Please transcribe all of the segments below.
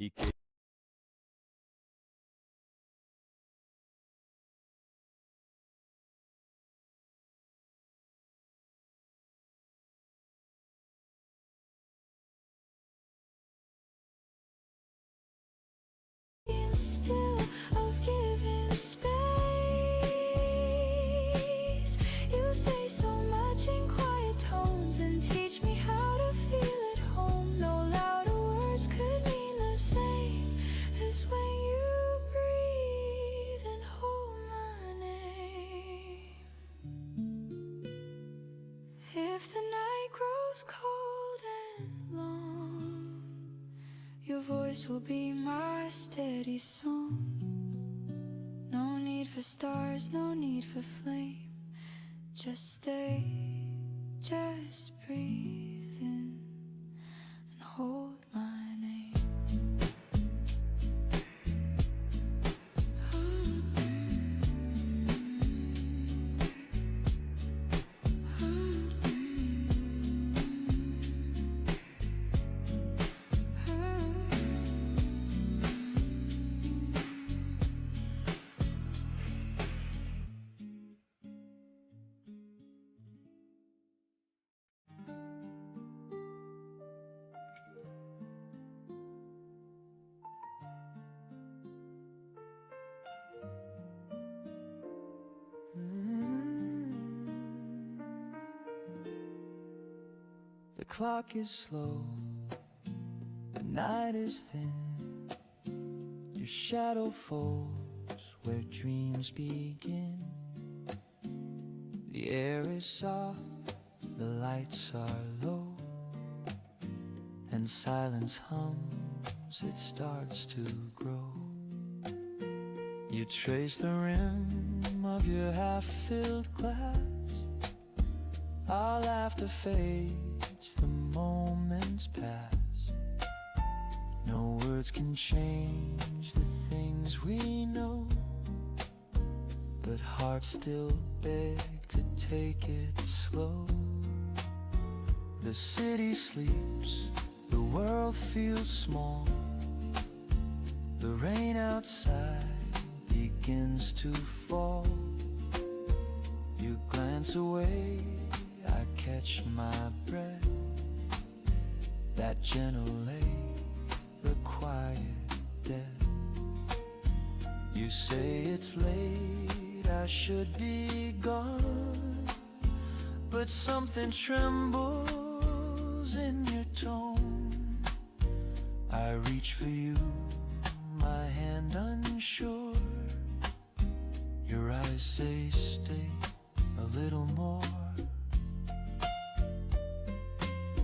이 게임 Still of giving space. You say so much in quiet tones and teach me how to feel at home. No louder words could mean the same as when you breathe and hold my name. If the night grows cold and long, your voice will be my steady song. No need for stars, no need for flame. Just stay, just breathe in and hold my name. The clock is slow, the night is thin. Your shadow falls where dreams begin. The air is soft, the lights are low, and silence hums, it starts to grow. You trace the rim of your half-filled glass. Our laughter fades, the moments pass. No words can change the things we know, but hearts still beg to take it slow. The city sleeps, the world feels small. The rain outside begins to fall. You glance away, I catch my breath. That gentle ache, the quiet death. You say it's late, I should be gone, but something trembles in your tone. I reach for you, my hand unsure. Your eyes say stay a little more.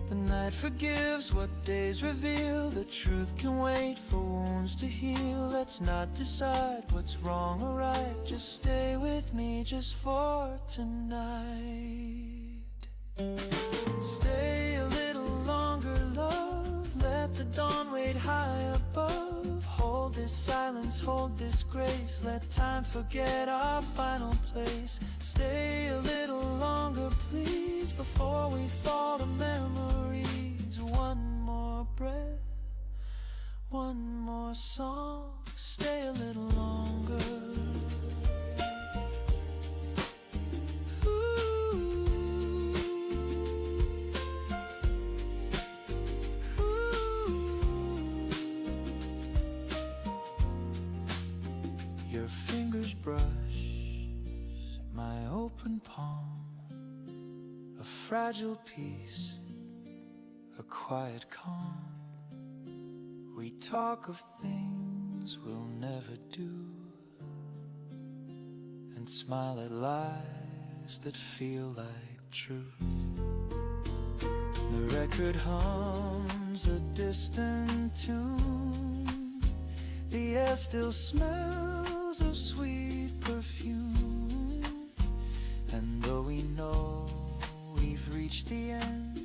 The night forgives what days reveal. The truth can wait for wounds to heal. Let's not decide what's wrong or right. Just stay with me just for tonight. Stay a little longer, love. Let the dawn wait high above. Hold this silence, hold this grace. Let time forget our final place. Stay a little longer, please, before we fall to memories. One more breath, one more song. Stay a little longer. Your fingers brush my open palm. A fragile piece, a quiet calm. We talk of things we'll never do, and smile at lies that feel like truth. The record hums a distant tune. The air still smells of sweet perfume. And though we know we've reached the end,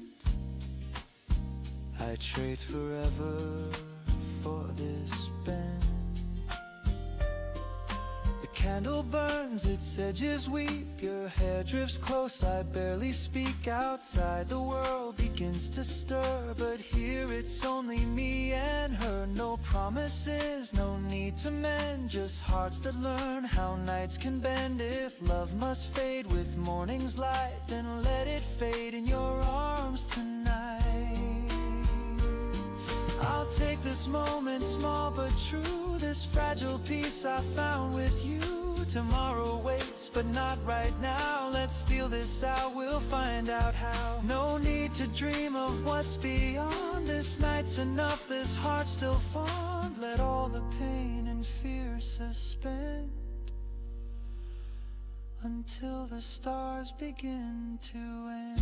I trade forever for this bend. The candle burns, its edges weep. Your hair drifts close, I barely speak. Outside the world begins to stir, but here it's only me and her. No promises, no need to mend, just hearts that learn how nights can bend. If love must fade with morning's light, then let it fade in your arms tonight. I'll take this moment, small but true, this fragile piece I found with you. Tomorrow waits, but not right now. Let's steal this out, we'll find out how. No need to dream of what's beyond. This night's enough, this heart's still fond. Let all the pain and fear suspend until the stars begin to end.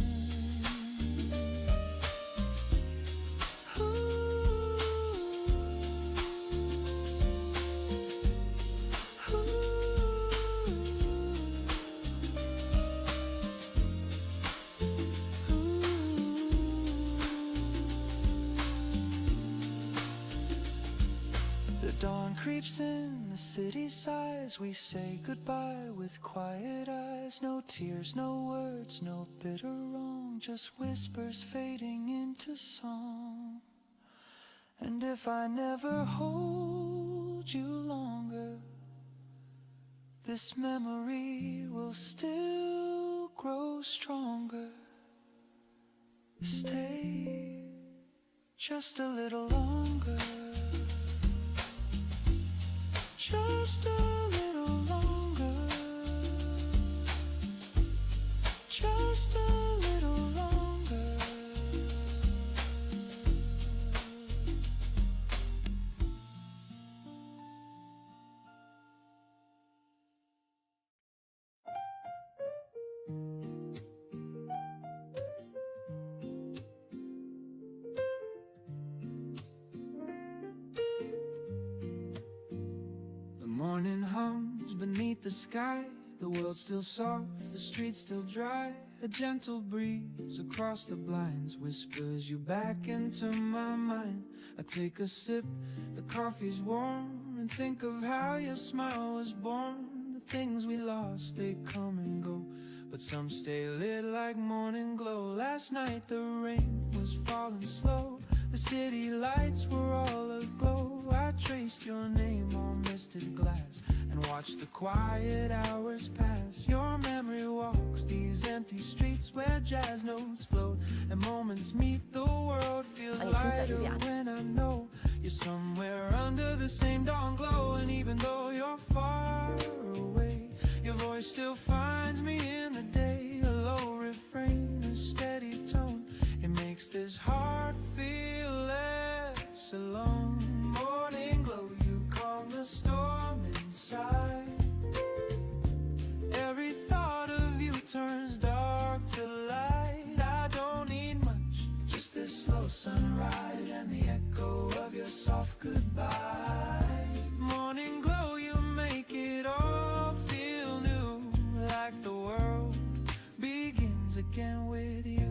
Dawn creeps in, the city sighs. We say goodbye with quiet eyes. No tears, no words, no bitter wrong, just whispers fading into song. And if I never hold you longer, this memory will still grow stronger. Stay just a little longer. Just a little longer. Just a little longer. Morning hums beneath the sky. The world's still soft, the streets still dry. A gentle breeze across the blinds whispers you back into my mind. I take a sip, the coffee's warm, and think of how your smile was born. The things we lost, they come and go, but some stay lit like morning glow. Last night the rain was falling slow, the city lights were all aglow. I traced your name on misted glass and watched the quiet hours pass. Your memory walks these empty streets where jazz notes float and moments meet. The world feels lighter when I know you're somewhere under the same dawn glow. And even though you're far away, your voice still finds me in the day. A low refrain, a steady tone, it makes this heart feel less alone. Morning glow, you calm the storm inside. Every thought of you turns dark to light. I don't need much, just this slow sunrise and the echo of your soft goodbye. Morning glow, you make it all feel new, like the world begins again with you.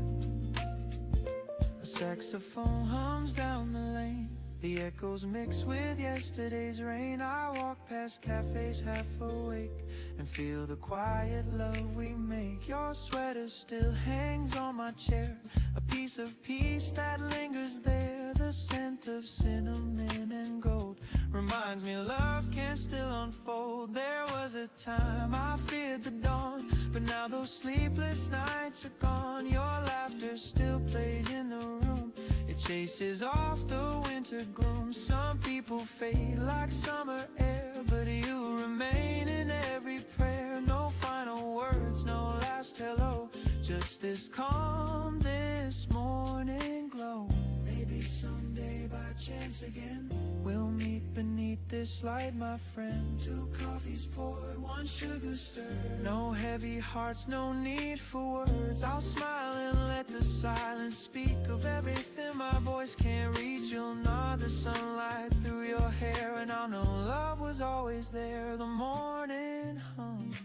A saxophone hums down the lane, the echoes mix with yesterday's rain. I walk past cafes half awake and feel the quiet love we make. Your sweater still hangs on my chair, a piece of peace that lingers there. The scent of cinnamon and gold reminds me love can still unfold. There was a time I feared the dawn, but now those sleepless nights are gone. Your laughter still plays in the room, it chases off the winter gloom. Some people fade like summer air, but you remain in every prayer. No final words, no last hello, just this calm, this morning glow. Maybe someday by chance again we'll meet beneath this light, my friend. 2 coffees poured, 1 sugar stirred. No heavy hearts, no need for words. I'll smile and let the silence speak of everything my voice can't reach. You'll nod the sunlight through your hair, and I'll know love was always there. The morning hums,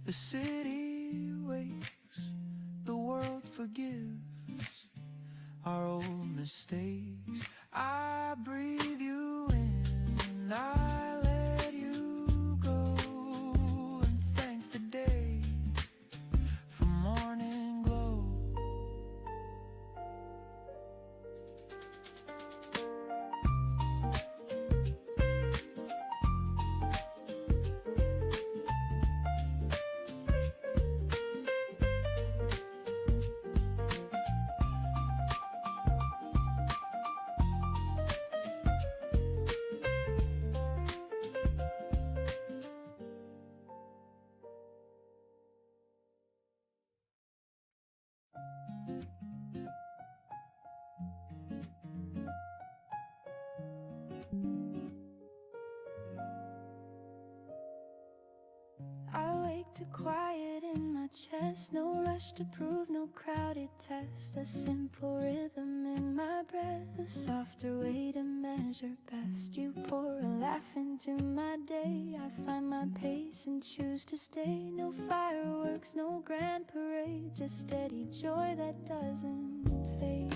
the city wakes, the world forgives our old mistakes. I breathe you in, I let you go, and thank the day for morning glow. to quiet in my chest. No rush to prove, no crowded test. A simple rhythm in my breath, a softer way to measure best. You pour a laugh into my day, I find my pace and choose to stay. No fireworks, no grand parade, just steady joy that doesn't fade.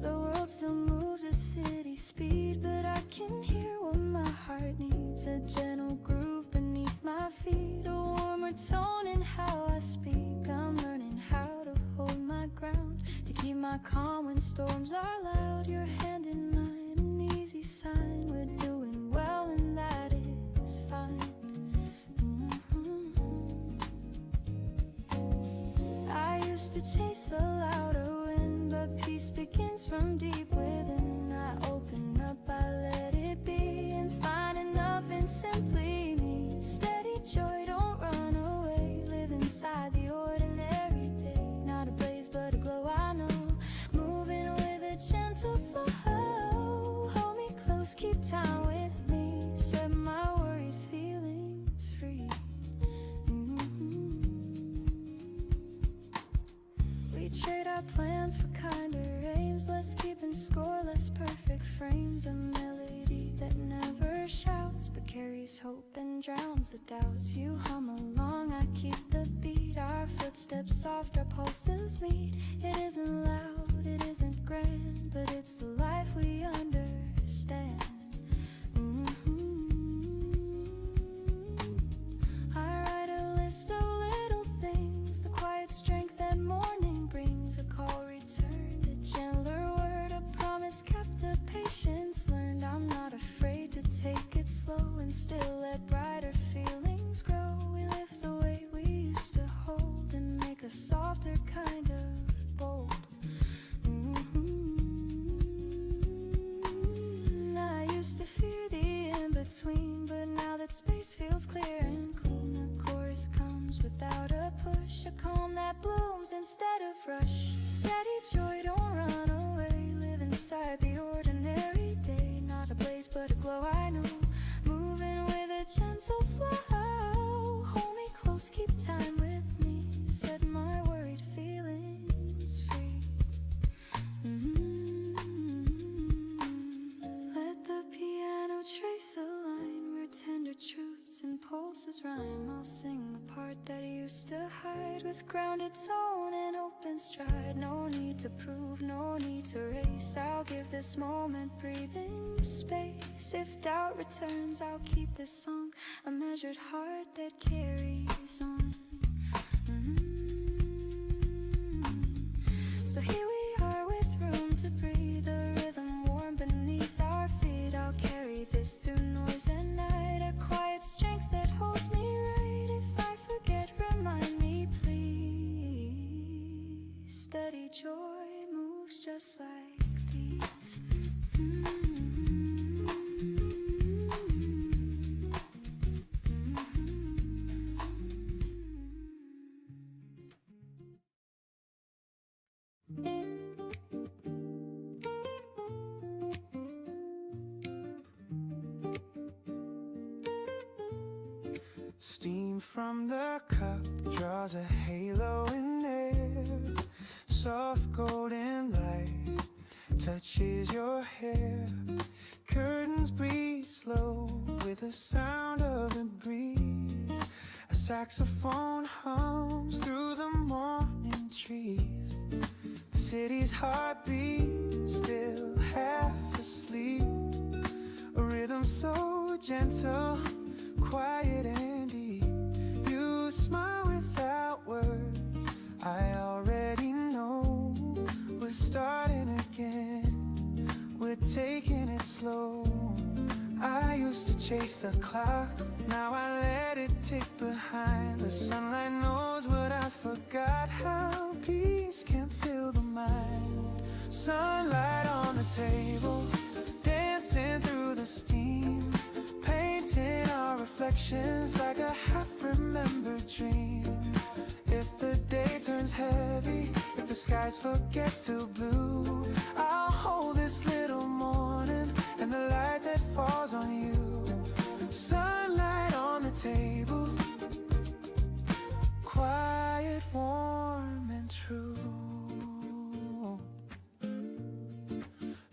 The world still moves at city speed, but I can hear what my heart needs. A gentle groove beneath my feet, a warmer tone in how I speak. I'm learning how to hold my ground, to keep my calm when storms are loud. Your hand in mine, an easy sign. We're doing well and that is fine. I used to chase a louder wind, but peace begins from deep within. I open up, I let it be, and find enough in simply me. Steady joy, don't run away. Live inside the ordinary day. Not a blaze, but a glow, I know. Moving with a gentle flow. Hold me close, keep time with me. Set my worried feelings free. We trade our plans for kinder aims, less keeping score, less perfect frames. A melody that never shouts, but carries hope and drowns the doubts. You hum along, I keep the beat. Our footsteps soft, our pulses meet. It isn't loud, it isn't grand, but it's the life we understand. I write a list of little things, the quiet strength that morning brings. A call returned, a gentler word, a promise kept, a patience learned. I'm not afraid to take it slow and still let brighter feelings grow. We lift the weight we used to hold and make a softer kind of bold. I used to fear the in-between, but now that space feels clear and clean. The chorus comes without a push, a calm that blooms instead of rush. Steady joy, don't run away. Live inside the ordinary day. Not a blaze, but a glow, I know. Moving with a gentle flow. Hold me close, keep time with me. Set my worried feelings free. Let the piano trace a line where tender truths and pulses rhyme. I'll sing the part that used to hide, with grounded tone and open stride. No need to prove, no need to race. I'll give this moment breathing space. If doubt returns, I'll keep this song, a measured heart that carries on. So here we are with room to breathe, a rhythm warm beneath our feet. I'll carry this through noise and night, a quiet strength that holds me right. If I forget, remind me please. Steady joy moves just like these. Steam from the cup draws a halo in air. Soft golden light touches your hair. Curtains breathe slow with the sound of the breeze. A saxophone hums through the morning trees. The city's heartbeat still half asleep. A rhythm so gentle, quiet and deep. You smile without words, I already know. We're starting again, we're taking it slow. I used to chase the clock, now I let it tick behind. The sunlight knows what I forgot, how peace can fill the mind. Sunlight on the table, dancing through the steam, painting our reflections like a half-remembered dream. If the day turns heavy, if the skies forget to blue, I'll hold this little morning and the light that falls on you. table, quiet, warm, and true.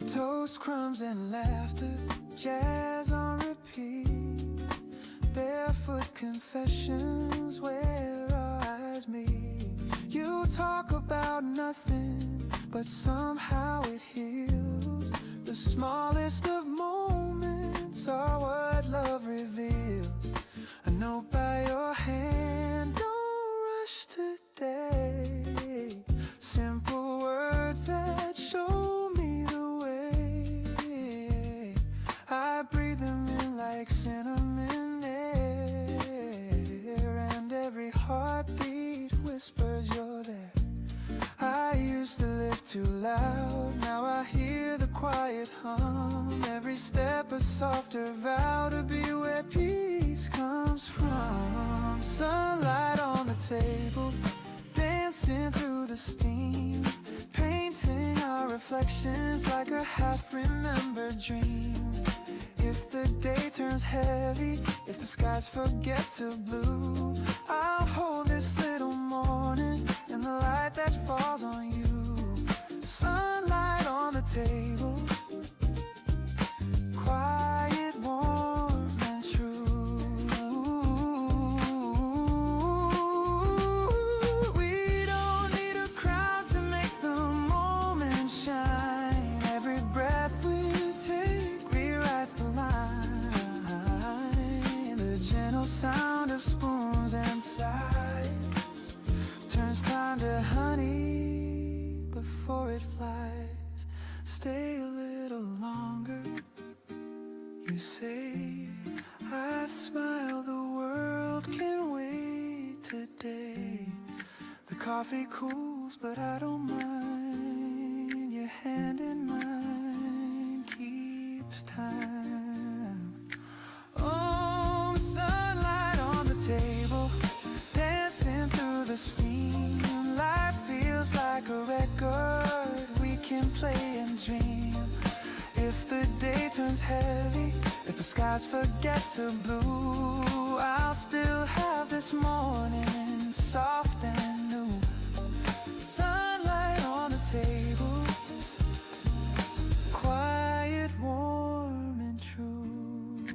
Toast, crumbs, and laughter, jazz on repeat. Barefoot confessions where our eyes meet. You talk about nothing, but somehow it heals. The smallest of moments are what love reveals. A note by your hand, don't rush today. Simple words that show me the way. I breathe them in like cinnamon air, and every heartbeat whispers you're there. I used to live too loud, now I hear the quiet hum. Every step a softer vow to be where peace comes from. Sunlight on the table, dancing through the steam, painting our reflections like a half-remembered dream. If the day turns heavy, if the skies forget to blue, I'll hold this little morning in the light that falls on you. Sunlight on the table, quiet, warm, and true. We don't need a crowd to make the moment shine. Every breath we take rewrites the line. The gentle sound of spoons and sighs turns time to honey before it flies. Stay a little longer, you say. I smile, the world can wait today. The coffee cools, but I don't mind. Your hand in mine keeps time. Oh, sunlight on the table, dancing through the steam. Life feels like a record we can play and dream. If the day turns heavy, if the skies forget to blue, I'll still have this morning soft and new. Sunlight on the table, quiet, warm, and true.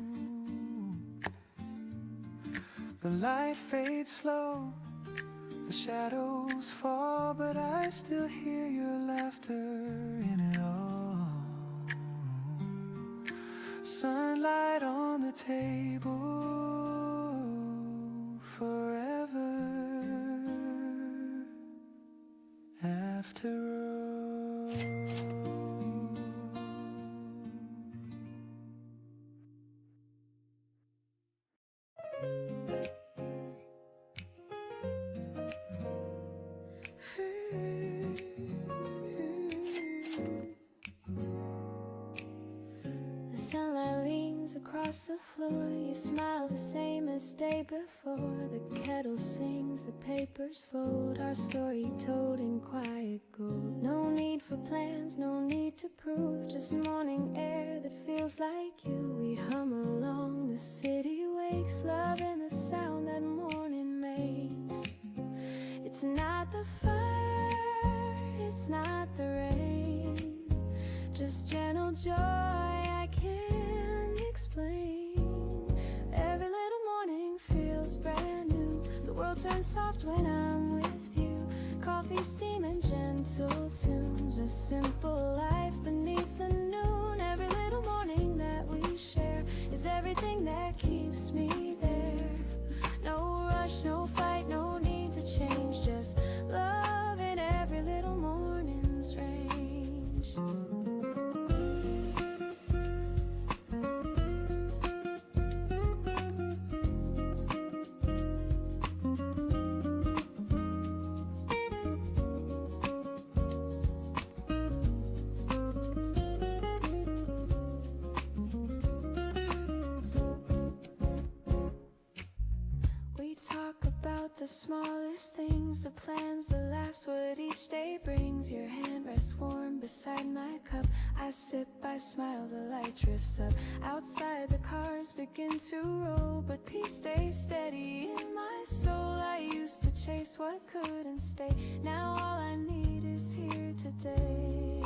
The light fades slow, the shadows fall, but I still hear your laughter in it all. Sunlight on the table, forever after all. The sunlight leans across the floor. You smile the same as day before. The kettle sings, the papers fold. Our story told in quiet gold. No need for plans, no need to prove. Just morning air that feels like you. We hum along, the city wakes. Love in the sound that morning makes. It's not the fire, it's not the rain, just gentle joy I can't explain. Every little morning feels brand new. The world turns soft when I'm with you. Coffee, steam, and gentle tunes. A simple life beneath the noon. Every little morning that we share is everything that keeps me there. No rush, no fight, no need to change. Just love in every little morning's range. The smallest things, the plans, the laughs, what each day brings. Your hand sunlight rests warm beside my cup. I sip, I smile, the light drifts up. Outside the cars begin to roll, but peace stays steady in my soul. I used to chase what couldn't stay. Now all I need is here today.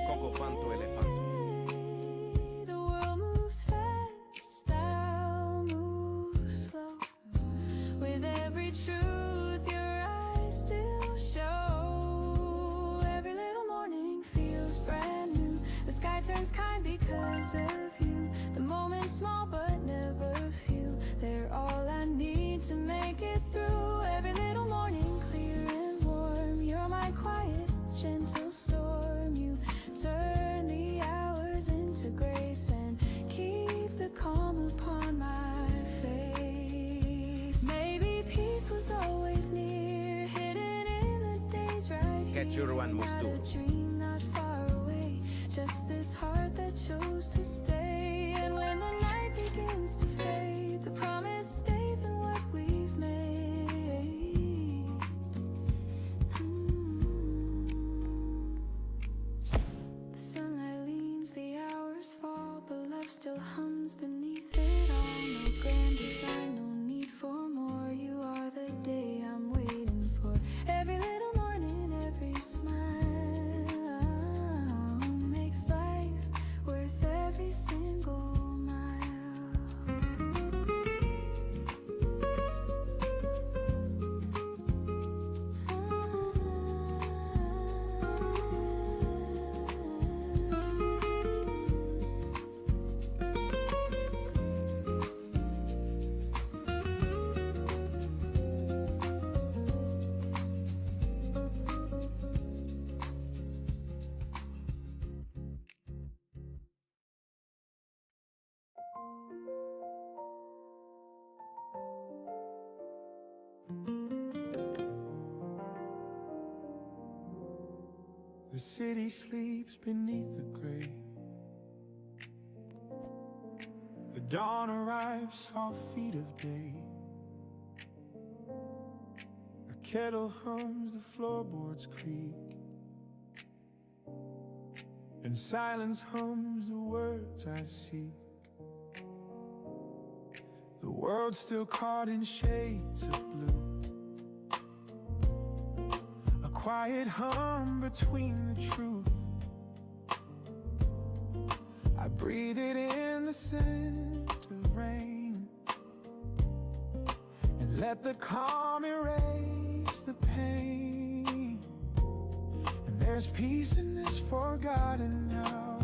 Coco Fanto Elefanto. The world moves fast, I'll move slow. With every truth your eyes still show. Every little morning feels brand new. The sky turns kind because of you. The moment's small but never few. They're all I need to make it through. Every little morning clear and warm. You're my quiet, gentle storm. You turn the hours into grace and keep the calm upon my face. Maybe peace was always near, hidden in the days right here. Get your one most Not a duro. dream not far away, just this heart that chose to stay. And when the night begins to fade, the promise stays in what we've made. The sunlight leans, the hours fall, but love still hums beneath it all. No grand design, no need for more. You are the day I'm waiting for. Every little morning, every smile makes life worth every single mile. The city sleeps beneath the gray. The dawn arrives, soft feet of day. A kettle hums, the floorboards creak, and silence hums the words I seek. The world's still caught in shades of blue. A quiet hum between the truth. I breathe it in, the scent of rain, and let the calm erase the pain. And there's peace in this forgotten hour,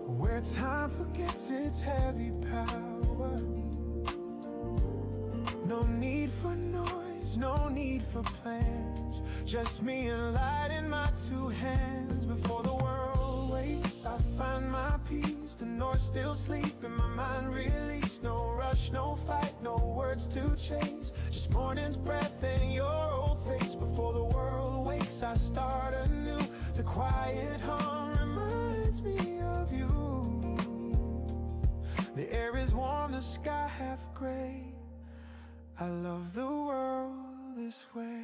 where time forgets its heavy power. No need for noise, no need for plans, just me and light in my two hands. Before the world wakes, I find my peace. The north still sleeping, my mind released. No rush, no fight, no words to chase, just morning's breath and your old face. Before the world wakes, I start anew. The quiet hum reminds me of you. The air is warm, the sky half gray. I love the world this way.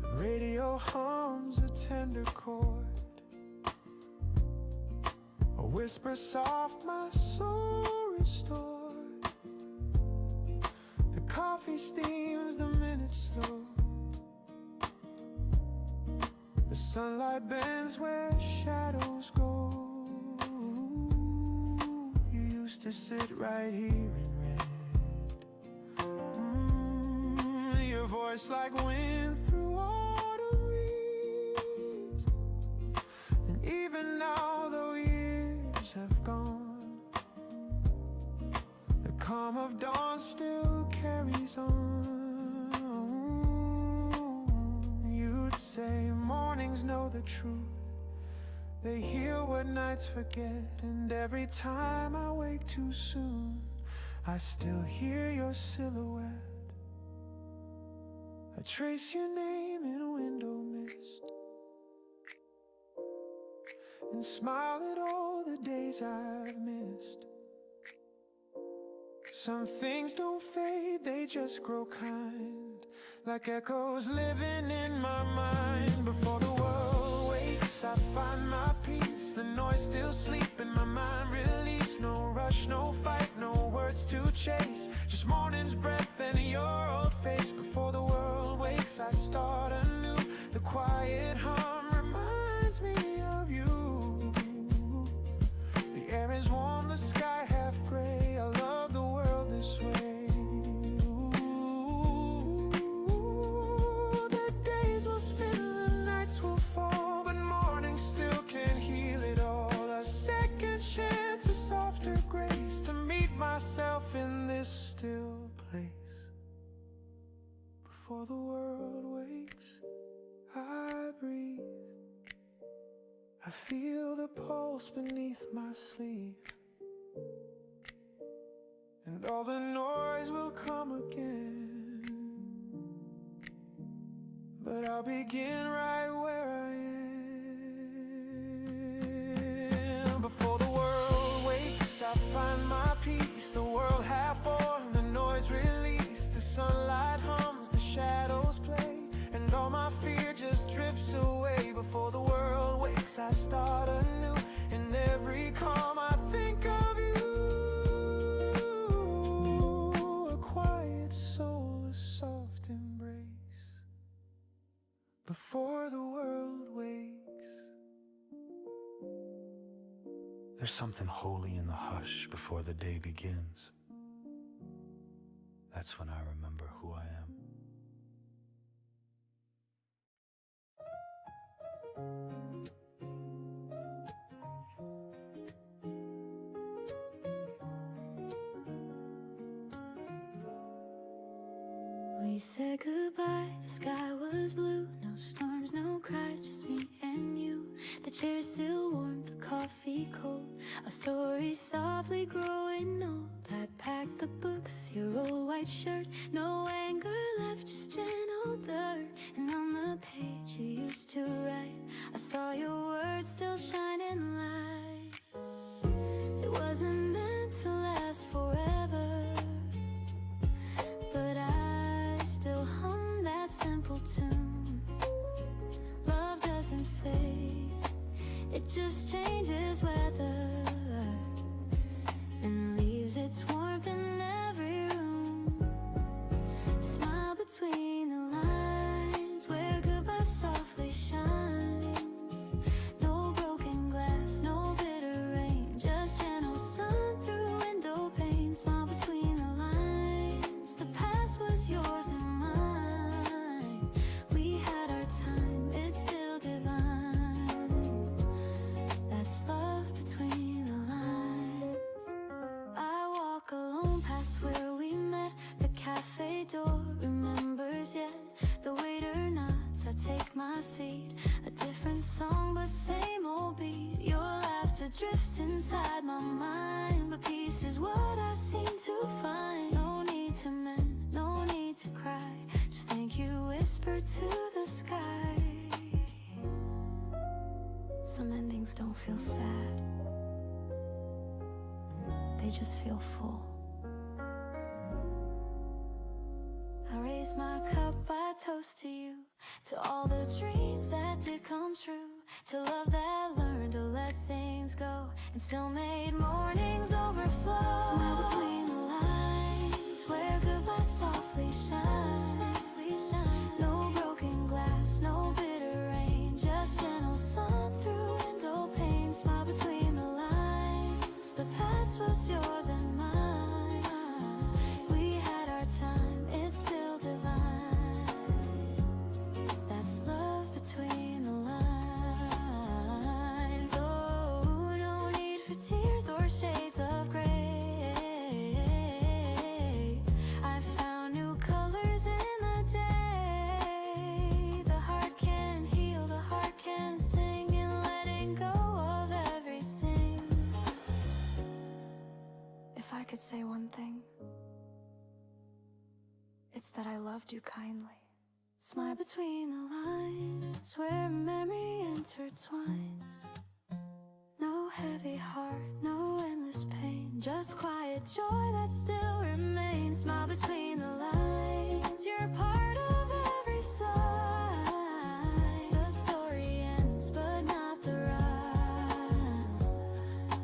The radio hums a tender chord, a whisper soft, my soul restored. The coffee steams, the minutes slow. The sunlight bends where shadows go. You used to sit right here and read. Your voice like wind through autumn reeds. And even now, though years have gone, the calm of dawn still carries on. You'd say mornings know the truth, they heal what nights forget. And every time I wake too soon, I still hear your silhouette. I trace your name in window mist and smile at all the days I've missed. Some things don't fade, they just grow kind, like echoes living in my mind. Before the world wakes, I find my peace. The noise still sleep in my mind, release. No rush, no fight, no words to chase, just morning's breath and your old face. Before the world wakes, I start anew. The quiet hum reminds me of you. The air is warm, the sky half gray. I love the world this way. Ooh, the days will spin, the nights will fall, but morning still can heal it all. A second chance, a softer grace, to meet myself in this still place. Before the world wakes, I breathe. I feel the pulse beneath my sleeve, and all the noise will come again, but I'll begin right where I am. Before the world wakes, I find my peace. The world half born, the noise released. The sunlight hums, the shadows play, and all my fear just drifts away. Before the world wakes, I start anew. In every calm, I think of you. A quiet soul, a soft embrace. Before the world wakes, there's something holy in the hush before the day begins. That's when I remember who I am. We said goodbye, the sky was blue. No storms, no cries, just me and you. The chair still warm, the coffee cold. Our story softly growing old. I packed the books, your old white shirt. No anger left, just gentle dirt. And on the page you used to write, I saw your words still shining light. It wasn't meant to last forever, but I still hum that simple tune. Love doesn't fade, it just changes weather, and leaves its warmth in every room. Smile between the lines, where goodbye softly shines. No broken glass, no bitter rain, just gentle sun through window pane. Smile between the lines, the past was yours and mine. We had our time, it's still divine. That's love between the lines. I walk alone past where we met. The cafe door remembers yet. The waiter nods, I take my seat. A different song but same old beat. Your laughter drifts inside my mind, but peace is what I seem to find. No need to mend, no need to cry, just thank you whisper to the sky. Some endings don't feel sad, they just feel full. I raise my cup, I toast to you, to all the dreams that did come true, to love that learned to let things go and still made mornings overflow. Smile between the lines, where goodbye softly shines. No broken glass, no bitter rain, just gentle sun through window pane. Smile between the lines, the past was yours and mine. We had our time, it's still divine. That's love between the lines. Oh, no need for tears or shades of gray. I found new colors in the day. The heart can heal, the heart can sing, and letting go of everything. If I could say one thing, it's that I loved you kindly. Smile between the lines, where memory intertwines. No heavy heart, no endless pain, just quiet joy that still remains. Smile between the lines, you're part of every sign. The story ends, but not the rhyme.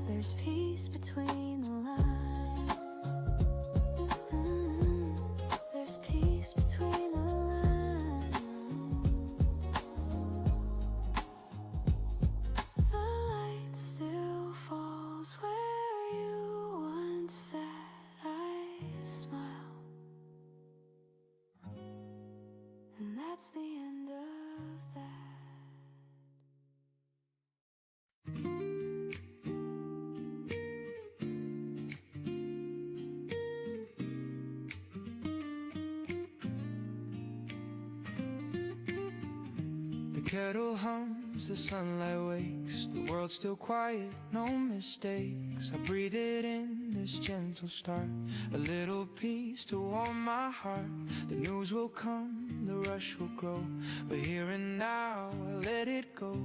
There's peace between the lines. There's peace between the lines. The light still falls where you once said I smile. And that's the end of that. The kettle hums, the sunlight wakes, the world's still quiet, no mistakes. I breathe it in, this gentle start, a little peace to warm my heart. The news will come, the rush will grow, but here and now I let it go.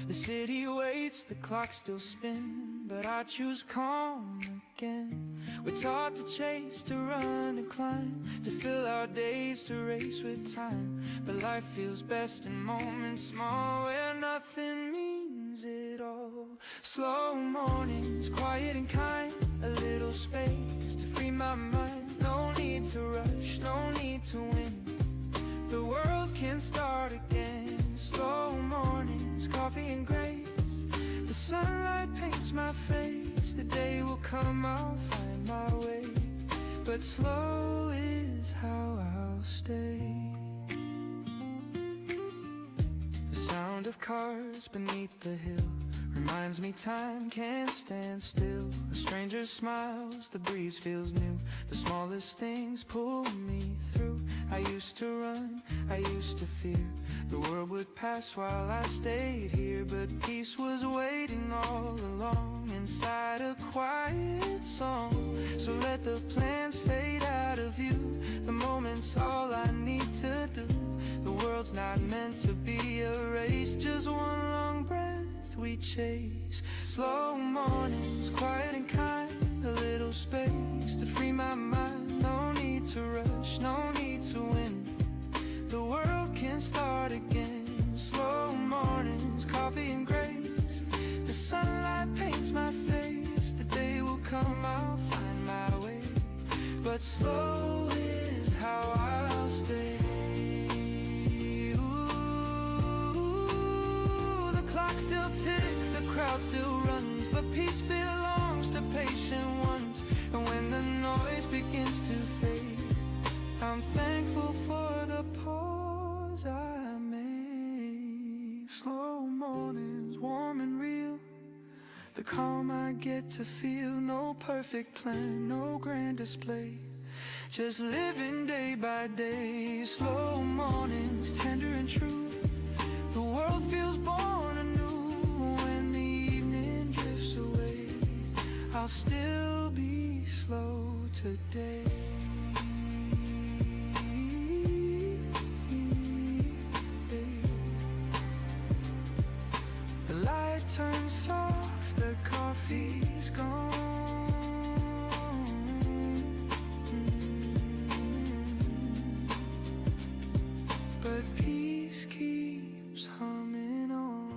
The city waits, the clock still spins, but I choose calm again. We're taught to chase, to run, to climb, to fill our days, to race with time. But life feels best in moments small, where nothing means it all. Slow mornings, quiet and kind, a little space to free my mind. No need to rush, no need to win, the world can start again. Slow mornings, coffee and grace, the sunlight paints my face. The day will come, I'll find my way, but slow is how I'll stay. The sound of cars beneath the hill reminds me time can't stand still. A stranger smiles, the breeze feels new, the smallest things pull me through. I used to run, I used to fear the world would pass while I stayed here, but peace was waiting all along inside a quiet song. So let the plans fade out of view, the moment's all I need to do. The world's not meant to be a race, just one long breath we chase. Slow mornings, quiet and kind, a little space to free my mind. No need to rush, no need to win, the world can start again. Slow mornings, coffee and grace, the sunlight paints my face. The day will come, I'll find my way, but slow is how I'll stay. Ooh, the clock still ticks, the crowd still runs, but peace belongs to patient ones. And when the noise begins to fade, I'm thankful for the pause I made. Slow mornings, warm and real, the calm I get to feel. No perfect plan, no grand display, just living day by day. Slow mornings, tender and true, the world feels born anew. When the evening drifts away, I'll still be slow today. The light turns soft, the coffee's gone, but peace keeps humming on.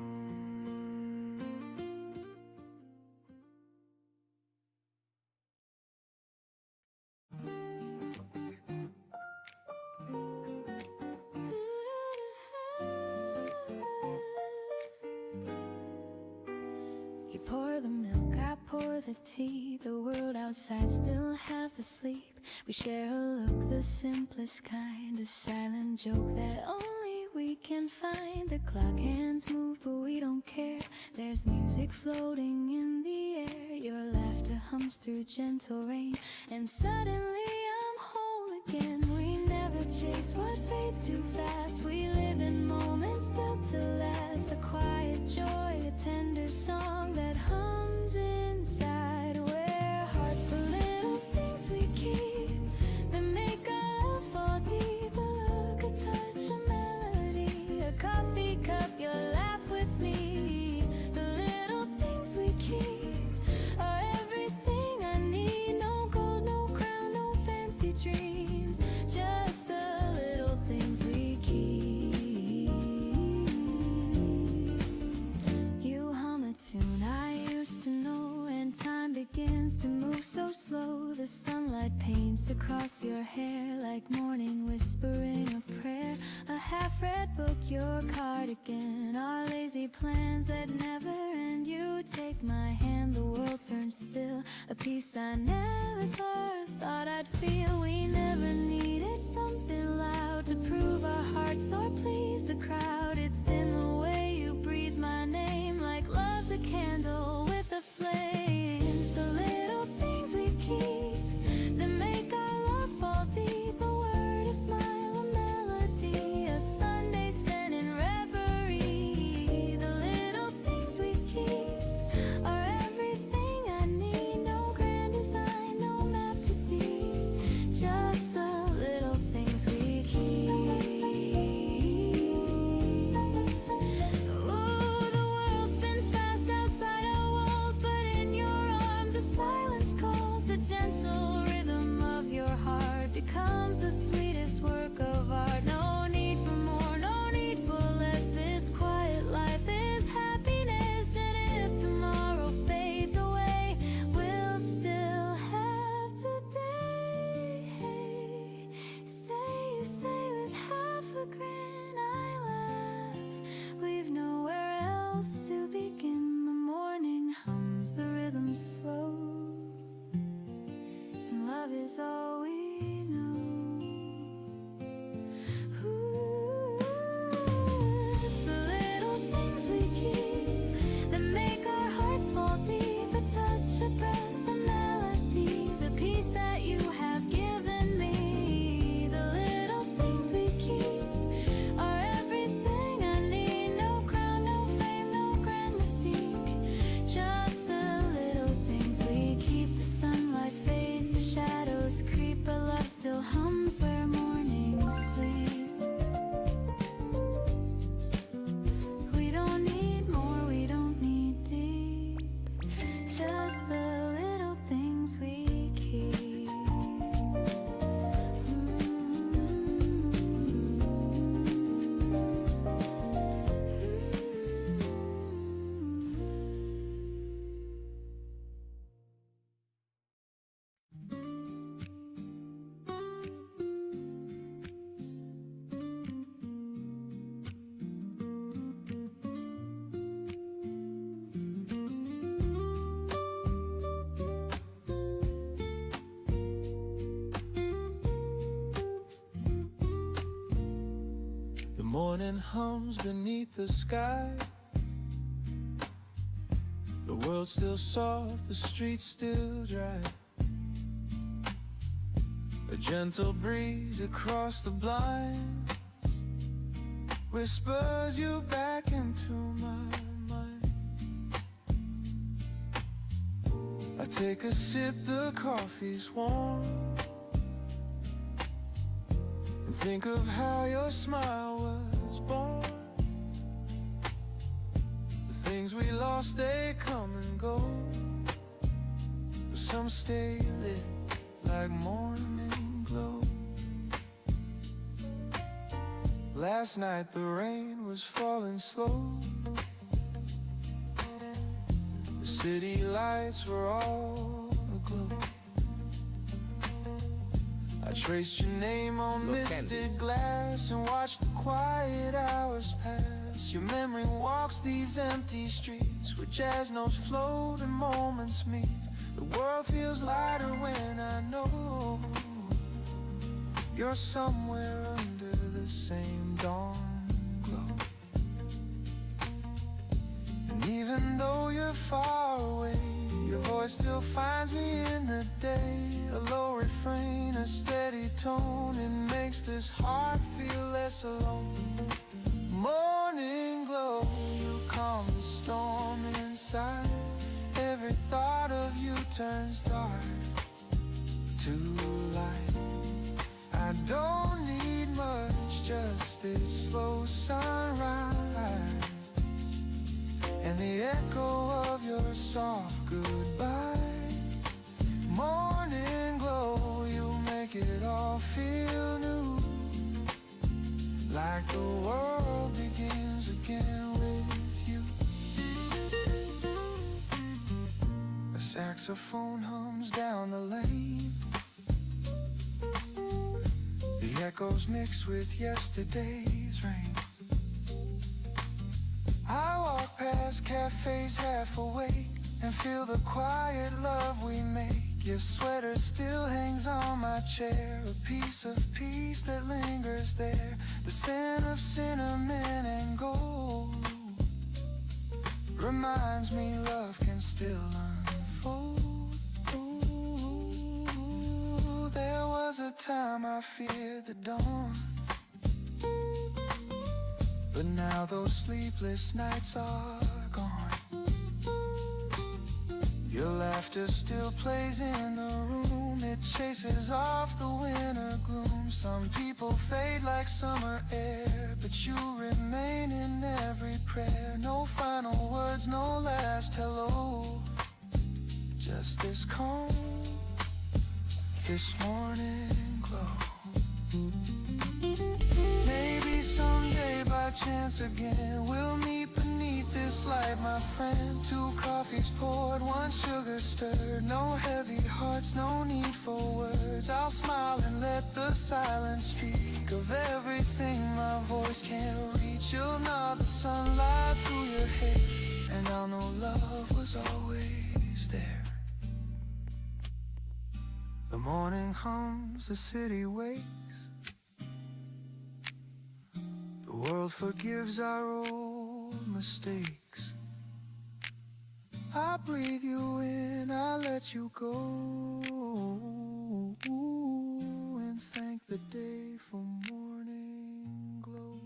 You pour the milk, I pour the tea. The world outside still half asleep. We share a look, the simplest kind, a silent joke that only we can find. The clock hands move, but we don't care. There's music floating in the air. Your laughter hums through gentle rain, and suddenly I'm whole again. We never chase what fades too fast. We live in moments built to last. A quiet joy, a tender song that hums inside. Where hearts, the little things we keep that make our love fall deeper. Look, a touch, a melody, a coffee cup, your laugh with me. The little things we keep are everything I need. whispering a prayer, a half-read book, your cardigan, our lazy plans that never end. You take my hand, the world turns still, a peace I never thought I'd feel. We never needed something loud to prove our hearts or please the crowd. It's in the way you breathe my name, like love's a candle with a flame. It's the little things we keep that make our love fall deep. A word, a smile, a melody, a Sunday spent in reverie. The little things we keep are everything I need. No grand design, no map to see, just the little things we keep. Ooh, the world spins fast outside our walls, but in your arms the silence calls. The gentle rhythm of your heart becomes the sweetest work of art. No need for more, no need for less. This quiet life is happiness, and if tomorrow fades away, we'll still have today. Stay, you say with half a grin. I laugh, we've nowhere else to begin. The morning hums, the rhythm slow, and love is all we know. Ooh, it's the little things we keep that make our hearts fall deep. A touch, a breath, a melody, the peace that you have given me. The little things we keep are everything I need. No crown, no fame, no grand mystique, just the little things we keep. The sunlight fades, the shadows creep, but love still hums where mornings sleep. We don't need more, we don't need deep, just the little things we keep. The morning hums beneath the sky. The world's still soft, the streets still dry. A gentle breeze across the blinds whispers you back into my mind. I take a sip, the coffee's warm, and think of how your smile was born. The things we lost, they come and go, but some stay lit like morning glow. Last night the rain was falling slow. The city lights were all aglow. I traced your name on Los misted Candies. glass and watched the quiet hours pass. Your memory walks these empty streets where jazz notes float and moments meet. The world feels lighter when I know you're somewhere under the same dawn glow. And even though you're far away, your voice still finds me in the day. A low refrain, a steady tone, it makes this heart feel less alone. Morning glow, you calm the storm inside. Every thought of you turns dark to light. I don't need much, just this slow sunrise and the echo of your soft goodbye. Morning glow, you make it all feel new, like the world begins again with you. A saxophone hums down the lane. The echoes mix with yesterday's rain. I walk past cafes half awake and feel the quiet love we make. Your sweater still hangs on my chair, a piece of peace that lingers there, the scent of cinnamon and gold reminds me love can still unfold. Ooh, there was a time I feared the dawn, but now those sleepless nights are gone. Your laughter still plays in the room, it chases off the winter gloom. Some people fade like summer air, but you remain in every prayer. No final words, no last hello, just this calm, this morning glow. Maybe someday by chance again we'll meet beneath this light, my friend. 2 coffees poured, 1 sugar stirred, no heavy hearts, no need for words. I'll smile and let the silence speak of everything my voice can't reach. You'll nod the sunlight through your hair, and I'll know love was always there. The morning hums, the city wakes, the world forgives our old mistakes. I breathe you in, I let you go, and thank the day for morning glow.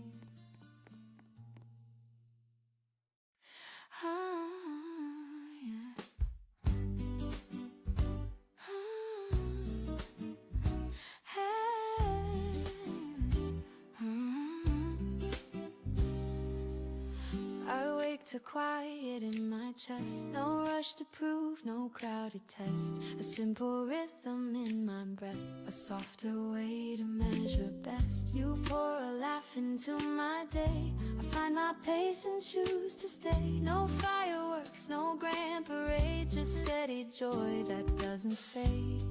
To quiet in my chest, no rush to prove, no crowded test. A simple rhythm in my breath, a softer way to measure best. You pour a laugh into my day, I find my pace and choose to stay. No fireworks, no grand parade, just steady joy that doesn't fade.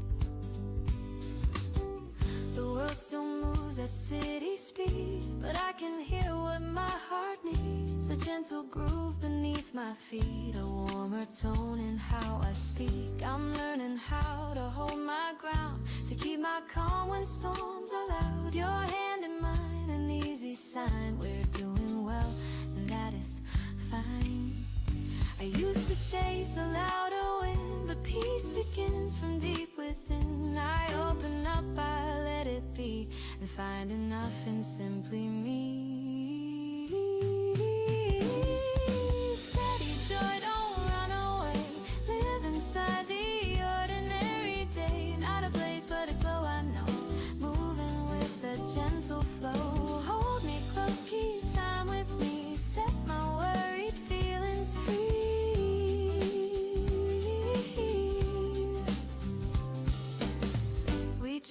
The world still moves at city speed, but I can hear what my heart needs. A gentle groove beneath my feet, a warmer tone in how I speak. I'm learning how to hold my ground, to keep my calm when storms are loud. Your hand in mine, an easy sign we're doing well, and that is fine. I used to chase a louder wind, but peace begins from deep within. I open up, I let it be, and find enough in simply me. Steady joy, don't run away, live inside the ordinary day. Not a blaze, but a glow, I know, moving with a gentle flow. Hold me close, keep time with me, set my worried feelings free.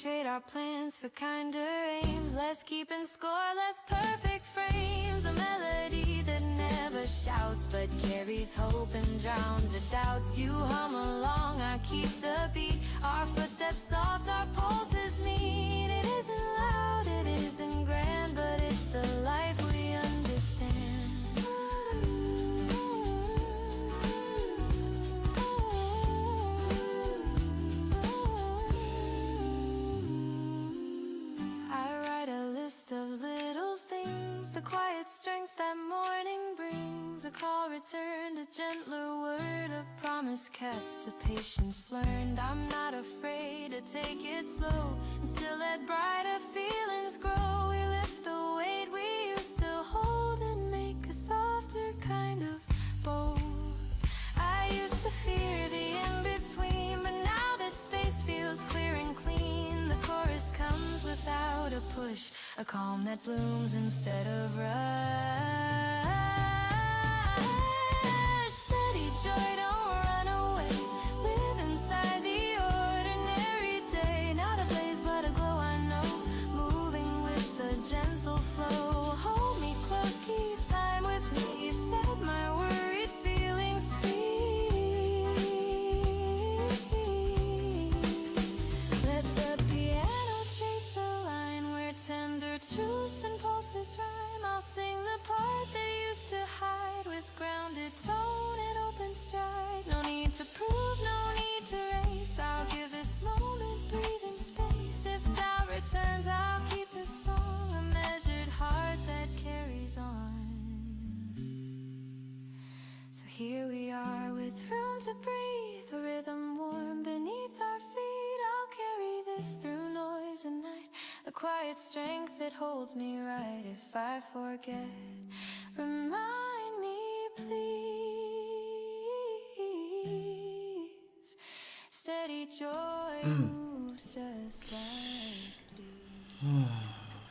Trade our plans for kinder aims, less keeping score, less perfect frames. A melody that never shouts but carries hope and drowns the doubts. You hum along, I keep the beat, our footsteps soft, our pulses meet. It isn't loud, it isn't grand, but it's the life we understand. Of little things, the quiet strength that morning brings. A call returned, a gentler word, a promise kept, a patience learned. I'm not afraid to take it slow and still let brighter feelings grow. We lift the weight we used to hold and make a softer kind of bold. I used to fear the in-between, but now that space feels clear and clean, the chorus comes without a push, a calm that blooms instead of rush. Steady joy, don't run away, live inside the ordinary day. Not a blaze, but a glow, I know, moving with a gentle flow. Hold me close, keep time with me, set my worried feelings free. Let the piano trace a line where truths and pulses rhyme. I'll sing the part that used to hide with grounded tone and open stride. No need to prove, no need to race. I'll give this moment breathing space. If doubt returns, I'll keep this song a measured heart that carries on. So here we are with room to breathe, a rhythm warm beneath our feet. I'll carry this through noise and night, a quiet strength that holds me right. If I forget, remind me please. Steady joy moves just like these.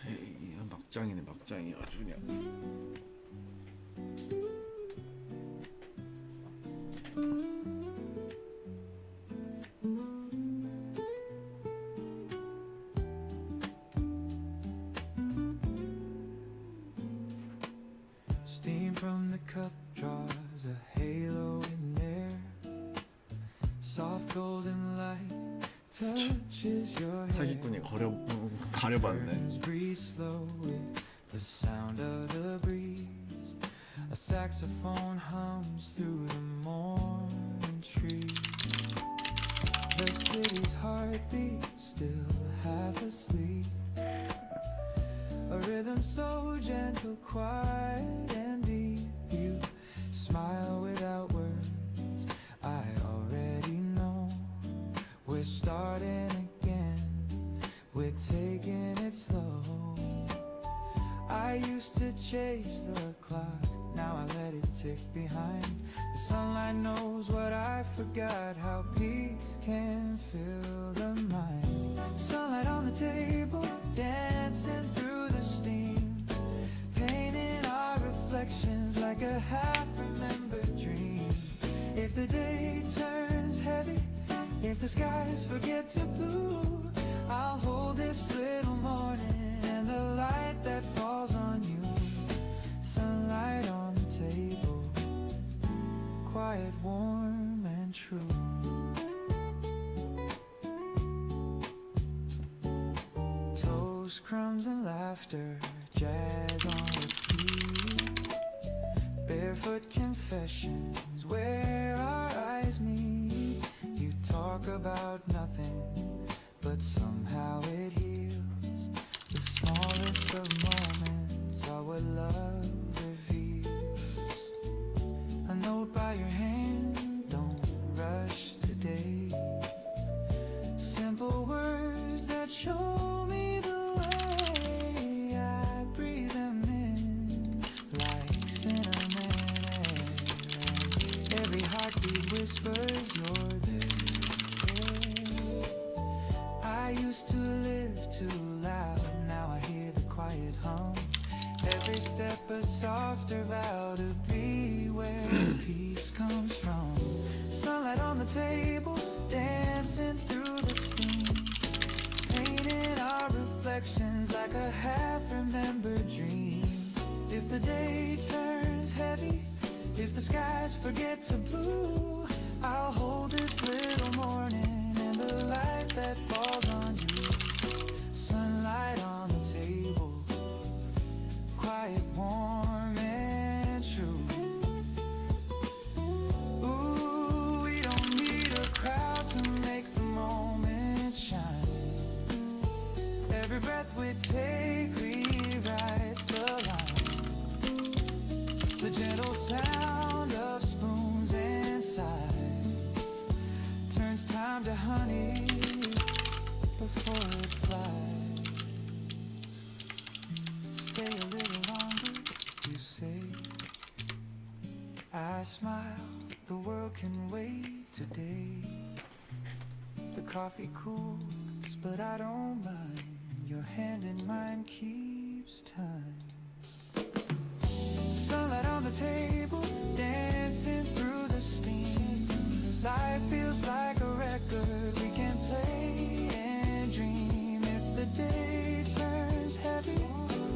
에이, 막장이네 막장이 아주 그냥. Steam from the cup draws a halo in air. Soft golden light touches your hair. 사기꾼이 가려봤네. Curtains breathe slow with the sound of the breeze. A saxophone hums through the morning trees. The city's heartbeat still half asleep. A rhythm so gentle, quiet and deep. You smile without words, I already know. We're starting again, we're taking it slow. I used to chase the clock, now I let it tick behind. The sunlight knows what I forgot, how peace can fill the mind. Sunlight on the table, dancing through the steam, painting our reflections like a half-remembered dream. If the day turns heavy, if the skies forget to blue, I'll hold this little morning and the light that falls on you. Sunlight on the table, quiet, warm and true. Toast, crumbs and laughter, jazz on repeat. Barefoot confessions where our eyes meet. You talk about nothing, but somehow it heals. The smallest of moments are what love reveals. A note by your hand, don't rush today. Simple words that show me the way. I breathe them in like cinnamon air. Every heartbeat whispers you're there. I used to live too loud, now I hear the quiet hum. Every step a softer vow to be where peace comes from. Sunlight on the table, dancing through the steam, painting our reflections like a half-remembered dream. If the day turns heavy, if the skies forget to blue, I'll hold this little morning and the light that falls on you. Sunlight on the table, quiet, warm and true. Ooh, we don't need a crowd to make the moment shine. Every breath we take rewrites the line. The gentle sound of spoons and sighs turns time to honey before it flies. Stay a little longer, you say. I smile, the world can wait today. The coffee cools, but I don't mind. Your hand in mine keeps time. Sunlight on the table, dancing through the steam. Life feels like a record we can play and dream. If the day turns heavy,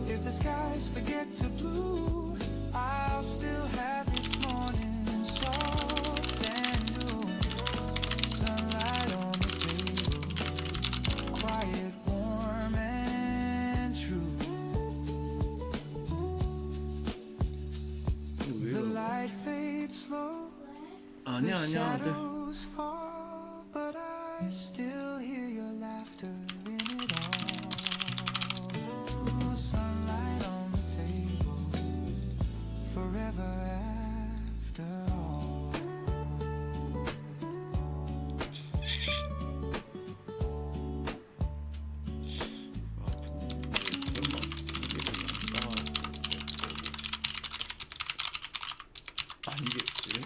if the skies forget to blue, I'll still have this morning soft and new. Sunlight on the table, quiet, warm and true. 아니야 아니야. 네. shadows fall, but I still hear your laughter in it all. Oh, sunlight on the table, forever after all. 아니 이게 왜?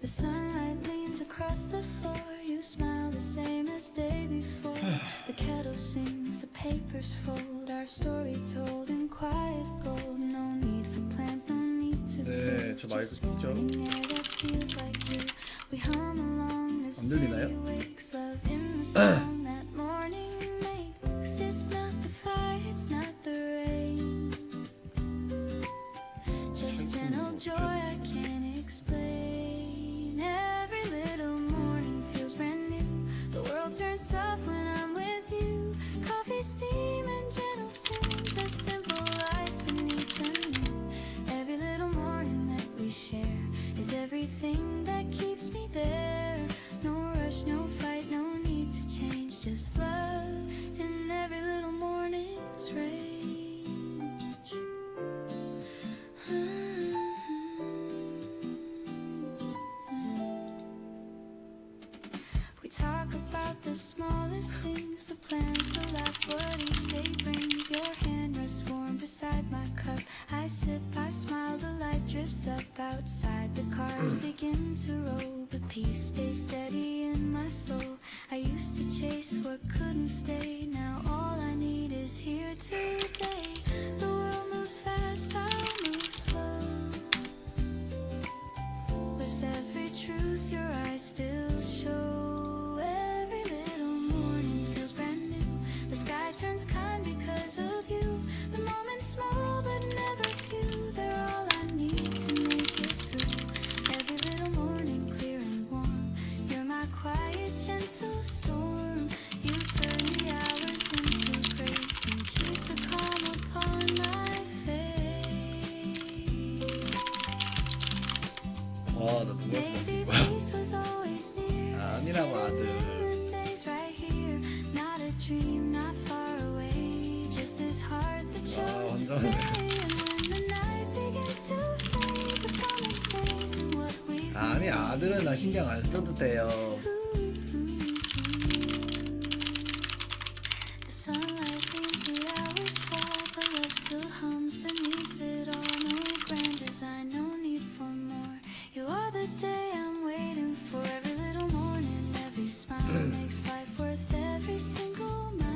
The sunlight leans across the floor. You smile the same as day before. The kettle sings, the papers fold. Our story told in quiet gold. No need for plans, no need to 네, build. 저 마이크 Just 있죠? morning air that feels like you. We hum along the 안 들리나요? city wakes. Love in the song that morning makes. It's not the fire, it's not the rain. Just gentle joy I can't explain. Every little morning feels brand new. The world turns soft when I'm with you. Coffee, steam, and gentle tunes. A simple life beneath the moon. Every little morning that we share is everything that keeps me there. No rush, no fight, no need to change. Just love in every little morning's range. We talk about the smallest things, the plans, the laughs, what each day brings. Your hand rests warm beside my cup. I sip, I smile, the light drips up outside. The cars begin to roll, but peace stays steady in my soul. I used to chase what couldn't stay. Now all I need is here today. The world moves fast, I move slow. With every truth your eyes still show. Every little morning feels brand new. The sky turns kind because of you. The moments small but never few. They're all I need to make it through. Every little morning clear and warm. You're my quiet, gentle storm. You turn the hours into grace and keep the calm upon my face. 와, 나 Maybe 누구야? peace was always near. 아니라고 아들. The days right here, not a dream, not far away. Just this heart that chose to 완전. stay. And when the night begins to fade, the promise stays in what we've 아니 아들은 나 신경 안 써도 돼요. The sunlight means the hours fall, but love still hums beneath it all. No grand design, no need for more. You are the day I'm waiting for. Every little morning, every smile makes life worth every single mile.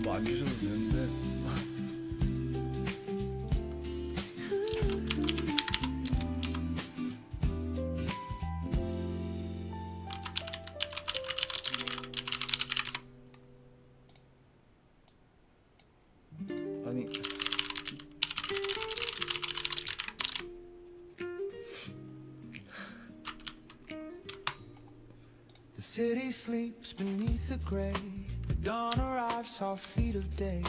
뭐 안 주셔도 되는데. 아니 The city sleeps beneath the gray. The dawn arrives, soft feet of day.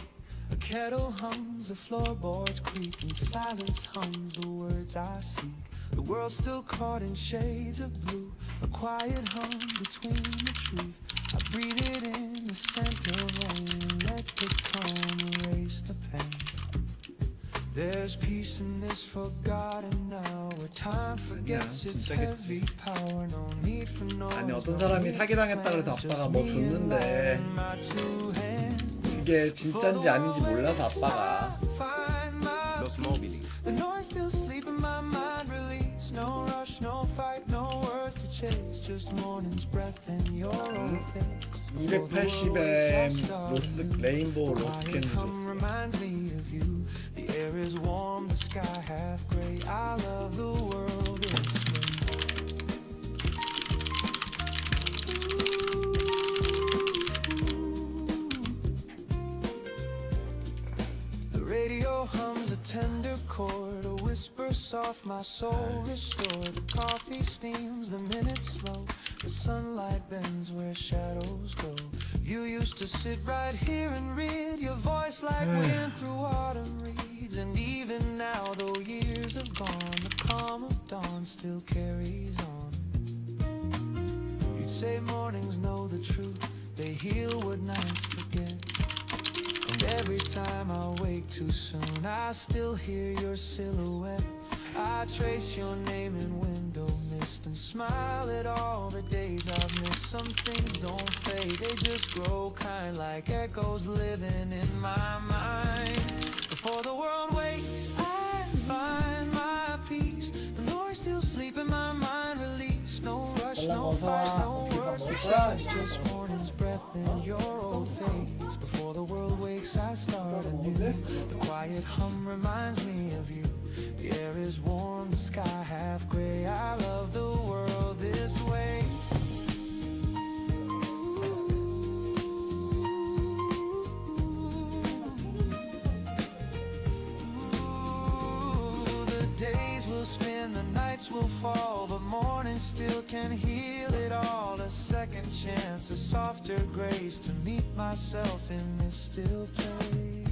A kettle hums, the floorboards creak, and silence hums the words I seek. The world's still caught in shades of blue, a quiet hum between the truth. I breathe it in, the scent of rain, let the calm erase the pain. There's peace in this forgotten hour, where time forgets its 진짜겠지. heavy power. No need for noise. 아니 어떤 사람이 사기당했다 그래서 아빠가 뭐 줬는데 그게 진짠지 아닌지 몰라서 아빠가 Los móviles. The noise still sleep in my mind, release. No rush, no fight, no words to chase. Just morning's breath and your own face. 280M 로스 레인보우 로스 Quiet 캔디 hum reminds me of you. The air is warm, the sky half gray. I love the world this way. The radio hums a tender chord, a whisper soft, my soul restored. The coffee steams, the minutes slow, the sunlight bends where shadows go. You used to sit right here and read, your voice like wind through autumn reeds. And even now, though years have gone, the calm of dawn still carries on. You'd say mornings know the truth, they heal what nights forget. And every time I wake too soon, I still hear your silhouette. I trace your name in window mist and smile at all the days I've missed. Some things don't fade, they just grow kind like echoes living in my mind. Before the world wakes, I find my peace. The noise still sleep in my mind, release. No rush, no fight, no words to change. Just morning's breath in your old face. Before the world wakes, I start anew. The quiet hum reminds me of you. The air is warm, the sky half gray. I love the world this way. Ooh, the days will spin, the nights will fall, but morning still can heal it all. A second chance, a softer grace to meet myself in this still place.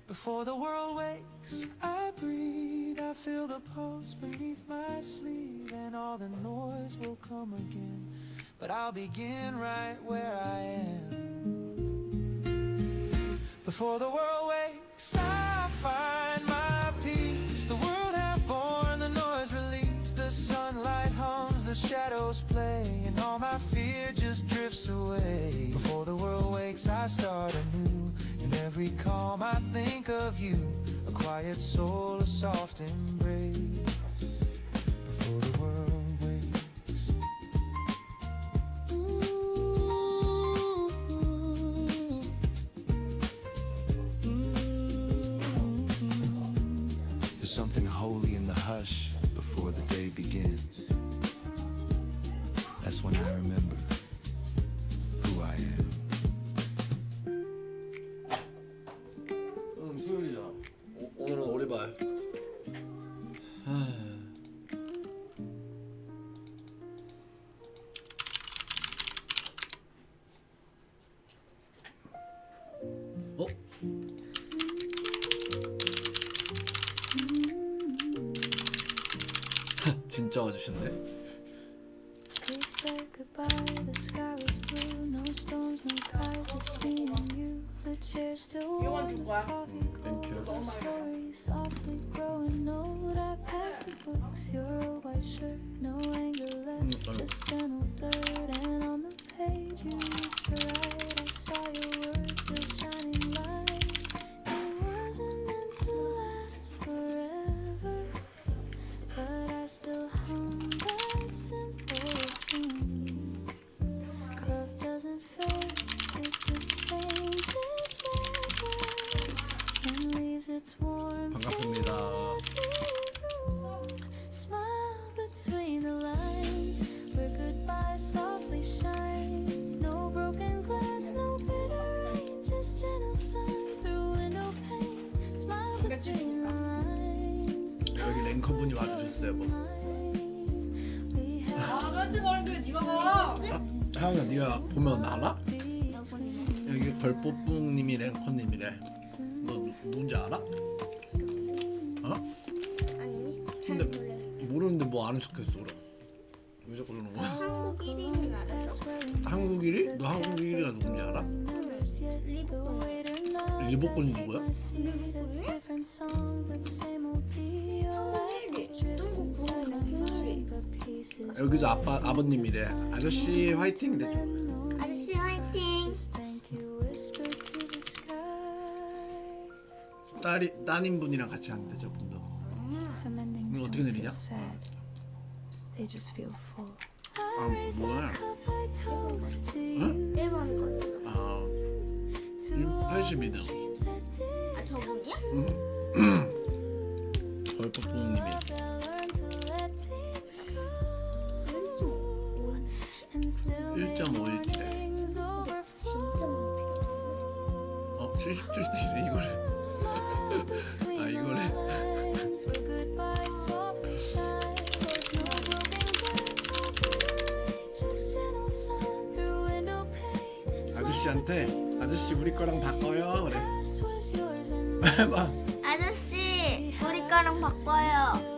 Before the world wakes, I breathe, I feel the pulse beneath my sleeve, and all the noise will come again, but I'll begin right where I am. Before the world wakes, I find my peace. The world half born, the noise released, the sunlight hums, the shadows play, and all my fear just drifts away. Before the world wakes, I start anew. In every calm I think of you, a quiet soul, a soft embrace. Before the world wakes. There's something holy in the hush before the day begins. That's when I remember who I am. 수요일이야. 오늘은 오리발. 어? 진짜 와주셨네. We said goodbye, the sky was blue, no storms, no skies, just me and you. The chair still warm, the coffee Thank you. cold, the stories softly growing old. I packed the books, your old white shirt, no anger left, just gentle dirt. And on the page you used to write, I saw your words still shining light. It wasn't meant to last forever, but I still hum that simple tune. Love doesn't fade, it just changes weather and leaves its warmth in 반갑습니다. every room. Smile between the lines, where goodbye softly shines. No broken glass, no bitter rain, just gentle sun through window pane. Smile between the lines. 여기 랭커분이 와주셨어요. 뭐. 하영아, 네가 보면 알아? 여기 걸뽀뿡님이 랭커님이래. 너 누군지 알아? 어? 아니, 잘 근데 몰라요. 모르는데 뭐 아는 척했어 그럼? 왜 자꾸 그러는 거야? 한국 1위는 알아요. 한국 1위? 너 한국 1위가 누군지 알아? 리버콘. 리버콘이 누구야? 여기도 아버님이래. 아저씨 화이팅이래. 아저씨 화이팅. 따님분이랑 같이 하는데 저분도. 이거 어떻게 내리냐? 아 뭐야? 응? 1번 갔어. 아 82등. 아 저분이야? 걸뽀뿡님이. 1.517래. 진짜 많이 필요해. 70 70주시래 이거래. 아 이거래. 아저씨한테 아저씨 우리 거랑 바꿔요 그래. 봐. 아저씨, 우리 거랑 바꿔요.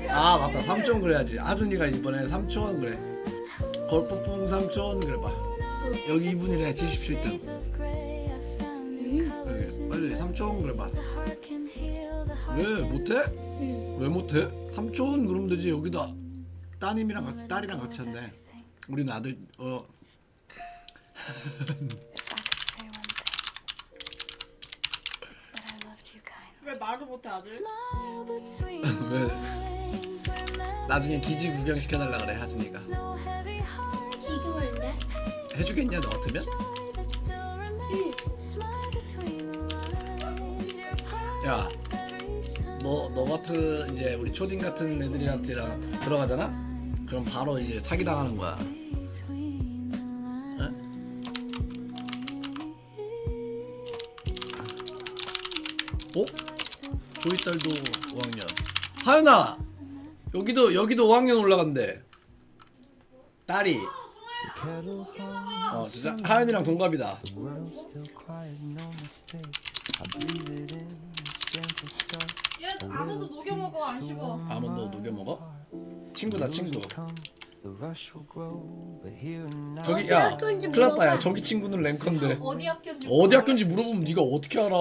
아 맞다 3,000원 그래야지. 아준이가 이번에 3,000원 그래. 걸뽀뽕 3,000원 그래 봐. 여기 이분이래 77등. 여기 빨리 3,000원 그래 봐. 왜 못해? 왜 못해? 3,000원 그러면 되지. 여기다 따님이랑 같이 딸이랑 같이 한대. 우리는 아들 왜 말도 못해 아들? 왜 나중에 기지 구경 시켜달라 그래 하준이가. 지금인데? 해주겠냐 너 같으면? 야, 너 같은 이제 우리 초딩 같은 애들이랑 들어가잖아? 그럼 바로 이제 사기 당하는 거야. 응? 어? 조이 딸도 5학년. 하윤아, 여기도 5학년 올라간대. 딸이. 진짜 하윤이랑 동갑이다. 얘 아무도 녹여 먹어 안 씹어. 아몬드 녹여 먹어? 친구다 친구. 저기 야 큰일났다 야 저기 친구는 랭커인데 어디 학교인지 어디 학교인지 물어보면 네가 어떻게 알아?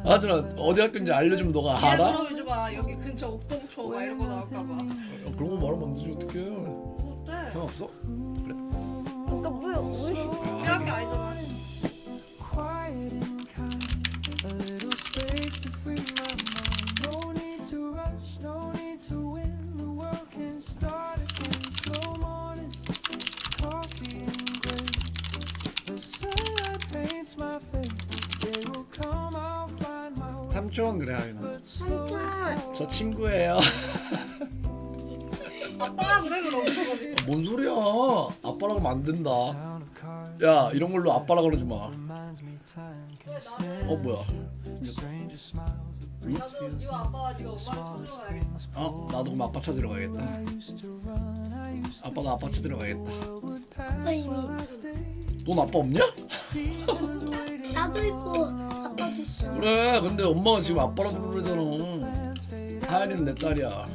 아준아 어디 학교인지 알려주면 너가 얘 알아? 물어보지 여기 근처 옥동초 막 이런 거 나올까봐. 그런 거 말하면 안 되지 어떡해. 어때? 상관없어? 그래. 그러니까 뭐야? 우리 학교 아니잖아. 삼촌 그래 하윤아. 삼촌. 저 친구예요. 아빠가 그래 그럼 없어거든. 뭔 소리야? 아빠라고 하면 안 된다. 야 이런 걸로 아빠라 그러지 마. 뭐야? 나도 네 아빠가 네가 엄마를 찾으러 가야겠다. 나도 그럼 아빠 찾으러 가야겠다. 아빠가 아빠 찾으러 가야겠다. 아빠 이미 넌 아빠 없냐? 나도 있고 아빠도 있어. 그래 근데 엄마가 지금 아빠라고 부르잖아. 하연이는 내 딸이야.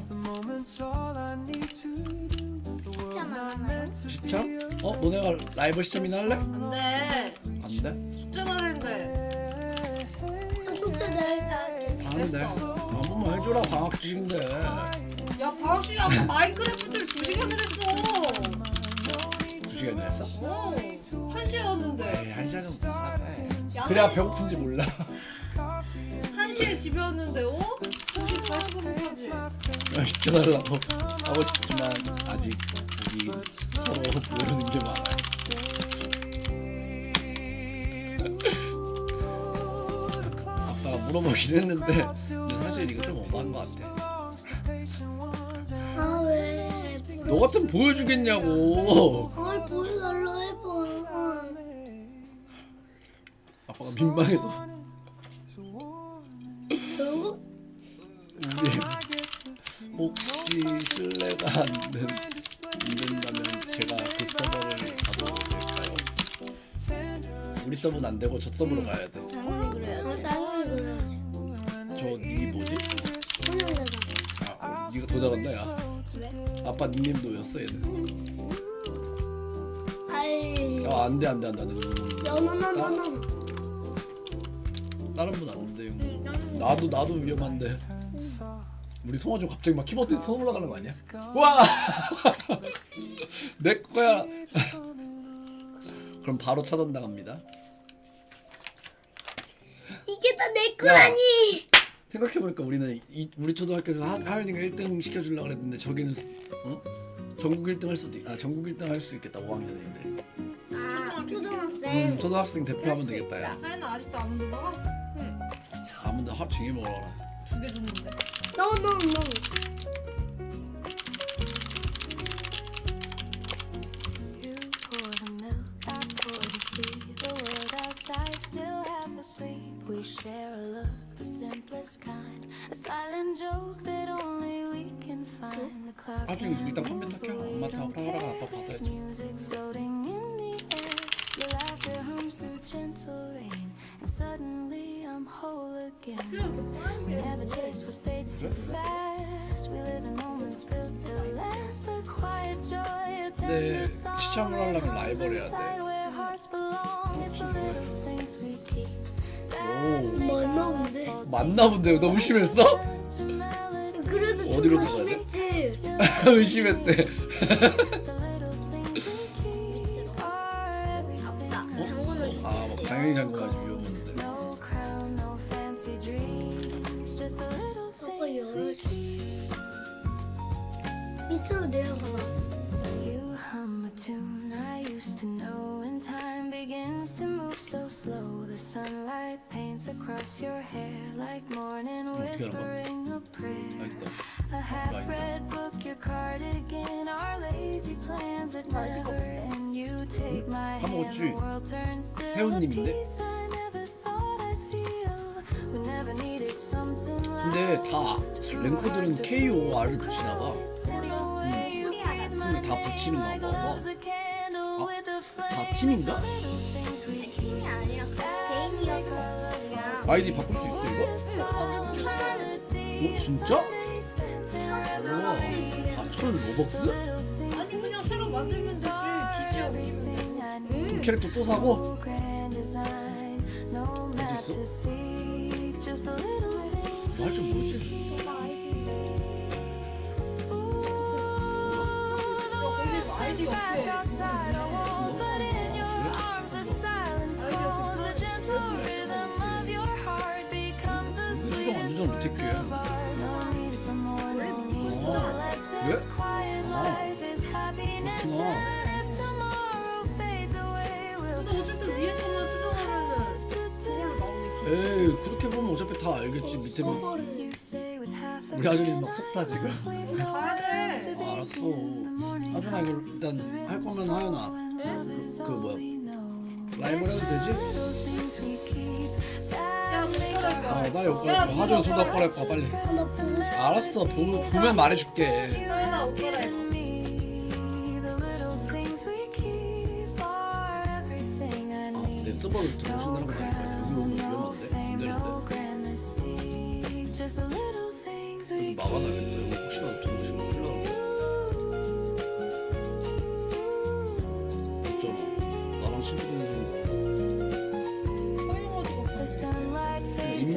진짜 많아요. 시참? 너네가 라이벌시참이나 할래? 안돼. 안 돼? 숙제 나는데. 숙제 내일 다 다 하는데 한 번만 해줘라 방학식인데. 야 방학식이 아까 마인크래프트를 2시간을 했어. 2시간이나 했어? 1시였는데. 에이 1시간은 그래야 배고픈지 몰라. 1시에 집에 왔는데 2시 45분까지. 시켜달라고 하고 싶지만 아직 우리 서로 모르는 게 많아. 아빠가 물어보긴 했는데 근데 사실 이거 좀 오버한 것 같아. 아 왜? 너 같으면 보여주겠냐고. 아 보여달라 해봐. 아빠가 민망해서. 그리고 우리 혹시 실례가 안 된다면 제가 그 서버를 가도 될까요? 우리 서버는 안 되고 저 서버로 가야 돼. 당연히 그래야지. 당연히 그래야지. 저 닉이 뭐지? 혼영대사. 니가 더 잘한다 야. 왜? 아빠 닉네임도였어 얘는. 아이. 안돼. 너너너너너. 다른 분 안 돼요. 나도 위험한데. 우리 성화좀 갑자기 막 키보드에 손 올라가는 거 아니야? 와! 내 거야. 그럼 바로 차단당합니다. 이게 다 내 야. 거라니. 생각해보니까 우리는 우리 초등학교에서 하윤이가 1등 시켜주려고 그랬는데 저기는 전국 1등 할 수도 전국 1등 할 수 있겠다 5학년 애들. 아 초등학생. 초등학생 대표하면 되겠다 야. 하연아 아직도 안 먹어? 아무데 합 쟁이 먹어라. 개 줬는데. No. You pour the milk, I pour the tea. The world outside still half asleep. We share a look, the simplest kind. A silent joke that only we can find. The clock 나중에 hands 일단 move, 컴퓨터 켜. but we 엄마 다 don't 아빠랑 care. 아빠 There's 받아야지. music floating in the air. Your laughter hums through gentle rain. And suddenly I'm whole again. We never chase what fades too fast. We live in moments built to last. A quiet joy, a tender song 시참을 that 하려면 hums 라이벌 해야 inside 돼. where hearts belong. It's the little things we keep. 만나본데. 맞나 본데 너무 심했어? 그래도 어디로 좀 들어가야 돼? 심했지. 의심했대. The little things we keep are everything. 당근을 아, 막 당연히 잠궈가지고 위험한데. No crown, no fancy dreams. Just the little things we keep. 밑으로 내려가봐. You hum a tune I used to know. And time begins to move so slow. The sunlight paints across your hair like morning whispering a prayer. A half-read book, your cardigan, our lazy plans that never end. You take my hand, the world turns still. A 세훈님인데? peace I never thought I'd feel. We never needed something 근데 다 랭커들은 KOR을 붙이나 봐. 다 붙이는 거 봐. 다 팀인가? 팀이 아니라 개인이었거든요. 아이디 바꿀 수 있어 이거? 어 진짜? 우와. 아 1,000 로벅스? 아니 그냥 새로 만들면 되지. 기지에 올리면 돼. 그럼 캐릭터 또 사고? 할 줄 모르지. 거기 아이디 없대. 수정 완전 못했게. 왜? 근데 어쨌든 위에 거만 수정하면은 그걸로 나오니까. 에이 그렇게 보면 어차피 다 알겠지. 밑에만 우리 아저씨 막 속다 지금. 가야 돼. 알았어. 하준아 이거 일단 할 거면 하연아. 그 뭐야 라이벌 해도 되지? 야 붙여라. 빨리 옷 갈아입고 하준 수다 꺼내봐 빨리. 알았어 보면 말해줄게. 하나 옷 갈아입어. 내 서버를 들어오신다는 거 아니야? 여기 오면 위험한데? 안 되는데? 여기 막아놔야겠다. 여기 혹시라도 들어오시면 큰일 나는데. 어쩌나? 나랑 친구 되는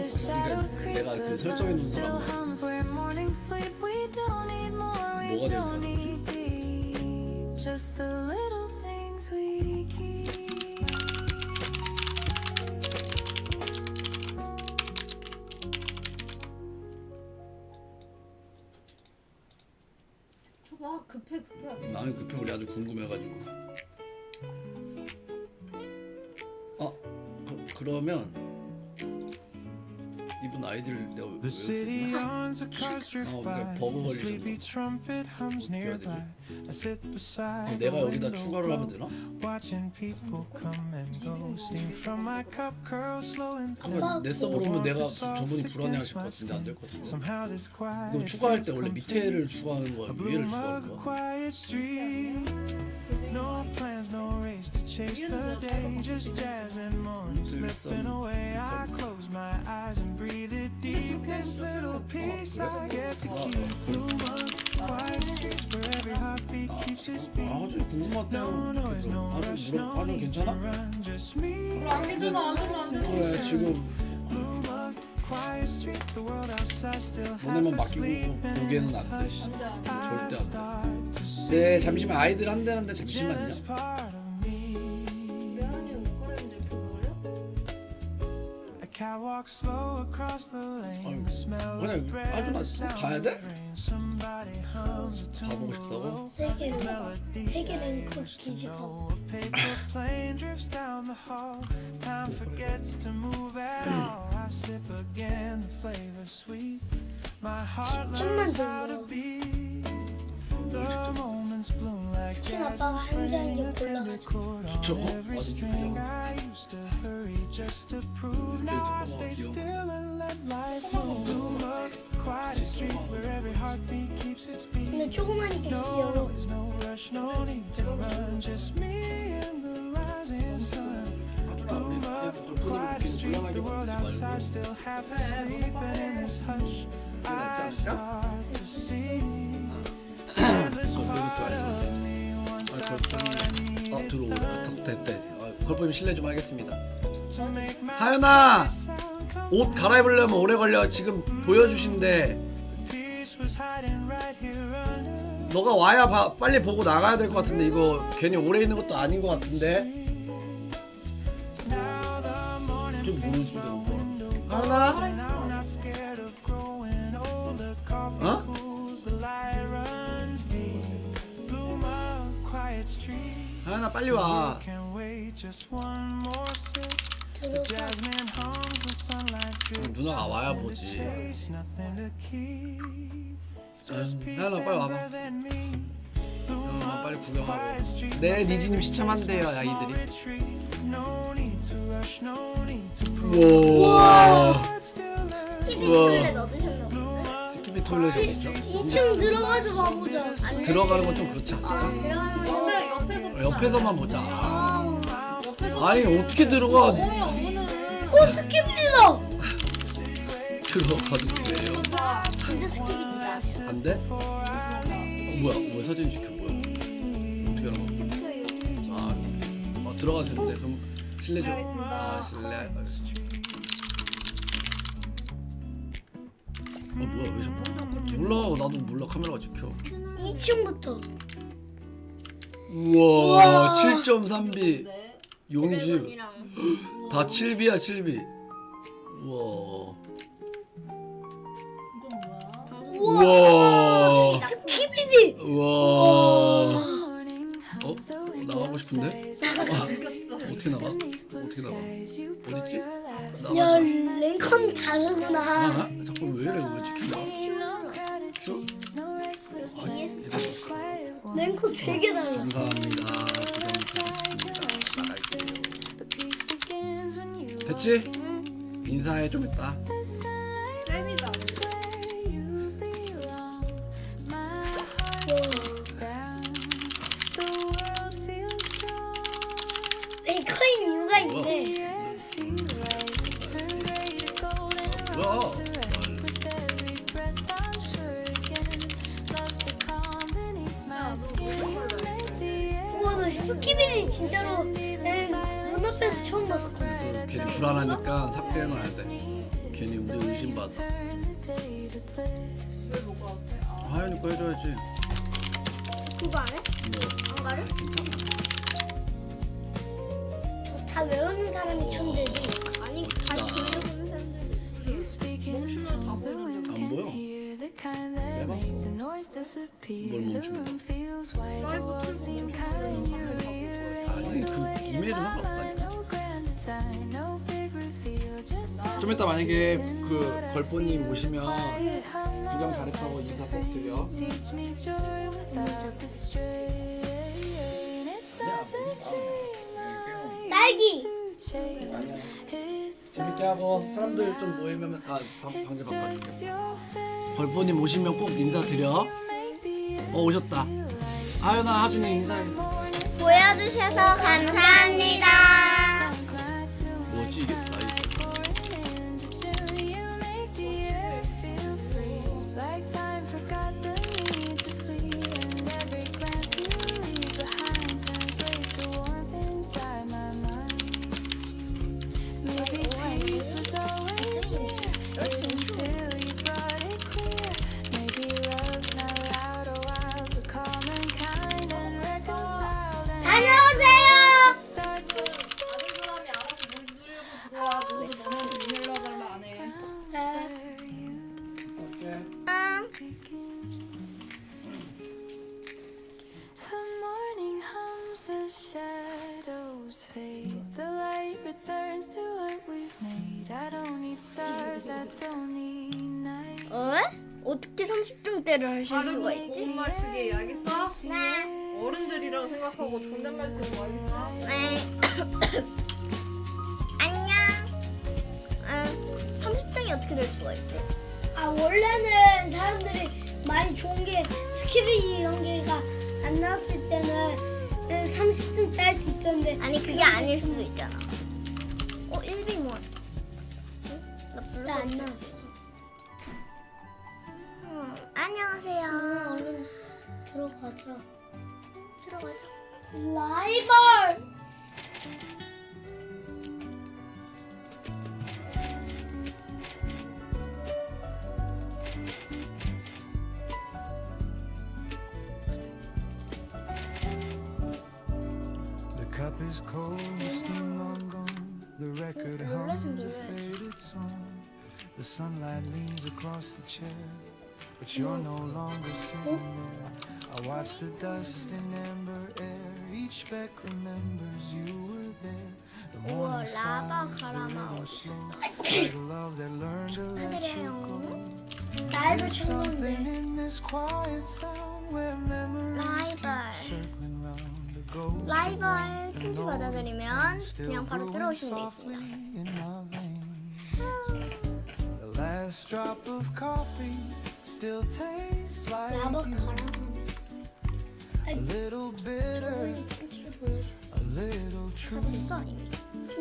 사람 그러니까 내가 그 설정해놓은 사람 뭐가 되는 거지? Just the little things we keep. 줘봐. 급해. 나는 급해 우리 아주 궁금해가지고. 그러면 이분 아이디를 내가 The city 외웠었나? yawns, the cars drift 어, by. 그러니까 버그 The sleepy 걸리셨나? trumpet hums 어떻게 해야 nearby. I sit beside the 내가 여기다 window 추가를 하면 glow, 되나? watching people come and go. Steam from my cup curls slow and thin. 그러니까 내 서버로 오면 내가 저분이 불안해하실 것 같은데 안 될 것 같은데. Somehow this quiet 이거 추가할 때 feels 원래 complete. 밑에를 추가하는 거야, A blue 위에를 mug, 추가하는 a 거야? quiet street. No plans, no race to chase the day. Just jazz and morning slipping away. I close my eyes and breathe it deep. This little piece I get to keep. Blue mug, quiet streets where every heartbeat keeps its beat. 아주 궁금하대요. No noise, no rush, no 아주 need to 괜찮아? run. Just me. 안 믿으면 안 하면 안 돼. 그래 지금 Blue mug, quiet street. The world outside still half 너네만 맡기고 asleep. 보기에는 안 돼. 절대 안 돼. 네 잠시만 아이들 한대는데 잠시만요. 미안해 옷 갈아입는데 별로야? A cat walks slow across the lane. 아유, The smell 그냥 of bread, 하준아, the 또 sound 가야 of 돼? rain. Somebody hums a 가보고 tune 싶다고? below. 세계 랭크 뒤집어. A paper plane drifts down the hall. Time forgets to move at all. I I sip again, the flavor sweet. My heart 10점만 learns how to 더. be. The moments bloom like 치킨 jazz 아빠가 한 spring, 장에 a tender 골라가지고. chord 진짜? on every 아주 string. 귀여워. I used to hurry just to prove. Now I stay 귀여워. still and let life move. Bloom up, quiet street where every heartbeat keeps its beat. 근데 조그마니까 No 귀여워. noise, no rush, no need to run. Just me and the rising sun. Bloom up, quiet street, the world outside still half asleep. And in this hush, I start to see endless part of me. Once I thought I needed 들어오래. 됐대. 걸пов님 실례 좀 하겠습니다. to make my 하연아, sound come. 옷 갈아입으려면 오래 걸려. 지금 보여주신대. Peace was hiding right here under. 너가 와야 빨리 보고 나가야 될 것 같은데 이거 괜히 오래 있는 것도 아닌 것 같은데. Now the morning 좀 paints 모르지 my 너. window. 하연아, And I'm not scared of growing old. The coffee Huh? cools, the light runs deep. Bloom up, quiet street. 하연아 빨리 와. Can't wait, just one more sip. The 들어가. jasmine hums, the sunlight drips. 누나가 와야 Nothing to 보지. chase, nothing to keep. Just peace 하연아 빨리 와봐. and breath and me. Bloom 하연아 up, 빨리 quiet 구경하고. street. 네, 니지님 시참한대요 아이들이. No need to rush, no need to 우와. still let TV 톨레 넣으셨나 보네. 스키비 토일렛이 어딨어? 2층 들어가서 봐보자. 안 들어가는 건 좀 그렇지 않을까? 들어가는 거. 옆에서 옆에서만 보자. 옆에서 아니 어떻게 들어가? 스키비다. 들어가도 돼요. 진짜 스키비다. 안 돼? 뭐야? 뭐 사진 찍혀 뭐야? 어떻게 하는 거야? 들어가도 되는데 그럼 실례 좀. 실례. 뭐야 왜 자꾸? 몰라 나도 몰라 카메라가 찍혀. 2층부터. 우와 7.3비 용지 드래곤이랑. 다 7비야 7비. 우와. 우와. 스키비디. 우와. 나가고 싶은데? 어떻게 나가? 어떻게 나가? 어딨지? 야, 나가자. 랭컨 다르구나. 자꾸 왜 이래? 왜 찍힌다? 랭컨 되게 달라. 감사합니다. 됐지? 인사해 좀 이따. 쌤이다. 랭컨인 이유가 있네. 뭐야? 우와, 나 스키비디 진짜로 눈앞에서 처음 봤었거든. 괜히 불안하니까 삭제해놔야 돼. 괜히 우리 의심받아. 왜 뭐가 어때? 하연이 거 해줘야지. 그거 안 해? 뭐 안 가려? 괜찮아. 다 외우는 사람이 천재지. 아니, 다 들려보는 사람들. 멈추면 다 보이는데. 안 보여? 해봐. 뭘 멈추면? 라이브 아니 그 이메일은 상관없다니까. 좀 이따 만약에 그 걸포님 오시면 구경 잘했다고 인사 꼭 드려. 딸기. 재밌게 하고 사람들 좀 모이면 방제 바꿔줄게. 걸포님 오시면 꼭 인사드려. 오셨다. 하연아 하준이 인사해. 보여주셔서 감사합니다. 뭐지 이게 라이브. 다녀오세요. 다른 사람이 알아서 물 눌러달라 안 해. The morning hums, the shadows fade, the light returns to what we've made. I don't need stars, I don't need night. 어떻게 30중대를 하실 수가 발음이 있지? 존댓말 쓰기 알겠어? 네. 어른들이라고 생각하고 존댓말 쓰는 거 알겠어? 네. 안녕. 30등이 어떻게 될 수가 있지? 원래는 사람들이 많이 좋은 게 스키비 이런 게가 안 나왔을 때는 30등 딸 수 있었는데 아니 그게 아닐 수도 있잖아. 1빙원. 나 나 안 불렀지. 나왔어. 안녕하세요. 얼른 들어가자. 들어가자. 라이벌! The cup is cold, the steam long gone. The record hums a faded song. The sunlight leans across the chair, but you're no longer sitting there. I watch the dust in amber air. Each speck remembers you were there. The morning sounds a little slow, like a love that learned to let you go. 라이벌 There's something 쳤는데 in this quiet sound where memories keep 라이벌. circling round the ghost. 라이벌 친지 받아들이면 그냥 바로 들어오시면 되겠습니다. In my veins. The last drop of coffee still tastes like 라이벌 you. 가라. A little bitter, 우리 친추를 보여줘. a little true. 다 됐어 이미.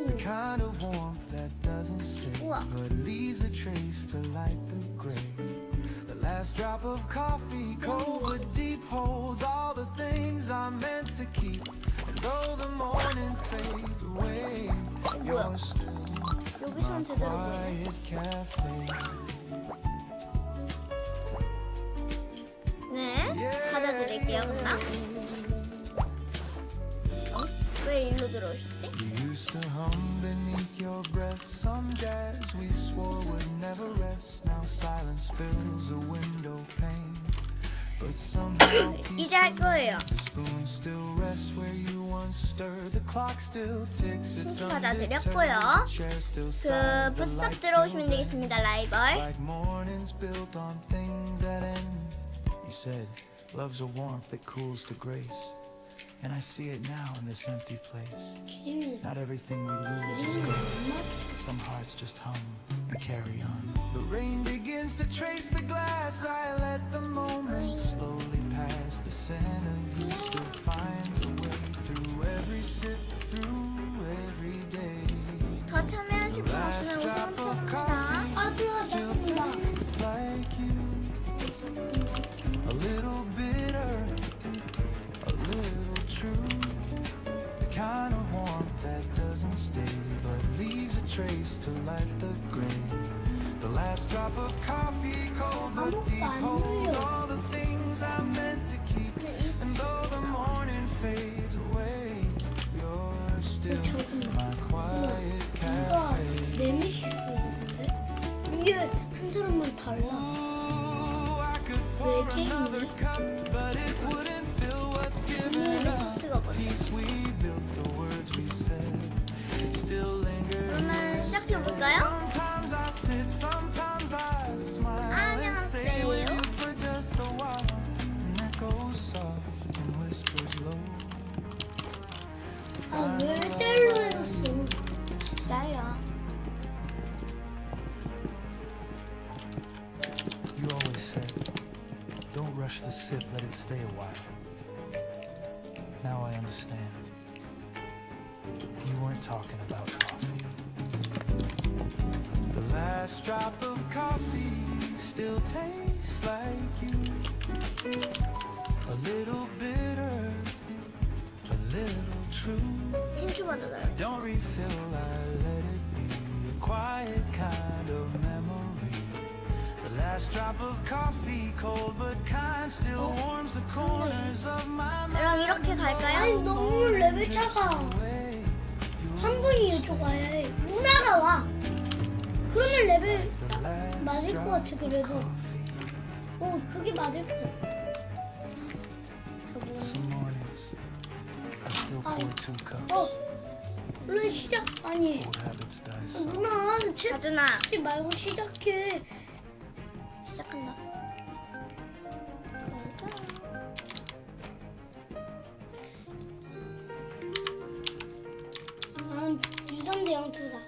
The kind of warmth that doesn't stay, 우와. but leaves a trace to light the gray. The last drop of coffee, cold but deep, holds all the things I'm meant to keep. And though the morning fades away, you're still 여기서는 제대로 보이네. quiet cafe. 네, 받아드릴게요. 그럼. 왜 일로 들어오셨지? You used to hum beneath your breath some jazz we swore would never rest. Now silence fills a window pane, but somehow 이제 할 거예요. the spoon still rests where you once stirred. The clock still ticks. It's 친추 undeterred. 받아드렸고요. The chair still 그 sighs. The 부스업 light 들어오시면 still 되겠습니다. 라이벌. like mornings built on things that end. You said love's a warmth that cools to grace, and I see it now in this empty place. Not everything we lose is good. Some hearts just hum and carry on. The rain begins to trace the glass. I let the moment slowly pass. The scent of you still finds a way through every sip, through every day. 더 참여하실 분 Last 없으면 drop 우선 of 펴봅니다. coffee still tastes like you. A little bitter, a little true. The kind of warmth that doesn't stay, but leaves a trace to light the gray. The last drop of coffee, cold but deep, holds all the things I'm meant to keep. And though the morning fades away, you're still my quiet 이거 cafe. 네미시스였는데? 이게 한 사람만 달라. Ooh, I could pour another cup, but it wouldn't fill what's given up. 미시스가 뭐지? Peace we built, the words we said still linger. 그러면 시작해볼까요? Sometimes I sit, sometimes I smile and stay with you for just a while. And echoes soft and whispers low. 왜 뗄로 해놨어? 나요. You always said, don't rush the sip, let it stay a while. Now I understand. You weren't talking about coffee. The last drop of coffee still tastes like you. A little bitter, a little true. 친추 받아드려요. Don't refill, I let it be a quiet kind of memory. The last drop of coffee, cold but kind, still warms the corners of my mind. 여러분 이렇게 아니 갈까요? 너무 레벨 차가. 3분이 이쪽 와야 해. 누나가 와. 그러면 레벨 맞을 것 같아 그래도. 그게 맞을 것 같아. Some mornings, I still pour 2 cups. 얼른 시작. 아니 누나 가준아 치지 말고 시작해. 시작한다. 유전대 영투사.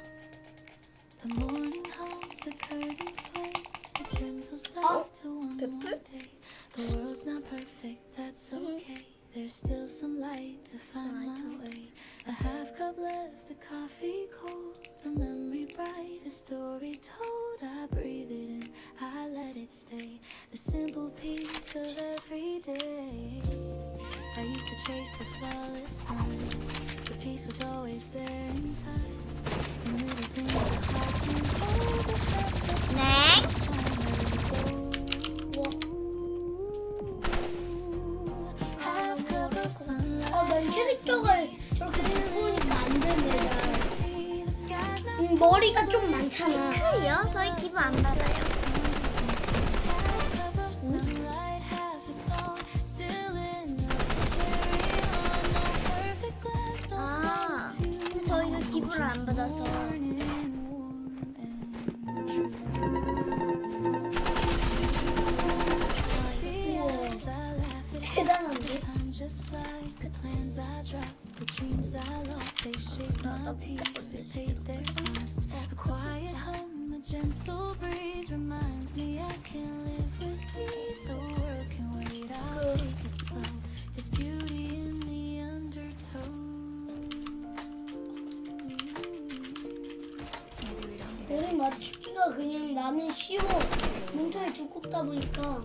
The morning comes, the curtains sway, a gentle start to one more day. The world's not perfect, that's okay. There's still some light to find my way. A half cup left, the coffee cold, the memory bright, a story told. I breathe it in, I let it stay. The simple peace of every day. I used to chase the flawless line. The peace was always there in time. And little things that heart can hold. The fact that 네. half cup of sunlight. 난 캐릭터가 저렇게 바꾸니까 안 되네. See the skies not 머리가 좀 많잖아. 클리어? 저희 기부 안 받아요. half cup of sunlight, half a song. Still enough to carry on. No perfect glass, no 아, flawless view. 근데 저희가 기부를 안 받아서. Burning warm and true. The hours I laugh at. 대단한데? Time just flies, the plans I drop, the dreams I lost, they shape my peace, they paid their cost. A quiet hum, a gentle breeze reminds me I can live with these. The world can wait, I'll take it slow. There's beauty in the undertow. 머리 맞추기가 그냥 나는 쉬워. 몸통이 두껍다 보니까.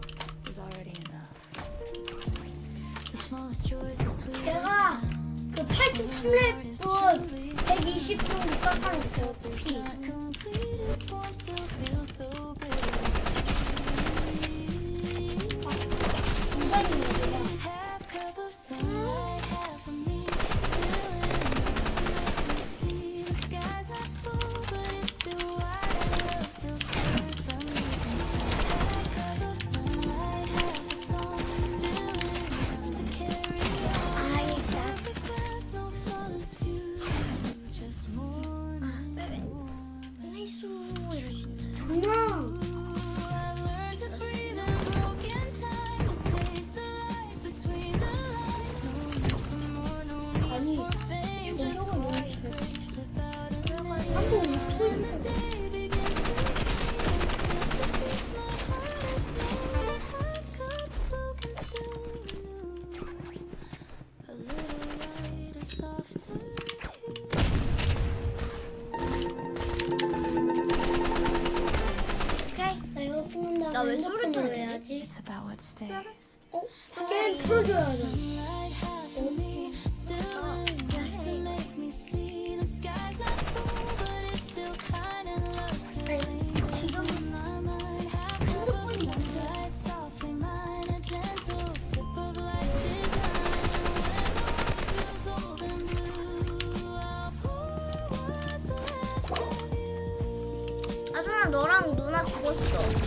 The smallest joys, the sweetest 내가 그 83렙 120 정도 깎아냈어. 피. not complete, its warmth still feels so bittersweet. 부산이네 내가. Half cup of sunlight, half of me, still enough to make me see. The sky's not full, but it's still wide, and love still stirs from deep inside. Half cup of sunlight, half a song, still enough to carry on. Perfect glass, no flawless view, just morning warm and 해수 이럴 수 있다. 누나. I've learned to breathe in broken time, to taste the light between the lines. No need for more, no need for fame, just quiet grace without a name. When the day begins to fade, the peace my heart has known, a half cup spoken still new. A little light, a softer hue. 오케이. 나 이거 끊는다고 나왜 소리 핸드폰으로 들리지? 해야지. It's about what stays. 게임 풀어줘야지. Sunlight, half of me, still enough to make me see. The sky's not full, but it's still kind, and love still lingers in my mind. Half cup of sunlight, softly mine, a gentle sip of life's design. And when the world feels old and blue, I'll pour what's left of you. 아준아 너랑 누나 죽었어.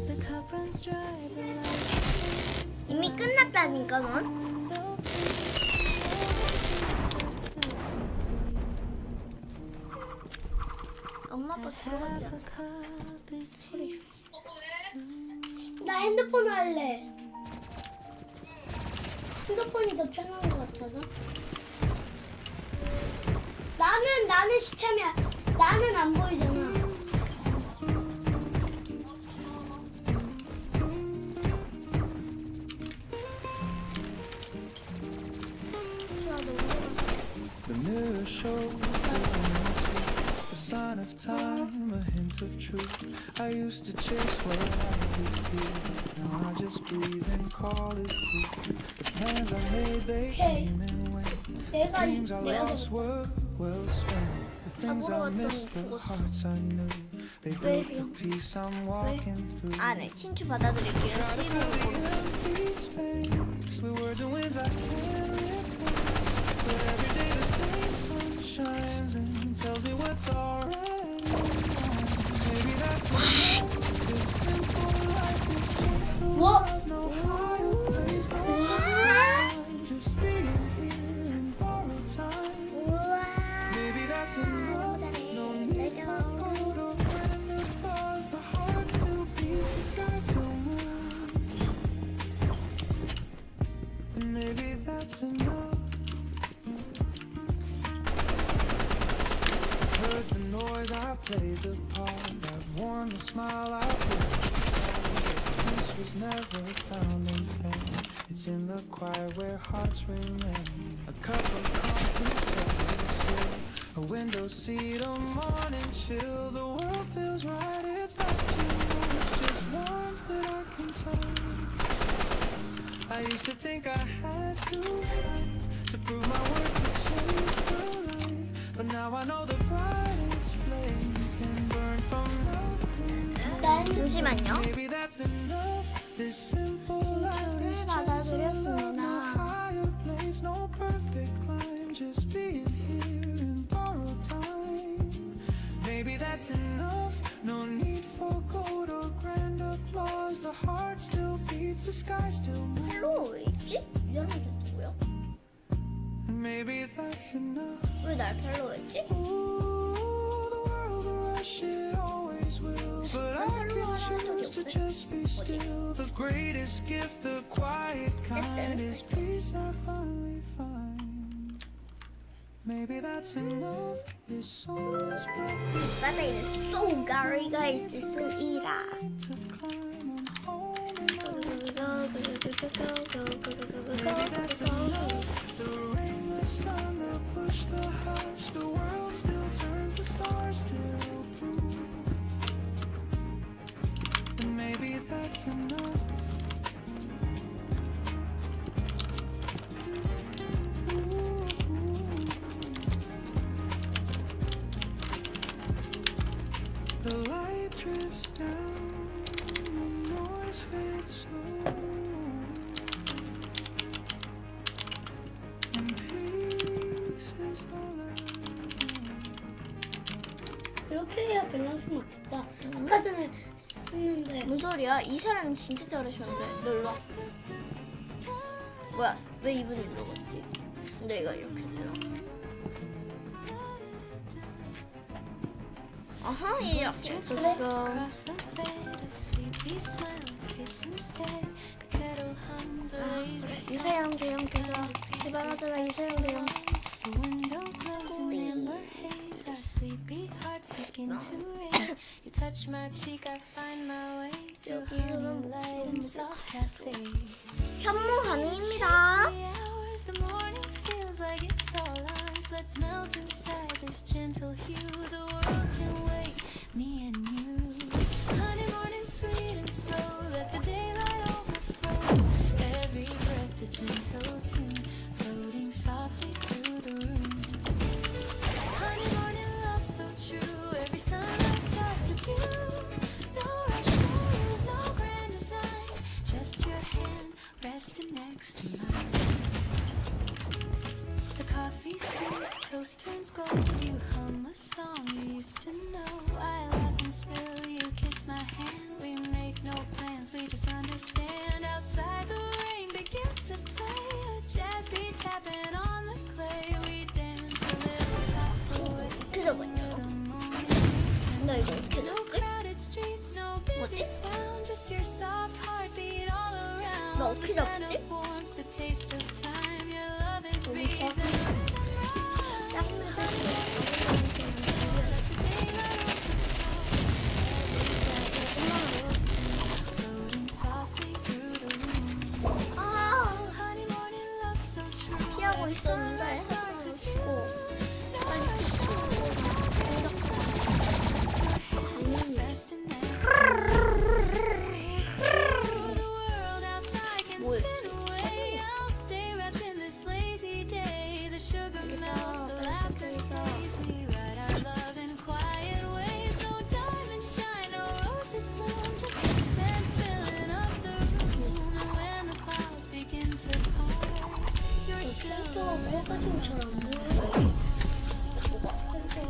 The cup runs dry, but life is 이미 끝났다니까 넌. window 엄마 아빠 Half 들어갔잖아. a cup is peace too. 나 핸드폰 할래. 핸드폰이 더 편한 것 같아서. 나는 시참이야. 나는 안 보이잖아. The mirror shows a sign of time, a hint of truth. I used to chase what I could be. Now I just breathe and call it cool. The plans I made, they came and went. 내가 Dreams I lost were well spent. The things I missed, the hearts I knew. They built the peace I'm walking through. 아, 네. 친추 받아드릴게요. Empty space with words and winds I can't replace. But every day the same sun shines and tells me what's alright. Maybe that's enough. This simple life is gentle. 뭐? boys, I've played the part. I've worn the smile I've Peace was never found in fame. It's in the quiet where hearts remain. A cup of coffee, still. A window seat, a morning chill. The world feels right, it's not too much. Just warmth that I can touch. I used to think I had to fight to prove my worth to chase the light. But now I know the brightest flame can burn from nothing. 잠시만요. Maybe that's enough. This simple life is just 받아들였습니다. higher place. No perfect climb, just being here in borrowed time. Maybe that's enough. No need for gold or grand applause. The heart still beats, the sky still moves. 팔로워 왜 있지? 이 사람이 누구야? And maybe that's enough. 왜 날 팔로워했지? Ooh, the world will rush, it always will. But I can choose to just be still. The greatest gift, the quiet kind, is peace I finally find. Maybe that's enough. This soul is perfect 바다에는 쏘가리가 있을 수 있라. to climb on home. Maybe that's enough. The rain, the sun, the push, the hush. The world still turns, the stars still prove. And maybe that's enough. The light drifts down, the noise fades slow, and peace is all I know. 이렇게 해야 밸런스 맞겠다. 아까 전에 했는데 뭔 소리야? 이 사람이 진짜 잘하셨는데. 너 일로 와. 뭐야? 왜 이분이 일로 갔지? 내가 이렇게 되나? 아하, 이렇게 됐어. 유사형 대형 계좌 개발하다가 유사형 대형 현무 가능입니다. Let's melt inside this gentle hue. The world can wait, me and you. Honey, morning sweet and slow. Let the daylight overflow. Every breath a gentle tune, floating softly through the room. Honey, morning love so true. Every sunrise starts with you. No rush, no rules, no grand design. Just your hand resting next to mine. The coffee steams, the toast turns gold. You hum a song you used to know. I laugh and spill, you kiss my hand. We make no plans, we just understand. Outside the rain begins to play. A jazz beat tapping on the clay. We dance a little path away. 그래서 뭐냐? The morning 나 이거 어떻게 no 됐지? crowded streets, no busy sound. Just your soft heartbeat all around. 나 어떻게 The scent 잡지? of warmth, the taste of time. Your love is breathing. 피하고 있었는데 뭐가 좀 잘 안 보여.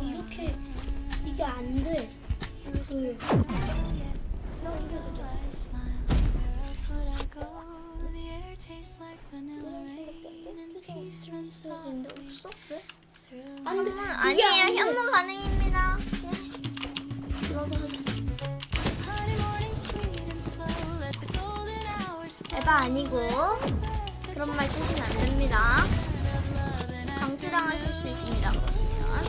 이렇게 이게 안 돼. 왜? 근데 없어? 왜? 안 돼. 아니에요, 현무 가능입니다. 나도 하자. 에바 아니고 그런 말 쓰시면 안 됩니다. 강제당하실 수 있습니다. 그러시면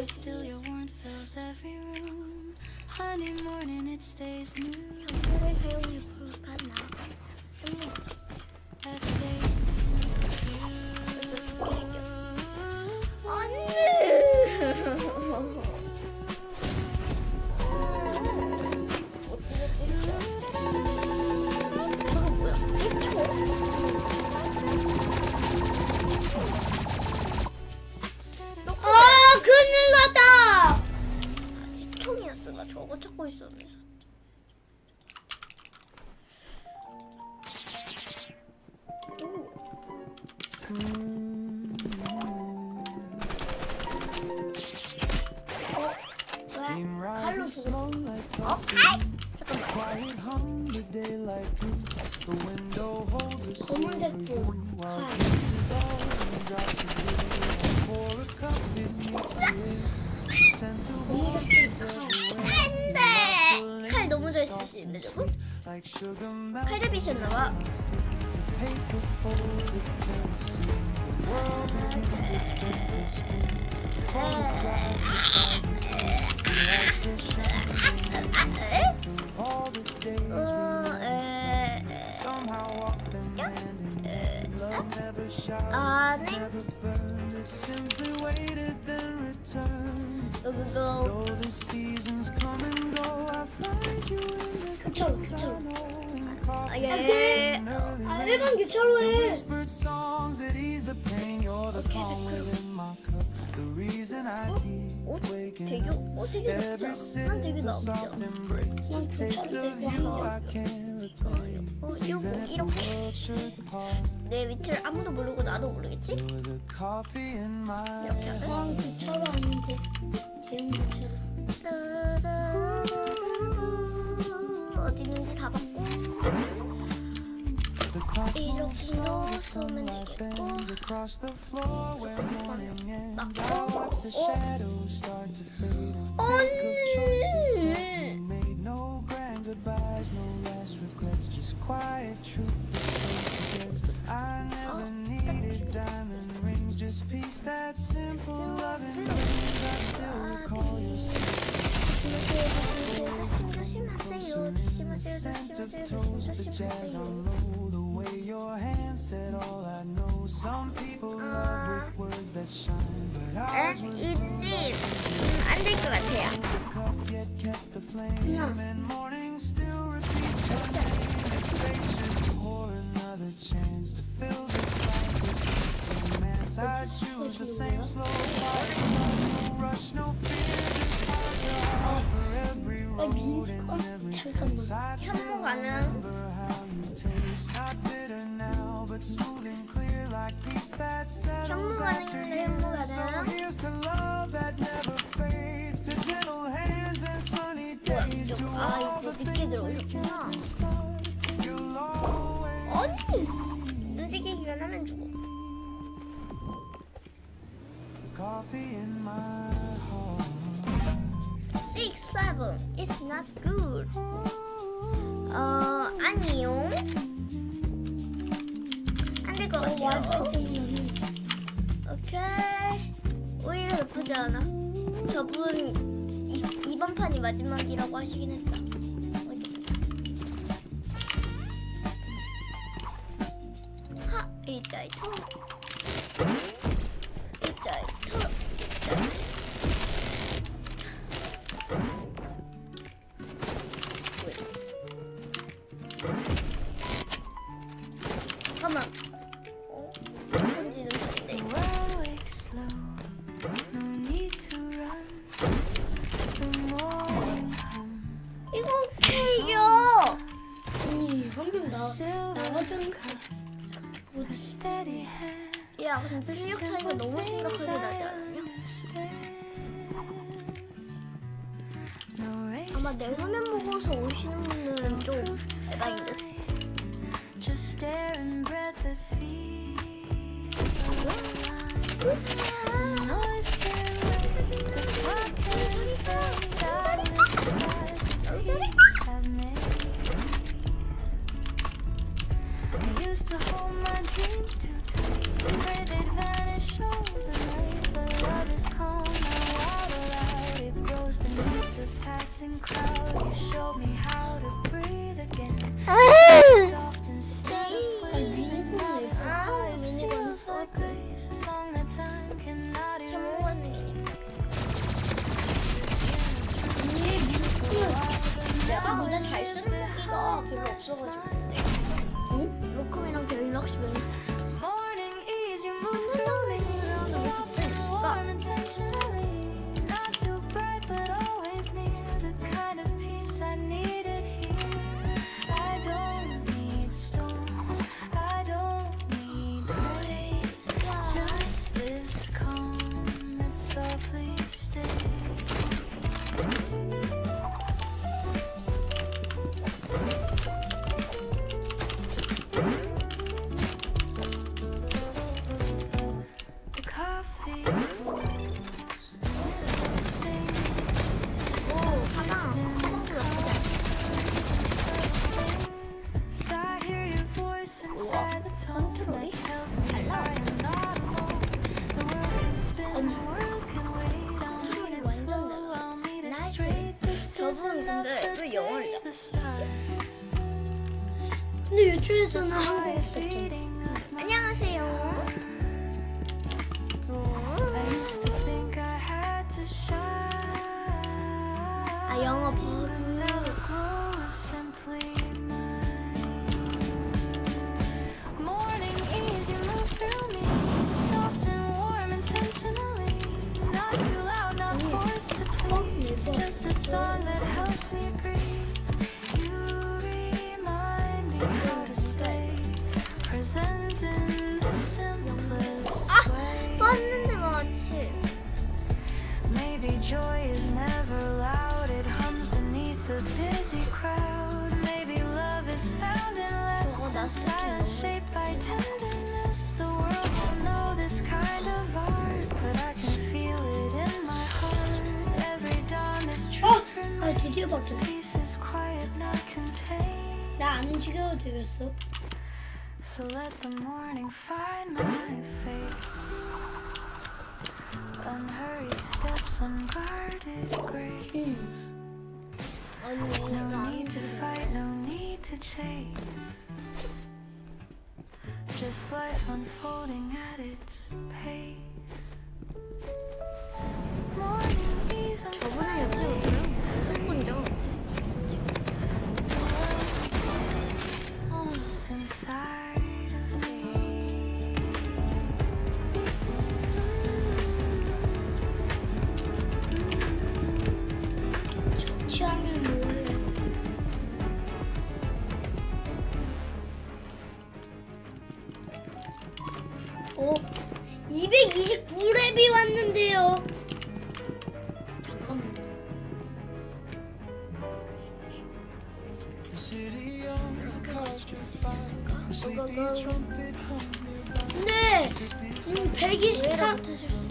Still your warmth fills every room. Honey morning it stays new. 샴푸를 사용해 볼까 나. Every day 저거 뭐야? 색초? 아 큰일 났다. 아, 색총이었어. 나 저거 찾고 있었는데. Steam 칼로 rises 주고. slow like 어? coffee. 칼? 잠깐만. Quiet hum, the daylight drew. The window holds a 검은색 silvery 도 hue. While 칼. dreams dissolve in drops of dew. Pour a cup, it meets the air. The scent of warmth everywhere. 안돼. 칼 너무 잘 쓰시는데 저거? Like sugar melts 칼잡이셨나봐. the paper folds it till it seems the world begins its gentle spin. Photograph beside the sea. The lights still shine through all the days we somehow walk them hand in hand. Love never shouted, 네. never burned. It simply waited, then returned. 그거 Though the seasons come and go, I find you in the 교차로 things I 교차로. know. In coffee 예. and early 아 rain. 일반 교차로에. Whispered songs that ease the pain. You're the calm within my cup. The reason I keep waking 되게 up. 되게 나쁘지 Every 않아. sip, 난 되게 the 나쁘지 soft 않아. embrace, the 난 taste of 괜찮은데 you 그거 I can't replace. Even if the 이렇게 world should part, 내 위치를 아무도 모르고 나도 모르겠지? you're the coffee in my 이렇게 하면 아 교차로 아닌데 대형 교차로. 어디 있는지 다 봤고 The clock 이렇게 moves slow, the 넣으면 sunlight 되겠고 bends across the floor where morning ends. I watch the shadows start to fade and think of choices that we made. No grand goodbyes, no last regrets, just quiet truth that forgets. I never needed diamond rings, just peace, that simple loving brings. I still recall your the scent of toast, the jazz on low, the way your hands said all I know. Some people love with words that shine, but ours was 안될 것 같아요. the cup yet kept the flame, and morning still repeats your name. If fate should pour another chance to fill this life with some romance, I choose the same slow party, no rush, no fear, just hard to offer every road and every place. I'd still remember how you taste, not bitter now, but smooth and clear like peace that settles after years. So here's to love that never fades, to gentle hands and sunny days, to all the things we can restart. You'll always 아니 움직이기만 하면 죽어. the coffee in my heart. 6, 7, it's not good. 아니요. 안 될 것 같아요. 오케이. 오히려 나쁘지 않아. 저분 이번 판이 마지막이라고 하시긴 했다. 하, 이따이 터. 이따이 터. 잠깐만. 던지는 건데. Awake slow, no need to run. The morning hum, 이거 오케이요. 아니 한명 나가주는 a steady hand. 야, 근데 실력 차이가 너무 심각하게 나지 않았냐? No race 아마 내 화면 보고서 오시는 분은 좀 에바인 듯. just stare and breath the feet. Noise can wait, the clock can fade out inside the peace I've made. I used to hold my dreams too tight, pray they'd vanish overnight, but love is calm now out passing crowd, you showed me how to breathe again. Soft instead of wind, now it's how it feels like this. A song that time cannot erase. 내가 근데 잘 쓰는 무기가 별로 없어가지고. 응? 로컴이랑 갤럭시 멜. Morning is you move through me, soft and warm intentionally. Not too bright but always near, the kind of peace I needed here. I don't need storms, I don't need waves, just this calm that softly stays. The coffee pools, the I hear your voice inside the tone that tells me I am not alone. The world can spin, the world can wait. I'll meet it slow, I'll meet it straight. This isn't the start. 근데 유튜브에서는 한국 없었죠. Beating of my 안녕하세요. I used to think I had to shine. 아 영어 버그. Never grow simply mine. Morning ease, you move through me, soft and warm intentionally. Not too loud, not forced to please. Just a song that helps me breathe. You remind me how to stay present in the simplest way. 봤는데 마치. Maybe joy is never loud, it hums beneath the busy crowd. Maybe love is found in less than silence, shaped by tenderness. The world won't know this kind of art, but I can feel it in my heart. Every dawn this truth 아 드디어 봤어. peace is quiet, not contained. 나 안 움직여도 되겠어? So let the morning find my face. Unhurried steps, unguarded grace. No need to fight, no need to chase. Just life unfolding at its pace. Morning ease, I'm finally free. It's inside of me. 취하면 뭐해? 오, 229랩이 왔는데요. 잠깐만. The city on the cars drift by. The sleepy trumpet hums nearby. 근데 123,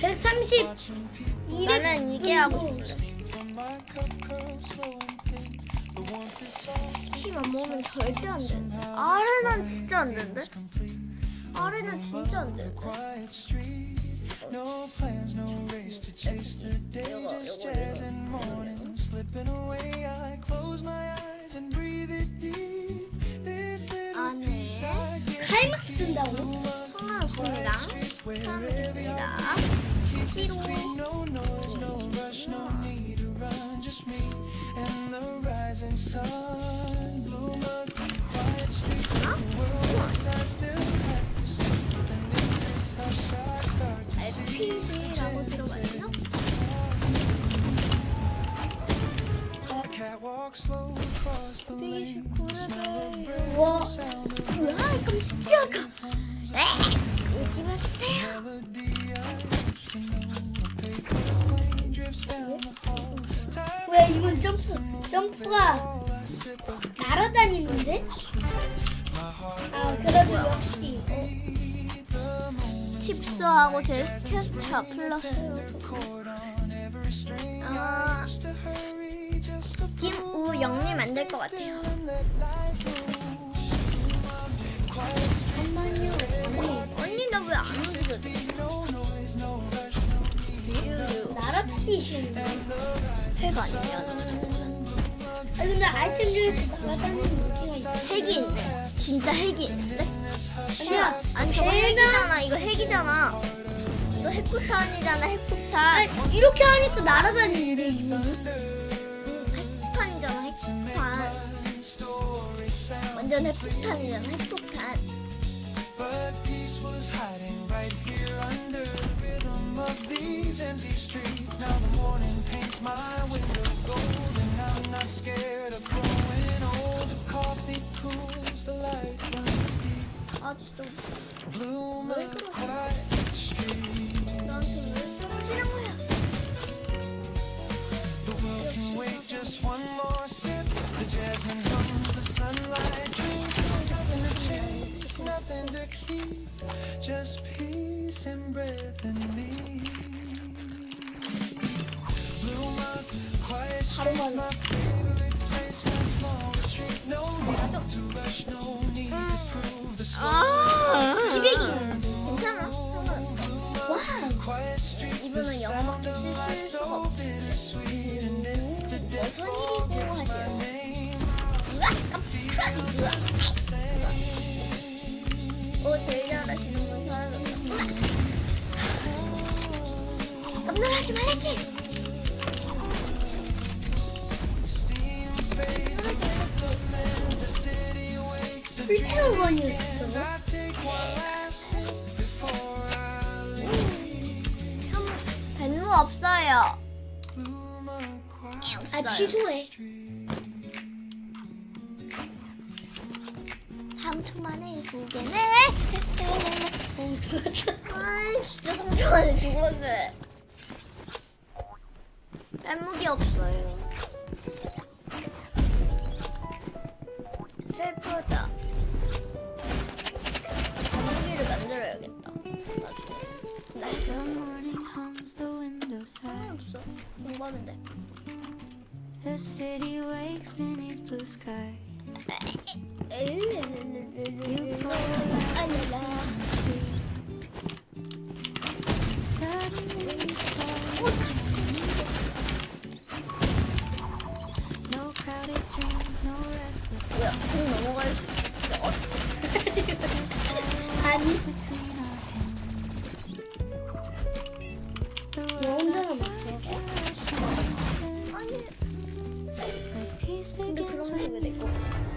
130 나는 이게 하고 싶어. From my cup curls slow and thin. The warmth is soft, 키만 먹으면 절대 안 돼. 아래는 진짜 안 된대. 아래는 진짜 안 돼. quiet street. No plans, no race to chase the day. Just jazz and morning slipping away. I close my eyes and breathe it deep. This little piece I get. 클라이막스 쓴다고? 상관없습니다. 상관없습니다. 싫어. No noise, no rush, no need to run. Just me and the rising sun. Bloom a deep, quiet street. The world outside still practice. And in this hush I start to see. FPV라고 들어봤나? Catwalk slow across the lane. Smell of bread, 와, sound of 뭐야? 깜짝아. 오지 마세요. melody I used to know. A paper plane drifts down the hall. Time 왜 이건 점프가 all I sip of 날아다니는데? 아, 그래도 역시 칩스하고 제 스케쳐 플러스 김우 영님 안 될 것 같아요. 잠깐만요. 언니 나 왜 안 움직여져? 나라피시는데 회가 아니냐. 아 근데 아이템 중에서 날아다니는 무기가 있어. 핵이 있네. 진짜 핵이 있는데? 아니야. 아니 저거 배가- 핵이잖아. 이거 핵이잖아. 이거 핵폭탄이잖아. 핵폭탄. 아니, 이렇게 하니까 날아다니는데 이거는? 핵폭탄이잖아. 핵폭탄. 완전 핵폭탄이잖아. 핵폭탄. But peace was hiding right here under the rhythm of these empty streets. Now the morning paints my window gold, and I'm not scared of growing old. The coffee cools, the light runs deep. 아 진짜 Bloom a quiet street. 나한테 왜 떨어지는 거야? The world can wait just one more sip. The jasmine hums, the sunlight drinks. Nothing to chase, nothing to keep, just peace and breath in me. Bloom up, quiet street, my favorite place, my small retreat. No need to rush, no need to prove the 아, slow. 200이 괜찮아. 상관없어. 와. Quiet street, the 이분은 sound 영어밖에 of life 쓸 수가 so 없어. bittersweet. And if the death 선일이고 is my 하세요. name, 제일 잘하시는 분 사라졌다. 깜놀하지 말랬지. steam fades, the rhythm ends, the city wakes, the dream 불편원이었어. I take one last sip before I leave. 형 벤무 없어요. Bloom a quiet 아 취소해. 3초 만에 죽겠네. 죽었어. 아 진짜 3초 만에 죽었네. 뺀무기 없어요. 슬프다. 뺀무기를 만들어야겠다. The morning hums the window side. 없어. 공부하면 돼. The city wakes beneath blue sky. You pull 알려라. suddenly it's all no crowded dreams, no restless 뭐야? 공 넘어갈 수 있어. 아니. between our hands. The 너 world 혼자만 outside 봤어? spins 아니 like peace 근데 begins 그러면 when 왜 내 you 거?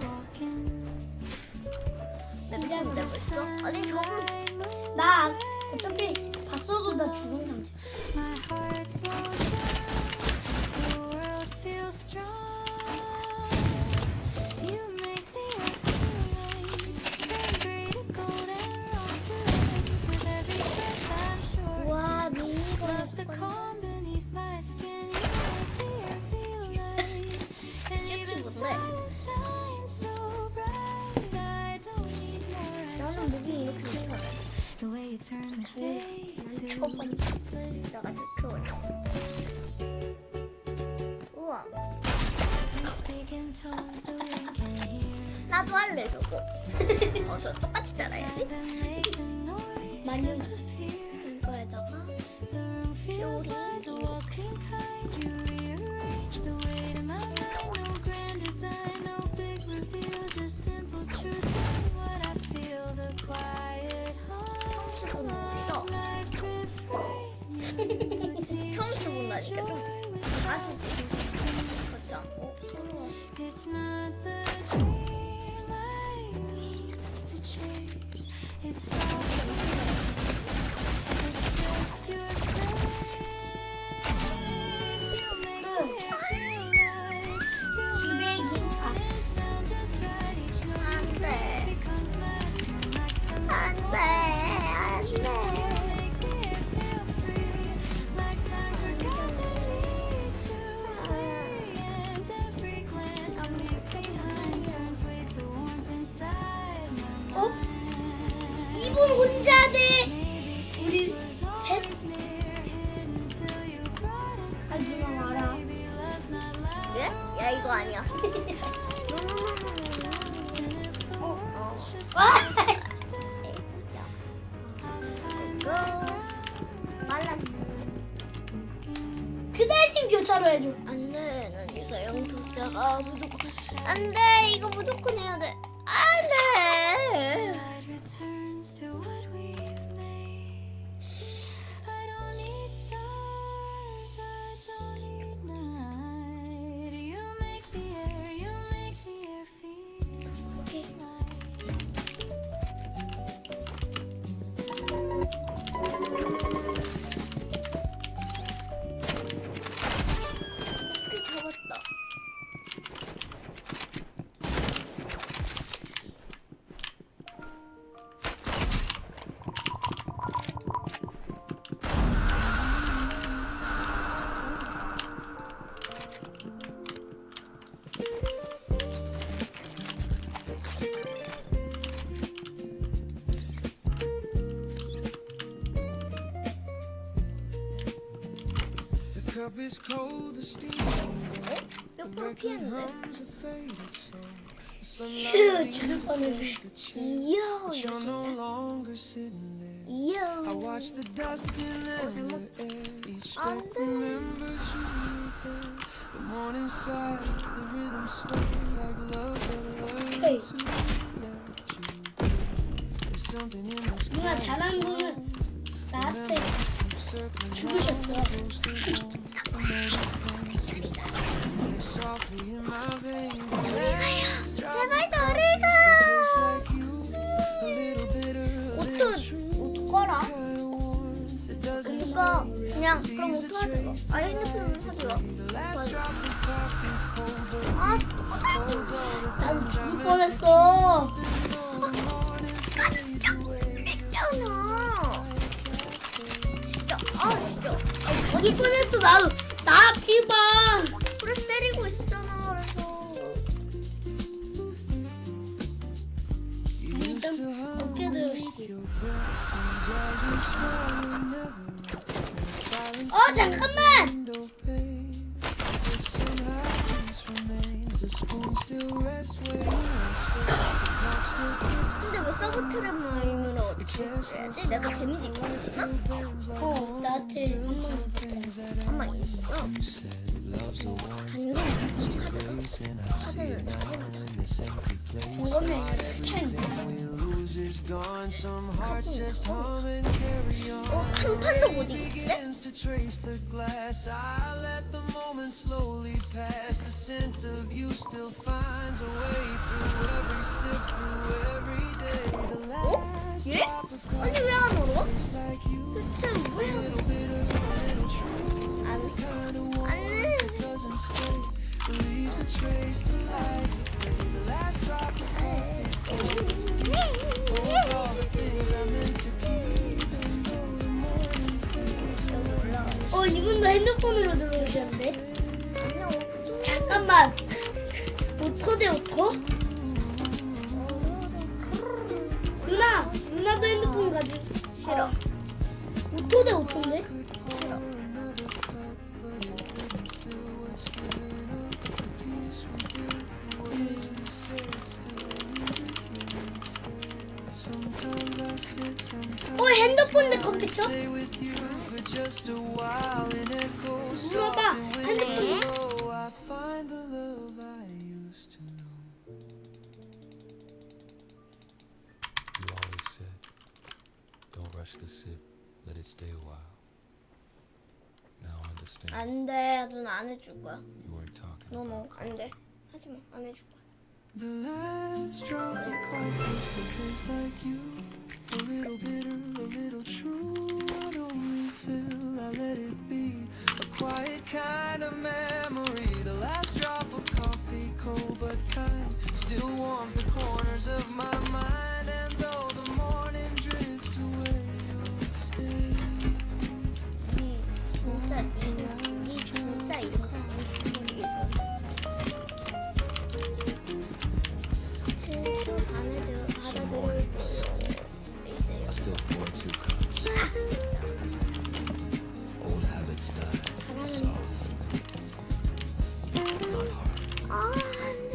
walk in. 맵콤 되고 있어? 아니 저건 나 어차피 봤어도 나 죽은 상태. My heart slows down. The world feels strong. You make the earth feel right. Turn gray to gold and rose to life. With every breath, I'm sure. 와 미니가 Love's the calm beneath my skin. You make the earth feel light. And even 뭔데? silence shines so bright. I don't need more. 나는 목이 이렇게 못하네. The way you turn the day to 초반 내가 지켜줘. 우와 You speak in tones that we can hear. 나도 할래 저거. 어서 똑같이 따라야지. Then make the noise 많이 disappear. 이거에다가 The room feels like the walls seem kind. You rearrange the weight in my mind. No grand design, no big reveal, just simple truth and what I feel. The quiet hum of life's refrain. 처음 써본다니까 좀 아주 그렇죠. 서로 It's not the dream I used to chase. It's all it's just your face. You make me feel right. You make the sound just right. Each note you play becomes my tune like some 안돼 You 안돼. make the air feel free, like time forgot the need to be. And every glance you leave behind turns way to warmth inside my 어? mind. 이분 혼자 돼. Maybe 우리 peace was always near, hidden till you brought it 아 누나 알아. Maybe love's not loud. 예? 야 이거 아니야. 와. 이거 밸런스. 그 대신 교차로 해줘. 안돼. 도자가 무조건 안돼. 이거 무조건 해야 돼. 안돼. Light returns to what we've made. I don't need stars, I don't need night. You make the air feel 오케이. 오케이, 잡았다. The cup is cold, the steam 몇 프로 피했는데? hums a faded song. The 휴, sunlight 죽을 뻔했네. 이야, but you're 이거 no longer sitting there. 이야. I watch the dust in the air. Each step 안 돼. remembers you were there. The morning sighs, the rhythm slow like love that Hey. learned to let you go. There's something in this 누나 잘하는 분은 나한테 keep circling 죽으셨어. close to home. Running softly in my veins. 제발 저를 가. Like you, a little bitter, a little 옷도 꺼라. kind of warmth that doesn't 그러니까 그냥 그럼 어떡하지? 아 핸드폰을 하지 마. last drop of coffee cold, but 아, holds all the 나도 죽을 뻔했어. 잖아. 진짜, 진짜. 죽을 뻔했어. 나도 나 피봐. 그래서 때리고 있었잖아. 그래서 일단 어깨 들으시기. 잠깐만. window pane. The sunrise remains. The spoon still rests where you rest. The clock still ticks. 근데 왜 서브트랩을 어떻게 해야지? 내가 데미지 있나? 나한테 한번 있어. 이거는 추천. Is gone. Some hearts just hum and carry on. 한 판도 못 이겼대? Begins to trace the glass. I let the moment slowly pass. The sense of you still finds a way through every sip, through every day. The last 예? drop of 아니 왜 안 울어? is like you. 대체 왜? Little bitter, a little true. 안 Kind of warm 안 that doesn't stay. Leaves a trace to light the way. The last drop of coffee holds all the things I meant to keep. And though the morning fades, 이분도 핸드폰으로 들어오셨는데? 잠깐만. 오토 대 오토? 누나도 핸드폰 가지고 싫어. 오토 대 오토인데? 싫어. sometimes I sit, sometimes 핸드폰 대 컴퓨터? stay with you for just a while and echo 누나가 soft and 핸드폰 whisper. I find the love I used to know. You always said, don't rush the sip, let it stay a while. Now I understand 안 돼. 누나 안 해줄 거야. you weren't talking 너무 about 안 돼. 하지 마. 안 해줄 거야. The last drop of coffee still tastes like you. A little bitter, a little true. I don't refill, I let it be. A quiet kind of memory. The last drop of coffee, cold but kind, still warms the corners of my mind. And though the morning drifts away, you'll stay. 니 진짜 이거. 진짜 받아들일 거예요. 이제요. I still pour 2 cups. Old habits die soft, not hard. 안 돼.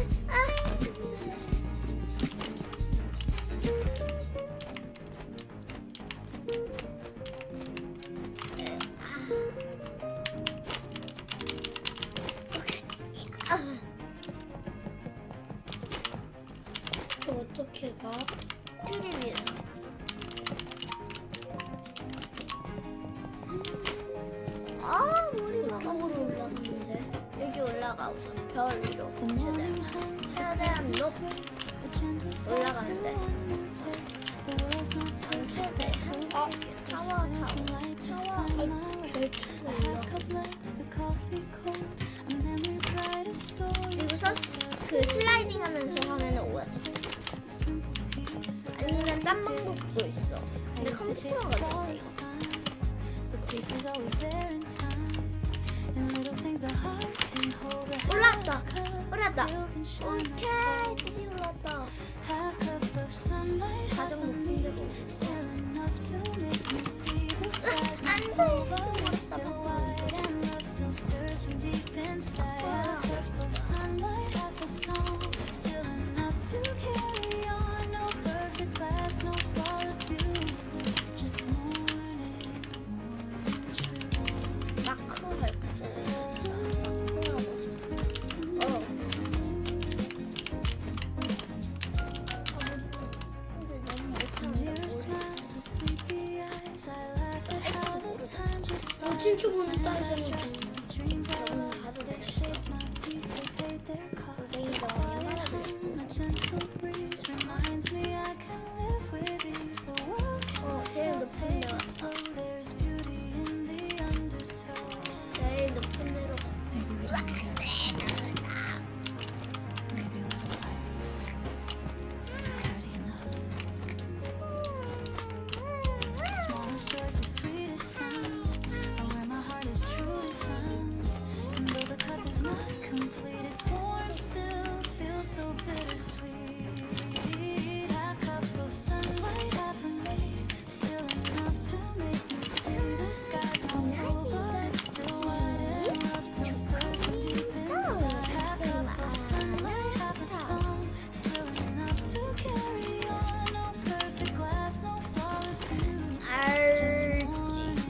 어떻게 가? 트리 위에서. 아 머리가 이쪽으로 올라가는데. 여기 올라가 우선 별 위로 최대한 높이 올라가는데 최대 타워 그리고서 그 슬라이딩 하면서 하면은 5원 아니면 딴 방법도 있어 근데 컴퓨터가 되는데 이거 올라왔다 올라왔다 오케이 드디어 올라왔다 가장 높은 데로 마크 할 진짜 보는 딸들은 제일 높은 데 왔어 제일 높은 데로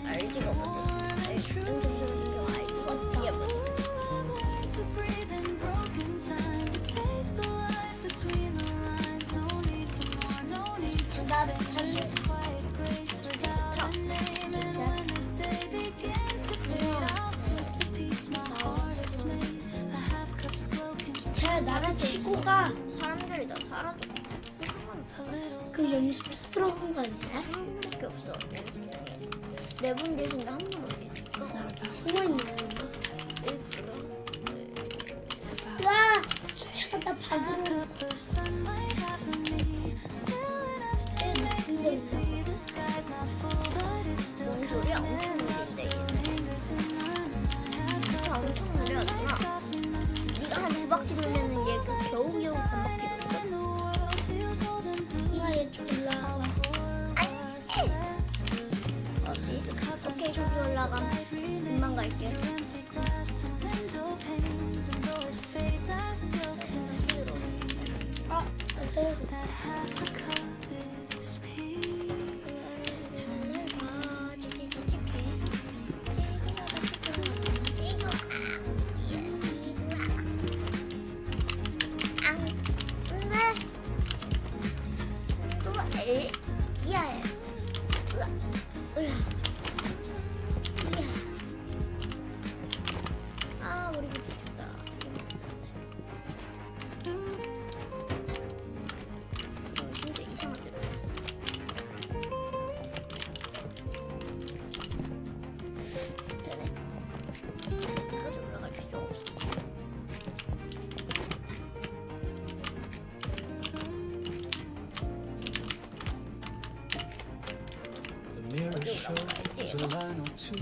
알지가 뭐지? 어디에 뭐지? 나 달리 잘 날아치고 가. 사람들이 다 사라져. 그 연습스러운 거 아니야? 한 분밖에 없어 연습생에. 네분 계신데 한 분 어디 있을까? 숨어 있는 건가? 1%. 와, 차가 박으로. 뭔 소리야? 엄청 느린데 얘는. 진짜 엄청 느려 누나. 네가 한 2바퀴 돌면은 얘 그 겨우겨우 반 바퀴 돌거든. 누나 얘쪽 올라와. 어디? 오케이 저기 올라감. 금방 갈게. 아, 나 떨어져. 아 머리 부딪혔다. 진짜 이상한 데로 갔어. 되네. 끝까지 올라갈 필요 없어. The mirror shows a line or two,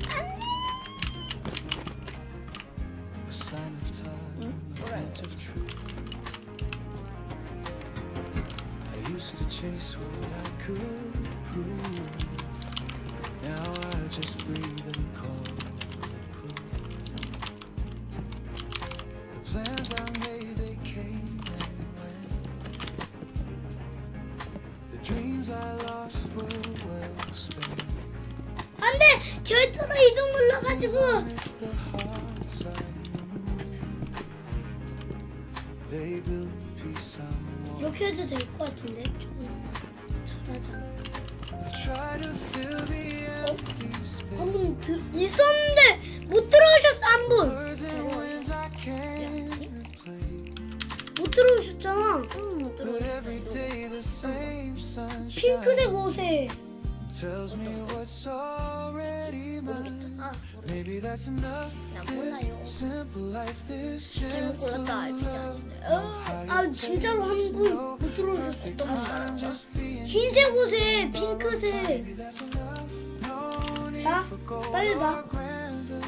a sign of time, a hint of truth. I used to chase what I could prove. Now I just breathe and call it proof. The plans I made, they came and went. The dreams I lost were well spent. 안 돼! 결투로 이동 눌러가지고. It's the hearts I knew. They built peace on walls. 이렇게 해도 될 것 같은데 좀 잘하잖아. Try to fill the empty space. 한 분 있었는데 못 들어오셨어 한 분. Words and words I can't replace. 못 들어오셨잖아. 못 But every day the same sunshine 핑크색 옷에. tells me what's already mine. 아 Maybe that's enough. 나 This 몰라요. simple life, this 잘못 gentle 골랐다 love. RPG 아닌데. 아 진짜로 한 분 못 들어오셨어. 또 봤어요. Just being 흰색 옷에 핑크색. that's enough. No need 자 for gold 빨리 봐. or grandeur.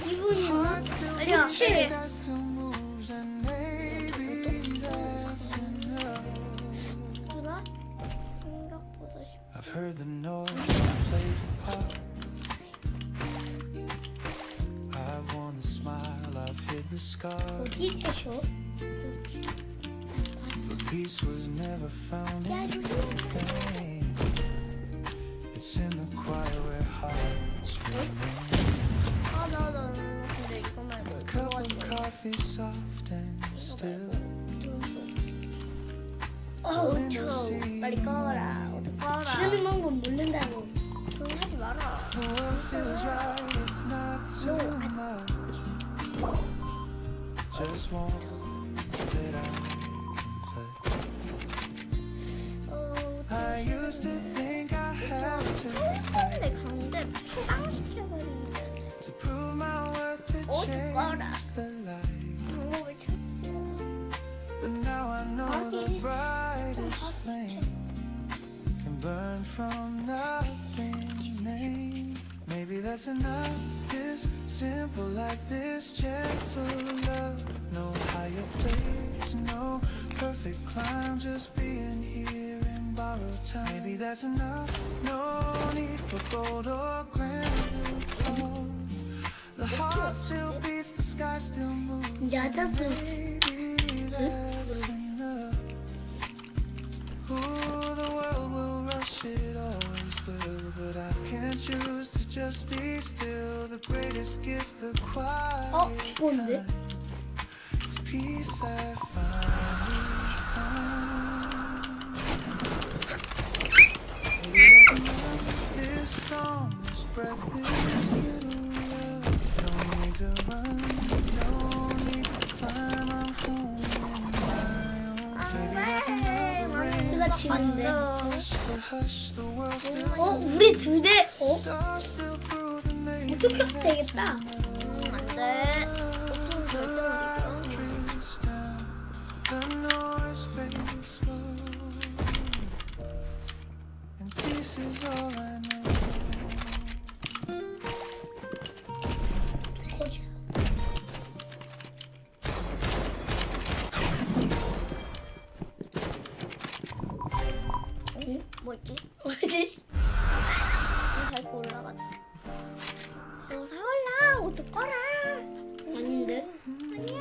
이분이나 빨리 와. That still moves and maybe that's enough. 누나 생각보다 쉽. I've heard the noise, I played the part. I've worn the smile, I've hid the scar. 어디 계셔? Peace was never found in fame. It's in the quiet where hearts remain. 아나 근데 이거 말고 A cup of coffee, soft and still. 저 빨리 꺼라. 어디 꺼라. 지르는 방법 모른다고. 그럼 하지 마라. The world feels right, it's not too much. Just one that I can touch. I used to think I had to fight 내 강제로 추방시켜버리는데 to prove my worth to 어디 꺼라. change the light. 방법을 찾지. But now I know the brightest flame can burn from nothing's name. Maybe that's enough. This simple life, this gentle love. No higher place, no perfect climb, just being here in borrowed time. Maybe that's enough. No need for gold or grand applause. The heart still beats, the sky still moves. 야자수. Maybe that's enough. Ooh, the world will rush, it always will. But I can't choose to just be still. The greatest gift, the quiet 죽었는데? is peace I finally found. Maybe that's enough. This song, this breath, this little love. No need to run, no need to climb. I'm home in my own. Maybe that's enough. Rain, 내가 지는데. hush, the hush, the world still 우리 둘 대. stars still prove that maybe 어떻게 하면 되겠다. 안돼. 보통 절대 못 이겨. drifts down. The noise fades slow, and peace is all I know. 뭐지? 뭐지? 밟고 올라갔다. 쏘사 올라. 어떡하라. 아닌데? 아니야.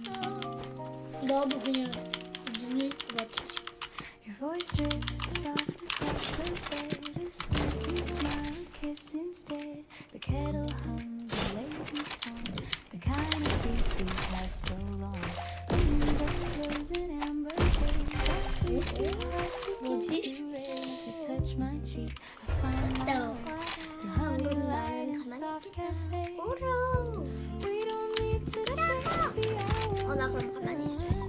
알았어. 나도 그냥 눈을 맞추지. Your voice drifts soft across the bed, a sleepy smile, kiss instead. The kettle hums a lazy song, the kind of peace we've had so long. A window closed in amber days, our sleepy hearts begin to race. You touch my cheek, I find my No. heart through honey light and soft cafe. 울어. We don't need to chase the hour. 나 그럼 가만히 있어야지.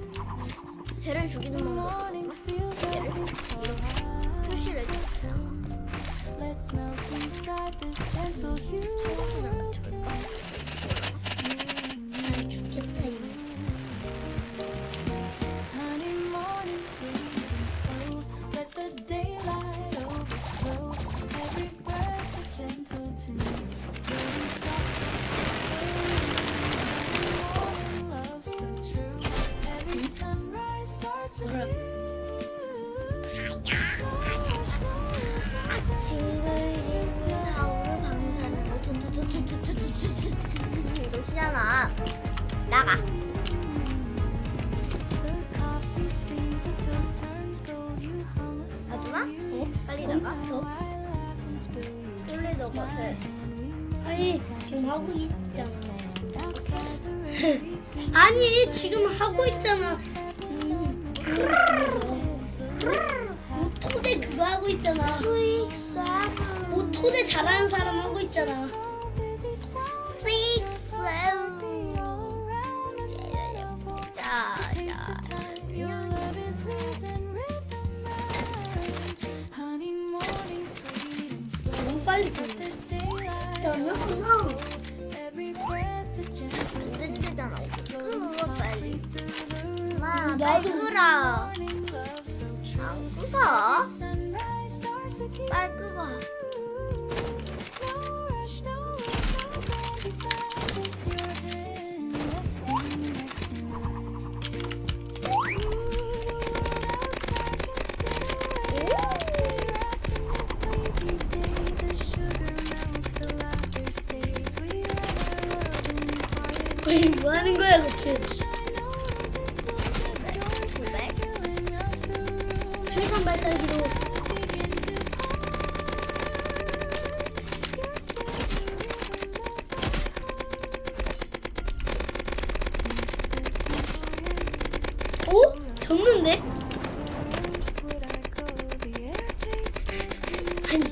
쟤를 죽이는 방법. Morning feels like it's alright. 표시를 해줬어요. Let's melt inside this gentle hue. 소금을 맞춰볼까? 죽겠다 이거. Honey morning sweet and slow. Let the daylight overflow. Every breath a gentle tune. Very soft. Morning love so true. Every sunrise starts with you. 싱글싱글 방사능 이러시잖아. 나가. The coffee steams, the toast turns gold. You hum a song 아줌마? you used 빨리 to 나가. know. I laugh and spill. 쫄리 너 것을. 아니 지금 하고 있잖아. Stand outside the rain. 아니 지금 하고 있잖아. 토대 그거 하고 있잖아. 토대 잘하는 사람 하고 있잖아. 너무 빨리 끝내. 너무 늦잖아. 끄어 빨리. 마, 나도. 빨리 끄라. 안 끄어? 빨리 끄어. 뭐 하는 거야, 그치? 세상 발달기로. 오? 졌는데? 아니.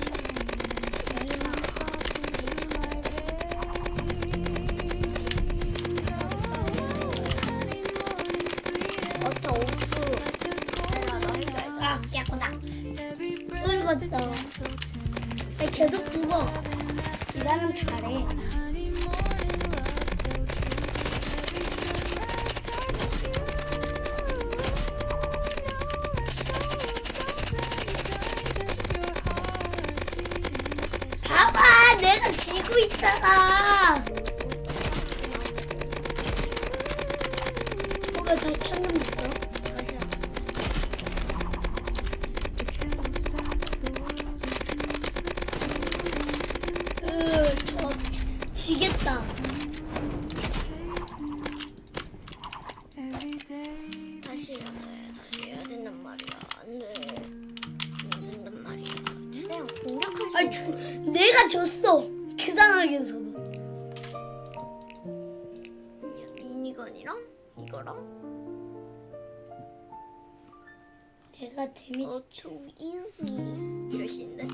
어서 옥수. 아, 깨끗다. 늙었다. 아니, 계속 죽어. 일하면 잘해. 봐봐, 내가 지고 있잖아. 뭐가 다 천년됐어? 저 지겠다. 다시 해야 된단 말이야. 안 돼. 안 된단 말이야. 최대한 공략할 수 아니, 내가 졌어. 그 상황에서도. 미니건이랑 이거랑 내가 데미지. 오토 이지 이러시는데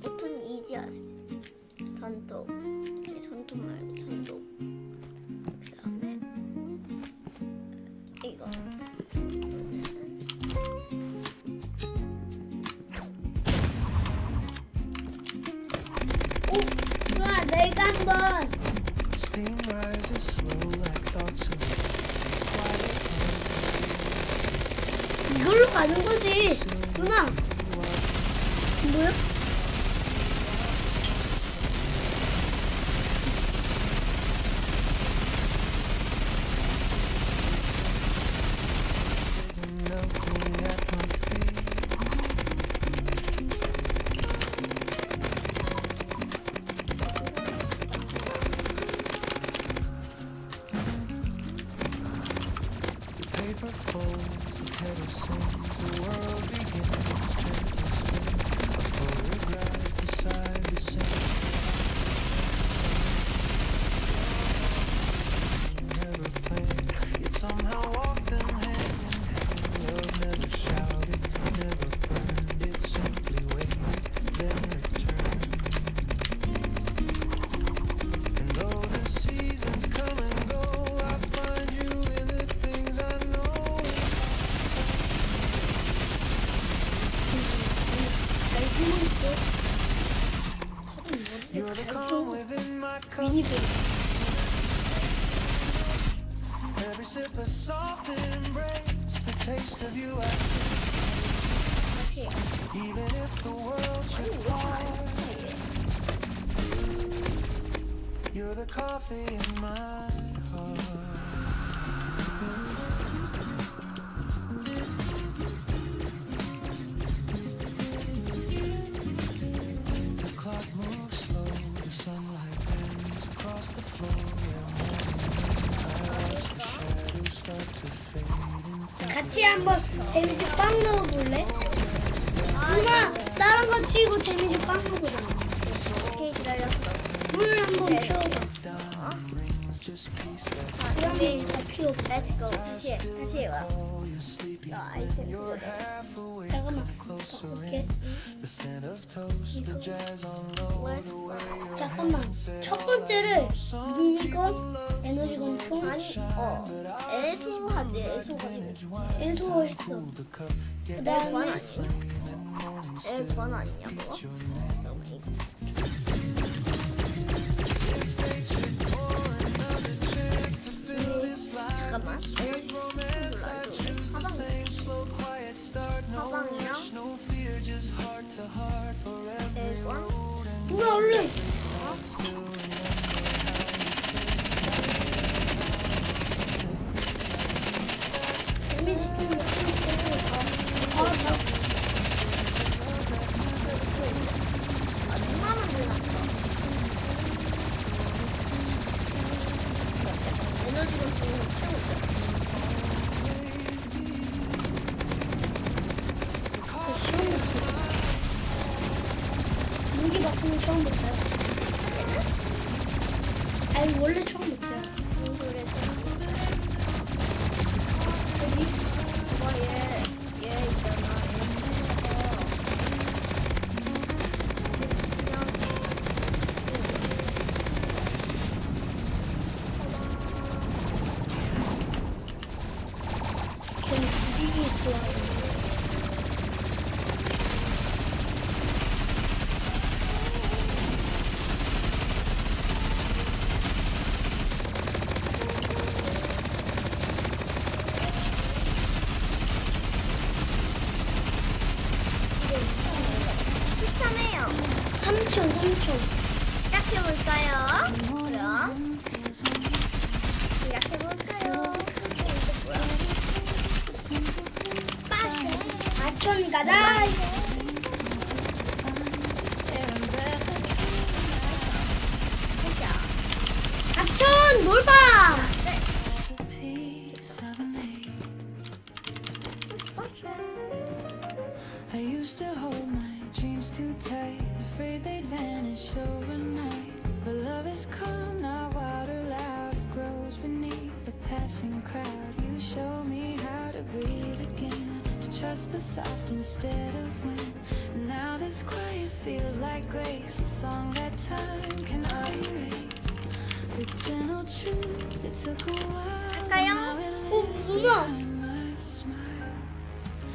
오토는 이지 아시지? 전독 전독 말고 전독 그 다음에 이거 좋아, 내가 한번. Steam rises slow like thoughts of 이걸로 가는 거지. 누나. 뭐야? melting at my feet. The paper folds, the kettle sings, the world begins gentle spin. A photograph beside the sink. Never planned, yet somehow walked them hand in hand. Love never shouted, never burned. It simply waited, then returned. And though the seasons come and go, I find you in the things I know. You're the calm within my cup. Every sip a soft embrace, the taste of you I taste. Even if the world should part, you're the coffee in my heart. The clock moves slow, the sunlight bends across the floor. Where morning I watch the shadows start to fade and 같이 한번 데미지 빵 넣어볼래? 누나, 나랑 같이 이거 데미지 빵 넣어보자. 오케이 기다렸어. 물 한번 펴봐. down brings just 자, 우리 필요 없어. Let's go. 다시 와. 나 아이템 그래. 잠깐만 바꿀게. 잠깐만 첫 번째를 미니건 에너지건 총 아니, 애소하지, 애소가지고. 애소했어. 그 관 다음에 아니냐? 관 아니냐, 그거? 그럼 이거. 잠깐만. 사방이랑 애관? 누나 얼른. 누나만 들어갔어. 에너지건 지금 채우죠. 무기 바꾸는 처음부터요. 아니 원래 처음부터요. 무슨 소리 했어? 여기 얘 있잖아. 저는 죽이기 좋아해요. 추천해요. 3촌. 시작해볼까요? 그럼 시작해볼까요? 빠세. 4촌 가자. 4촌 놀방. I used to hold my dreams too tight, afraid they'd vanish overnight. But love is calm, not wild or loud. It grows beneath the passing crowd. You show me how to breathe again, to trust the soft instead of wind. And now this quiet feels like grace, a song that time cannot erase. The gentle truth, it took a while. 할까요? Now it 어, lives 누나. behind my smile.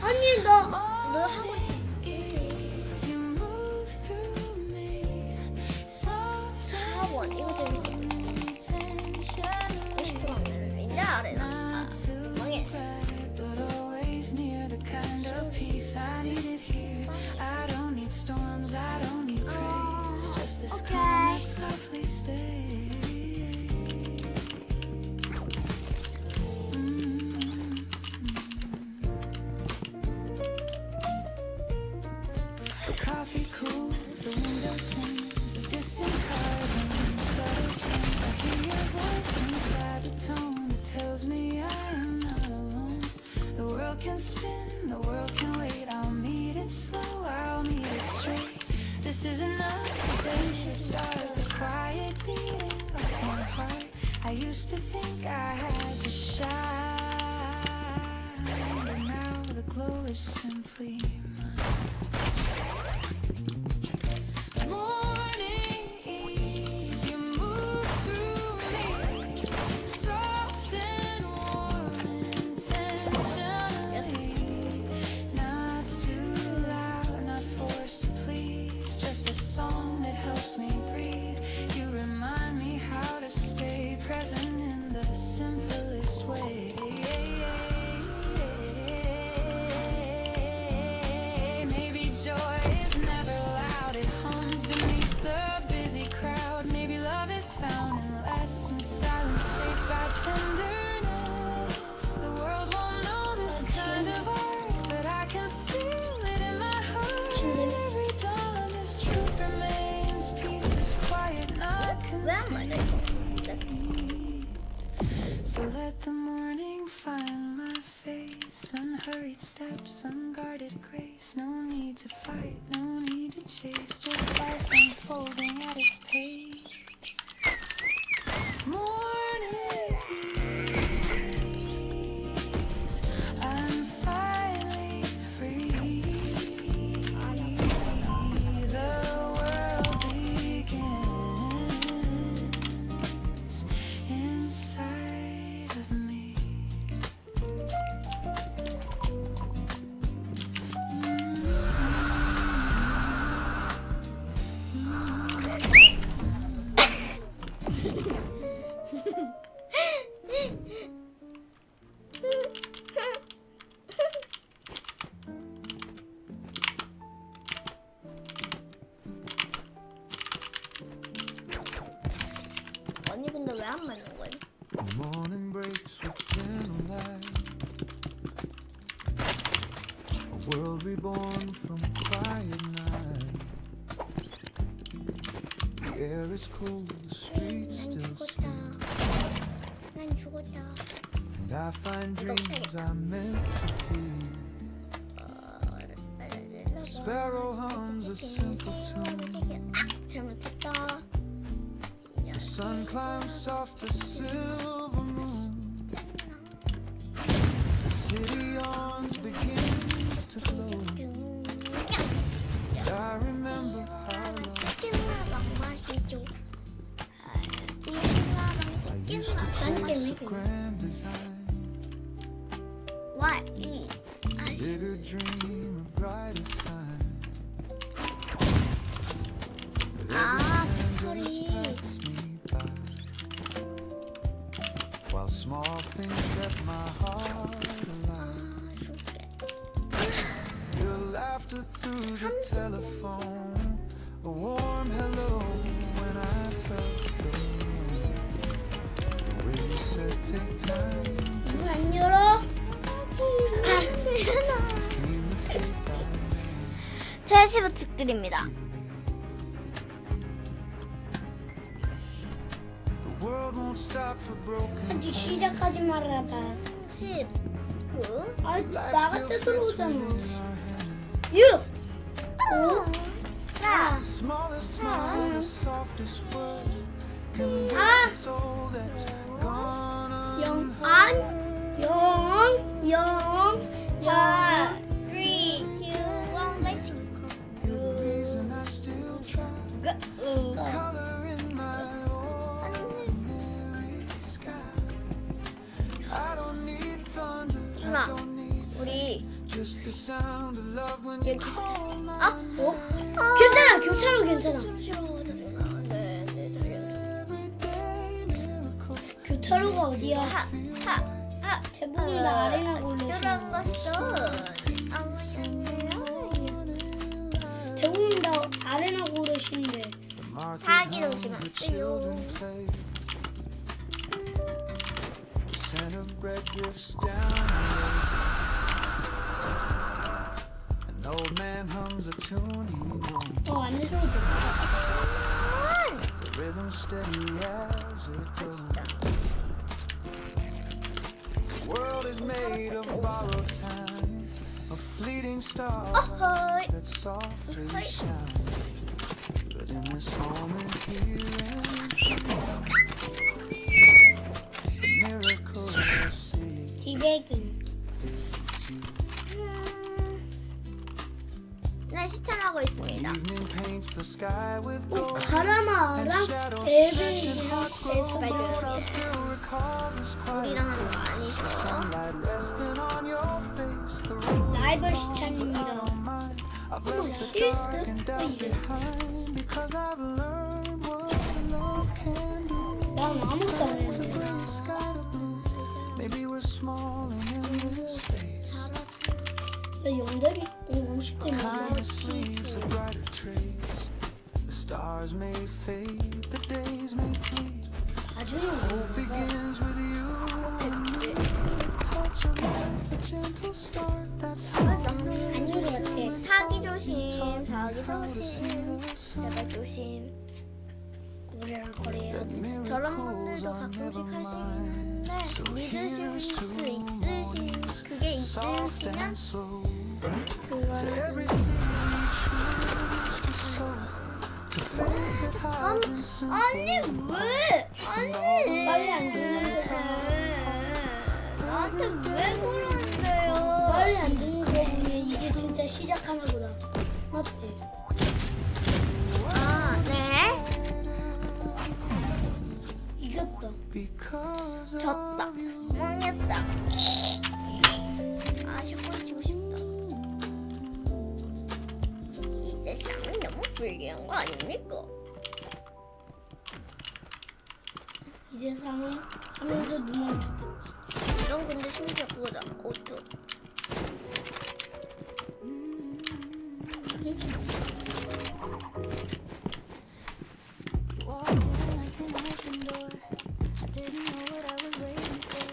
아니 나 너 하고 Is you move through me, soft 학원 이거 재밌어. intentionally. 50% 이제 아래나. Not too 망했어. bright, but always near the kind of peace I needed here. I don't need storms, I don't need praise, just this calm that softly stays. Coffee cools, the window sings of distant cars and subtle things. I hear your voice inside the tone that tells me I am not alone. The world can spin, the world can wait. I'll meet it slow, I'll meet it straight. This is enough today to start the quiet beating of my heart. I used to think I had to shine, but now the glow is simply mine. Morning ease, you move through me, soft and warm intentionally. Not too loud, not forced to please, just a song that helps me breathe. You remind me how to stay present in the simplest way. Maybe joy is never loud, it hums beneath the busy crowd. Maybe love is found in less and silence shaped by tenderness. The world won't know this kind of art, but I can feel it in my heart. Every dawn this truth remains, peace is quiet, not contained. So let the morning find my face, unhurried steps, unguarded grace. No need to fight, no need to chase, just life unfolding at its pace. Morning world reborn from quiet night. The air is cold, the streets still 죽었다. sleep. 난 죽었다. And I find dreams I meant to keep. Sparrow hums a simple tune. 잘못했다. The sun climbs soft, the silver moon. The city yawns, begins to glow. And I remember how long I used to chase a grand design. What is Bigger dream, a brighter sign. But every man just passes me by. While small things set my heart alight. Your laughter through the telephone, a warm hello when I felt alone. The way you said take time 문 안 열어? came the faith I 제시 부탁드립니다. The world won't stop for broken 아직 시작하지 말아봐. 10, 9, 아, Life 나갈 still 때 fits 들어오잖아. within our hands. 6, 5, 4, The smallest smile, the softest word can break Ah. a soul that's gone 0, unheard. 0, 0, 0. 3, 2, 1, let's You're the reason I still try. go. Color in my ordinary sky. I don't need thunder. I 누나, don't need 우리 just the sound of love when you call my 아, 어? 괜찮아, 교차로 괜찮아. 네, 네, 살려줘. miracles. 교차로가 어디야? 하, 하, 대부분 다 아래나 올리시는 그런 거. 것은 아무 대부분 다 아래나 고르시는데. 사기 조심하세요. Children play. The scent of bread drifts down the road. An old man hums a tune he knows. 안 해줘도 돼. The rhythm steady as it goes. The world is made of borrowed time, of fleeting stars 어허이. that softly shine. But in this moment here and miracle I see. 디베깅. It's you. 네, 시청하고 있습니다. Evening paints the sky with 어, gold. 가라마랑 에베이랑 에서 But I'll still recall this quiet 우리랑 하는 거 아니죠? sunlight resting on your face. The road 라이벌시참입니다. mine. I've 어머, left the 실수? dark and doubt behind because I've learned what love can do. 난 아무것도 안 했는데. Gray sky to blue. Maybe we're small and in this space. 나 0대비? 50대비. Kindness leaves a brighter trace. The stars may fade, the days may flee. 아주 Hope begins with you and me. A touch of life, a gentle start. That's how 아닌 것 같아. 사기 조심, 사기 조심. 제발 조심. 우리랑 거래해야 돼. 저런 분들도 가끔씩 할 수 있는데 믿으실 수 있으신 그게 soft 있으시면 and slow. To 그거를 everything we choose to sow. To faith that hides in simple 아니 왜? 아니 빨리 안 듣는데. 나한테 왜 그러는데요? 빨리 안 듣는 거 보면 이게 진짜 시작하나 보다. 맞지? 아, 네. 이겼다. because 졌다. of you. 망했다. 아, 샷건 치고 싶다. 이제 쌍이 너무 불리한 거 아닙니까? 이제 3을 하면서 누나 죽겠지. 넌 근데 심지어 그거잖아. 오토. Walked in like an open door. I didn't know what I was waiting for.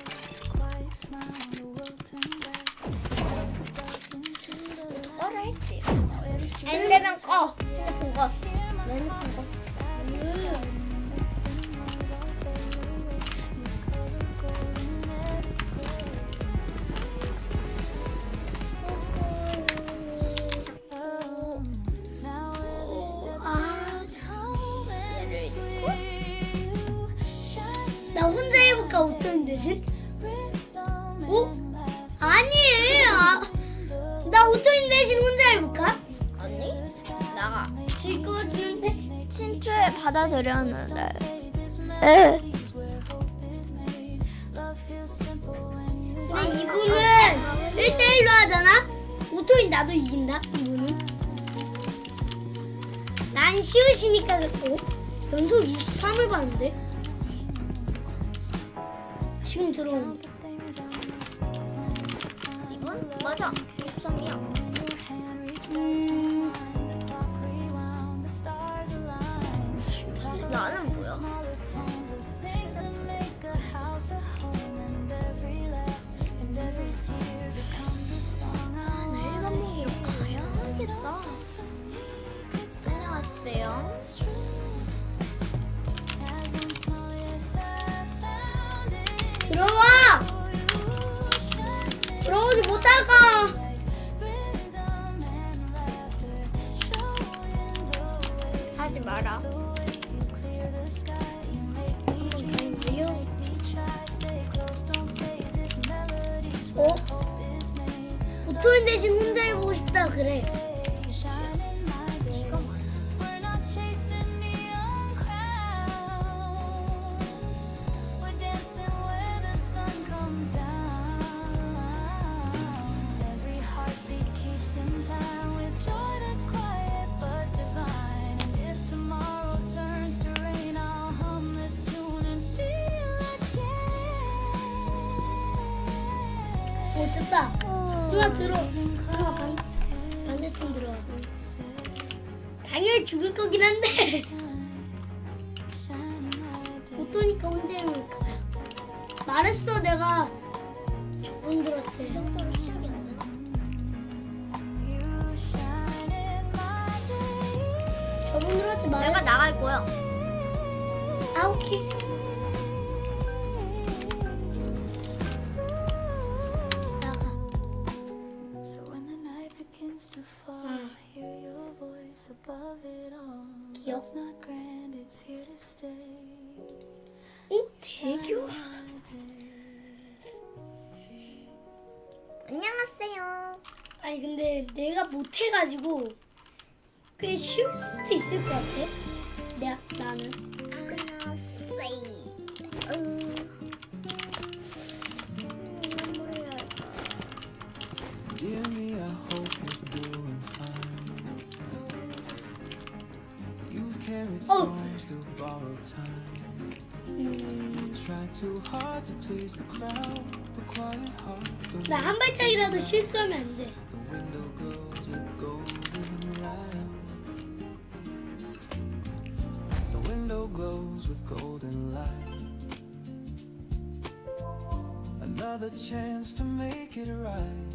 Quiet smile, the world turned back. The dark into the 핸드폰 꺼. 핸드폰 꺼. 핸드폰 꺼. 나 혼자 해볼까 어떤 대신? 아니에요. 나 오토인 대신 혼자 해볼까? 아니 나가. 질 것 같은데. 친추에 받아들였는데. 에. 근데 이분은 1대1로 하잖아? 오토인 나도 이긴다 이분은. 난 쉬우시니까. 연속 23을 봤는데? 지금 들어오는데. 이건 맞아. 13이야. 나는 뭐야? 나 일반복으로 가야겠다. 안녕하세요. 들어와! 들어오지 못할까? 하지 마라. 오토인 대신 혼자 해보고 싶다 그래. 됐다. 누가 들어. 누가 반대편 들어와. 당연히 죽을 거긴 한데. 오토니까 혼자 해볼 거야. 말했어 내가 저분들한테. 속도로 시작이 안 되나? 저분들한테 말했어. 내가 나갈 거야. 아 오케이. 나가. 귀여워. 대교? 안녕하세요. 아니 근데 내가 못해가지고 꽤 쉬울 수도 있을 것 같아. 나는. 안녕하세요. 뭘 해야 할까? Dear me, I hope you're doing fine. You've carried storms through borrowed time. Try too hard to please the crowd, but quiet hearts don't. 나 한 발짝이라도 실수하면 안 돼. The window glows with golden light. The window glows with golden light. Another chance to make it right.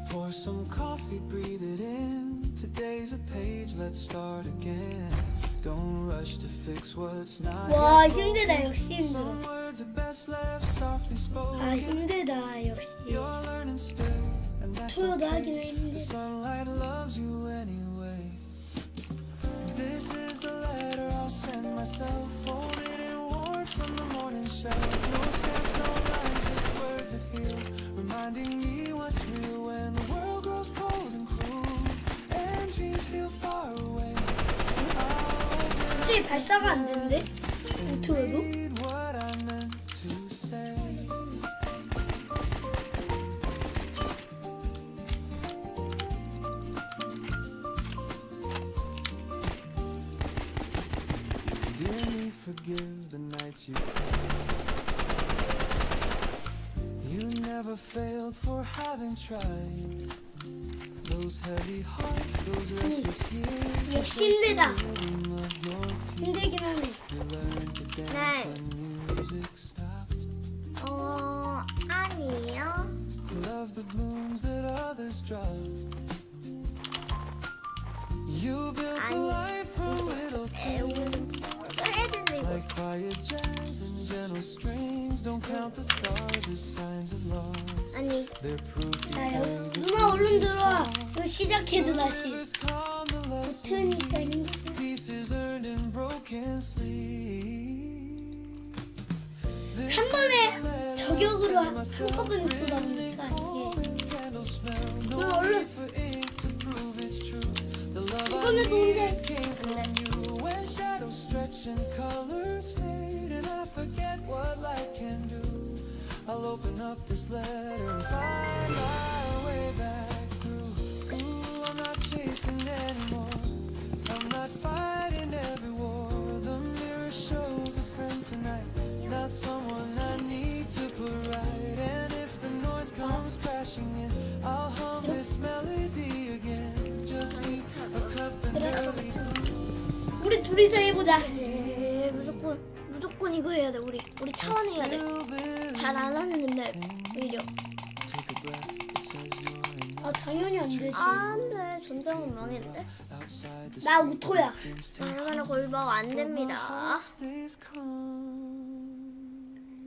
Pour some coffee, breathe it in. Today's a page, let's start again. Don't rush to fix what's not. 와 힘들다 역시 힘들어. Some words are best left softly spoken. 아 힘들다 역시. You're learning still, and that's 토요도 okay. 하긴 해 The 힘들다. sunlight loves you anyway. This is the letter I'll send myself, folded and worn from the morning shelf. No stamps, no lines, just words that heal, reminding me what's real when the world grows cold and cruel, and dreams feel far away. 갑자기 발사가 안 되는데? 오토여도? Read what I meant to say. Dear me, forgive the nights you cried. You never failed for having tried. Those heavy hearts, those restless years. 역시 힘들다. Rhythm of your tears. 힘들긴 하네. You learned to dance when music stopped. 아니에요. To love the blooms that others drop. 아니 자 여기 누나 얼른 들어와. 여기 시작해도 다시. 붙으니까 힘들어. 한 번에 저격으로 한꺼번에 쏟아 보니까 이게. 누나 얼른. 이번에도 온대. I'll open up this letter and find my way back through. Ooh, I'm not chasing anymore. I'm not fighting every war. The mirror shows a friend tonight, not someone I need to put right. And if the noise comes crashing in, I'll hum this melody again. Just me, a cup and early. 우리 둘이서 해보자. 무조건 이거 해야 돼. 우리 차원 해야 돼. 잘 안 하는 랩 오히려. 아 당연히 안 되지. 안돼 전장은 망했는데. 나 우토야. 얼마나 골바가 안 됩니다.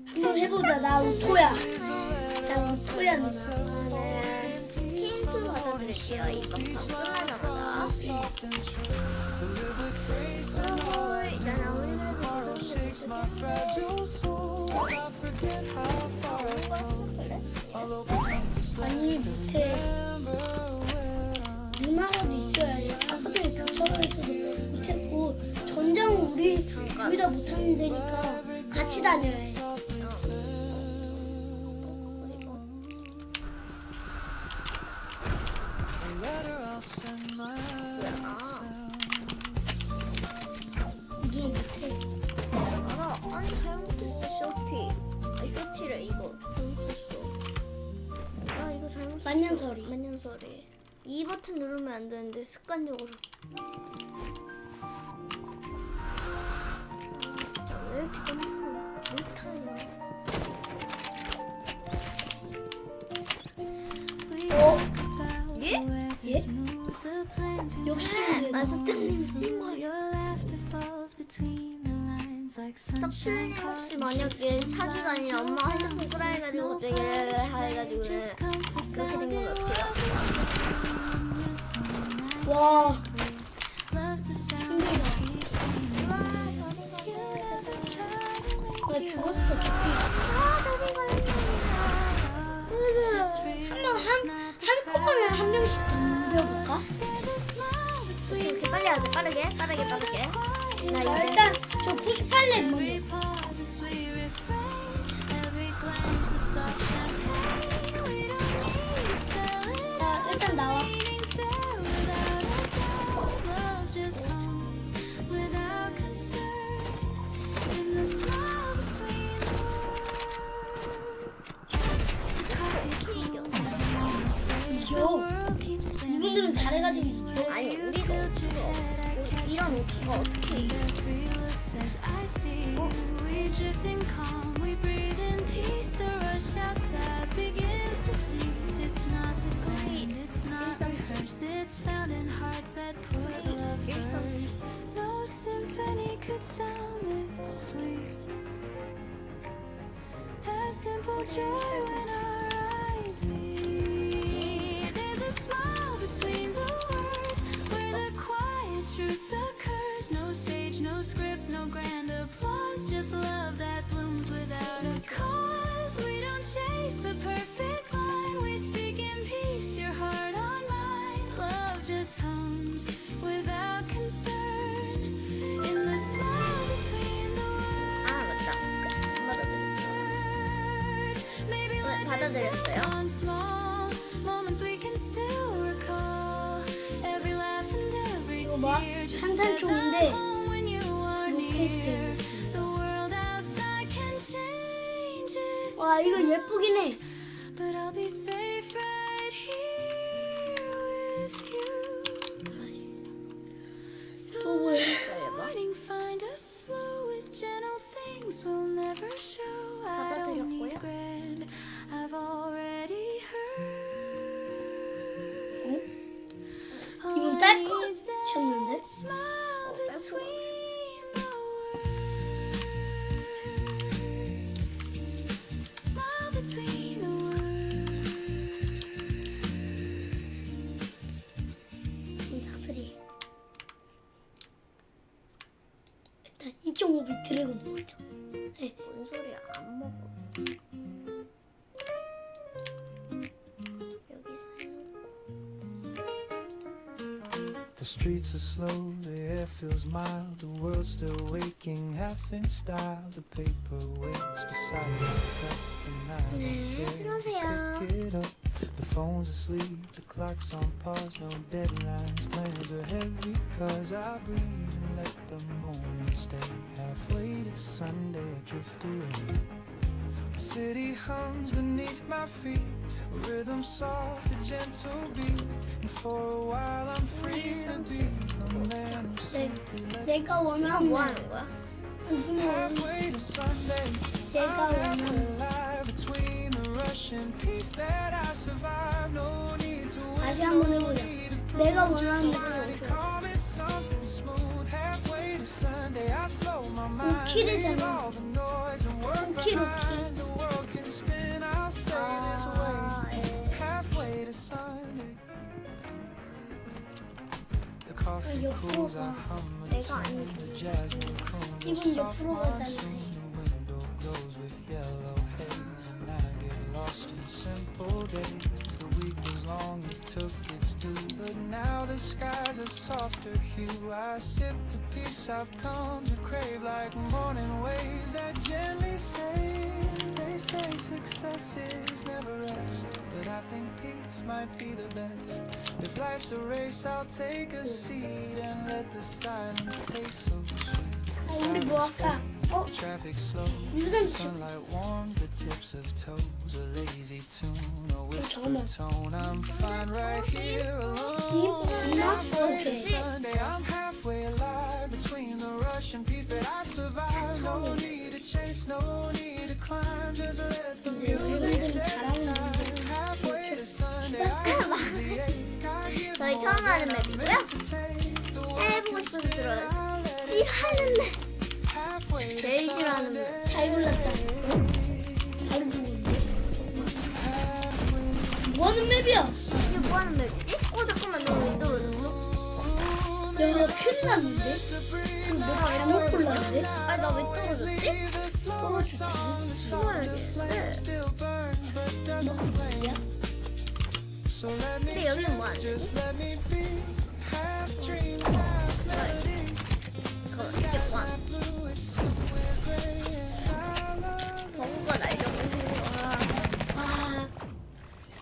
한번 해보자. 나 우토야. 나 우토야 누나. 저는 힌트 받아드릴게요. 이거 방 끝나자마자. 일단 아무리 아니 밑에 누나라도 있어야지. 아까 전에 교차로에서도 못했고 전장은 우리 둘 다 못하면 되니까 같이 다녀야 해. 누나 못해. 알아. 아니 잘못했어 쇼티. 쇼티래 이거 잘못했어. 아 이거 잘못했어. 만년설이. 만년설이. 이 버튼 누르면 안 되는데 습관적으로. 진짜 왜 이렇게 점프를 못하냐. 예? 예? 역시 마스터님 쓴 거예요. 석출님 혹시 만약에 사기가 아니라 엄마 핸드폰 끄라 해가지고 갑자기 해가지고 그렇게 된 건 어떡해요? 와 나 죽었어. 한꺼번에 한 명씩 덤벼볼까? 이렇게 빨리 하자. 빠르게. 나 이제 일단 저 98렙 먼저. 나 일단 나와. 이겨. 이분들은 잘해가지고 이겨. 아니 우리도 이런 오키가 어떻게 이겨? Simple joy when our eyes meet. There's a smile between the words where the quiet truth occurs. No stage, no script, no grand applause. Just love that blooms without a cause. We don't chase the perfect line. We speak in peace, your heart on mine. Love just hums without concern. In the smile between the words. 아 맞다. 안 받아들였어. 네, 받아들였어요. On small moments we can still recall. Every laugh and every 이거 봐. tear just 한산 says 쪽인데 I'm home when you are 로켓 near. The world outside can change its 와 이거 예쁘긴 해. but I'll be safe right here with you. So 또 왜? morning find us slow with gentle things we'll never show. I don't need 받아들였고요. grand, I've already heard. 이건 딸 쳤는데? Smile between the words. 드래곤 먹었죠. 뭔 소리야? 안 먹어. 여기서 The streets are slow, the air feels mild, the world's still waking, half in style. The paper waits beside my cup, and I don't care to 들어오세요. pick it up. The phone's asleep, the clock's on pause, no deadlines, plans are heavy, cause I breathe and let the morning stay. Halfway to Sunday, I drift away. The city hums beneath my feet, a rhythm soft, a gentle beat, and for a while I'm free to be a man who simply lets 내가 뭐 원하는 하는 거야? halfway to Sunday. 내가 I'm 원하는 alive between the rush and peace that I survive. No need to wait, 다시 한번 해보자. 내가 원하는 대로 call it something smooth. Halfway to Sunday, I slow my mind, leave 오키르잖아. all the noise and work 오키. behind. The world can spin, I'll stay this way. Halfway to Sunday. The coffee cools, I hum a 내가 tune. The jasmine croons, a 기분 soft 옆으로 monsoon. 가달래. The window glows with yellow haze, and I get lost in simple days. The week was long, it took its due, but now the skies are softer hue. I sip the peace I've come to crave, like morning waves that gently say. They say success is never rest, but I think peace might be the best. If life's a race, I'll take a seat and let the silence taste so sweet. 우리 뭐 할까? Traffic slow, 유전치. sunlight warms the tips of toes. A lazy tune, a whispered 잠깐만. tone. I'm fine right here alone. Halfway to Sunday, I'm halfway alive between the rush and peace that I survive. No need to chase, no need to climb, just let the music set the time. Halfway to Sunday, I lose the ache. I give 저희 처음 하는 맵이고요. 해보고 싶어서 들어요. 싫어하는 맵. 제일 싫어하는 맵. 잘 골랐다. 바로 죽었네. 뭐하는 맵이야? 이게 뭐 하는 맵이지? 잠깐만, 너 왜 떨어졌어? 야, 큰일 났는데? 너 잘못 골랐는데? 아니, 나 왜 떨어졌지? 떨어지겠는데? 근데 여기는 뭐 하는 거지? 잠깐만, 이게 뭐 하는 거지? 버그가 날려고 해요. 아,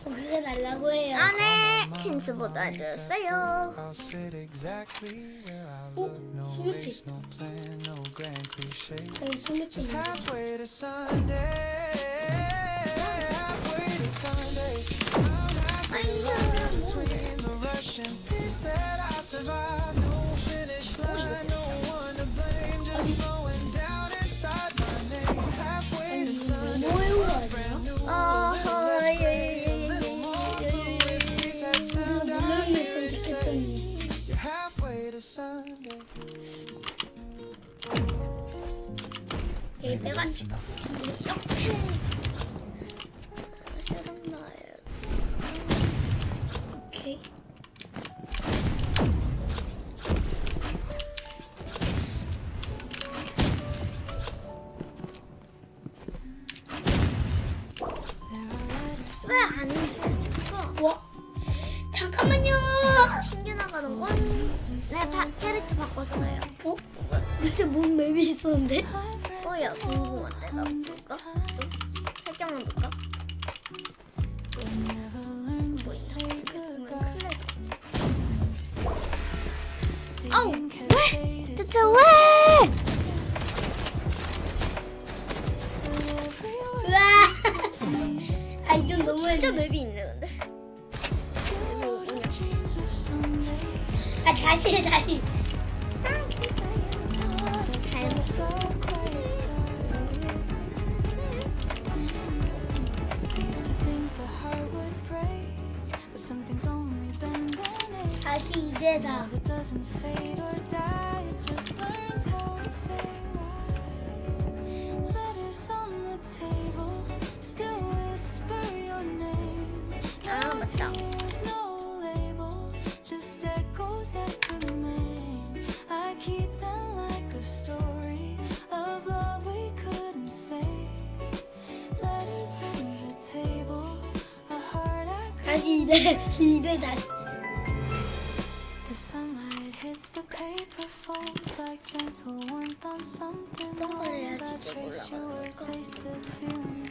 거기가 날라고 해요. 안에 침수보다 늦었어요. I'll sit exactly where I look. No lace, no plan, no grand cliche. Just halfway to Sunday. Halfway to Sunday. I'm halfway alive between the rush and peace that I survive. No finish line, no one to blame. Just slowing down inside my name. Halfway to Sunday. 뭐 해온 거 아니야? 몰랐으면 좋겠더니. You're halfway to Sunday. 내가 이렇게 생각나요. 오케이. 왜안 돼? 와, 잠깐만요. 튕겨나가는 건? 네, 캐릭터 바꿨어요. 어? 밑에 뭔 맵이 있었는데? 야, 궁금한데. 나 볼까? 살짝만 볼까? 아우, 왜? 대체 왜? 와, 아 이건 너무 진짜 맵이 있네, 근데. 아 다시 해 다시. 다시 2대4. It doesn't fade or die, it just learns how to say why. Letters on the table, still whisper your name. No 맞다. tears, no label, just echoes that remain. I keep them like a story of 다시 이래 다시. The sunlight hits the paper, falls like gentle warmth on something warm. I trace your words, they still feeling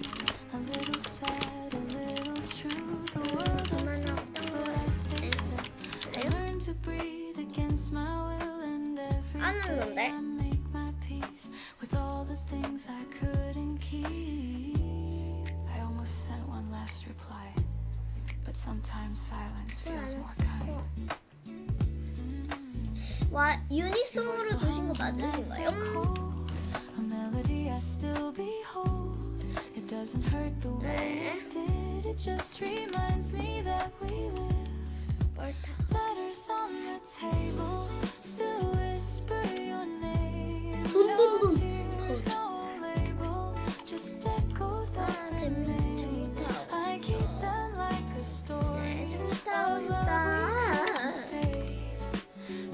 a little sad, a little true. The world has moved, but I stay still. I learn to breathe against my will, and every day I make my peace with all the things I couldn't keep. I almost sent one last reply, but sometimes silence feels more kind. 와 유니송으로 주신 거 맞으신가요? A melody I still behold. It doesn't hurt the way it did. It just reminds me that we live. Letters on the table still whisper your name. No tears, no label, just echoes that remain. I keep them like a story of love we couldn't say.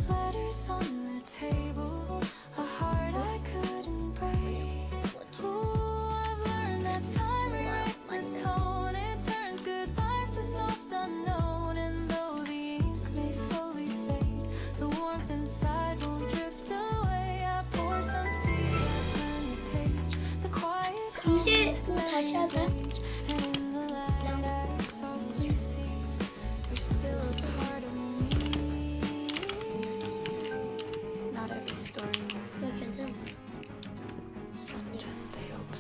Letters on the table, a heart I couldn't break. Ooh, I've learned that time rewrites the tone. It turns goodbyes to soft unknown. And though the ink may slowly fade, the warmth inside won't drift away. I pour some tea, I turn the page. The quiet 이제 다시 하자. and in the light I softly see you're still a part of me. Not every story needs a 괜찮아. sun, just stay open.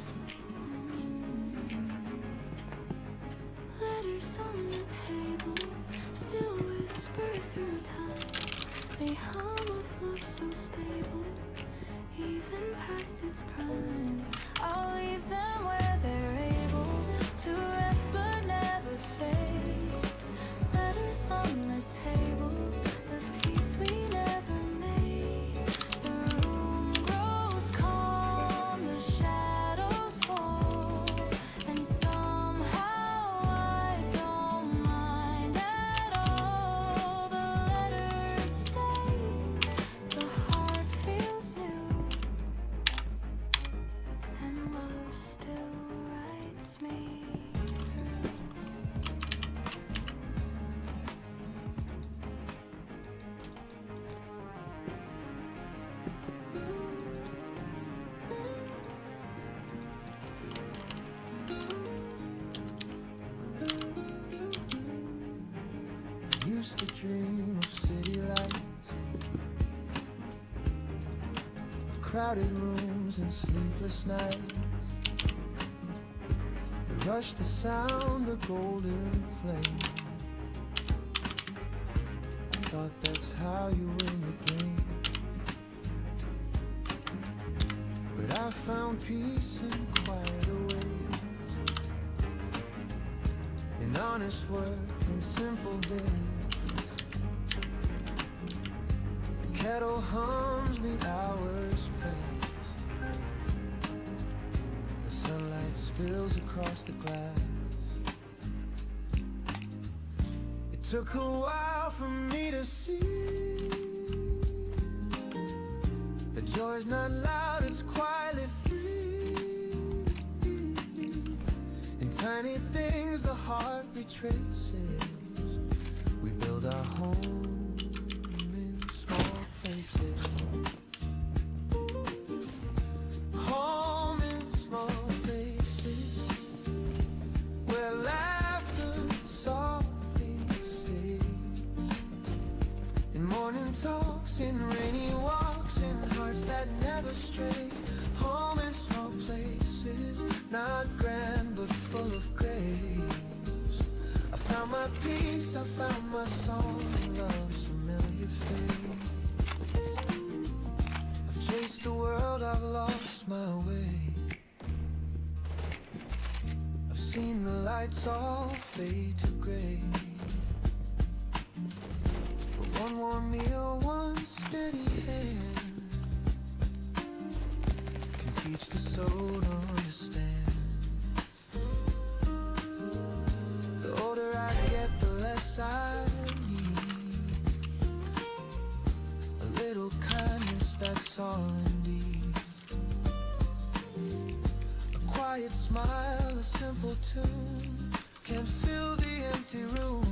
Letters on the table still whisper through time. They hum of love so stable, even past its prime. I'll leave them where they're able to rest but never fade. Letters on the table, the peace we never made. The room grows calm, the shadows fall, and somehow I don't mind at all. The letters stay, the heart feels new, and love still writes me through. Used to dream of city lights, of crowded rooms and sleepless nights. The rush, the sound, the golden flame. I thought that's how you win the game, but I found peace in quieter ways, in honest work and simple days. The kettle hums, the hours pass, the sunlight spills across the glass. It took a while for me to see the joy's not loud, it's quietly free. In tiny things the heart retraces. We build our home in small places. Home in small places, where laughter softly stays. In morning talks, in rainy walks, in hearts that never stray. Home in small places, not grand but full of grace. I found my peace, I found my song, love's familiar face. I've chased the world, I've lost my way. I've seen the lights all fade to gray. But one warm meal, one steady hand can teach the soul to understand. The older I get, the less I need. A little kindness, that's all indeed. A quiet smile, a simple tune can fill the empty room.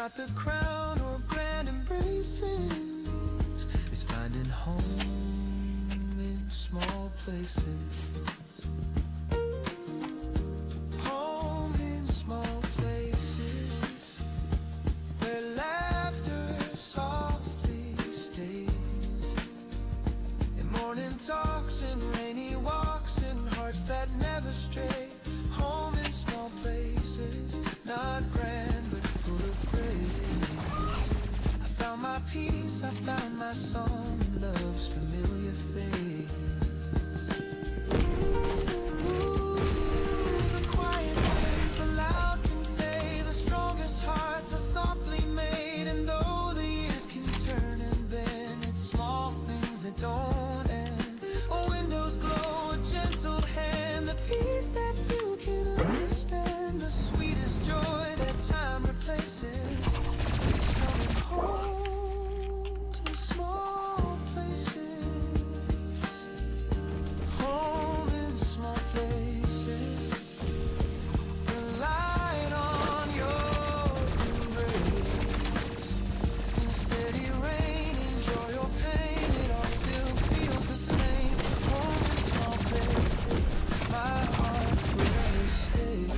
not the crown or grand embraces. It's finding home in small places. Home in small places where laughter softly stays. In morning talks and rainy walks and hearts that never stray. Home in small places, not grand but full of grace. I found my peace, I found my song and love's familiar face. Ooh, the quiet waves, the loud convey, the strongest hearts are softly made. And though the years can turn and bend, it's small things that don't end. A window's glow, a gentle hand, the peace that you can understand, the sweetest joy that time replaces. It's coming home to small places. Home in small places. The light on your embrace. In steady rain, enjoy your pain. It all still feels the same. Home in small places. My heart forever stays.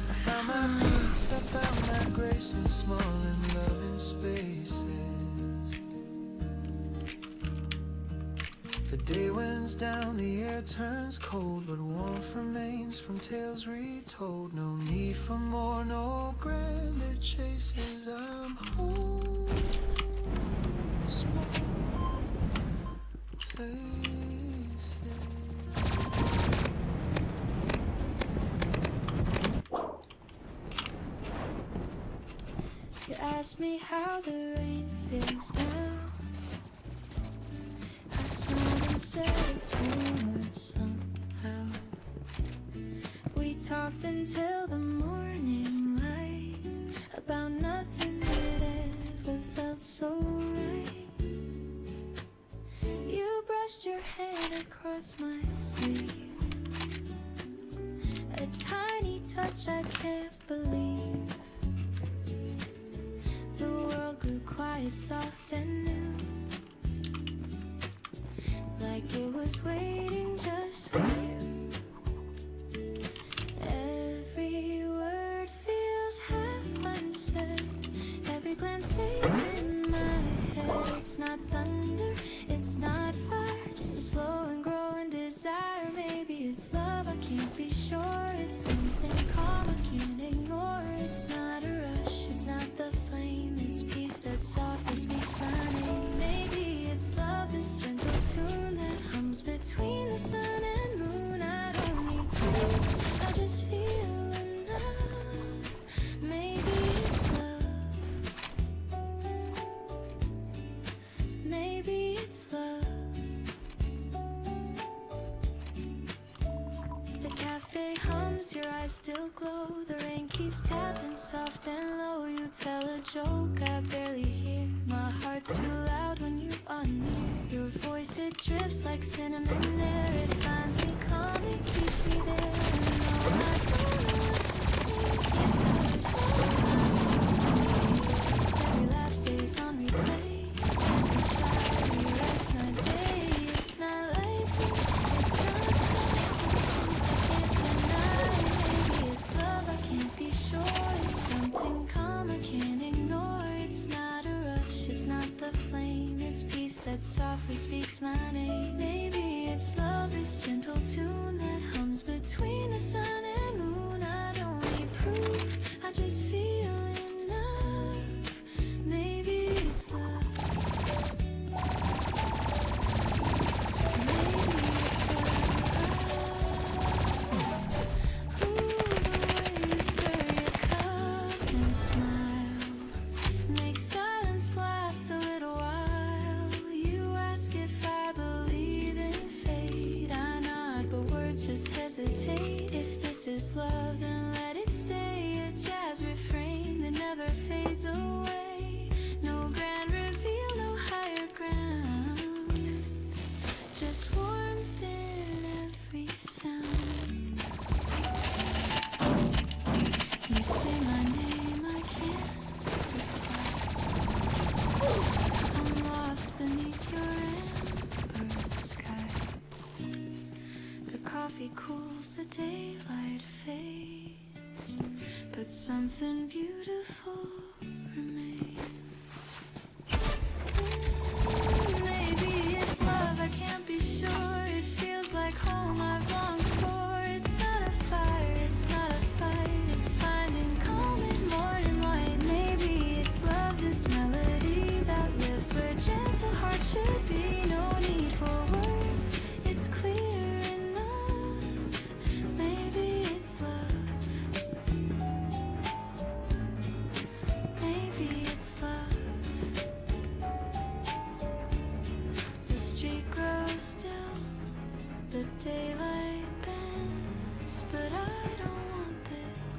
I found my peace, I found my grace in small and loving spaces. The day winds down, the air turns cold, but warmth remains from tales retold. No need for more, no grander chases. I'm home. Small places. You asked me how the rain feels now. I smiled and said it's warmer somehow. We talked until the morning light about nothing that ever felt so right. You brushed your hand across my sleeve, a tiny touch I can't believe. The world grew quiet, soft and new, like it was waiting just for you. Every word feels half unsaid, every glance stays in my head. It's not thunder, it's not fire, just a slow and growing desire. Maybe it's love, I can't be sure. It's something calm, I can't ignore. It's not a rush, it's not the flame, it's peace that softly speaks my name. Maybe it's love, this gentle tune that hums between the sun and moon. I don't need proof, I just feel enough. Maybe it's love. Maybe it's love. The cafe hums, your eyes still glow. The rain keeps tapping soft and low. You tell a joke I barely hear. My heart's too loud when you are near. Your voice, it drifts like cinnamon air. It finds me calm, it keeps me there. And no, I don't know what to say. Every laugh stays on replay. Every sigh rewrites my day. It's not lightning, it's not something I can't deny. Maybe it's love, I can't be sure. It's something calm, I can't ignore. It's not a rush, it's not the flame, it's peace that softly speaks my name. Maybe it's love, this gentle tune that hums between the sun and moon. I don't need proof, I just feel enough. Maybe it's love. Maybe it's love. Ooh, the way you stir your cup and smile makes silence last a little while. You ask if I believe in fate. I nod, but words just hesitate. If this is love, then let it stay. A jazz refrain that never fades away. No grand reveal, no higher ground. Just warmth in every sound. You say my name, I can't falls, the daylight fades, but something beautiful remains. Maybe it's love, I can't be sure. It feels like home I've longed for. It's not a fire, it's not a fight. It's finding calm in morning light. Maybe it's love, this melody that lives where gentle hearts should be. No need for words, it's clear enough. Maybe it's love. Maybe it's love. The street grows still, the daylight bends, but I don't want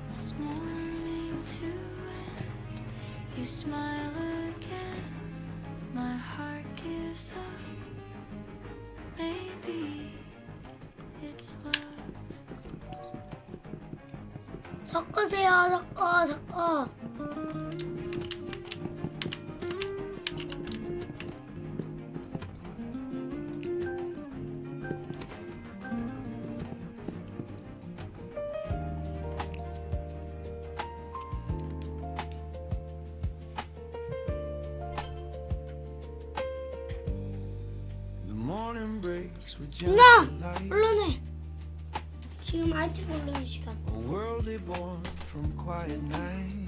this morning to end. You smile again, my heart gives up. Maybe it's love. 섞으세요. 섞어. The morning breaks with 누나! gentle light. 언론해. 지금 아이티 올리는 시간. A world born from quiet night.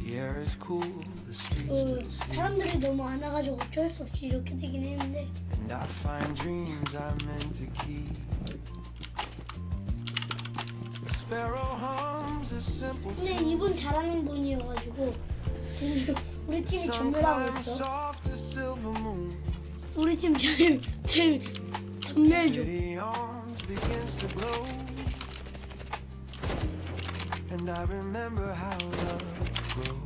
The air is cool, the streets still sleep. 사람들이 너무 안 와가지고 어쩔 수 없이 이렇게 되긴 했는데. And I find dreams I'm meant to keep. The sparrow hums a simple 근데 tune. 이분 잘하는 분이어가지고 지금 우리 팀이 Sun 전멸하고 climbs 있어. soft as silver moon. 우리 팀 제일 전멸 중. City arms begins to glow. And I remember how love grows.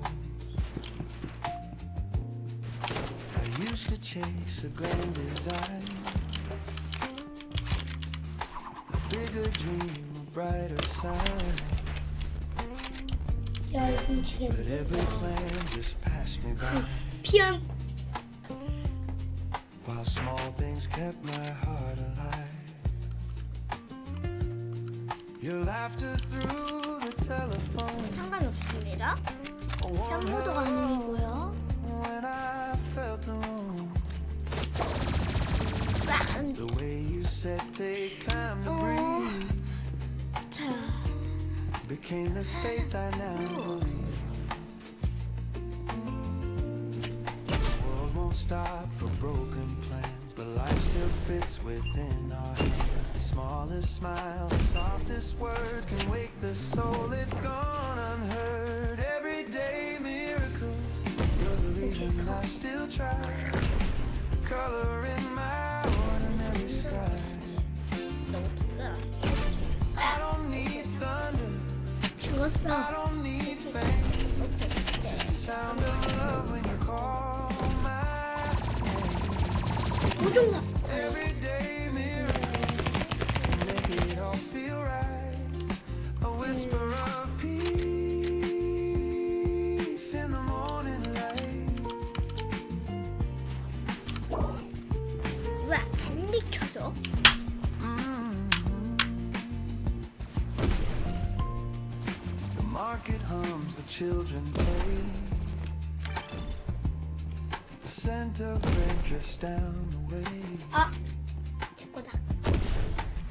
I used to chase a grand design, a bigger dream, a brighter sign. 야 이분 But 지겠네. every plan just passed me by, 피한 while small things kept my heart alive. Your laughter through the telephone, 상관없습니다. a warm 쌍모도 hello 가능이고요. when I felt alone. 짠. The way you said take time to breathe 자, became the faith I now believe. The world won't stop for broken plans, but life still fits within our hands. The smallest smile, the softest word can wake the soul. It's gone unheard. Everyday miracle. You're the reason I still try. The color in my ordinary sky. I don't need thunder. I 죽었어. don't need fame. Just the sound of love when you call my name. 오종가. Everyday miracle, make it all feel right. A whisper of peace in the morning light. 왜 안 비켜져? The market hums, the children play. The scent of bread drifts down the way. 아, 제 거다.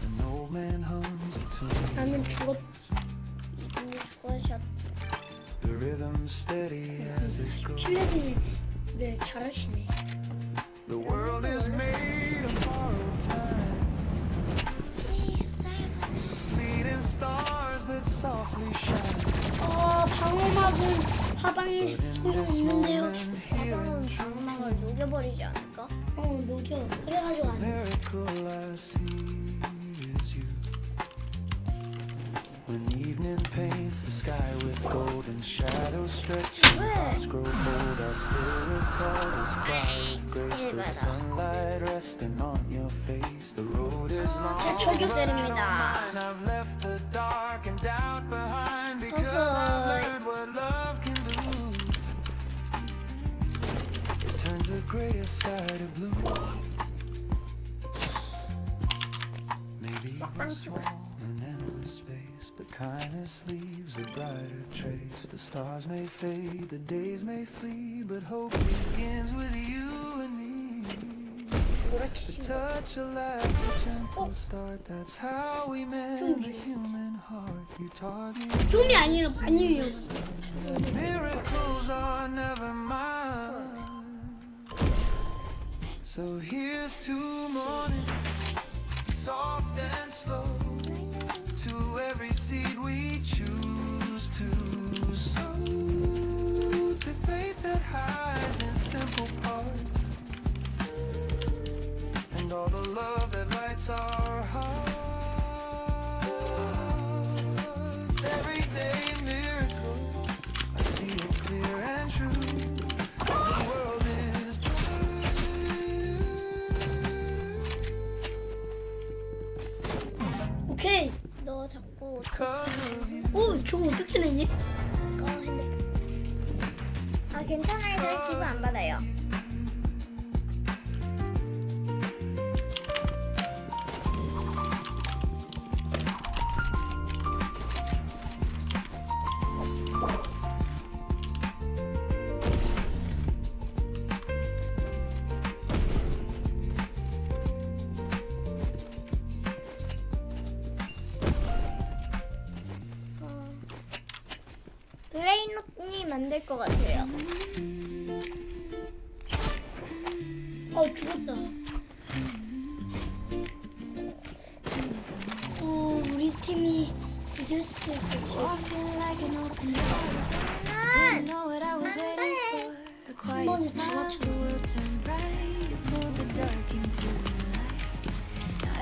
An old man hums a tune. 나는 죽었. 이분이 죽으셨. The rhythm steady as it goes. 킬레드님, 네 잘하시네. The world is made of borrowed time. Fleeting stars that softly shine. 방어막은 화방에 But in 소용 this 없는데요. moment, here in truth, 방망을 녹여버리지 않을까? 녹여. 그래가지고 안 돼. miracle I see is you. When evening paints the sky with golden shadows stretching, hearts grow cold. I still recall this quiet grace, the sunlight resting on your face. The road is long, 저격 but 때립니다. and I've left the dark and doubt behind because I've learned what love can do. It turns the grayest sky to blue. 빵 찍어라. an endless space, but kindness leaves a brighter trace. The stars may fade, the days may flee, but hope begins with you and me. 그렇지. Touch of life, a gentle start. That's how we mend the human heart. You taught me 좀이 아니라 많이 위험해. that miracles are never mine. So here's to morning, soft and slow, to every seed we choose to sow, to faith that hides in simple parts, and all the love that lights our hearts. Everyday miracle, I see it clear and true. The world is 오케이. 너 자꾸 저거 어떻게 내니? 꺼 핸드폰. 아 괜찮아요. 저 기분 안 받아요. 브레인롯이 만들 것 같아요. 죽었다. 우리 팀이 이길 수도 있겠지. 한 번에 다 맞춰.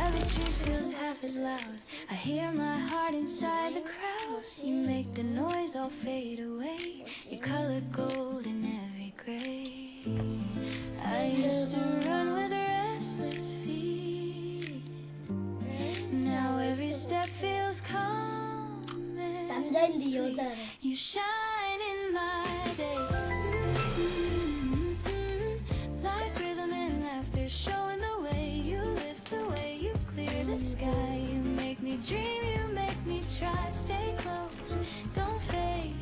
Every street feels half as loud. I hear my heart inside the crowd. You make the noise all fade away. You color gold in every gray. I used to run with restless feet. Now every step feels calm. and 남자인데 sweet. 여자래. You shine in my day. Like rhythm and laughter, showing the way you lift the way you clear the sky. You make me dream, you make me try. Stay close, don't fade.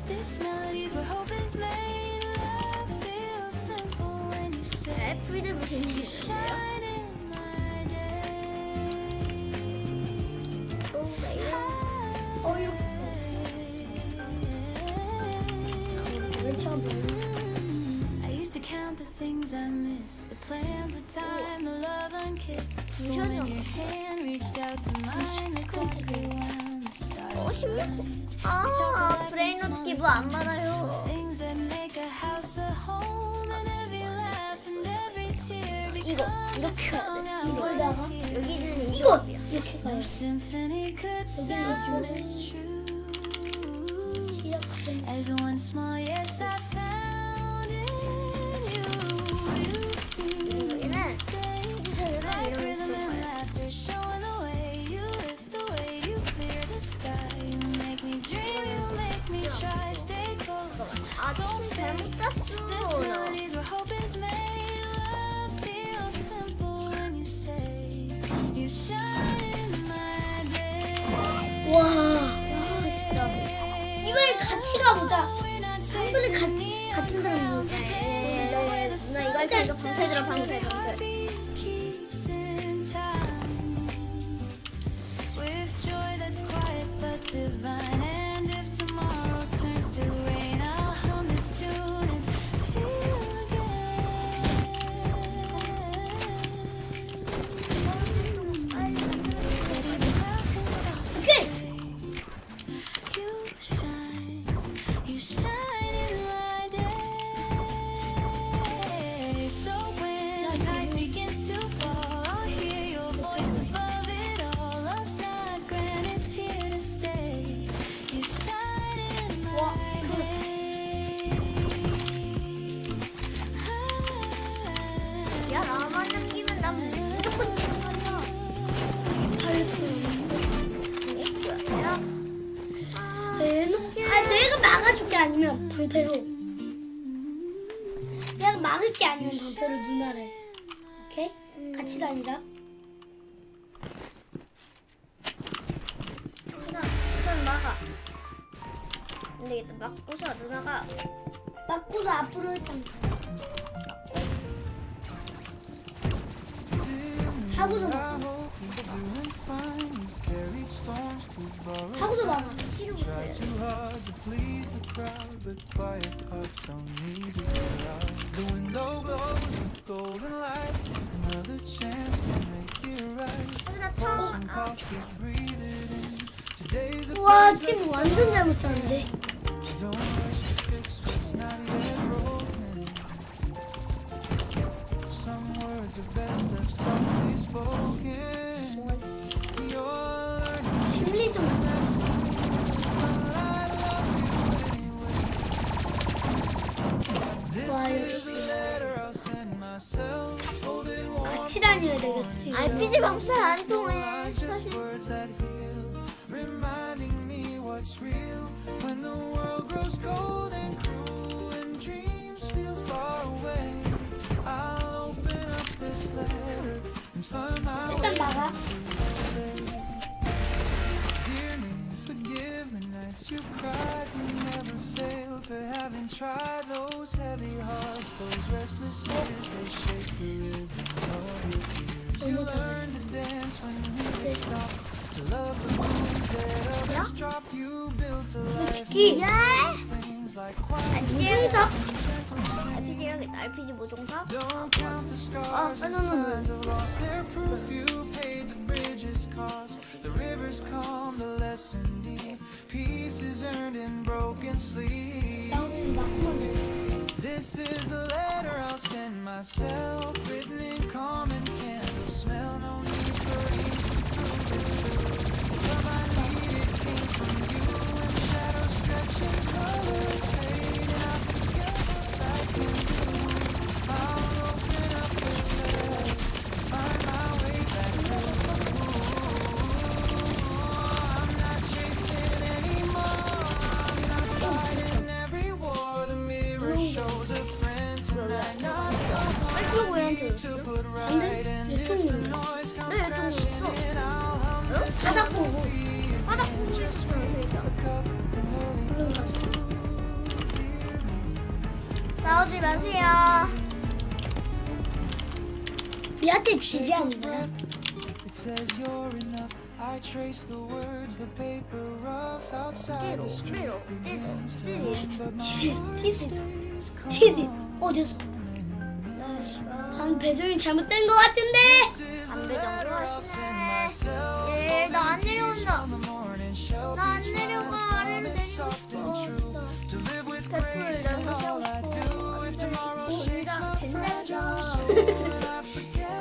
This melody's where hope is made. Love feels simple when you say 애플도 you 재밌겠는데요? shine in my day. 또 왜요? I used to count the things I missed, the plans of time, the love unkissed. But when your hand reached out to mine, the clock rewound, the stars aligned. 아 브레인롯 기부 안 받아요. Things that make a house a home, and every laugh and every tear 이거 becomes a 이렇게 가야 song 돼. I 이거다가 wanna hear. 여기는 이거 이거. 이렇게 No 가요. symphony could sound as true 시작된. as one small yes I found in you. 여기는 Like rhythm and 이러면서 laughter, showing the way you lift the way you clear the sky. You make me dream, you make me try. Stay close. 아침 잘못 This 잤어. melody's where hope is made. Love feels simple when you say you shine in my day. 와 진짜. 이번에 같이 가보자. 한 번에 같은 사람 보자. 누나 이거 할 테니까 방패 들어 방패. Keeps in time with joy that's quiet but divine. And if tomorrow turns to rain, I'll hum this tune and feel again. You shine in my day. So when the night begins to fall, I'll hear your voice above it all. Love's not grand, it's here to stay. You shine in my day. 야 나만 남기면 난 무조건 지는 거야. 내가 막아줄게 아니면 방패로. 내가 막을게 아니면 방패로 누나를. 오케이? 같이 다니자. 되겠다. 맞고서 누나가 맞고도 앞으로 일단 하고도 막 하고도 막 싫은 못해. Too hard to please the crowd, but quiet parts don't need to get out. The window glows with golden light, another chance to make it right. Pour some coffee, breathe it in. Today's a 와, 팀 완전 잘 못하는데. don't rush to fix what's not yet broken. Some words are best left softly spoken. 뭐 You're learning. 심리 좀 와, 같이 다녀야 되겠어. RPG 방송 안 통해. 사실 Reminding me what's real when the world grows cold and cruel and dreams feel far away. I'll open up this letter and find my 일단 way. 막아. Dear me, forgive the nights you cried. We never failed for having tried. Those heavy hearts, those restless years, they shake the rhythm of your tears. You learn to dance when you stop. To love the moves that others drop. You built a life. 기. Things like quiet. RPG에서 RPG 해야겠다. RPG 모종사. Don't count the scars. The signs of loss. Their proof you paid the bridges cost. The rivers calm, the lesson deep. Peace is earned in broken sleep. 나오는 막고는 This is the letter I'll send myself. Written in common candle smell. No need for ink to prove it's true. Love I needed came from you. And shadows stretching, colors fade. And I forget what I can do. I'll open up this letter, find my way back through. I'm not chasing anymore. I'm not fighting every war. The mirror shows a friend tonight. Not someone to put right. And if the noise comes crashing in, I'll hum this 바닥 보고 바닥 보고 있으면 cup and hold it. 싸우지 마세요. 니한테 쥐지 않는 거야. It says you're enough. I trace the words, the paper rough outside the street begins to hum, but my heart stays 티디 calm. 어디서? 방 배정이 잘못된 것 같은데. 안배정으로 하시네. 예, 나 안 내려온다. 나 안 내려가. 아래로 내리고 싶어. 배틀을 내가 하고 싶어. 젠장이다.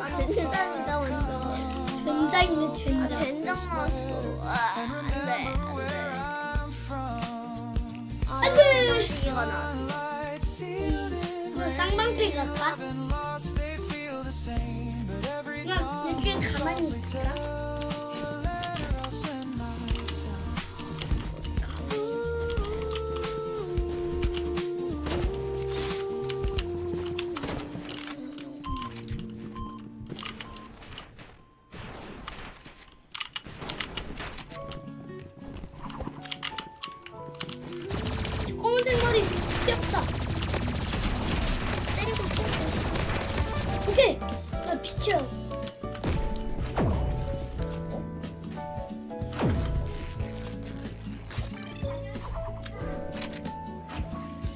아, 젠장이다, 완전. 된장이네 아, 된장. 젠장 나왔어. 아, 안 돼, 안 돼. 안 돼. 기가 나왔어. 뭐 쌍방패 같다. 그냥 일주일 가만히 있을까? 검은색 머리 귀엽다. 때리고 있어. 오케이. 나 비켜.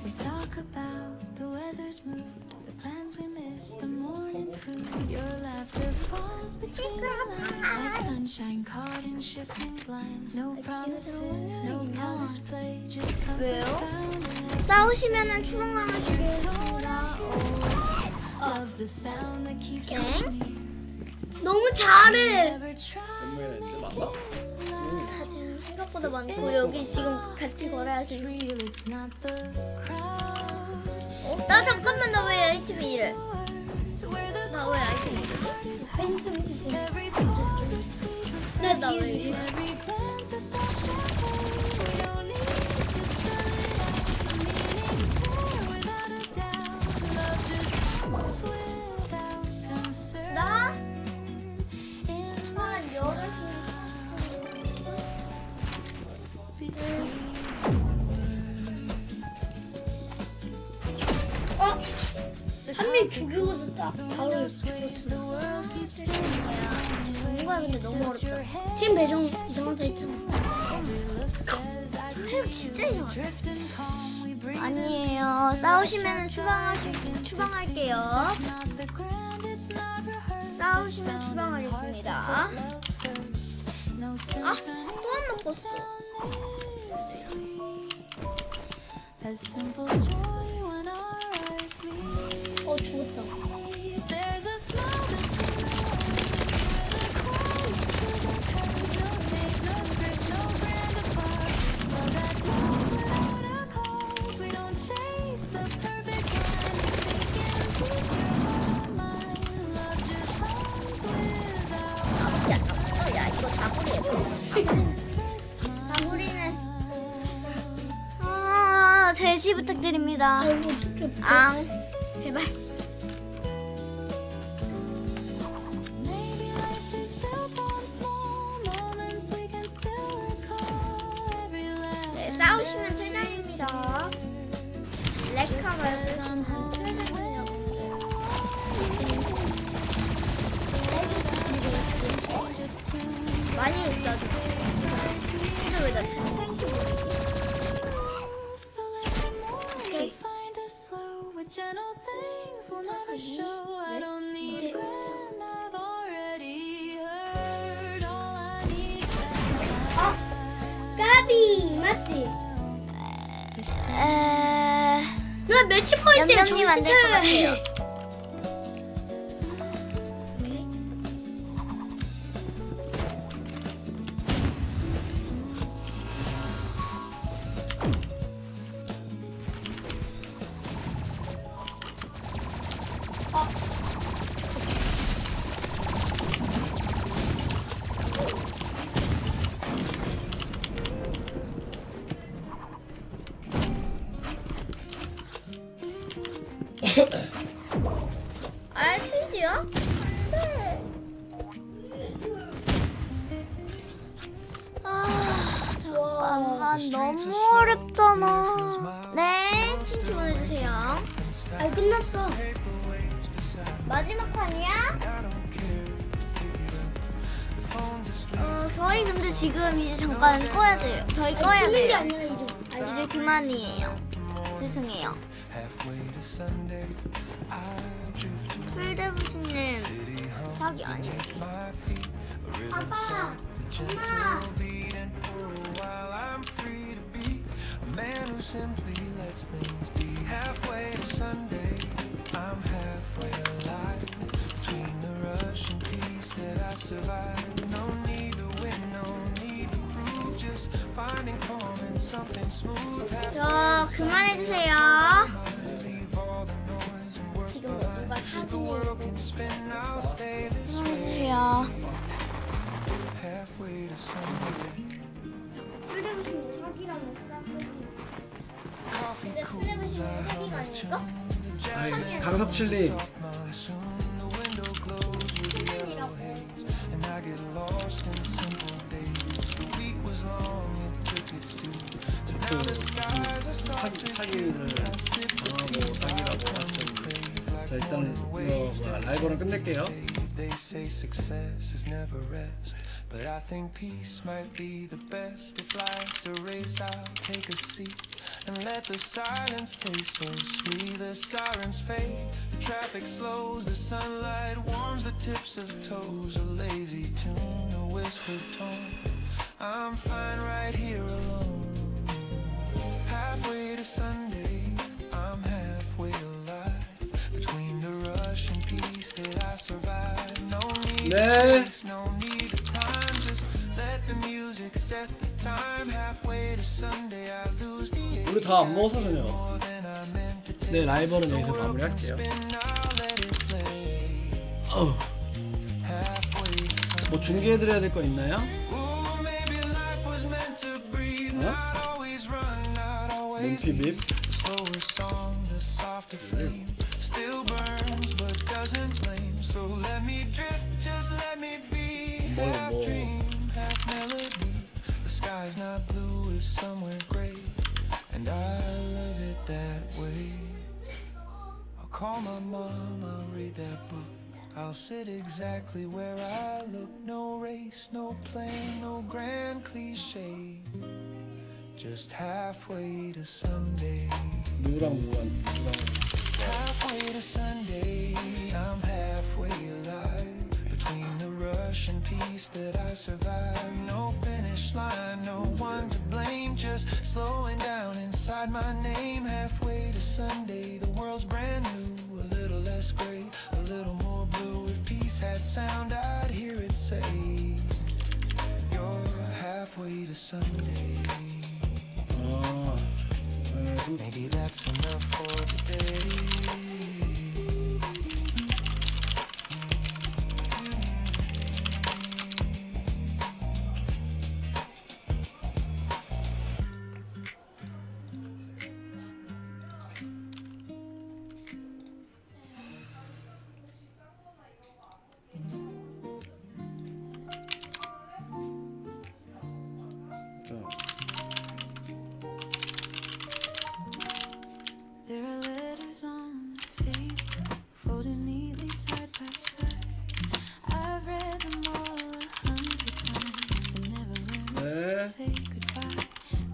We talk about the weather's mood, the plans we miss, the morning food. Your laughter falls between the lines like sunshine caught in shifting blinds. No promises, no colors play, just comfort 왜요? found in 싸우시면은 추방 나가시게. love's the sound that keeps 엥? me. 너무 잘해. Never try 웬만해 이제 맞나? 사진 생각보다 많고 여기 지금 같이 걸어야지. real, it's not the crowd. 나 잠깐만 나 왜 아이템이 이래? It's where the 나 왜 아이템이 이래? heart is held. Every pause is sweet. 근데 나왜 이래? Every glance is such a pain. We don't need to spell it out. The meaning's there without a doubt. Love just comes without concern. 나? In the 한 8시. between 빨리 죽이고 싶다. 바로 죽였어. 뭔가 근데 너무 어렵다. 지금 배정 이상하다 했잖아. 사육 진짜 이상하다. 아니에요. 싸우시면 추방할게요. 싸우시면 추방하겠습니다. 또 안 먹었어. As simple joy when our eyes meet. 죽었다. There's a smile between the lines. No stage, no script, no grand applause. Love that moves without a cause. We don't chase the perfect line. We speak in peace, your heart, mine. Love just hums without. 야 이거 다구리예요. 다구리는 제시 부탁드립니다. 아이고 어떻게 앙 제발. Maybe life is built on small moments we can still recall. Every laugh. 네, 싸우시면 퇴장입니다. 렉카 말고 I'm home with its tune. 많이 있어도 근데 왜나 탱탱치 모르지? So let the morning find us slow with gentle things we'll never show. I don't need grand, I've already heard. All I need is that 까비 맞지? 나 매치 포인트에 염염님 안 될 것 정신 같아요. 차려. RPG요? 네. 잠깐만 너무 어렵잖아. 네, 친구 보내주세요. 아 끝났어. 마지막 판이야? 저희 근데 지금 이제 잠깐 꺼야 돼요. 저희 꺼야 끝난 게 돼요. 아니라 이제. 이제 그만이에요. 죄송해요. 풀데부시님 사기 아니에요. 아빠, 엄마. Man who simply lets things be. Halfway to Sunday, I'm halfway alive. Between the rush and peace that I survive. No need to win, no need to prove. Just finding calm in something smooth. 저 그만해주세요. Leave all the noise and work. 지금 누가 The 사기 world can spin, I'll stay this way. 그만해주세요. Halfway to Sunday. 풀데부시는 사기라는 사람. Coffee 근데 cools, 풀데부시는 I 사기가 hum a 아닐까? tune. 아이, 강섭칠님 Monsoon, the window glows with yellow haze, and I get lost in simple days. The week was long, it took its due. But now the skies are soft. 사기를 당하고 사기라고 하죠. 자 일단 이거 라이벌은 끝낼게요. They say success is never rest, but I think peace might be the best. If life's a race, I'll take a seat and let the silence taste so sweet. The sirens fade, the traffic slows, the sunlight warms the tips of toes. A lazy tune, a whispered tone. I'm fine right here alone. Halfway to Sunday, I'm halfway alive. Between the rush and peace that I survive. No need 네. to waste, no need of time. Just let the music set the time. Halfway to Sunday, I lose the 우리 다 안 먹어서 전혀. more than I meant to take. 네 라이벌은 여기서 마무리할게요. I'll let it play. 어우, Halfway to Sunday. 뭐 중계해드려야 될 거 있나요? Ooh, maybe life was meant to breathe. Huh? Not always run, not always 몬피빕. The slower song, the softer flame still burns but doesn't blame. So let me drift, just let me be. Half 뭐. dream, half melody. The sky's not blue, it's somewhere gray, and I love it that way. I'll call my mom, I'll read that book. I'll sit exactly where I look. No race, no plan, no grand cliche. Just halfway to Sunday. 누구랑 Halfway to Sunday, I'm halfway alive. Between the rush and peace that I survive. No finish line, no one to blame. Just slowing down inside my name. Halfway to Sunday, the world's brand new. A little less gray, a little more blue. If peace had sound, I'd hear it say, you're halfway to Sunday. Maybe that's enough for today. There are letters on the table, folded neatly side by side. I've read them all 100 times, but never learned to say goodbye.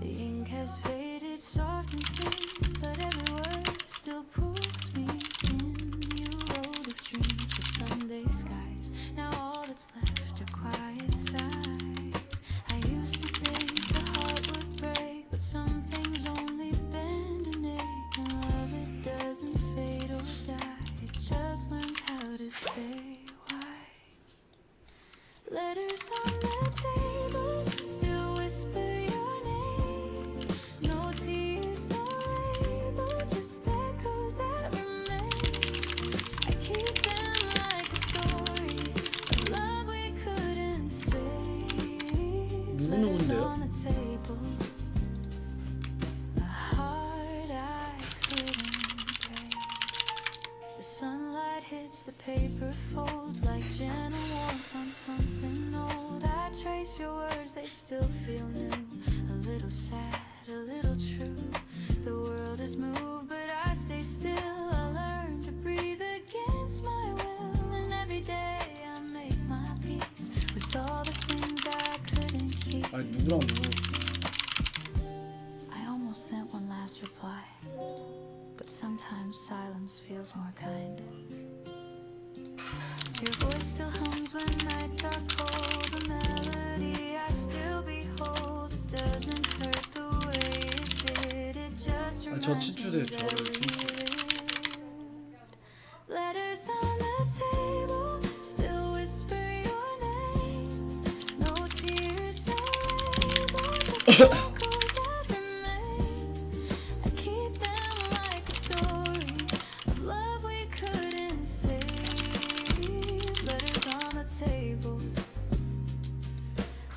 The ink has faded soft and thin, but every word still pulls me in. You wrote of dreams of Sunday skies. Now all that's left are quiet sighs. I used to think the heart would break, but some things only bend and ache. And love, it doesn't fade or die, it just learns how to say why. Letters on the table still whisper your name. No tears, no label, just echoes that remain. I keep them like a story of love we couldn't say. Letters on the table, a heart I couldn't break. The sunlight hits the paper folds like gentle warmth on something old. I trace your words, they still feel new. A little sad, a little true. The world has moved, but I stay still. I learn to breathe against my will. And every day I make my peace with all the things I couldn't keep. 아니 누구랑 누구? I almost sent one last reply, but sometimes silence feels more kind. Your voice still hums when nights are cold. A melody I still behold. It doesn't hurt the way it did. It just 저 reminds 치추대 me 저를 that we 치추. lived. Letters on the table still whisper your name. No tears, no label, just echoes that remain. I keep them like a story of love we couldn't say. Letters on the table,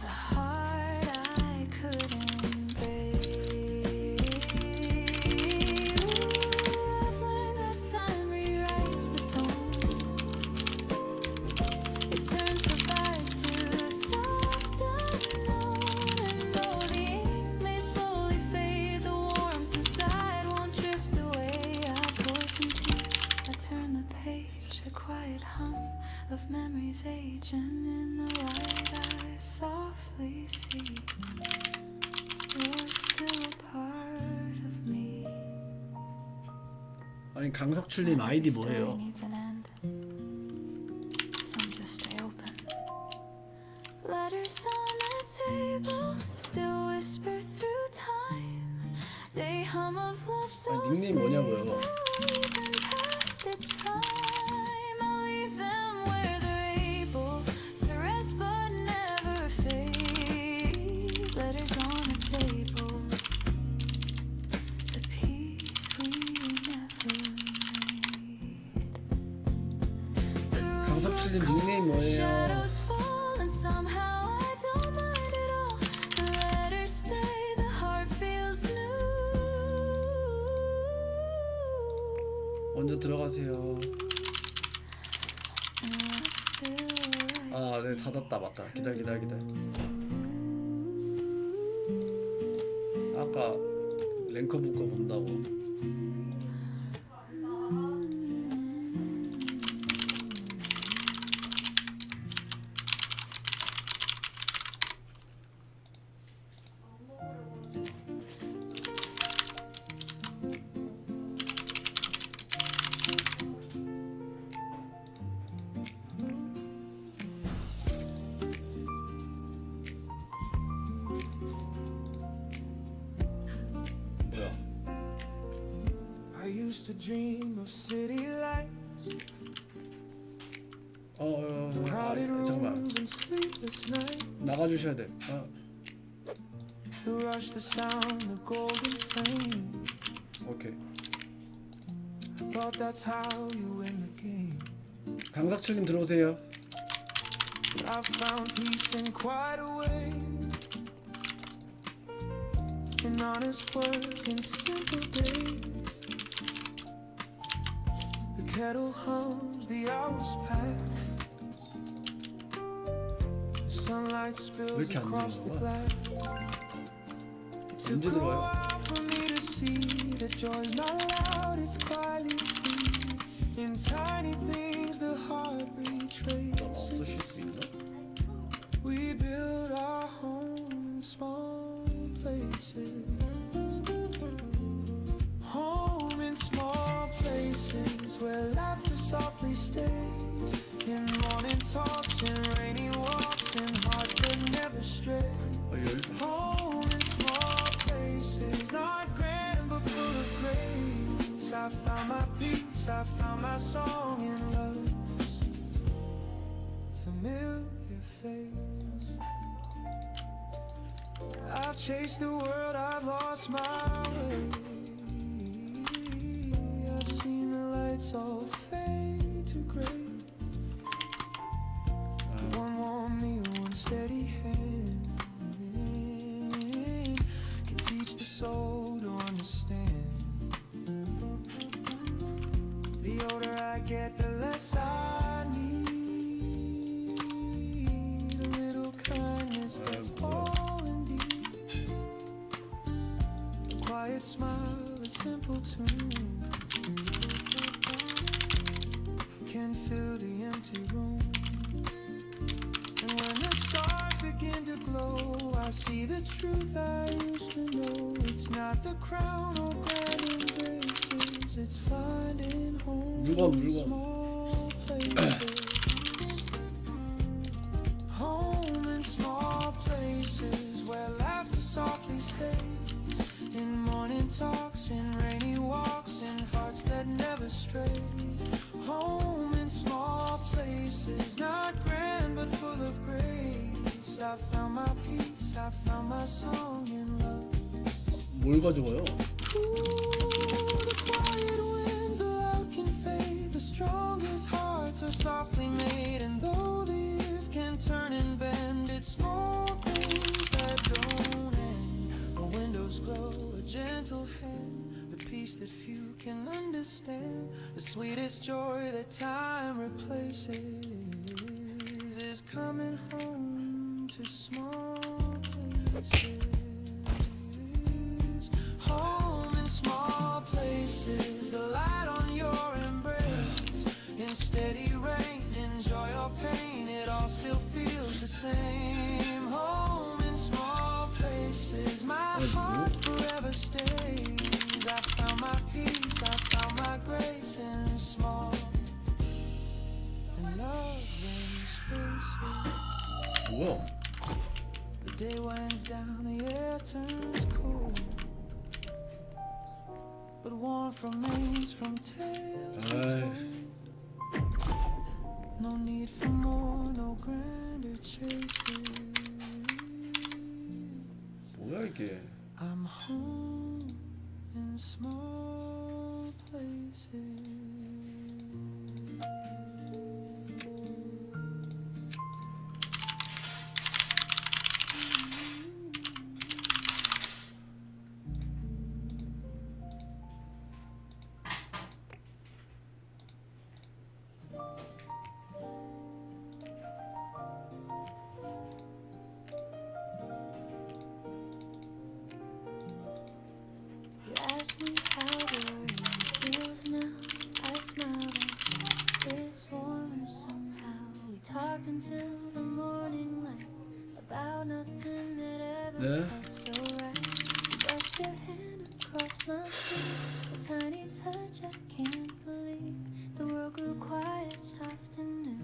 a heart I couldn't break. Ooh, I've learned that time rewrites the tone. It turns goodbyes to soft unknown. And though the ink may slowly fade, the warmth inside won't drift away. I pour some tea, I turn the page, the quiet hum of memories age, and in the light I softly see you're still a part of me. 아니 강석출님 아이디 뭐예요? Needs an end. Some just stay open. Letters on the table still whisper through time. They hum of love so 아니 닉네임 뭐냐고요? even past its prime. I'll leave them where they're able to rest but never fade. Letters on the table, the peace we never made. 강석출님 닉네임 뭐예요? Shadows fall and somehow I don't mind at all. The letters stay, the heart feels new. 먼저 들어가세요. And love still writes 아, 네 닫았다 맞다. 기다려. 아까 랭커 묶어 본다고. used to dream of city lights, crowded 잠깐만 rooms and sleepless nights. 나가주셔야 돼. The rush, the sound, the golden flame. 오케이. I thought that's how you win the game. 강삭철님 들어오세요. But I've found peace in quite a way. In honest work and simple days. The kettle hums, the hours pass. The sunlight spills 이렇게 안 across the 들어와? glass. It 언제 took a 들어와요? while for me to see that joy's not loud, it's quietly free. In tiny things the heart retraces. 넌 없으실 수 있나? We build our home in small places. Home in small places where laughter softly stays. In morning talks and rainy walks and hearts that never stray. Home in small places, not grand but full of grace. I found my peace, I found my song in love's familiar face. I've chased the world, I've lost my way. I've seen the lights all fade to gray. One warm meal, one steady hand can teach the soul to understand. The older I get, the less I need. A little kindness, that's all indeed. A quiet smile, a simple tune can fill the empty room. And when the stars begin to glow, I see the truth I used to know. It's not the crown or grand embraces, it's finding home in small places. Home in small places where laughter softly stays. In morning talks, in rainy walks, in hearts that never stray. Home in small places, not grand but full of grace. I found my peace, I found my song in love. 뭘 가져와요? Ooh, the quiet winds, the loud can fade. The strongest hearts are softly made. And though the years can turn and bend, it's small things that don't end. A window's glow, a gentle hand, the peace that few can understand. The sweetest joy that time replaces is coming home to small places. Home in small places, the light on your embrace. In steady rain, in joy or pain, it all still feels the same. Home in small places, my heart forever stays. I found my peace, I found my grace in small and loving spaces. 뭐야? The day winds down, the air turns cold, but warmth remains from tales we 아이. told. No need for more, no grander chases. 뭐야 이게? I'm home in small places. You asked me how the world feels now. I smiled and said it's warmer somehow. We talked until the morning light about nothing that ever 네. felt so right. You brushed your hand across my sleeve, a tiny touch I can't believe. The world grew quiet, soft and new.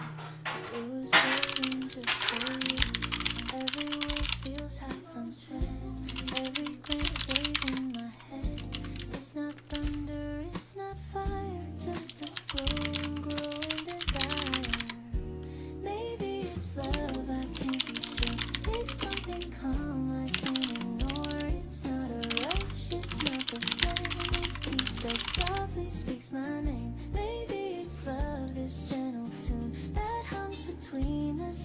It was waiting just for you. Every word feels half unsaid. Every glance stays in my head. It's not thunder, it's not fire.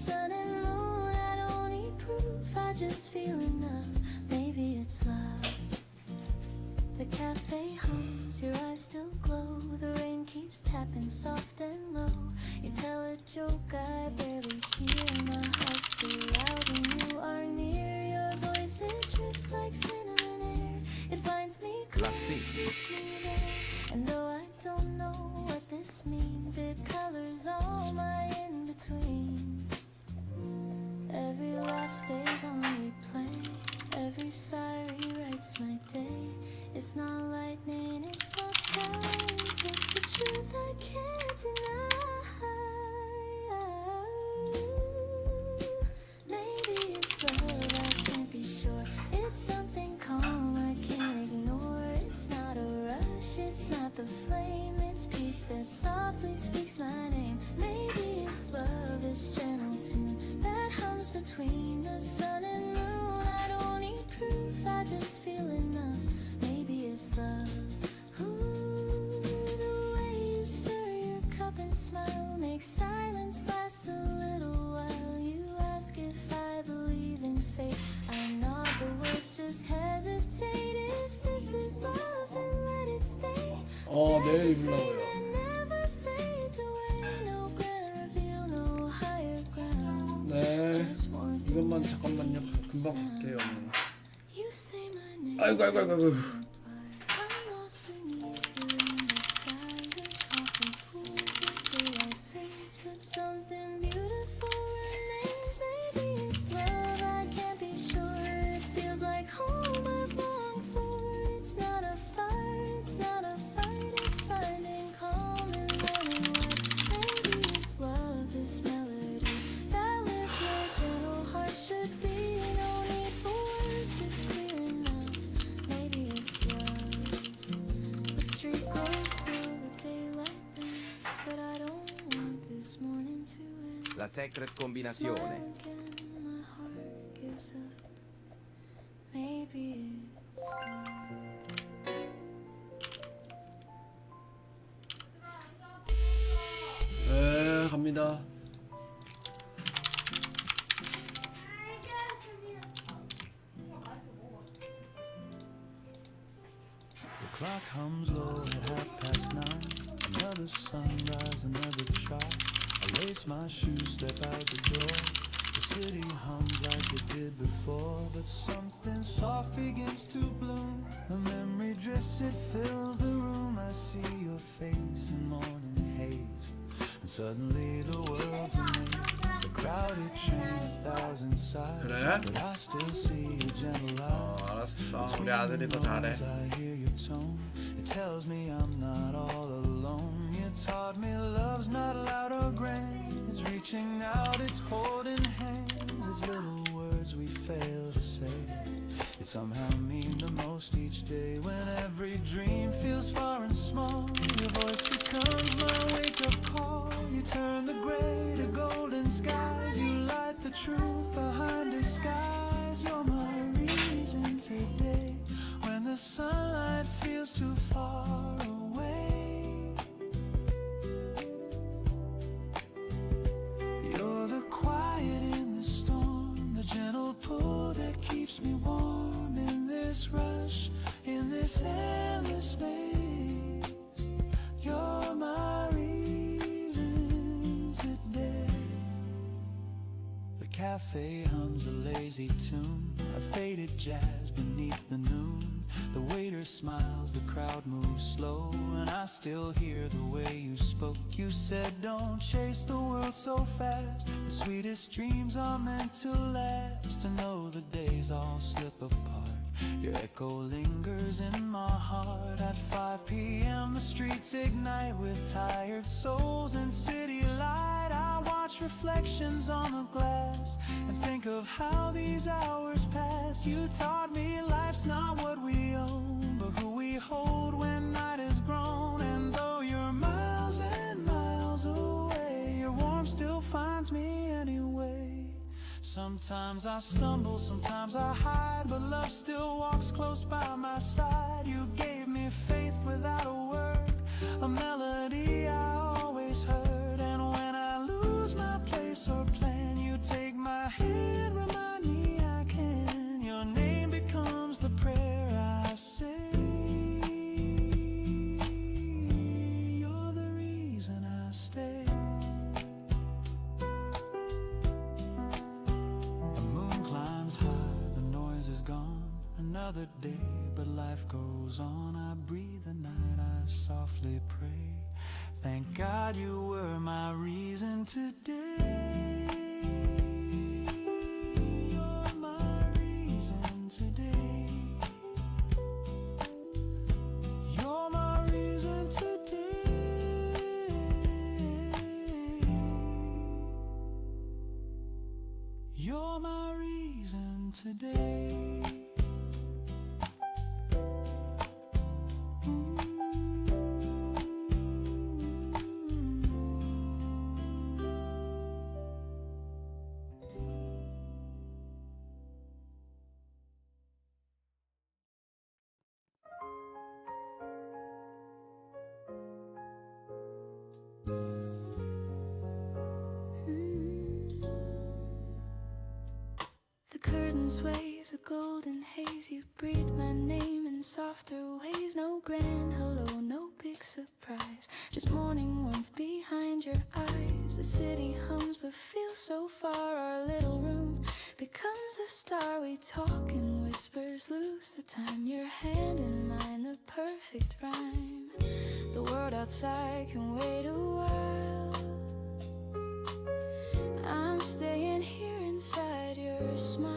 sun and moon, I don't need proof, I just feel enough. Maybe it's love. The cafe hums, your eyes still glow. The rain keeps tapping soft and low. You tell a joke I barely hear. My heart's too loud when you are near. Your voice, it drifts like cinnamon air. It finds me close, keeps me there. And though I don't know what this means, it colors all my in-betweens. Every laugh stays on replay. Every sigh rewrites my day. It's not lightning, it's not sky, just the truth I can't deny. Maybe it's love, I can't be sure. It's something calm I can't ignore. It's not a rush, it's not the flame. It's peace that softly speaks my name. Maybe it's love, this gentle tune that hums between the sun and moon. I don't need proof, I just feel enough. Maybe it's love. Ooh, the way you stir your cup and smile makes silence last a little while. You ask if I believe in fate. I nod, the words just hesitate. If this is love, then let it stay. 내일 입으려고요. That never fades away. No grand reveal, no higher ground. 네, Just warmth 이것만 and 잠깐만요. 금방 sound. 갈게요. You say my name. 아이고. I'm lost beneath the rainbow sky. The coffee pools, the daylight fades, but something beautiful remains. Maybe it's love, I can't be sure. It feels like home I've longed for. It's not a fire, it's not a fight. It's finding calm in morning light. Maybe it's love, this melody that lifts my gentle heart should be. No need for words, it's clear enough. Maybe it's love. The street grows still, the daylight bends, but I don't want this morning to end. La secret Smile combinazione. again, my heart gives up. Maybe it's love. 네, 갑니다. The clock hums low at 9:30. Another sunrise, another try. I lace my shoes, step out the door. The city hums like it did before, but something soft begins to bloom. A memory drifts, it fills the room. I see your face in morning haze, and suddenly the world's a maze. A crowded train, 1,000 sides, 그래? but I still see your gentle eyes. 알았어. 우리 아들이 더 잘해. As I hear your tone, it tells me I'm not all alone. You taught me love's not loud or grand. It's reaching out, it's holding hands. It's little words we fail to say. It somehow mean the most each day. When every dream feels far and small, your voice becomes my wake-up call. You turn the gray to golden skies. You light the truth behind disguise. You're my reason today. When the sunlight feels too far away, you're the quiet in the storm, the gentle pull that keeps me warm in this rush, in this endless maze. You're my reason today. The cafe hums a lazy tune, a faded jazz beneath the noon. The waiter smiles, the crowd moves slow, and I still hear the way you spoke. You said don't chase the world so fast. The sweetest dreams are meant to last. To know the days all slip apart, your echo lingers in my heart. At 5 p.m. the streets ignite with tired souls and city light. I watch reflections on the glass and think of how these hours pass. You taught me life's not what we own, but who we hold when night is grown. And though you're miles and miles away, your warmth still finds me anyway. Sometimes I stumble, sometimes I hide, but love still walks close by my side. You gave me faith without a word, a melody I always heard. And when I lose my place or plan, you another day, but life goes on. I breathe the night, I softly pray. Thank God you were my reason today. You're my reason today. You're my reason today. You're my reason today. The curtain sways, a golden haze. You breathe my name in softer ways. No grand hello, no big surprise. Just morning warmth behind your eyes. The city hums but feels so far. Our little room becomes a star. We talk in whispers, lose the time. Your hand in mine, the perfect rhyme. The world outside can wait a while. I'm staying here inside your smile.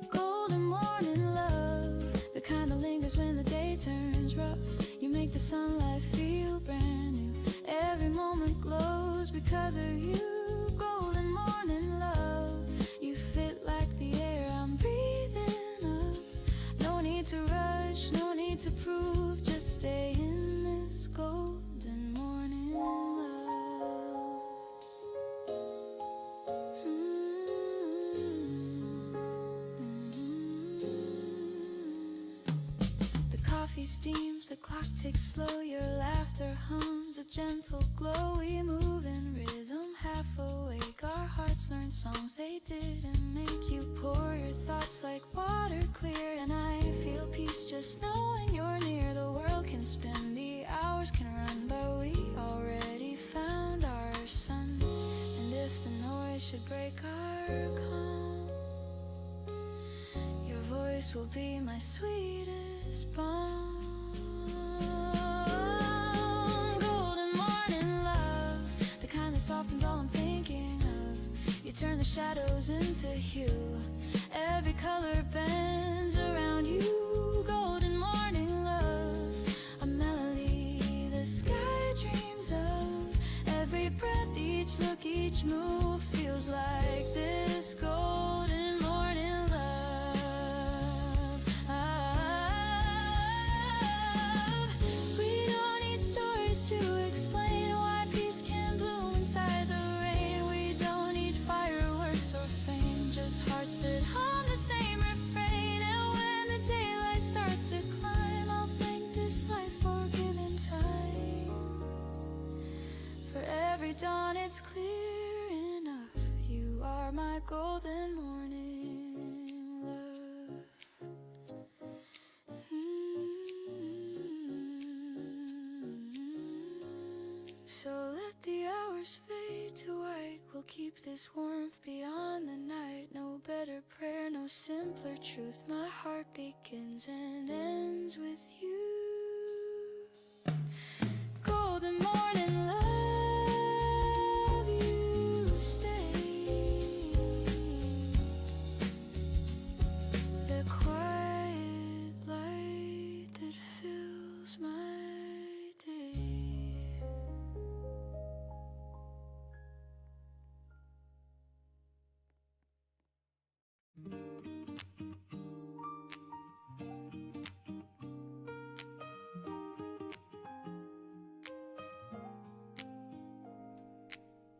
Golden morning love, the kind that lingers when the day turns rough. You make the sunlight feel brand new. Every moment glows because of you. Golden morning love, you fit like the air I'm breathing up. No need to rush, no need to prove. Just stay in this golden morning love. The coffee steams, the clock ticks slow. Your laughter hums, a gentle glow. We move in rhythm, half awake. Our hearts learn songs they didn't make. You pour your thoughts like water clear, and I feel peace just knowing you're near. The world can spin, the hours can run, but we already found our sun. And if the noise should break our calm, your voice will be my sweetest balm. Golden morning love, the kind that softens all I'm thinking of. You turn the shadows into hue. Every color bends around you. Golden morning love, a melody the sky dreams of. Every breath, each look, each move feels like this golden morning love. We don't need stories to explain why peace can bloom inside the rain. We don't need fireworks or fame, just hearts that hum the same refrain. And when the daylight starts to climb, I'll thank this life for giving time. For every dawn it's clear enough. You are my golden morning love. So let the hours fade to white. We'll keep this warmth beyond the night. No better prayer, no simpler truth. My heart begins and ends with you. Golden morning love, you stay. The quiet light that fills my day.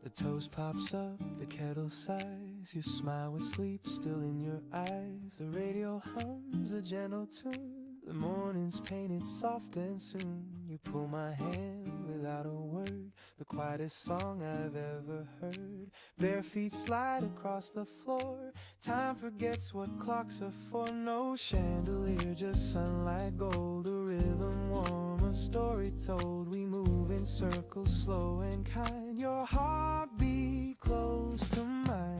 The toast pops up, the kettle sighs. Your smile with sleep still in your eyes. The radio hums a gentle tune. The morning's painted soft and soon you pull my hand without a word. The quietest song I've ever heard. Bare feet slide across the floor. Time forgets what clocks are for. No chandelier, just sunlight gold. A rhythm warm, a story told. We move in circles, slow and kind. Your heartbeat close to mine.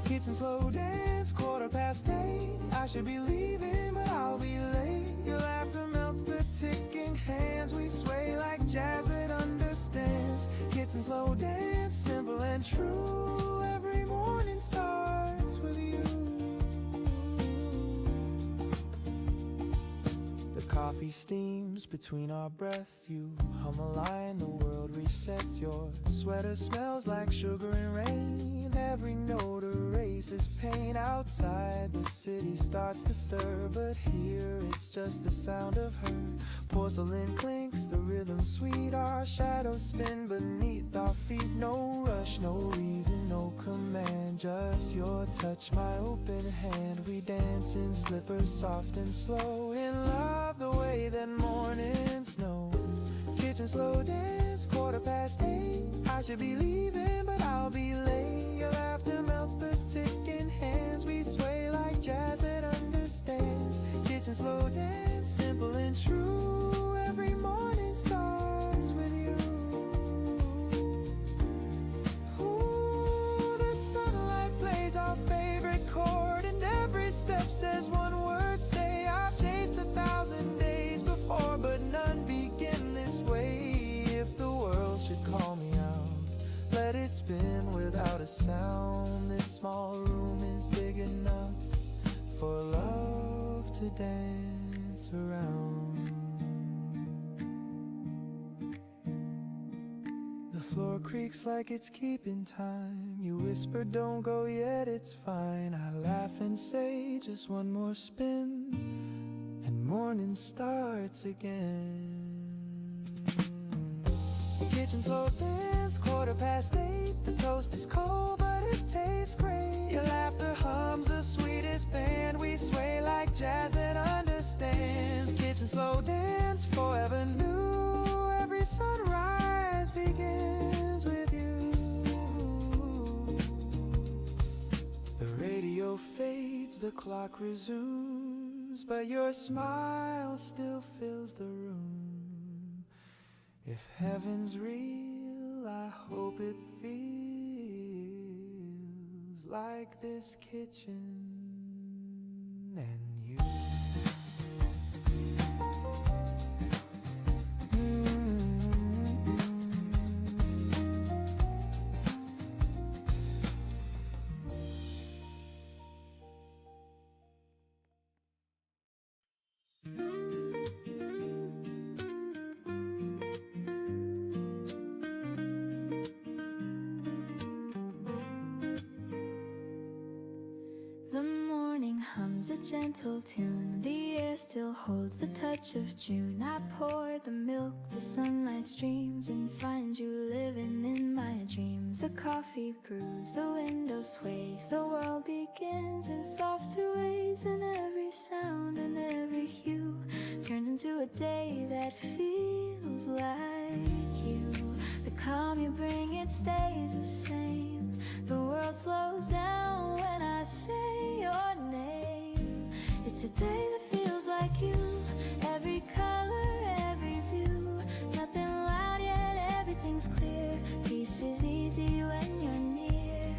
Kitchen slow dance, quarter past 8. I should be leaving, but I'll be late. Your laughter melts the ticking hands. We sway like jazz that understands. Kitchen slow dance, simple and true. Every morning starts with you. The coffee steams between our breaths. You hum a line, the world resets. Your sweater smells like sugar and rain. Every note erases pain. Outside the city starts to stir, but here it's just the sound of her. Porcelain clinks, the rhythm sweet. Our shadows spin beneath our feet. No rush, no reason, no command. Just your touch, my open hand. We dance in slippers, soft and slow. In love the way that mornings know. Kitchen slow dance, 8:15. I should be leaving, but I'll be late. Your laughter melts the ticking hands. We sway like jazz that understands. Kitchen slow dance, simple and true. Every morning starts with you. Ooh, the sunlight plays our favorite chord, and every step says one word, stay. I've chased 1,000 days before, but none begin this way. If the world should call me out, let it spin without a sound. This small room is big enough for love to dance around. The floor creaks like it's keeping time. You whisper, don't go yet, it's fine. I laugh and say, just one more spin, and morning starts again. Kitchen slow dance, 8:15. The toast is cold, but it tastes great. Your laughter hums the sweetest band. We sway like jazz that understands. Kitchen slow dance, forever new. Every sunrise begins with you. The radio fades, the clock resumes, but your smile still fills the room. If heaven's real, I hope it feels like this kitchen and you. The morning hums a gentle tune. The air still holds the touch of June. I pour the milk, the sunlight streams, and find you living in my dreams. The coffee brews, the window sways. The world begins in softer ways, and every sound and every hue turns into a day that feels like you. The calm you bring, it stays the same. The world slows down when I say your name. It's a day that feels like you. Every color, every view. Nothing loud yet everything's clear. Peace is easy when you're near.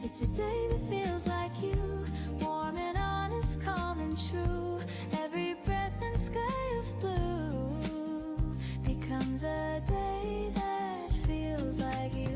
It's a day that feels like you. Warm and honest, calm and true. Every breath and sky of blue becomes a day that feels like you.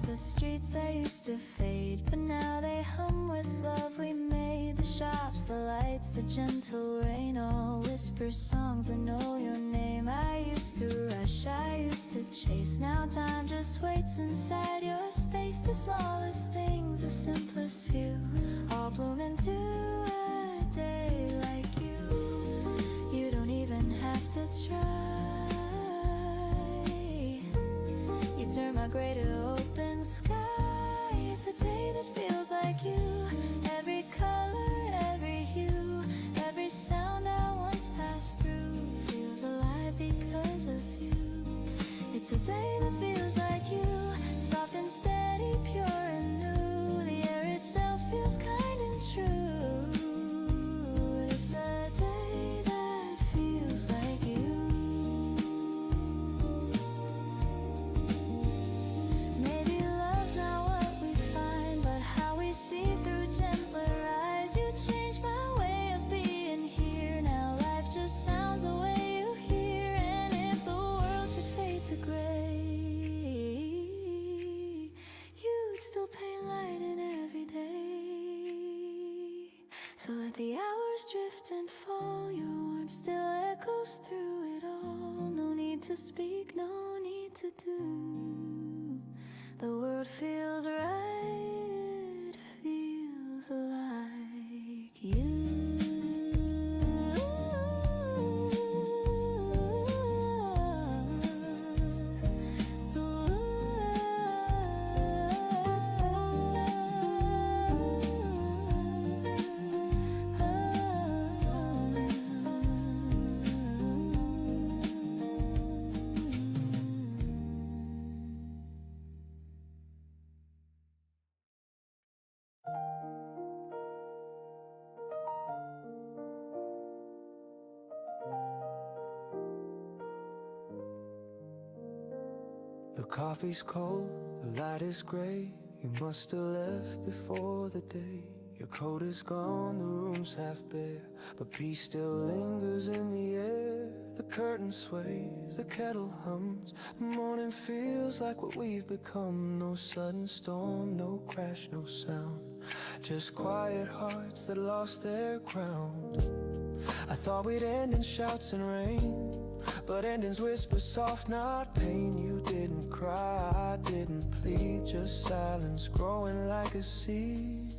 The streets that used to fade, but now they hum with love we made. The shops, the lights, the gentle rain, all whisper songs that know your name. I used to rush, I used to chase. Now time just waits inside your space. The smallest things, the simplest few, all bloom into a day like you. You don't even have to try. You turn my gray to open sky. It's a day that feels like you. Every color, every hue, every sound I once passed through feels alive because of you. It's a day that feels like you. Soft and steady, pure and new. The air itself feels kind and true. It's a day that feels like you. leaves drift and fall, your warmth still echoes through it all. No need to speak, no need to do. The world feels right, it feels like you. The coffee's cold, the light is gray. You must have left before the day. Your coat is gone, the room's half bare, but peace still lingers in the air. The curtain sways, the kettle hums. The morning feels like what we've become. No sudden storm, no crash, no sound. Just quiet hearts that lost their ground. I thought we'd end in shouts and rain, but endings whisper soft, not pain. You didn't cry, I didn't plead, just silence growing like a seed.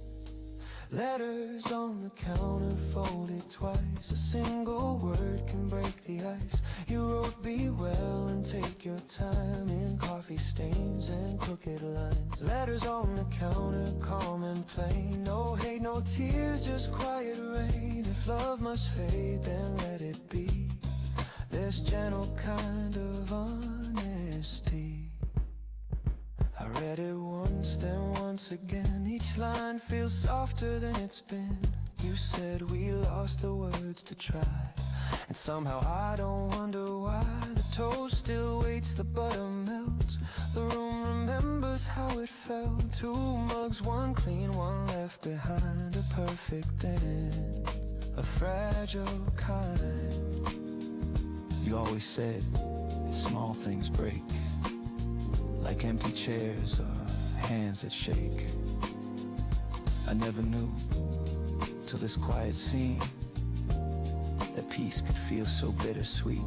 Letters on the counter folded twice. A single word can break the ice. You wrote be well and take your time in coffee stains and crooked lines. Letters on the counter, calm and plain. No hate, no tears, just quiet rain. If love must fade, then let it be. This gentle kind of honesty. I read it once, then once again. Each line feels softer than it's been. You said we lost the words to try, and somehow I don't wonder why. The toast still waits, the butter melts. The room remembers how it felt. Two mugs, one clean, one left behind. A perfect end, a fragile kind. You always said small things break, like empty chairs or hands that shake. I never knew till this quiet scene that peace could feel so bittersweet.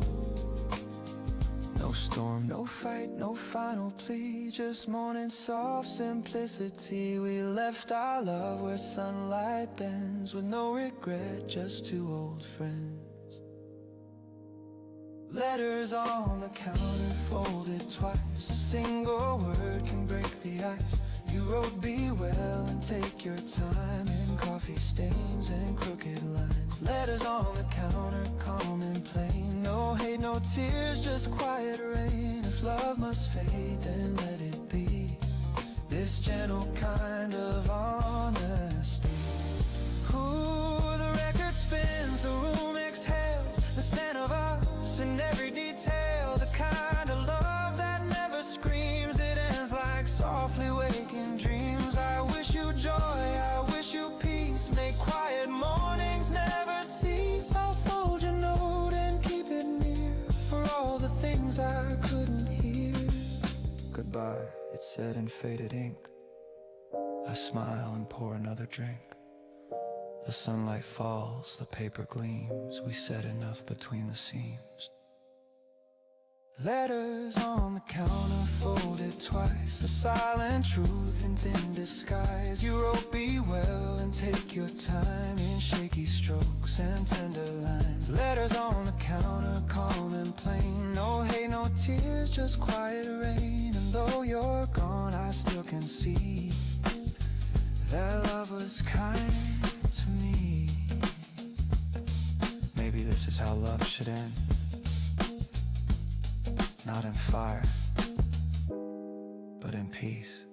No storm, no fight, no final plea, just morning soft simplicity. We left our love where sunlight bends, with no regret, just two old friends. Letters on the counter folded twice. A single word can break the ice. You wrote be well and take your time in coffee stains and crooked lines. Letters on the counter, calm and plain. No hate, no tears, just quiet rain. If love must fade, then let it be. This gentle kind of honesty. Ooh, the record spins, the room exhales, the scent of us in every detail. The kind of love that never screams, it ends like softly waking dreams. I wish you joy, I wish you peace. May quiet mornings never cease. I'll fold your note and keep it near, for all the things I couldn't hear. Goodbye, it said in faded ink. I smile and pour another drink. The sunlight falls, the paper gleams. We said enough between the seams. Letters on the counter folded twice. A silent truth in thin disguise. You wrote be well and take your time in shaky strokes and tender lines. Letters on the counter, calm and plain. No hate, no tears, just quiet rain. And though you're gone, I still can see that love was kind to me. Maybe this is how love should end. Not in fire, but in peace.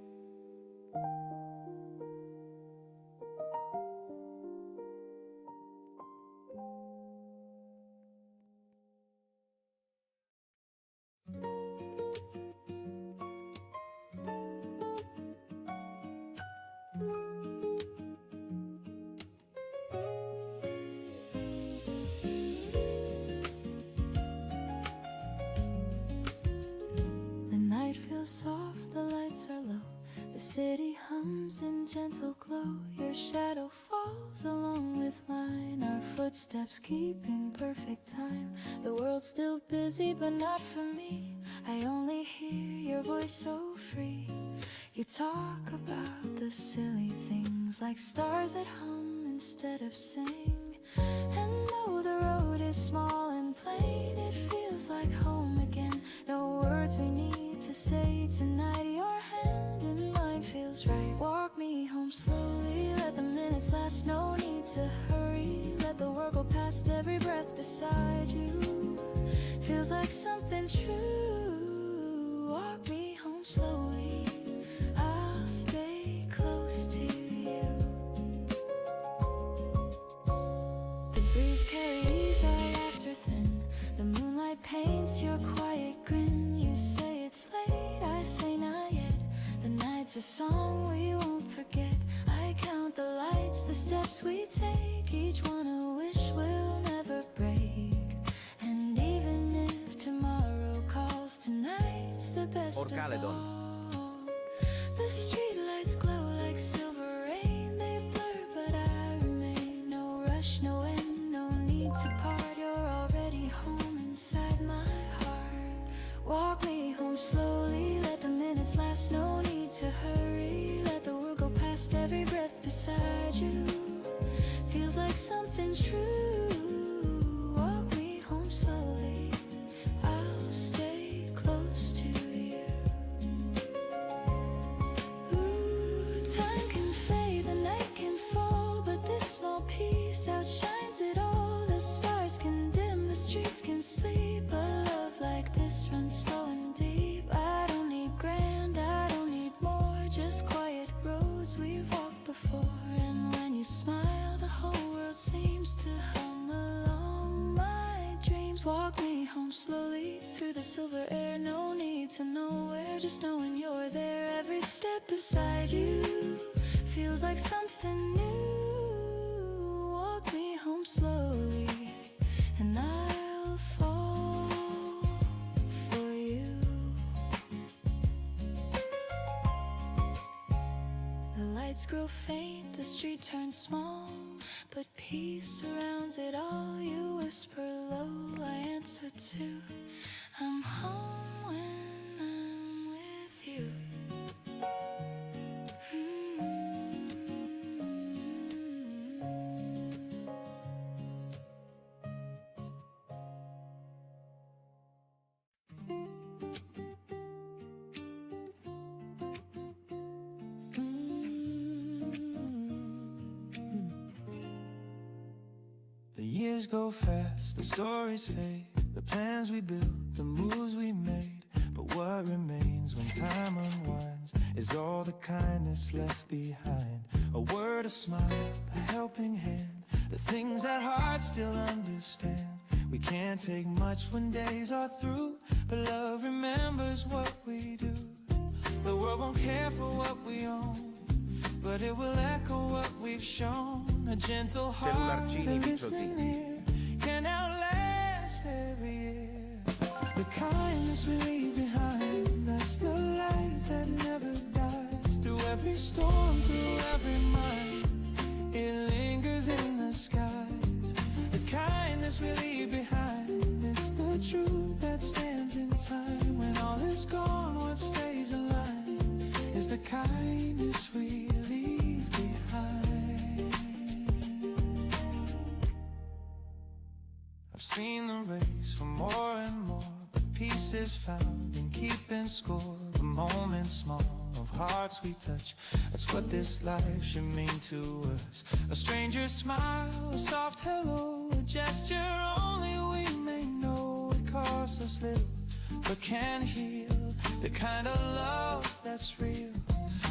Soft, the lights are low. The city hums in gentle glow. Your shadow falls along with mine. Our footsteps keeping perfect time. The world's still busy, but not for me. I only hear your voice so free. You talk about the silly things like stars that hum instead of sing. And though the road is small and plain, it feels like home again. No words we need to say tonight. Your hand in mine feels right. Walk me home slowly, let the minutes last. No need to hurry, let the world go past. Every breath beside you feels like something true. Walk me home slowly, I'll stay close to you. The breeze carries our laughter thin. The moonlight paints your quiet grin. You say it's late, I say not yet. The night's a song we won't forget. I count the lights, the steps we take, each one a wish we'll never break. And even if tomorrow calls, tonight's the best of all. The streetlights glow like silver rain. They blur, but I remain. No rush, no end, no need to part. You're already home inside my heart. Walk me home slowly, let the minutes last. No need to hurry, let the world go past. Every breath beside you feels like something true. Walk me home slowly, I'll stay close to you. Ooh, time can fade, the night can fall, but this small piece outshines it all. The stars can dim, the streets can sleep, but love like this runs slow and deep. I don't need grand, I don't need more, just quiet roads we've walked before. And when you smile, the whole world seems to hum along. My dreams walk me home slowly through the silver air. No need to know where, just knowing you're there. Every step beside you feels like something new. Walk me home slowly, and I'll fall for you. The lights grow faint, the street turns small, but peace surrounds it all. You whisper low, I answer too. I'm home when I'm with you. The years go fast, the stories fade, the plans we built, the moves we made. But what remains when time unwinds is all the kindness left behind. A word, a smile, a helping hand, the things that hearts still understand. We can't take much when days are through, but love remembers what we do. The world won't care for what we own, but it will echo what we've shown. A gentle heart, a listening ear can outlast every year. The kindness we leave behind, that's the light that never dies. Through every storm, through every mind, it lingers in the skies. The kindness we leave behind, it's the truth that stands in time. When all is gone, what stays alive is the kindness we leave behind. I've seen the race for more and more, but peace is found in keeping score. The moments small of hearts we touch, that's what this life should mean to us. A stranger's smile, a soft hello, a gesture only we may know. It costs us little, but can heal. The kind of love that's real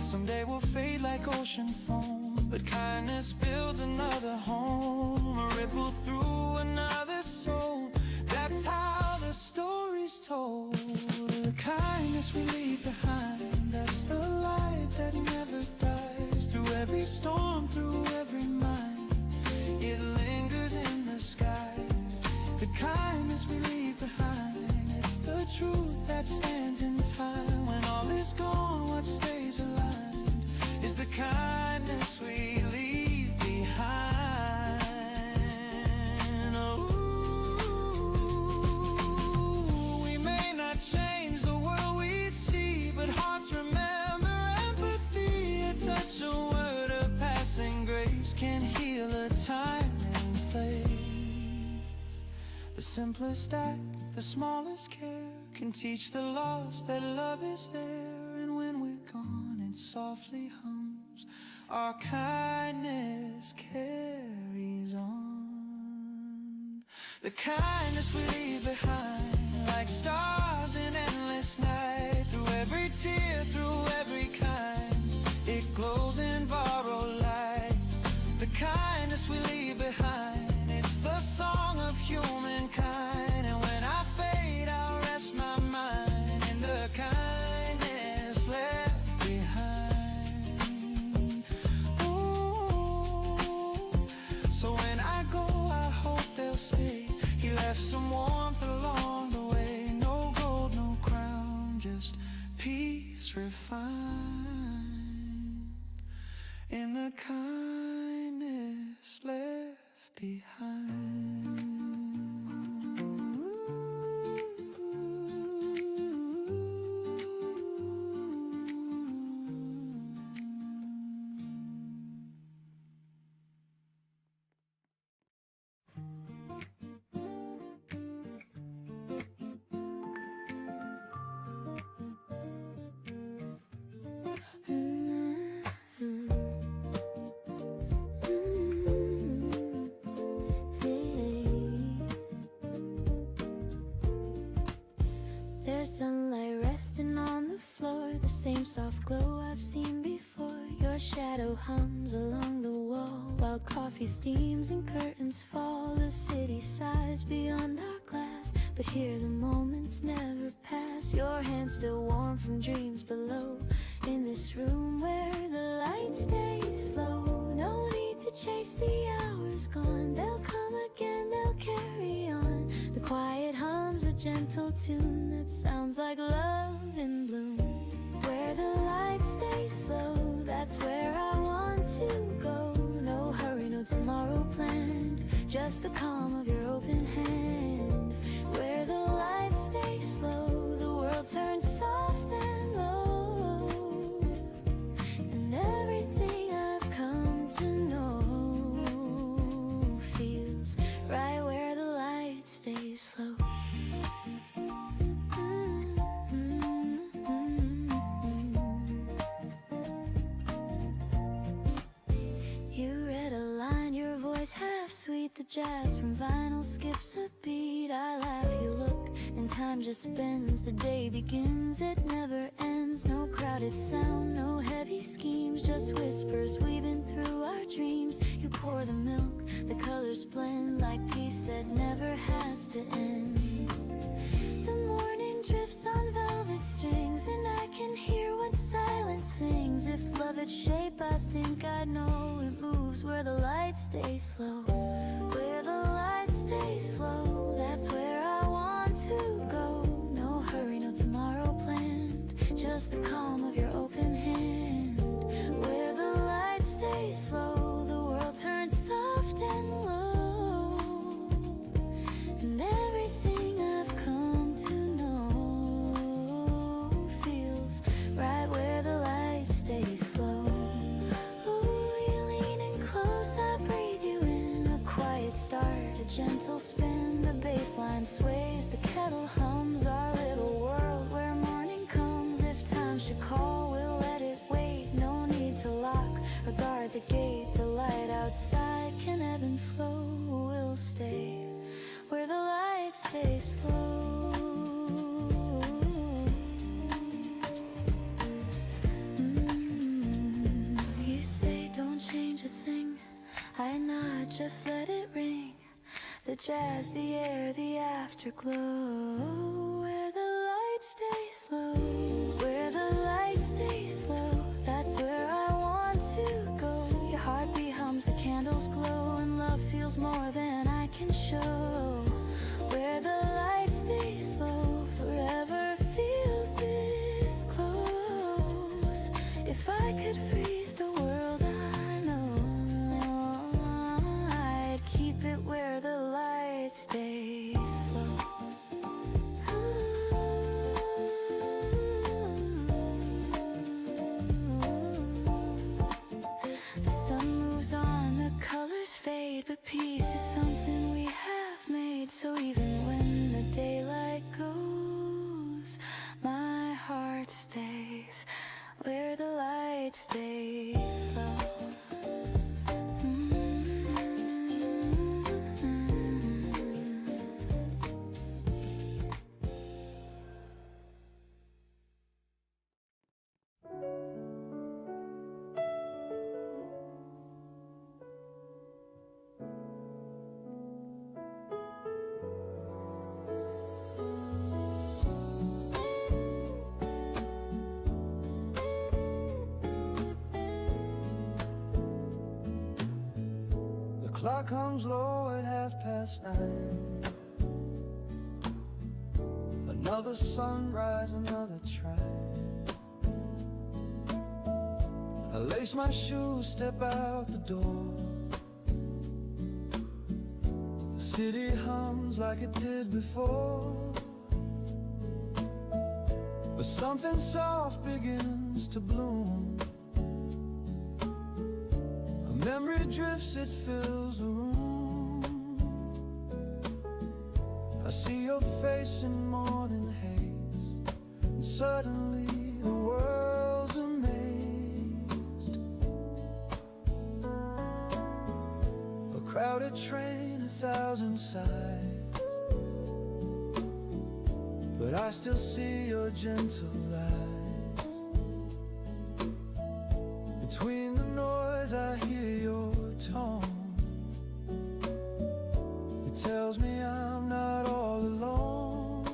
someday will fade like ocean foam, but kindness builds another home, a ripple through another soul. That's how the story's told. The kindness we leave behind, that's the light that never dies. Through every storm, through every mind, it lingers in the skies. The kindness we leave behind, it's the truth that stands in time. When all is gone, what stays aligned is the kindness we leave behind. simplest act, the smallest care can teach the lost that love is there. And when we're gone, it softly hums. Our kindness carries on. The kindness we leave behind, like stars in endless night. Through every tear, through every kind, it glows in borrowed light. The kindness we leave behind, it's the song of humankind. And when I fade, I'll rest my mind in the kindness left behind. Ooh. So when I go, I hope they'll say he left some warmth along the way. No gold, no crown, just peace refined in the kindness left behind. There's sunlight resting on the floor, the same soft glow I've seen before. Your shadow hums along the wall while coffee steams and curtains fall. The city sighs beyond our glass, but here the moments never pass. Your hands still warm from dreams below, in this room where the light stays slow. No need to chase the hours gone, they'll come again, they'll carry on. The quiet hums a gentle tune that sounds like love in bloom. Where the light stays slow, that's where I want to go. No hurry, no tomorrow planned, just the calm of your open hand. Where the light stays slow, the world turns soft and low, and everything I've come to know feels right where the light stays slow. You read a line, your voice half sweet. The jazz from vinyl skips a beat. I laugh, you look, and time just bends. The day begins, it never ends. No crowded sound, no heavy schemes, just whispers weaving through our dreams. You pour the milk, the colors blend like peace that never has to end. The morning drifts on velvet strings, and I can hear what silence sings. If love had shape, I think I'd know it moves where the light stays slow. Where the light stays slow, that's where I want to go. No hurry, no tomorrow planned, just the calm of your open hand. Where the light stays slow, the world turns soft and low, and everything I've come to know feels right where the light stays slow. Ooh, you lean in close, I breathe you in. A quiet start, a gentle spin. The bass line sways, the kettle hums. Our little world where morning comes. If time should call, we'll let it wait. No need to lock or guard the gate. The light outside can ebb and flow. We'll stay where the light stays slow. You say don't change a thing, I nod, just let it ring. The jazz, the air, the afterglow. Where the light stays slow, where the light stays slow, that's where I want to go. Your heartbeat hums, the candles glow, and love feels more than I can show. Where the light stays slow, forever feels this close. If I could freeze the world, I know I'd keep it where the light stays slow. The sun moves on, the colors fade, but peace is clock comes low at 9:30. Another sunrise, another try. I lace my shoes, step out the door. The city hums like it did before, but something soft begins to bloom. A memory drifts, it fills the room. I see your face in morning haze, and suddenly the world's amazed. A crowded train, 1,000 sighs, but I still see your gentle eyes. Between the noise I hear your tone. It tells me I'm not all alone.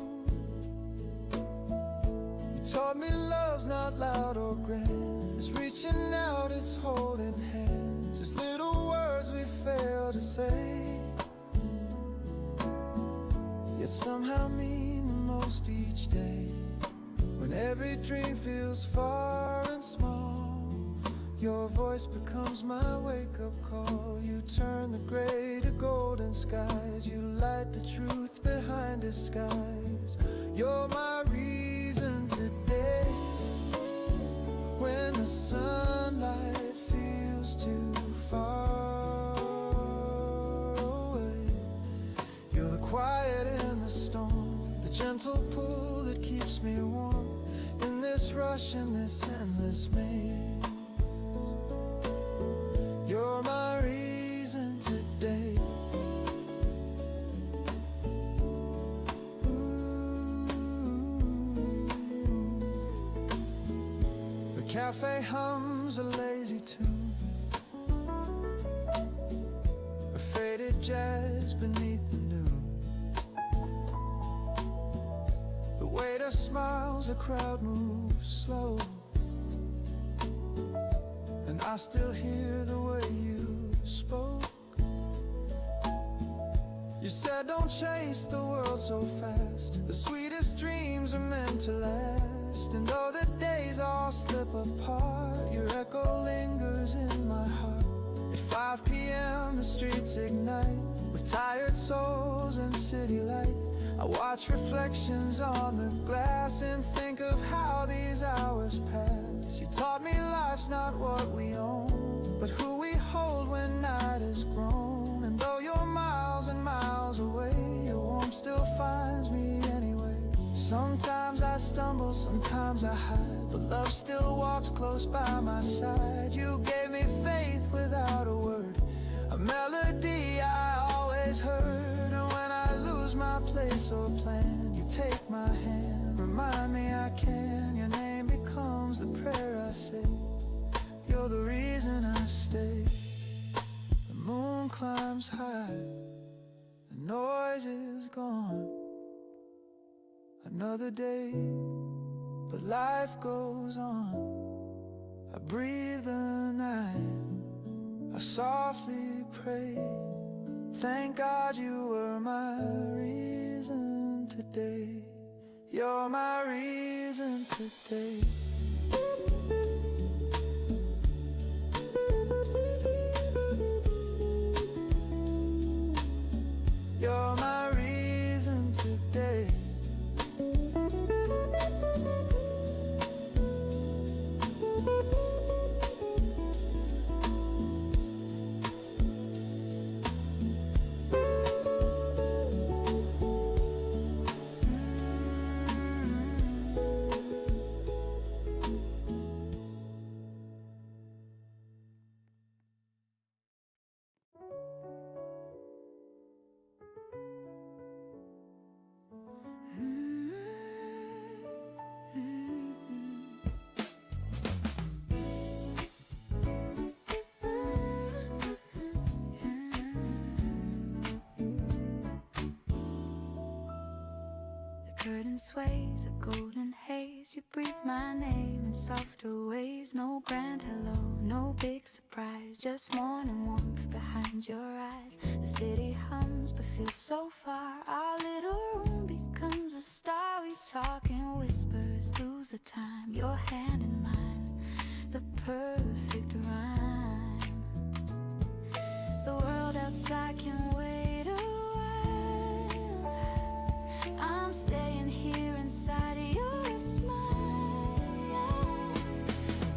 You taught me love's not loud or grand. It's reaching out, it's holding hands. It's little words we fail to say, yet somehow mean the most each day. When every dream feels far and small, your voice becomes my wake-up call. You turn the gray to golden skies. You light the truth behind disguise. You're my reason today. When the sunlight feels too far away, you're the quiet in the storm, the gentle pull that keeps me warm in this rush, in this endless maze. You're my reason today. The cafe hums a lazy tune, a faded jazz beneath the noon. The waiter smiles, the crowd moves slow, and I still hear the way you spoke. You said don't chase the world so fast. The sweetest dreams are meant to last. And though the days all slip apart, your echo lingers in my heart. At 5 p.m. the streets ignite with tired souls and city light. I watch reflections on the glass and think of how these hours pass. You taught me life's not what we own, but who we hold when night is grown. And though you're miles and miles away, your warmth still finds me anyway. Sometimes I stumble, sometimes I hide, but love still walks close by my side. You gave me faith without a word, a melody I always heard. And when I lose my place or plan, you take my hand, remind me I can. Your name becomes the prayer I say. You're the reason I stay. The moon climbs high, the noise is gone. Another day, but life goes on. I breathe the night, I softly pray. Thank God you were my reason today. You're my reason today. You're my reason today. Curtain sways a golden haze. days you breathe my name in softer ways. No grand hello, no big surprise, just morning warmth behind your eyes. The city hums but feels so far. Our little room becomes a star. We talk in whispers, lose the time. Your hand in mine, the perfect rhyme. The world outside can wait a while. I'm staying here inside of your smile.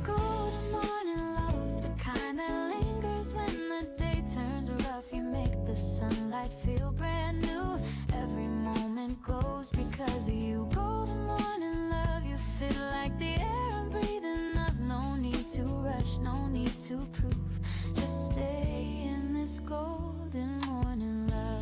Golden morning love, the kind that lingers when the day turns rough. You make the sunlight feel brand new. Every moment glows because of you. Golden morning love, you fit like the air I'm breathing up. No need to rush, no need to prove. Just stay in this golden morning love.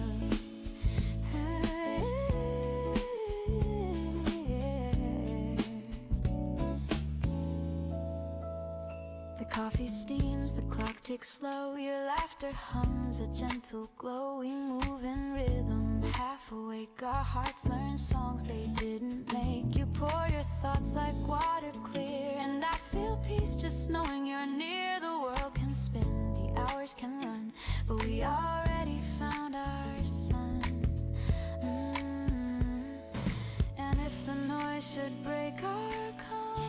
The coffee steams, the clock ticks slow. Your laughter hums a gentle glow. We move in rhythm, half awake. Our hearts learn songs they didn't make. You pour your thoughts like water clear, and I feel peace just knowing you're near. The world can spin, the hours can run, but we already found our sun. And if the noise should break our calm,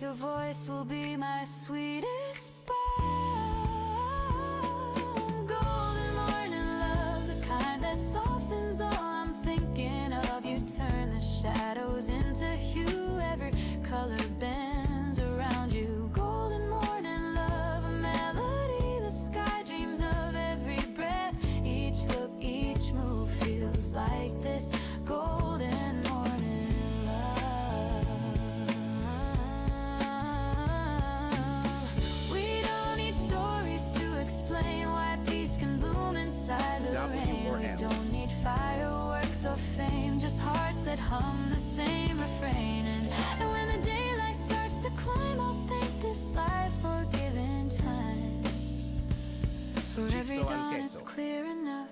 your voice will be my sweetest balm. Golden morning love, the kind that softens all I'm thinking of. You turn the shadows into hue, every color bends around you. Golden morning love, a melody the sky dreams of. Every breath, each look, each move feels like this golden morning love. We don't need stories to explain why peace can bloom inside the rain. We don't need fireworks or fame, just hearts that hum the same refrain. And when the daylight starts to climb, I'll thank this life for giving time. For every dawn it's clear enough,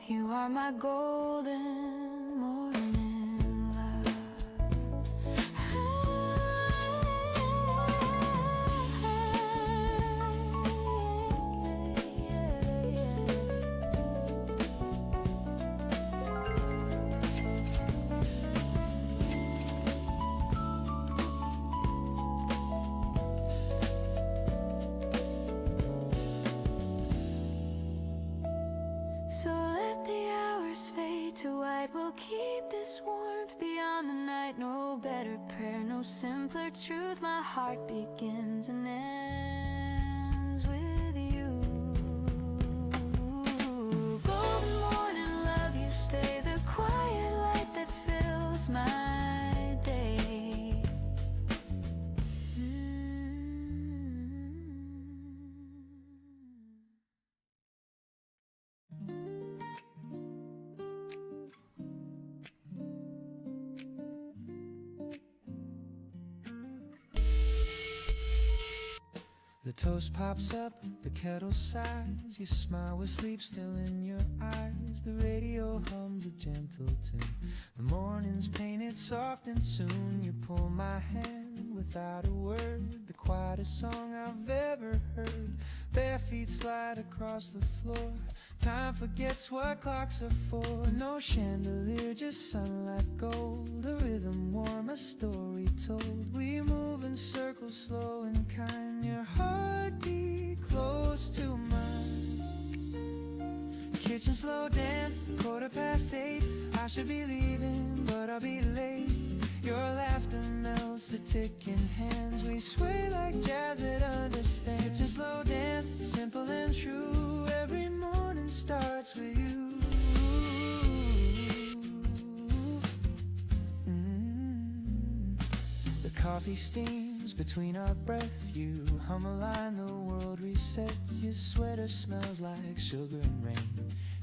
you are my golden morning love. So let the hours fade to white. We'll keep this warmth beyond the night. No better prayer, no simpler truth. My heart begins and ends with you. Golden morning love, you stay the quiet light that fills my day. The toast pops up, the kettle sighs. You smile with sleep still in your eyes. The radio hums a gentle tune. The morning's painted soft and soon you pull my hand without a word. The quietest song I've ever heard. Bare feet slide across the floor. Time forgets what clocks are for. No chandelier, just sunlight gold. A rhythm warm, a story told. We move in circles, slow and kind. Your heartbeat close to mine. Kitchen slow dance, 8:15. I should be leaving, but I'll be late. Your laughter melts the ticking hands. We sway like jazz that understands. Kitchen slow dance, simple and true. Every morning starts with you. The coffee steams between our breaths. You hum a line, the world resets. Your sweater smells like sugar and rain.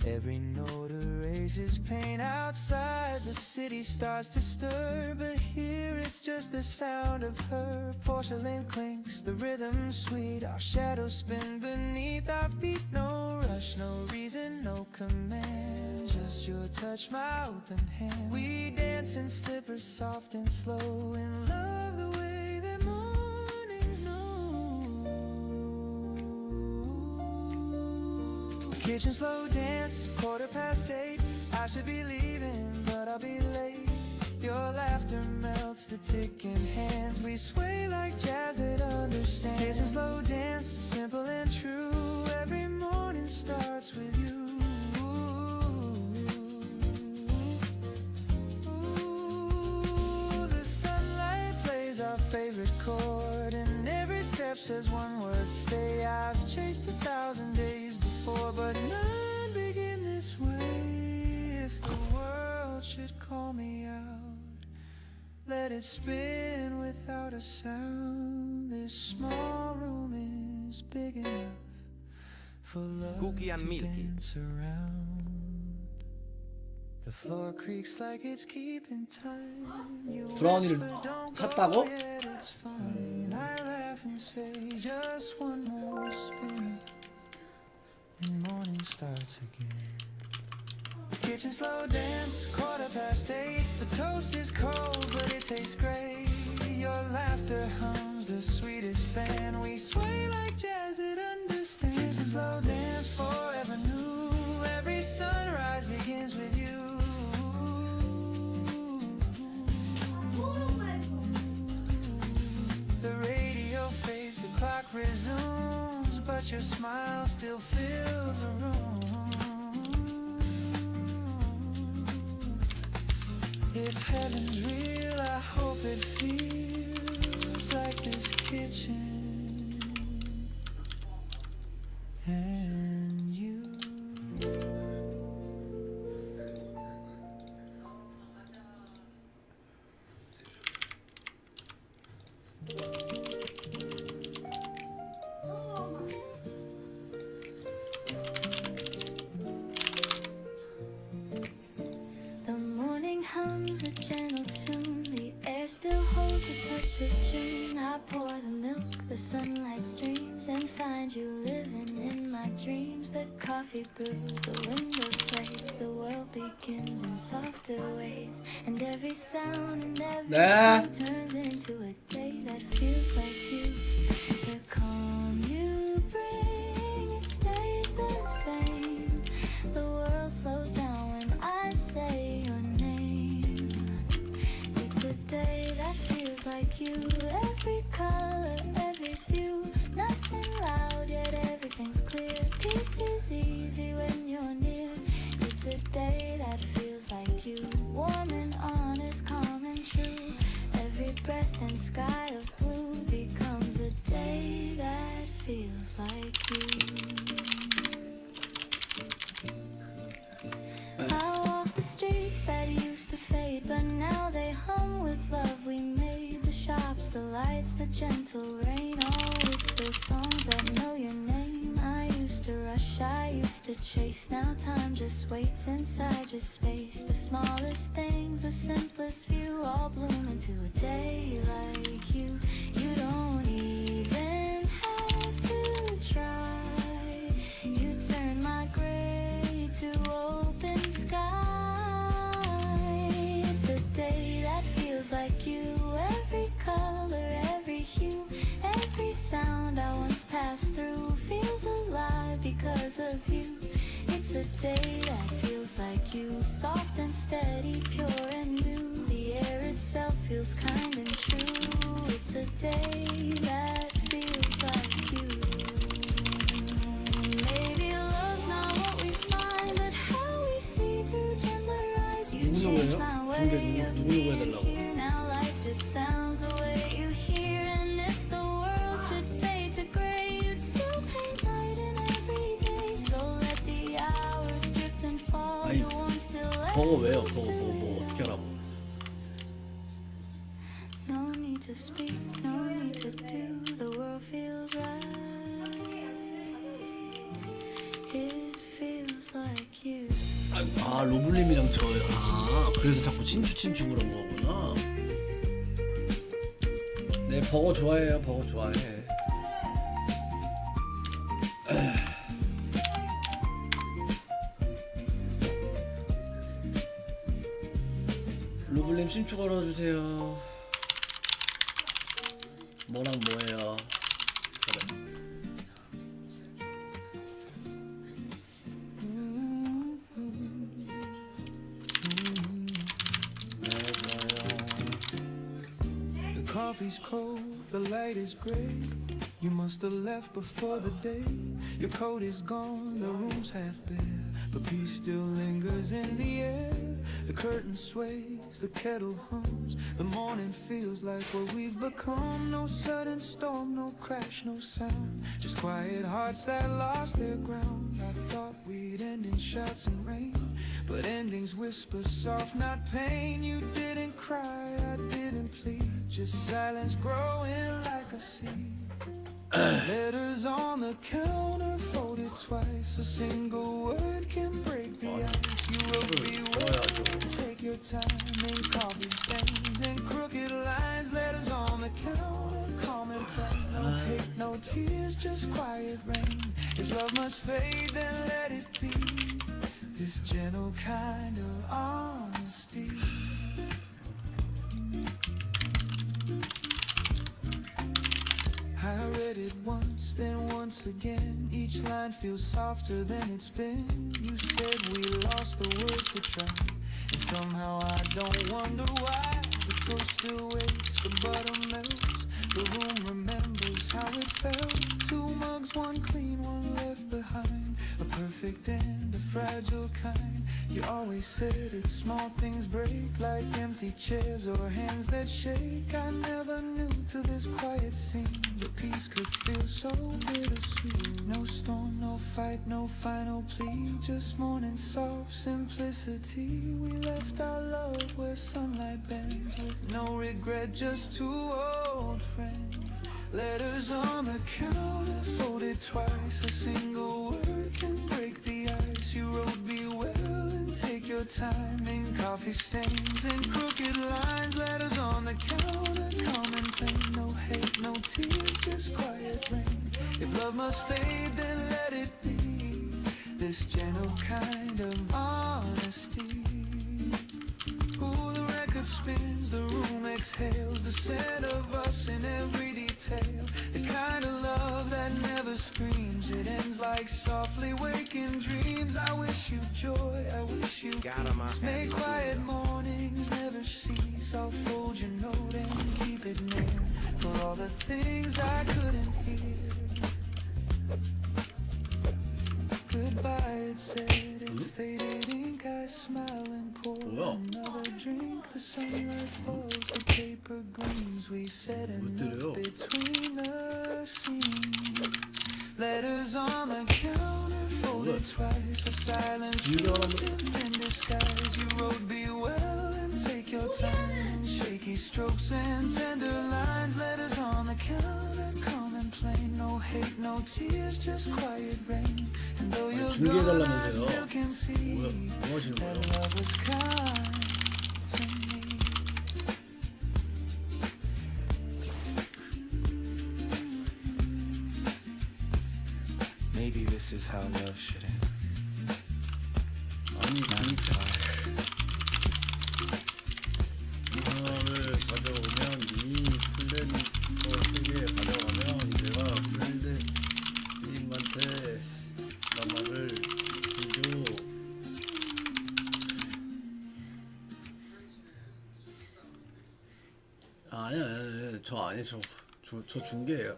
Every note erases pain. Outside the city starts to stir, but here it's just the sound of her. Porcelain clinks, the rhythm sweet. Our shadows spin beneath our feet. No rush, no reason, no command, just just your touch, my open hand. We dance in slippers, soft and slow, and love the way that mornings know. Kitchen slow dance, 8:15. I should be leaving, but I'll be late. Your laughter melts the ticking hands. We sway like jazz that understands. Kitchen slow dance, simple and true. Every morning starts with you. Ooh, the sunlight plays our favorite chord, and every step says one word, stay. I've chased 1,000 days before, but none begin this way. If the world should call me out, let it spin without a sound. This small room is big enough for love Cookie and to Milky. dance around. The floor creaks like it's keeping time. You 브라우니를 whisper, "Don't go 샀다고? yet, it's fine." I laugh and say, just one more spin, and morning starts again. Kitchen slow dance, 8:15. The toast is cold, but it tastes great. Your laughter hums the sweetest band. We sway like jazz that understands. Kitchen slow dance, forever new. Every sunrise begins with you. The radio fades, the clock resumes, but your smile still fills the room. If heaven's real, I hope it feels like this kitchen and you. The morning hums a gentle tune. The air still holds the touch of June. I pour the milk, the sunlight streams, and find you living in my dreams. The coffee brews, the window sways. The world begins in softer ways, and every sound and every 네. sound turns into a day that feels like you. The calm you bring, it stays the same. The world slows down when I say your name. It's a day that feels like you. Every color, every view. Nothing loud, yet everything's clear. Peace is easy when you're near. It's a day that feels like you. Warm and honest, calm and true. Every breath and sky of blue becomes a day that feels like you. I walk the streets that used to fade, but now they hum with love we made. The shops, the lights, the gentle rain, all whisper songs that know your name. I used to rush, I used to chase. Now time just waits inside your space. The smallest things, the simplest view, all bloom into a day like you. You don't even have to try. You turn my gray to open sky. It's a day that feels like you. Every color, every hue, every sound I once passed through feels alive because of you. It's a day that feels like you. Soft and steady, pure and new. The air itself feels kind and true. It's a day that feels like you. Maybe love's not what we find, but how we see through gentler eyes. You 누구 change 누구예요? my 중대 way of 누구 being 해달라고? here. Now life just sounds the way you hear. And if the world should fade to gray, you'd still paint light in every day. So let the hours drift and fall. 아니, Your warmth still 버거 왜요? echoes 버거 뭐 today. 어떻게 하라고? No need to speak, no need to do. The world feels right. It feels like you. 아 로블님이랑 저요. 아 그래서 자꾸 친추 그런 거구나. 네 버거 좋아해요. 버거 좋아해. 루블님 심추 걸어주세요. 뭐랑 뭐예요? 그래. The coffee's cold, the light is gray. You must have left before the day. Your coat is gone, the room's half bare, but peace still lingers in the air. The curtain sways, the kettle hums. The morning feels like what we've become. No sudden storm, no crash, no sound. Just quiet hearts that lost their ground. I thought we'd end in shouts and rain, but endings whisper soft, not pain. You didn't cry, I didn't plead, just silence growing like a seed. Letters on the counter folded twice. A single word can break the ice. You wrote me well, take your time. In coffee stains and crooked lines. Letters on the counter, calm and plain. No hate, no tears, just quiet rain. If love must fade, then let it be. This gentle kind of honesty. I read it once, then once again. Each line feels softer than it's been. You said we lost the words to try, and somehow I don't wonder why. The toast still waits, the butter melts. The room remembers how it felt. Two mugs, one clean, one left behind. A perfect and a fragile kind. You always said it, small things break, like empty chairs or hands that shake. I never knew till this quiet scene that peace could feel so bittersweet. No storm, no fight, no final plea, just morning soft simplicity. We left our love where sunlight bends, with no regret, just two old friends. Letters on the counter folded twice. A single word can break the ice. You wrote me well and take your time. In coffee stains and crooked lines. Letters on the counter, calm and plain. No hate, no tears, just quiet rain. If love must fade, then let it be. This gentle kind of honesty. Ooh, the record spins, the room exhales, the scent of us in every detail. The kind of love that never screams, it ends like softly waking dreams. I wish you joy, I wish you peace. May quiet mornings never cease. I'll fold your note and keep it near, for all the things I couldn't hear. Goodbye, it said, in faded ink. I smile and pour another drink. The sunlight falls, the paper gleams. We said enough between the scenes. Letters on the counter folded twice. A silent truth in disguise. You wrote be well and take your time. In shaky strokes and tender lines. Letters on the counter, calm and plain. No hate, no tears, just quiet rain. And though you're gone, I still can see that love was kind to me. Maybe this is how love should end. 아니 그러니까 이거를 가져오면 이 플랜 세개 가져가면 내가 플랜님한테 남아를 주고 아니야 저 아니 저 중계예요.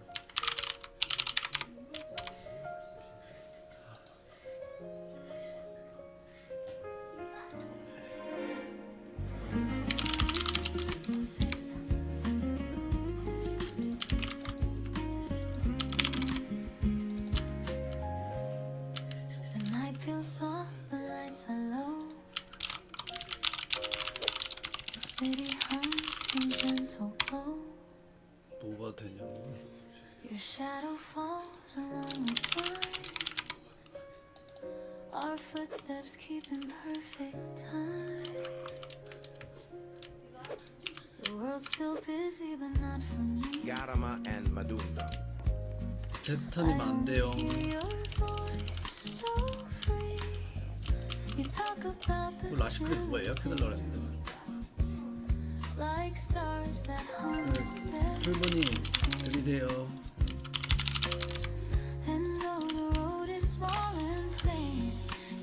뭐가 되냐고. Your shadow falls along with mine. Our footsteps keep in perfect time. The world's still busy, but not for me. Garama and Madunda. 게스트님 안 돼요. You talk about the 라시클 뭐예요? 캐달라 그랬는데. like stars that haunt the steps. 풀분이 드리세요. And though the road is small and plain,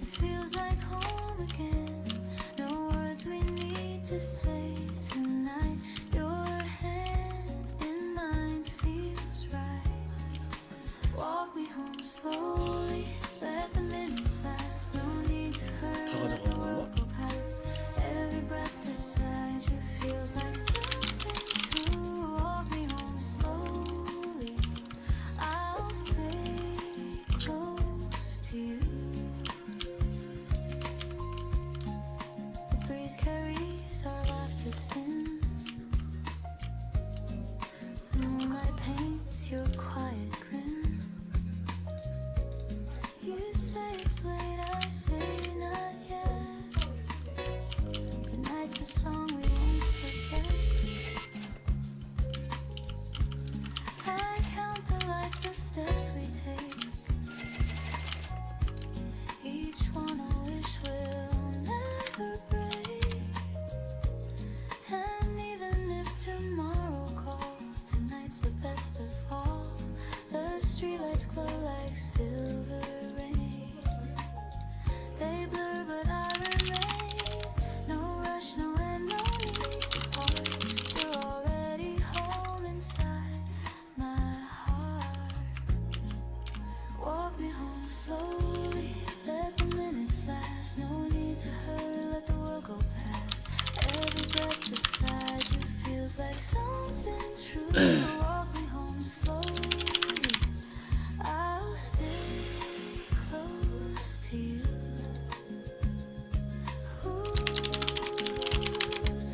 it feels like home again. No words we need to say tonight. Your hand in mine feels right. Walk me home slowly, let the minutes last. No need to hurry, let the world go past. Every breath beside you feels like something true. Walk me home slowly, I'll stay close to you. The breeze carries our laughter thin. The moonlight paints your quiet grin. You say it's late, I say not yet. The night's a song we won't forget. I count the lights, the steps we take. Each one a wish will never break. And even if tomorrow calls, tonight's the best of all. The streetlights glow like silver rain. They blur but I remain. No rush, no end, no need to part. You're already home inside my heart. Walk me home slowly, let the minutes last. No need to hurry, let the world go past. Every breath beside you feels like something true. Walk me home slowly, I'll stay close to you. Ooh,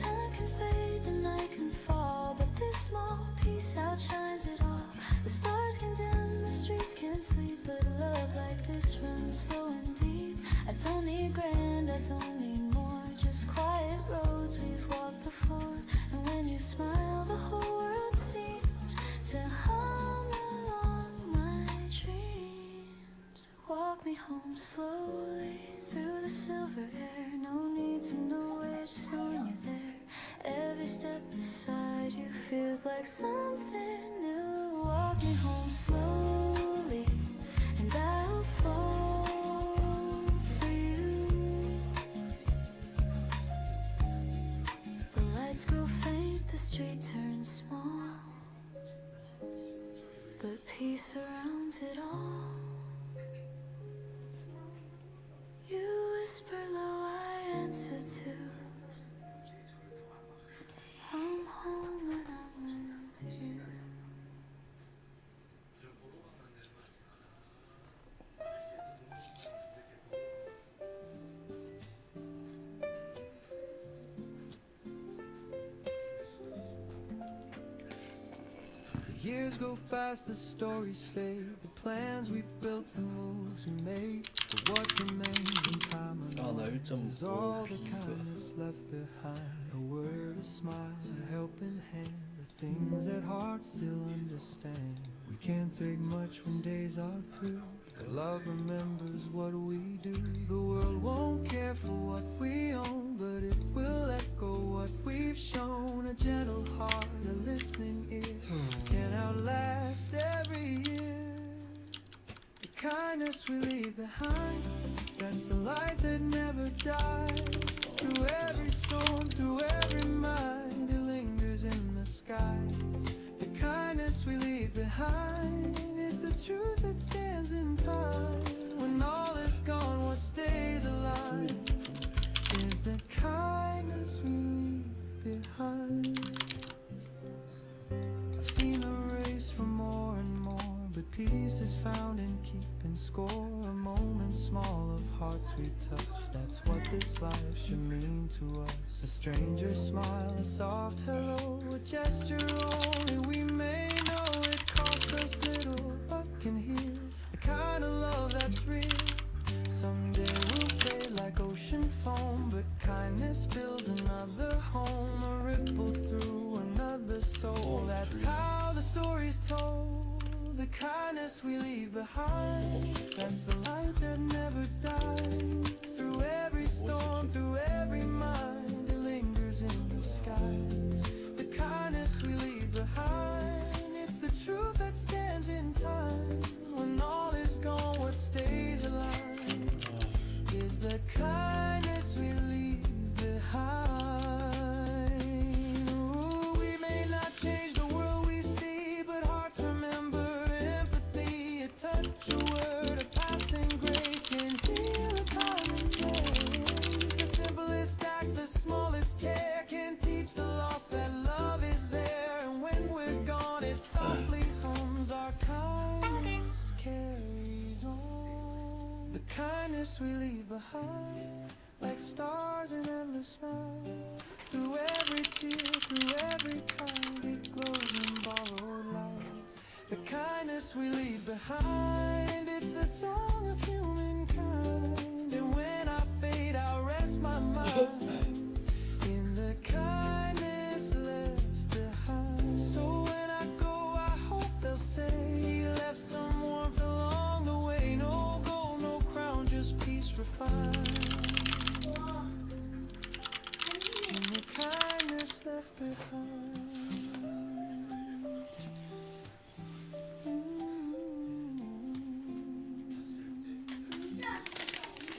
time can fade, the night can fall, but this small piece outshines it all. The stars can dim, the streets can't sleep, but love like this runs slow and deep. I don't need grand, I don't need more, just quiet roads we've walked before. And when you smile, the whole world seems to hum along my dreams. Walk me home slowly through the silver air. No need to know where, just knowing you're there. Every step beside you feels like something new. Walk me home slowly, and I'll fall for you. The lights grow faint, the street turns small, but peace surrounds it all. You whisper low, I answer to. I'm home when I'm with you. The years go fast, the stories fade, the plans we built, the moves we made. But what remains in time 나 is all the 1.5 kindness left behind. A word, a smile, a helping hand, the things that hearts still understand. We can't take much when days are through, but love remembers what we do. The world won't care for what we own, but it will echo what we've shown. A gentle heart, a listening ear, can outlast every year. The kindness we leave behind, that's the light that never dies. Through every storm, through every mind, it lingers in the skies. The kindness we leave behind is the truth that stands in time. When all is gone, what stays alive is the kindness we leave behind. I've seen the race for more and more, but peace is found in keeping score. A moment small of hearts we touch, that's what this life should mean to us. A stranger's smile, a soft hello, a gesture only we may know. It costs us little but can heal, the kind of love that's real. Someday we'll fade like ocean foam, but kindness builds another home. A ripple through another soul, that's how the story's told. The kindness we leave behind, that's the light that never dies. Through every storm, through every mind, it lingers in the skies. kindness we leave behind, like stars in endless night. Through every tear, through every kind, it glows in borrowed light. The kindness we leave behind, it's the song of humankind. And when I fade, I'll rest my mind in the kindness left behind. So when I go, I hope they'll say you left some warmth along the way. No gold, no crown, just peace refined. In the kindness left behind.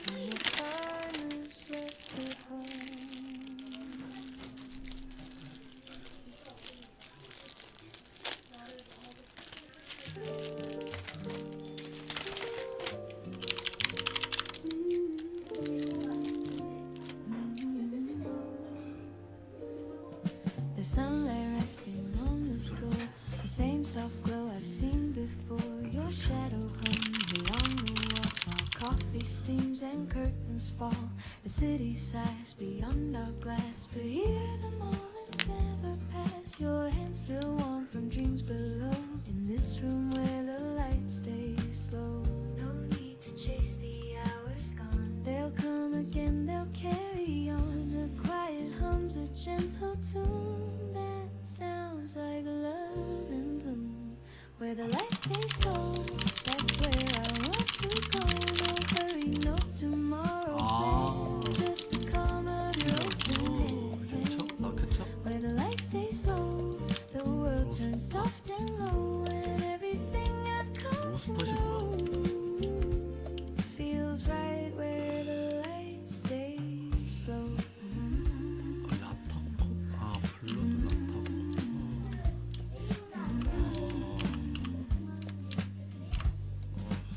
In the kindness left behind. The sunlight resting on the floor, the same soft glow I've seen before. Your shadow hums along the wall while coffee steams and curtains fall. The city sighs beyond our glass, but here the moments never pass. Your hands still warm from dreams below, in this room where the light stays slow. No need to chase the hours gone, they'll come again, they'll carry on. The quiet hums a gentle tune that sounds like love in bloom. Where the light stays low, that's where I want to go. No hurry, no tomorrow plan, just the calm of your open hand. Where the light stays low, the world turns soft and low, and everything I've come to know feels right where the light stays slow. 라타고? 아 블러드 라타고.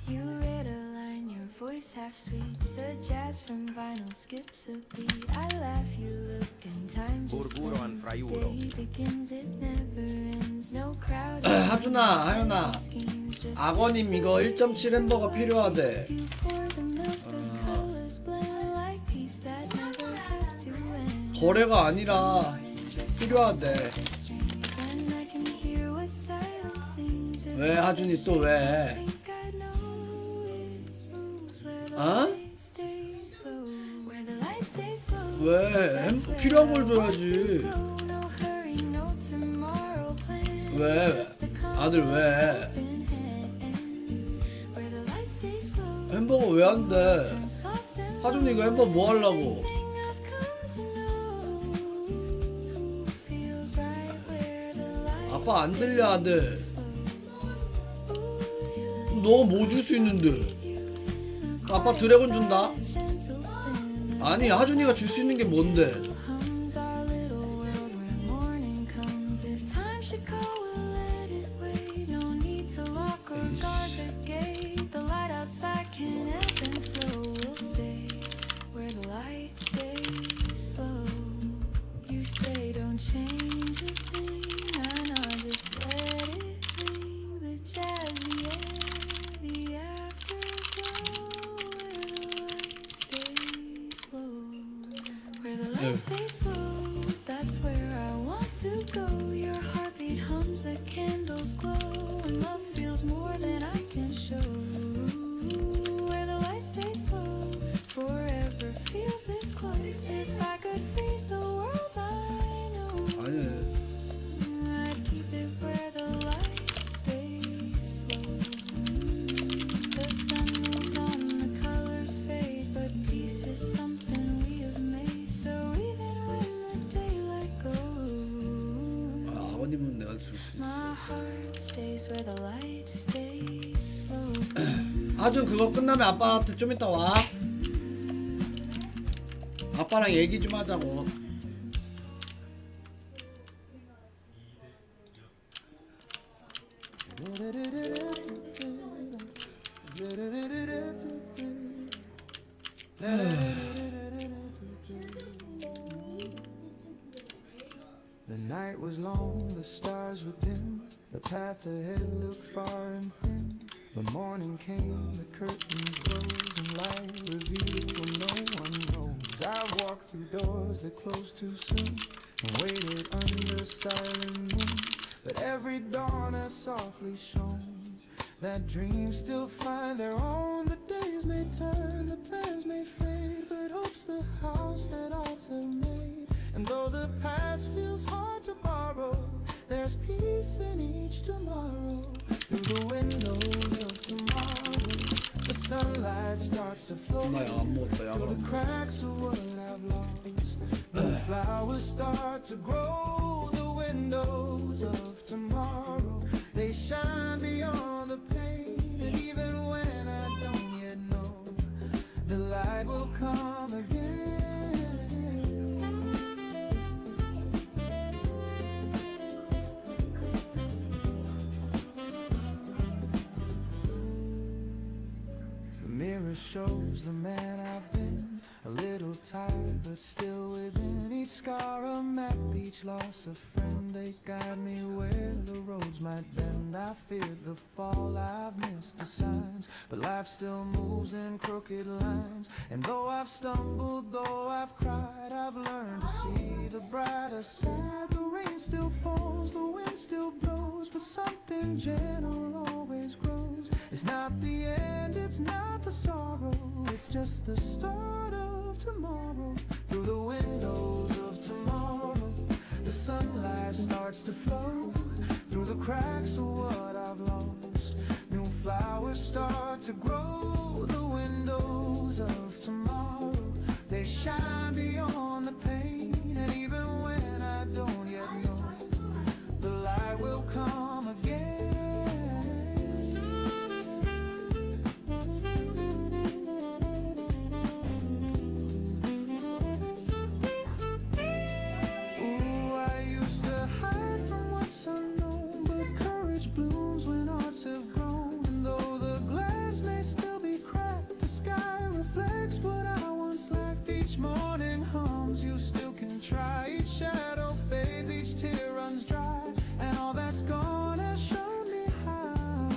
You read a line, your voice half sweet. The jazz from vinyl skips a beat. I laugh, you look, and time just ends. The day begins, it never ends. No crowd. 하준아, 하윤아, 아버님 이거 1.7 햄버거 필요하대. You pour the milk, the colors blend like peace that never has to end. 거래가 아니라 필요하대. And I can hear what silence sings. 왜 하준이 또 왜? Think I know it moves where the 어? light stays slow. Where the light stays slow. 왜? 햄 필요한 걸 줘야지. No hurry, no tomorrow plan. 왜? 아들 왜? Where the light stays slow. 햄버거 왜 안 돼? Soft and 하준이 이거 햄버거 뭐 하려고? everything I've come to know feels right where the light 아빠 안 들려 아들. stays slow. 너 뭐 줄 수 있는데? 아빠 드래곤 준다. Gentle spin. 아니 하준이가 줄 수 있는 게 뭔데? Hums our little world where morning comes. If time should call, we'll let it wait. No need to lock or guard the gate. The light outside can ebb and flow. We'll stay where the light stays slow. You say don't change a thing. I know, just let it ring. The jazz, the air, the afterglow. Where the light stays slow. Where the light stays slow, that's where I want to go. Your heartbeat hums, the candles glow, and love feels more than I can show. Where the light stays slow, forever feels this close. If I could freeze the world, I know 아니 I'd keep it where the light stays slow. The sun moves on, the colors fade, but peace is something we have made. So even when the daylight goes, 아버님은 내가 줄 수 있어. my heart stays where the light stays slow. 하준 그거 끝나면 아빠한테 좀 이따 와. 아빠랑 얘기 좀 하자고. The night was long, the stars were dim. The path ahead looked far and thin. But morning came, the curtains rose, and light revealed what no one knows. I walked through doors that closed too soon, and waited under silent moon. But every dawn has softly shone, that dreams still find their own. The days may turn, the plans may fade, but hope's the house that odds have made. And though the past feels hard to borrow, there's peace in each tomorrow. Through the windows of tomorrow, the sunlight starts to flow. 나야 안 먹었다. 야, Through the cracks of what I've lost, new flowers start to grow. The windows of tomorrow, they shine beyond the pain. And even when I don't yet know, the light will come again. The mirror shows the man I've been, a little tired but still within. Each scar a map, each loss a friend. They guide me where the roads might bend. I feared the fall, I've missed the signs, but life still moves in crooked lines. And though I've stumbled, though I've cried, I've learned to see the brighter side. The rain still falls, the wind still blows, but something gentle always grows. It's not the end, it's not the sorrow, it's just the start of tomorrow. Through the windows of tomorrow, the sunlight starts to flow. Through the cracks of what I've lost, new flowers start to grow. The windows of tomorrow, they shine beyond the pain. And even when I don't yet know, the light will come again. Ooh, I used to hide from what's unknown, but courage blooms when hearts have grown. And though the glass may still be cracked, the sky reflects what I once lacked. Each morning hums, you still can try. Each shadow fades, each tear runs dry, and all that's gone has shown me how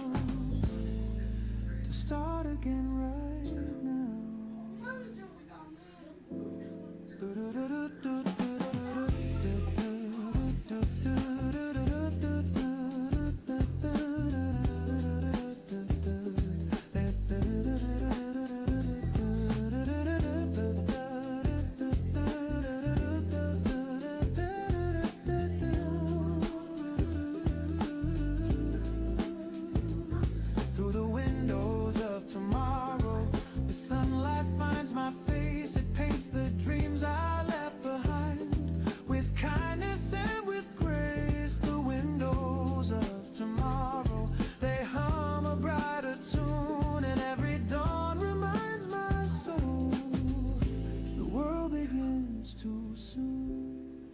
to start again right now. Through the windows of tomorrow, the sunlight finds my face. It paints the dreams I left behind with kindness and with grace. The windows of tomorrow, they hum a brighter tune, and every dawn reminds my soul the world begins too soon.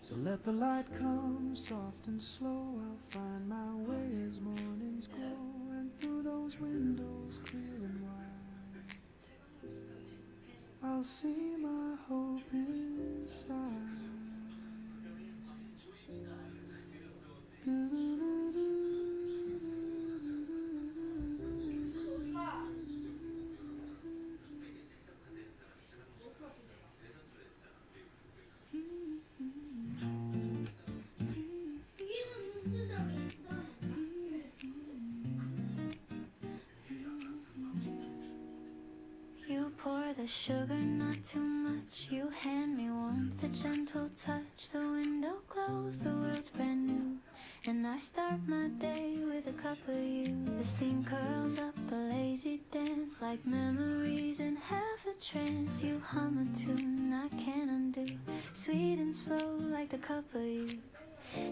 So let the light come soft and slow. I'll find my way as mornings grow, and through those windows clear and wide, I'll see my hope inside. You pour the sugar, not too much. You hand me warmth, a gentle touch. The window glows, the world's brand new, and I start my day with a cup of you. The steam curls up, a lazy dance, like memories in half a trance. You hum a tune I can't undo, sweet and slow like the cup of you.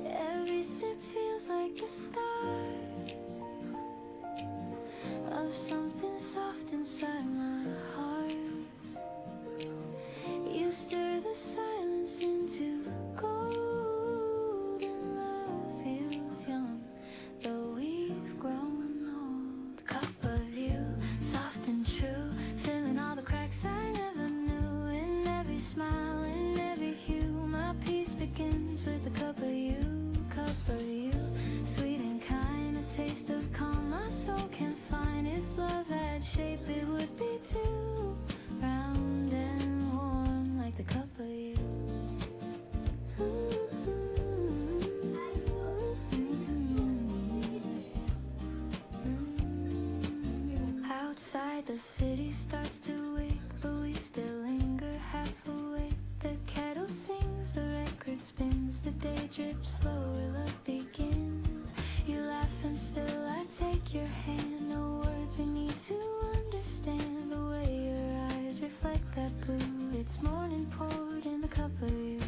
Every sip feels like the start of something soft inside my heart. You stir the silence into gold, and love feels young, though we've grown old. Cup of you, soft and true, filling all the cracks I never knew. In every smile, in every hue, my peace begins with a cup of you, sweet and kind, a taste of calm my soul can find. If love had shape, it would be too round and warm like the cup of you. Outside the city starts to wake, but we still linger half awake. The kettle sings, the record spins, the day drips slower, love begins. You laugh and spill, I take your hand. No words we need to understand. The way your eyes reflect that blue, it's morning poured in the cup of you.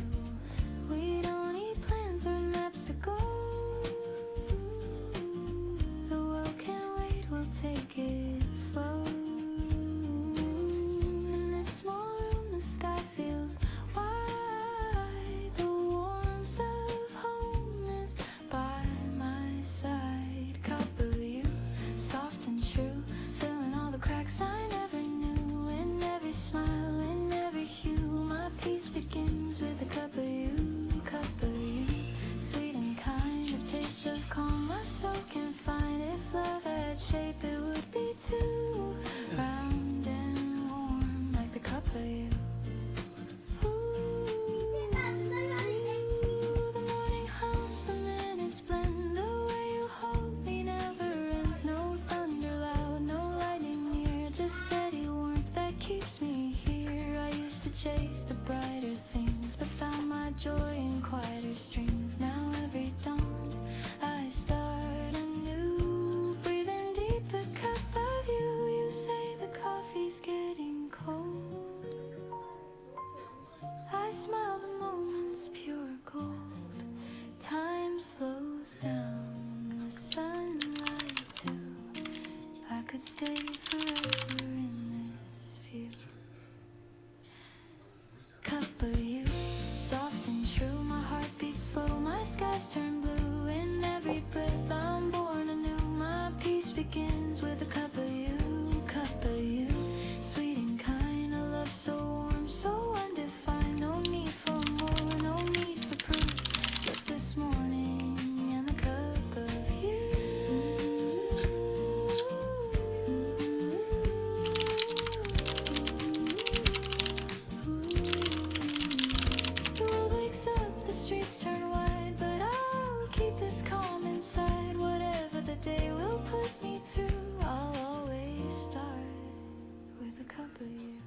We don't need plans or maps to go. The world can't wait, we'll take it slow. In this small room, the sky feels wide. The warmth of home is by my side. Cup of you, soft and true, filling all the cracks I never knew. In every smile, in every hue, my peace begins with a cup of you. Cup of you, sweet and kind, a taste of calm my soul can find. If love had shape, it would be too round and warm like the cup of you. The morning hums, the minutes blend. The way you hold me never ends. No thunder loud, no lightning near, just steady warmth that keeps me here. I used to chase the brighter things, but found my joy in quieter strings. Now every dawn I start anew, breathing deep the cup of you. You say the coffee's getting cold. I smile, the moment's pure gold. Time slows down, the sunlight too. I could stay forever in this view. Cup of you, soft and true, my heart beats slow, my skies turn blue. In every breath I'm born anew, my peace begins with a cup of you. Cup of you, sweet and kind, a love so warm, so undefined. No need for more, no need for proof, just this morning and the cup of you. The world wakes up, the streets turn wide, but I'll keep this calm inside. Whatever the day will put me through, I'll always start with a cup of you.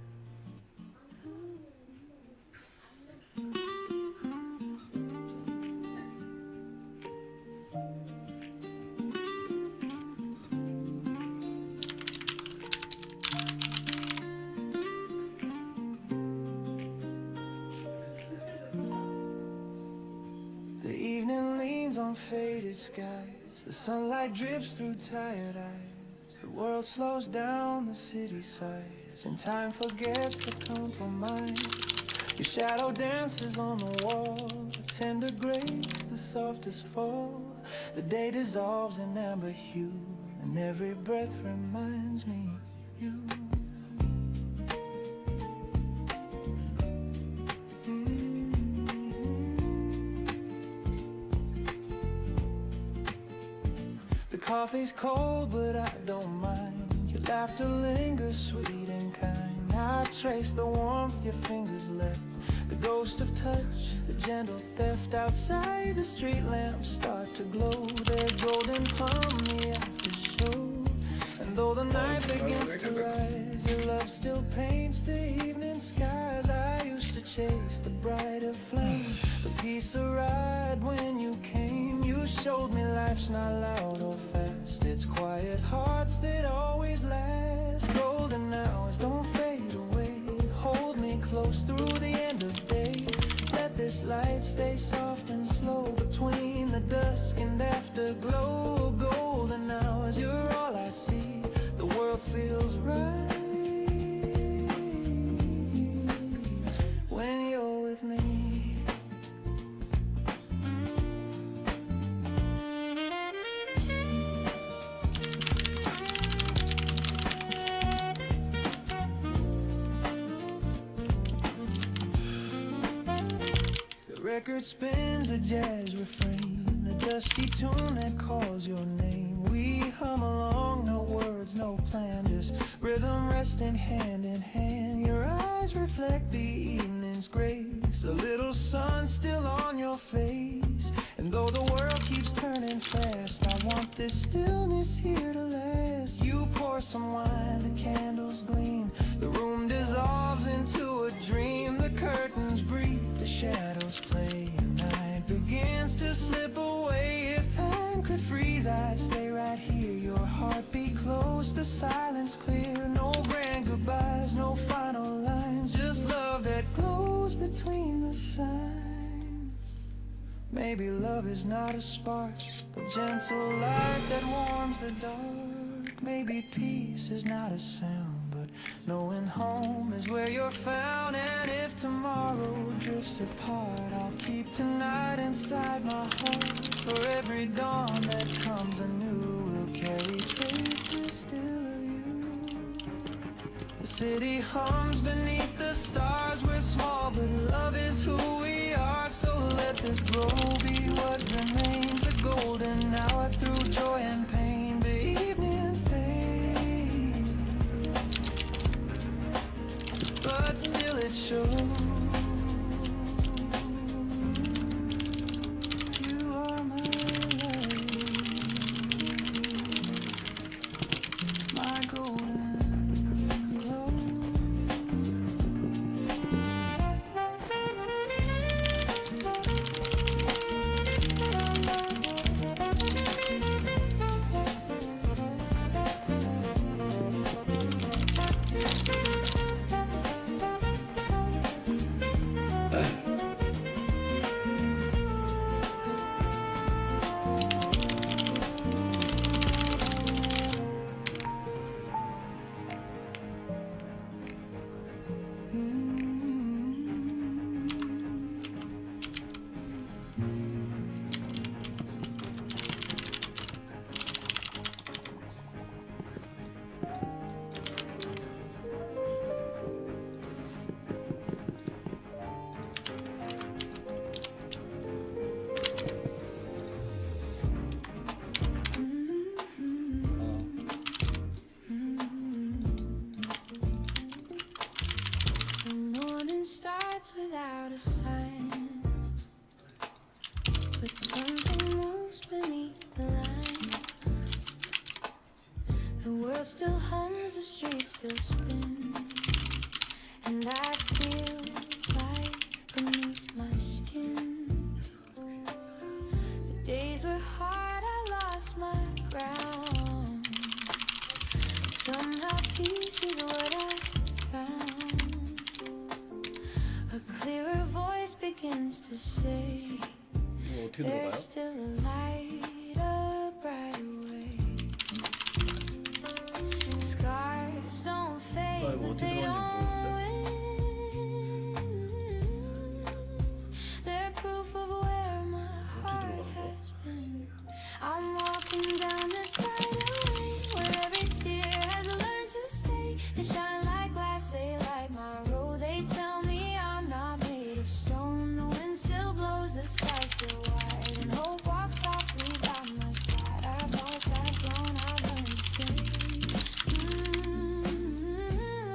The evening leans on faded skies. The sunlight drips through tired eyes. The world slows down, the city sighs, and time forgets to compromise. Your shadow dances on the wall, a tender grace, the softest fall. The day dissolves in amber hue, and every breath reminds me you. The coffee's cold, but I don't mind. Your laughter lingers sweet and kind. I trace the warmth your fingers left, the ghost of touch, the gentle theft. Outside the street lamps start to glow, their golden plumb the after show. And though the night begins to rise, your love still paints the evening skies. I used to chase the brighter flame, but peace arrived when you came. You showed me life's not loud or fast, it's quiet hearts that always last. Golden hours don't fade away, hold me close through the end of day. Let this light stay soft and slow between the dusk and afterglow. Golden hours, you're all I see, the world feels right when you're with me. Record spins a jazz refrain, a dusty tune that calls your name. we hum along, no words, no plan, just rhythm resting hand in hand. Your eyes reflect the evening's grace, a little sun still on your face. And though the world keeps turning fast, I want this stillness here to last. You pour some wine, the candles gleam, the room dissolves into a dream. The curtains breathe, the shadows play, and night begins to slip away. If time could freeze, I'd stay right here. Your heartbeat close, the silence clear. No grand goodbyes, no final lines, just love that glows between the signs. Maybe love is not a spark, but gentle light that warms the dark. Maybe peace is not a sound, but knowing home is where you're found. And if tomorrow drifts apart, I'll keep tonight inside my heart. For every dawn that comes anew will carry traces still of you. The city hums beneath the stars. We're small, but love is who we are. So let this glow be what remains, a golden hour through joy and pain. The evening fades, but still it shows. You are my light, my golden glow. The morning starts without a sign, but something moves beneath the line. The world still hums, the street still spins, and I feel life beneath my skin. The days were hard, I lost my ground. Somehow peace is what I found. A clearer voice begins to say, 이거 어떻게 들어가요? there's still a light, a brighter way. Scars don't fade, 이거 but 어떻게 they 들어가는지 don't win. They're proof of where my heart 들어가는 거야? has been. I'm walking down this brighter way, where every tear has learned to stay. They shine like glass, they light my road. They tell me I'm not made of stone. The wind still blows, the sky still wide, and hope walks softly by my side. I've lost, I've grown, I've learned to say,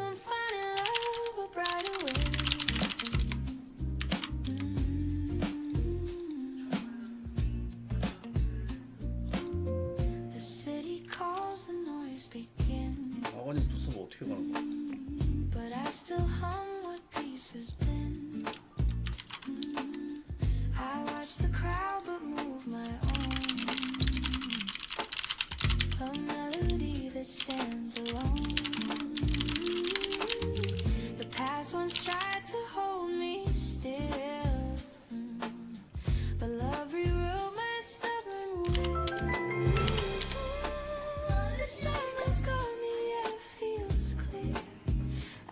I'm finding love a brighter way. The city calls, the noise begins, 아버님 부수면 어떻게 가는 거야? but I still hum what peace has been. I watch the crowd but move my own, a melody that stands alone. The past once tried to hold me still, but love rewrote my stubborn will. The storm has gone, the air feels clear.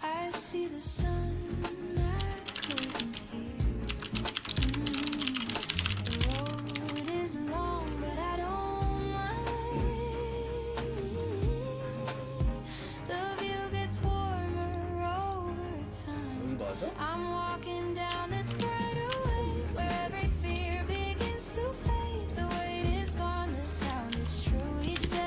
I see the sun I couldn't hear. The road is long, but I don't mind. The view gets warmer over time. 여기 맞아? I'm walking down this brighter way, where every fear begins to fade. The weight is gone, the sound is true. Each step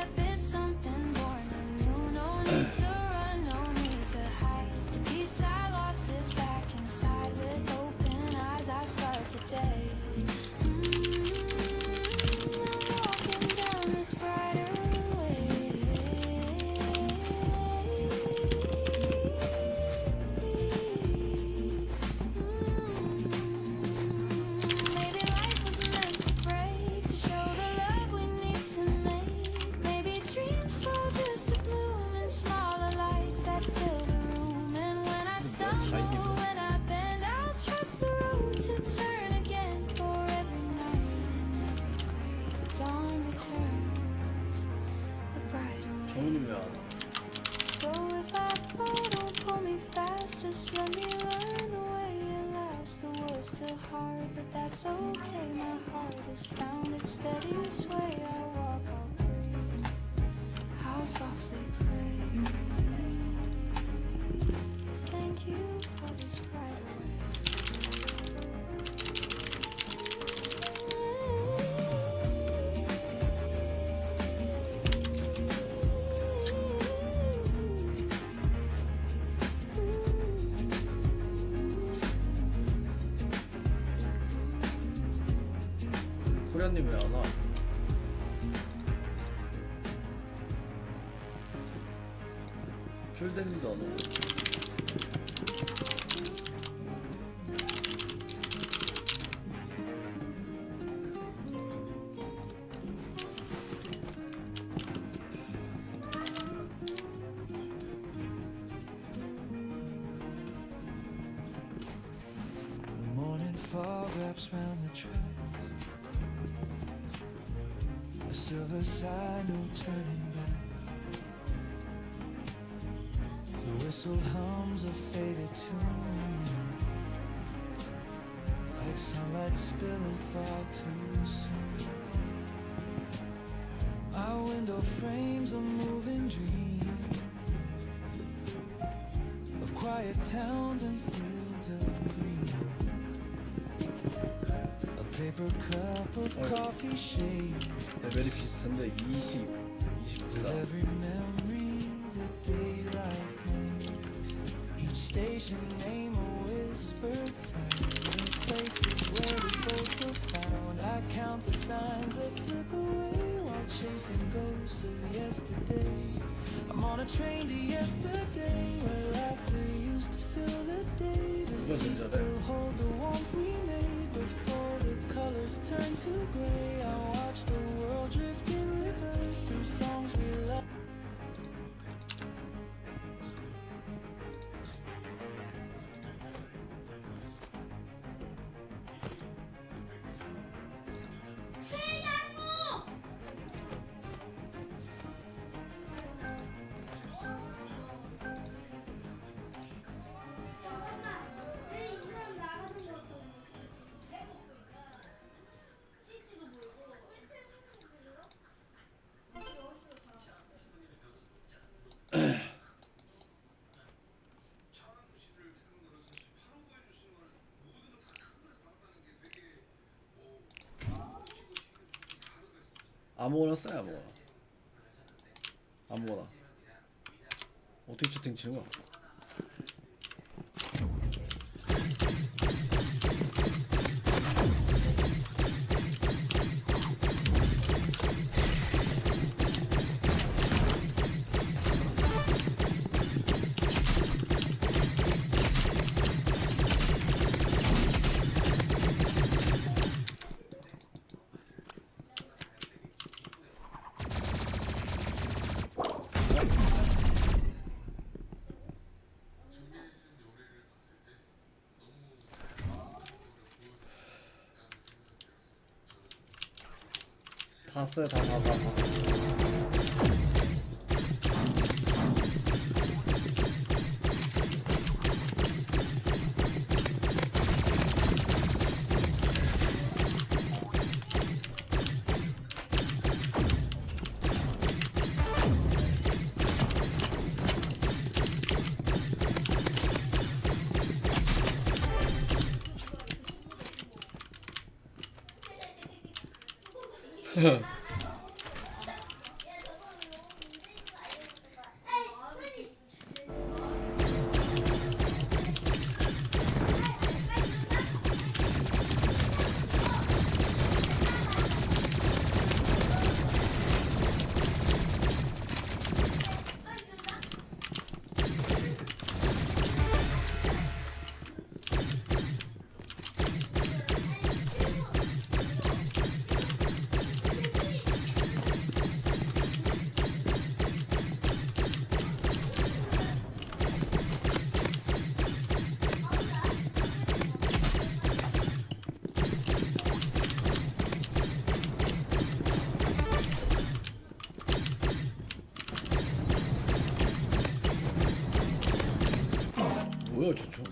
is still hard, but that's okay. My heart has found its steadiest way. I walk, I'll breathe, I'll softly pray. Thank you for this bright 코리아님 왜 안 와? 풀댕님도 안 오고. The morning fog wraps round the tracks. A silver sign, no turning back. The whistle hums a faded tune, like sunlight spilling far too soon. Our window frames a moving dream of quiet towns and fields of green. A paper cup of coffee shade 레벨이 비슷한데 20, with 24. every memory that daylight makes. Each station name a whispered sound in places where we both were found. I count the signs that slip away while chasing ghosts of yesterday. I'm on a train to yesterday where laughter used to fill the day. The seats still hold the warmth we made before the colors turn to gray. I watch the world drift in reverse through songs we love. 아무거나 써요, 아무거나. 아무거나. 어떻게 채팅 치는 거야? 다 써요, 다. 뭐야, 저 총.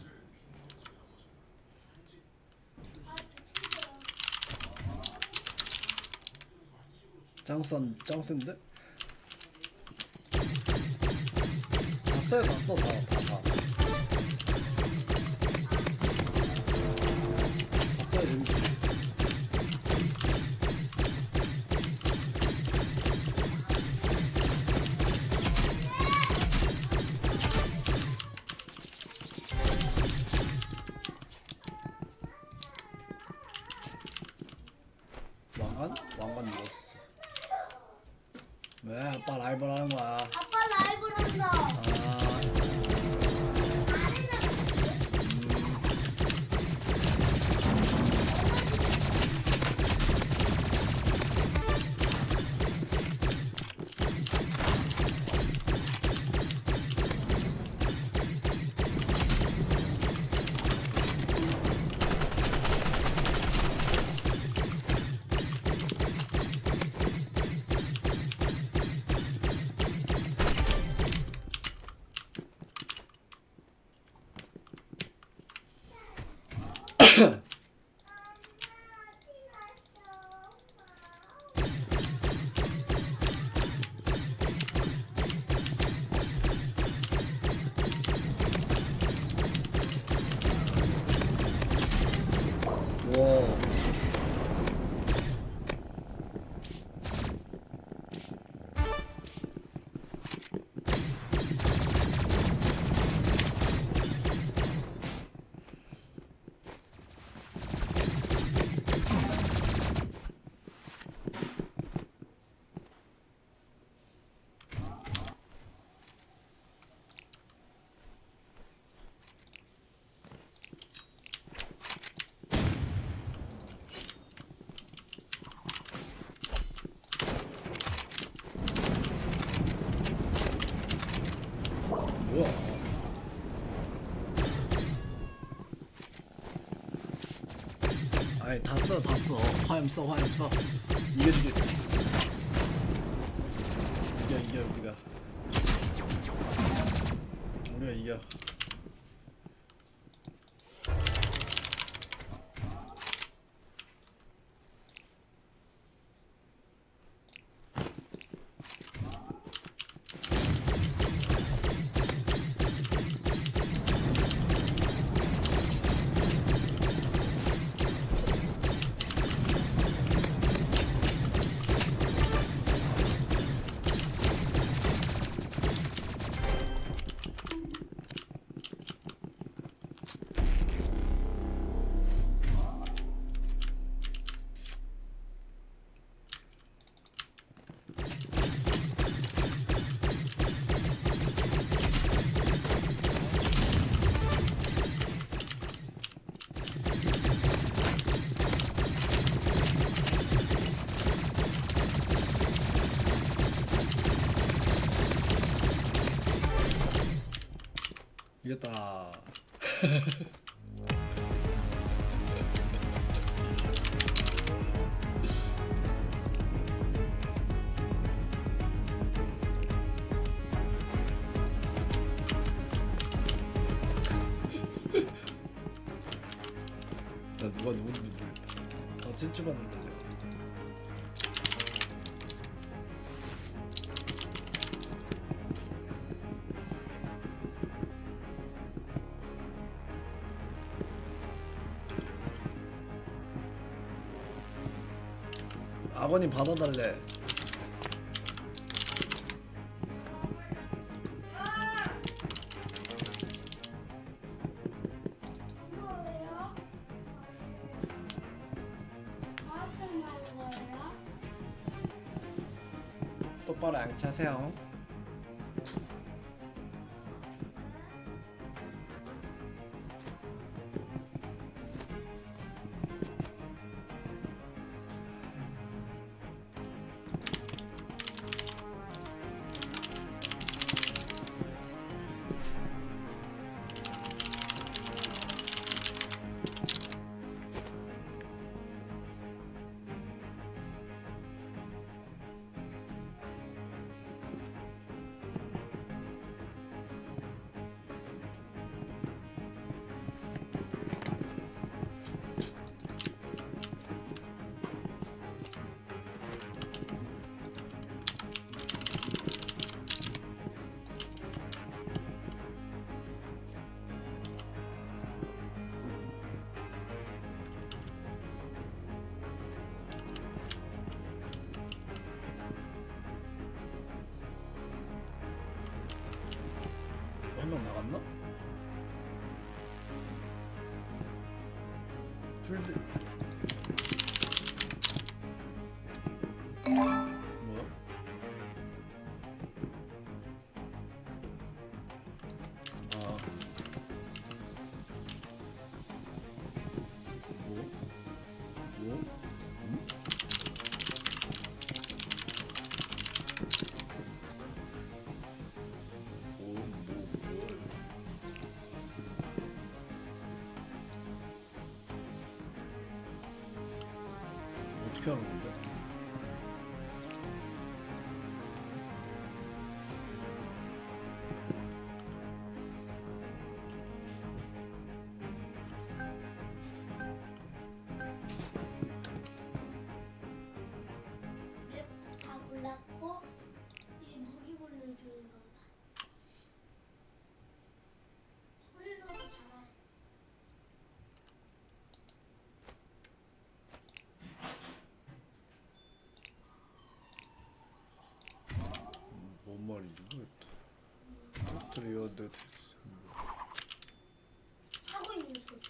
짱싼데? 다 써요 다 써요 재밌지. 왕관 눌렀어. 왜 아빠 라이벌 하는 거야? 아빠 라이브를 한다. 아, 와. 뭐야? 아니 다 써. 화염 써. 이겨주겠어. 이겨 우리가 이겨. 이겼다. 나 누가 누군지 모르겠다. 찜찜하던데. 아버님 받아달래. 똑바로 앙차세요. 풀드. 뭐? 아. 뭐? 뭐? 응? 어떻게 하는 건데? 다 골랐고 이 무기 골라주는 건가? 소리로도 잘해. 뭔 말이지? 터트리어드 하고 있는 소리.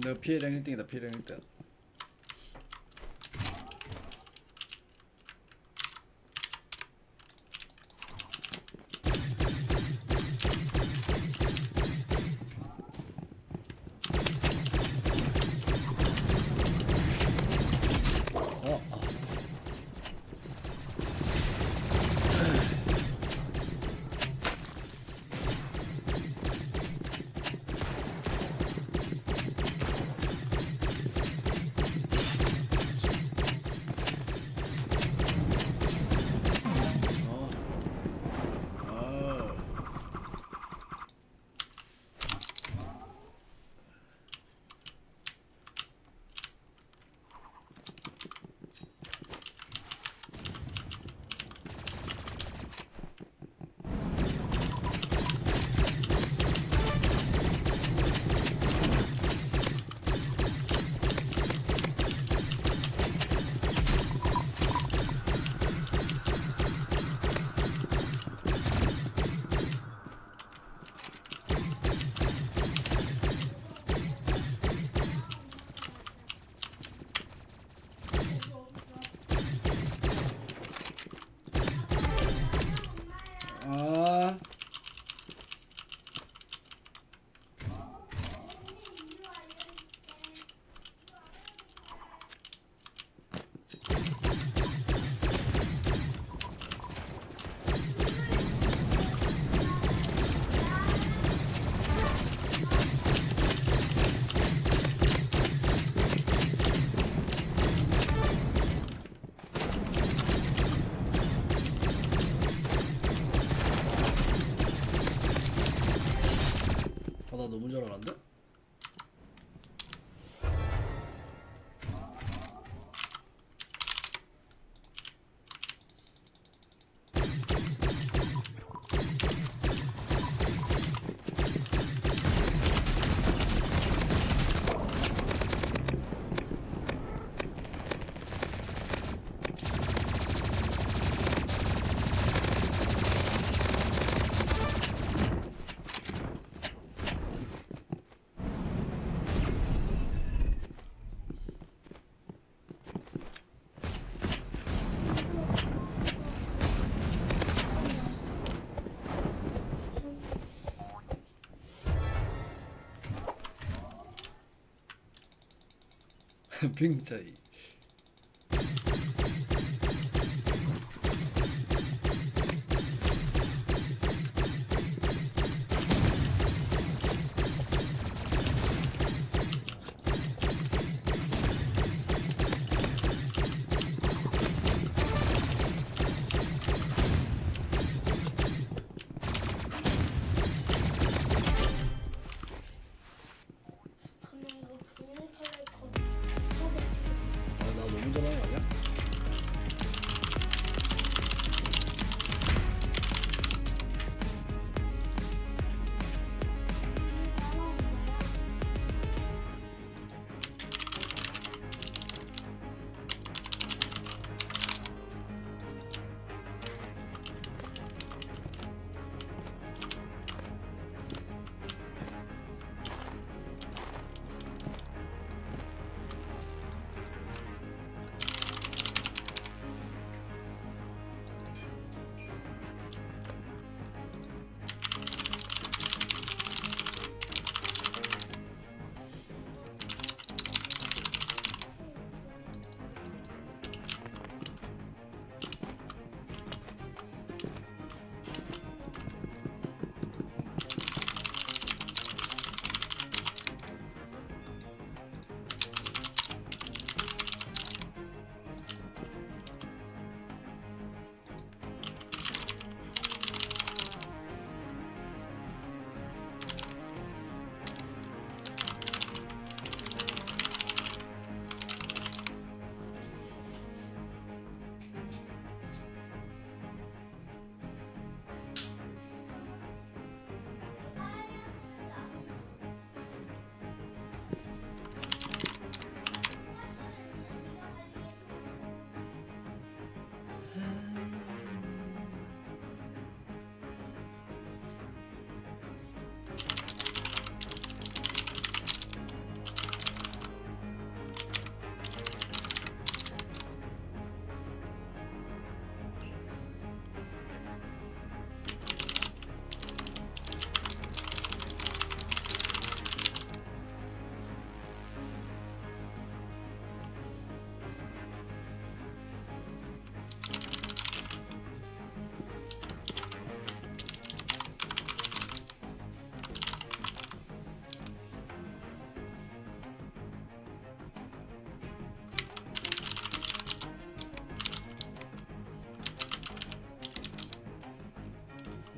내가 피해량 1등이다. 피해량 1등. 빙 차이. 그냥 이거 그냥 캐릭터. 나 너무 잘하는 거 아니야?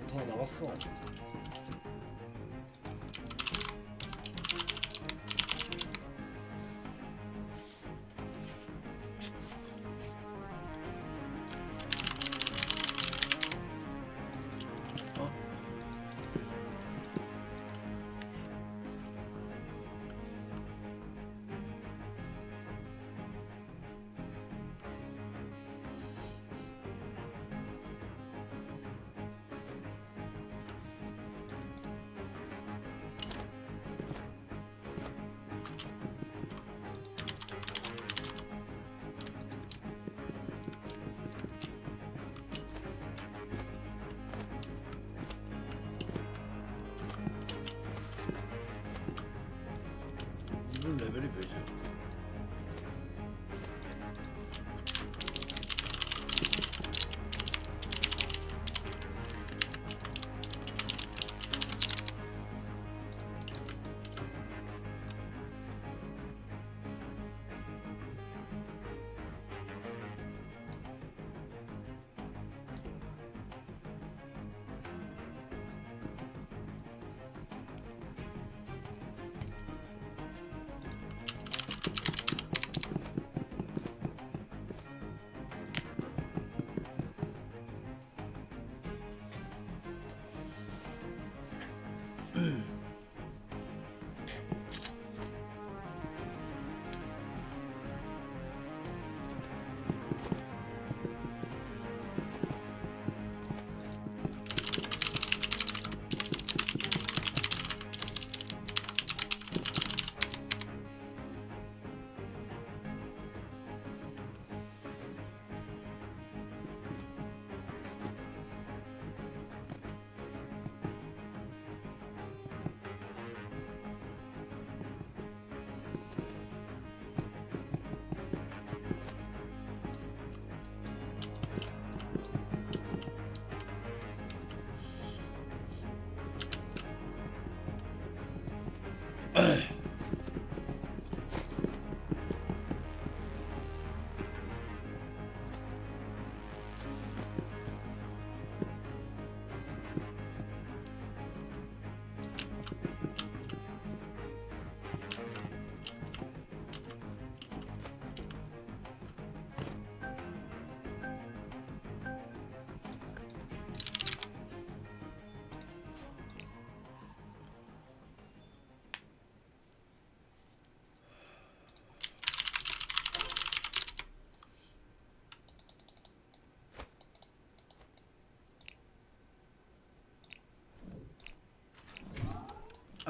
다 나갔어. 어? 이분 레벨이 몇이야?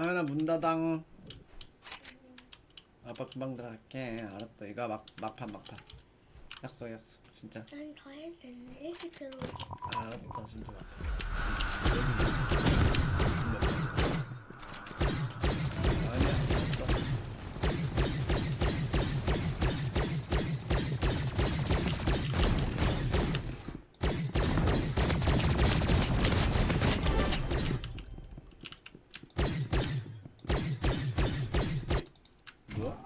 아나 문 닫당. 아빠 금방 들어갈게. 알았다. 이거 막판 약속 진짜. 난 더 해야 되는데 일찍 들어. 알았다 진짜. 아니야 알았다. 뭐야?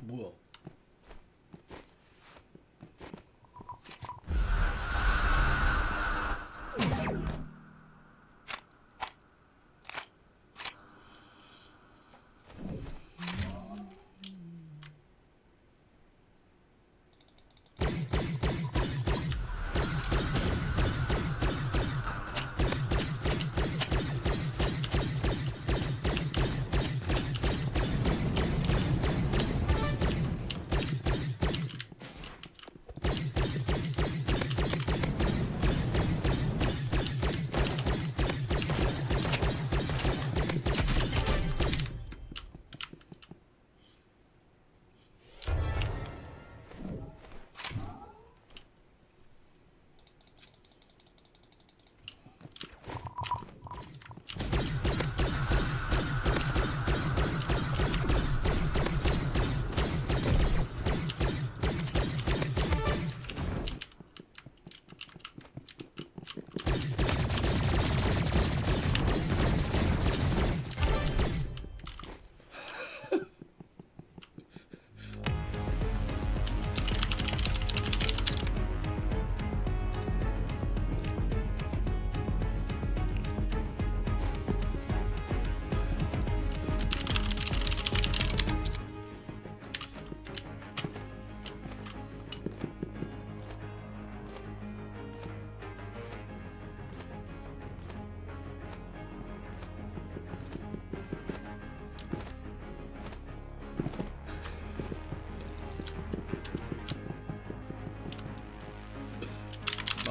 뭐야?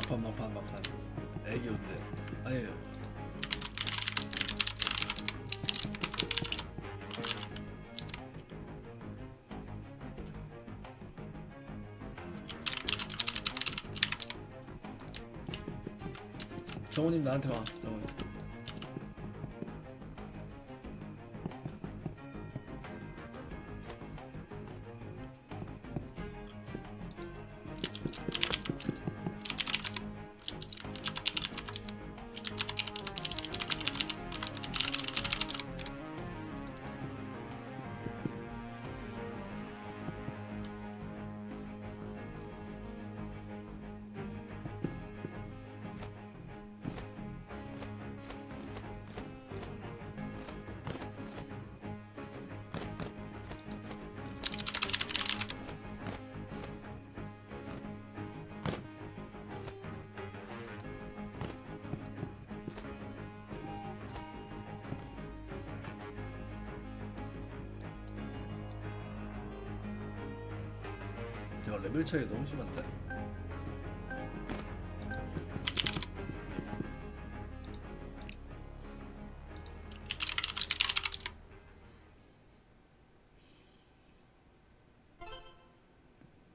막판 애기 온대. 아니 정우님 나한테 와. 정우님. 야 레벨 차이 너무 심한데?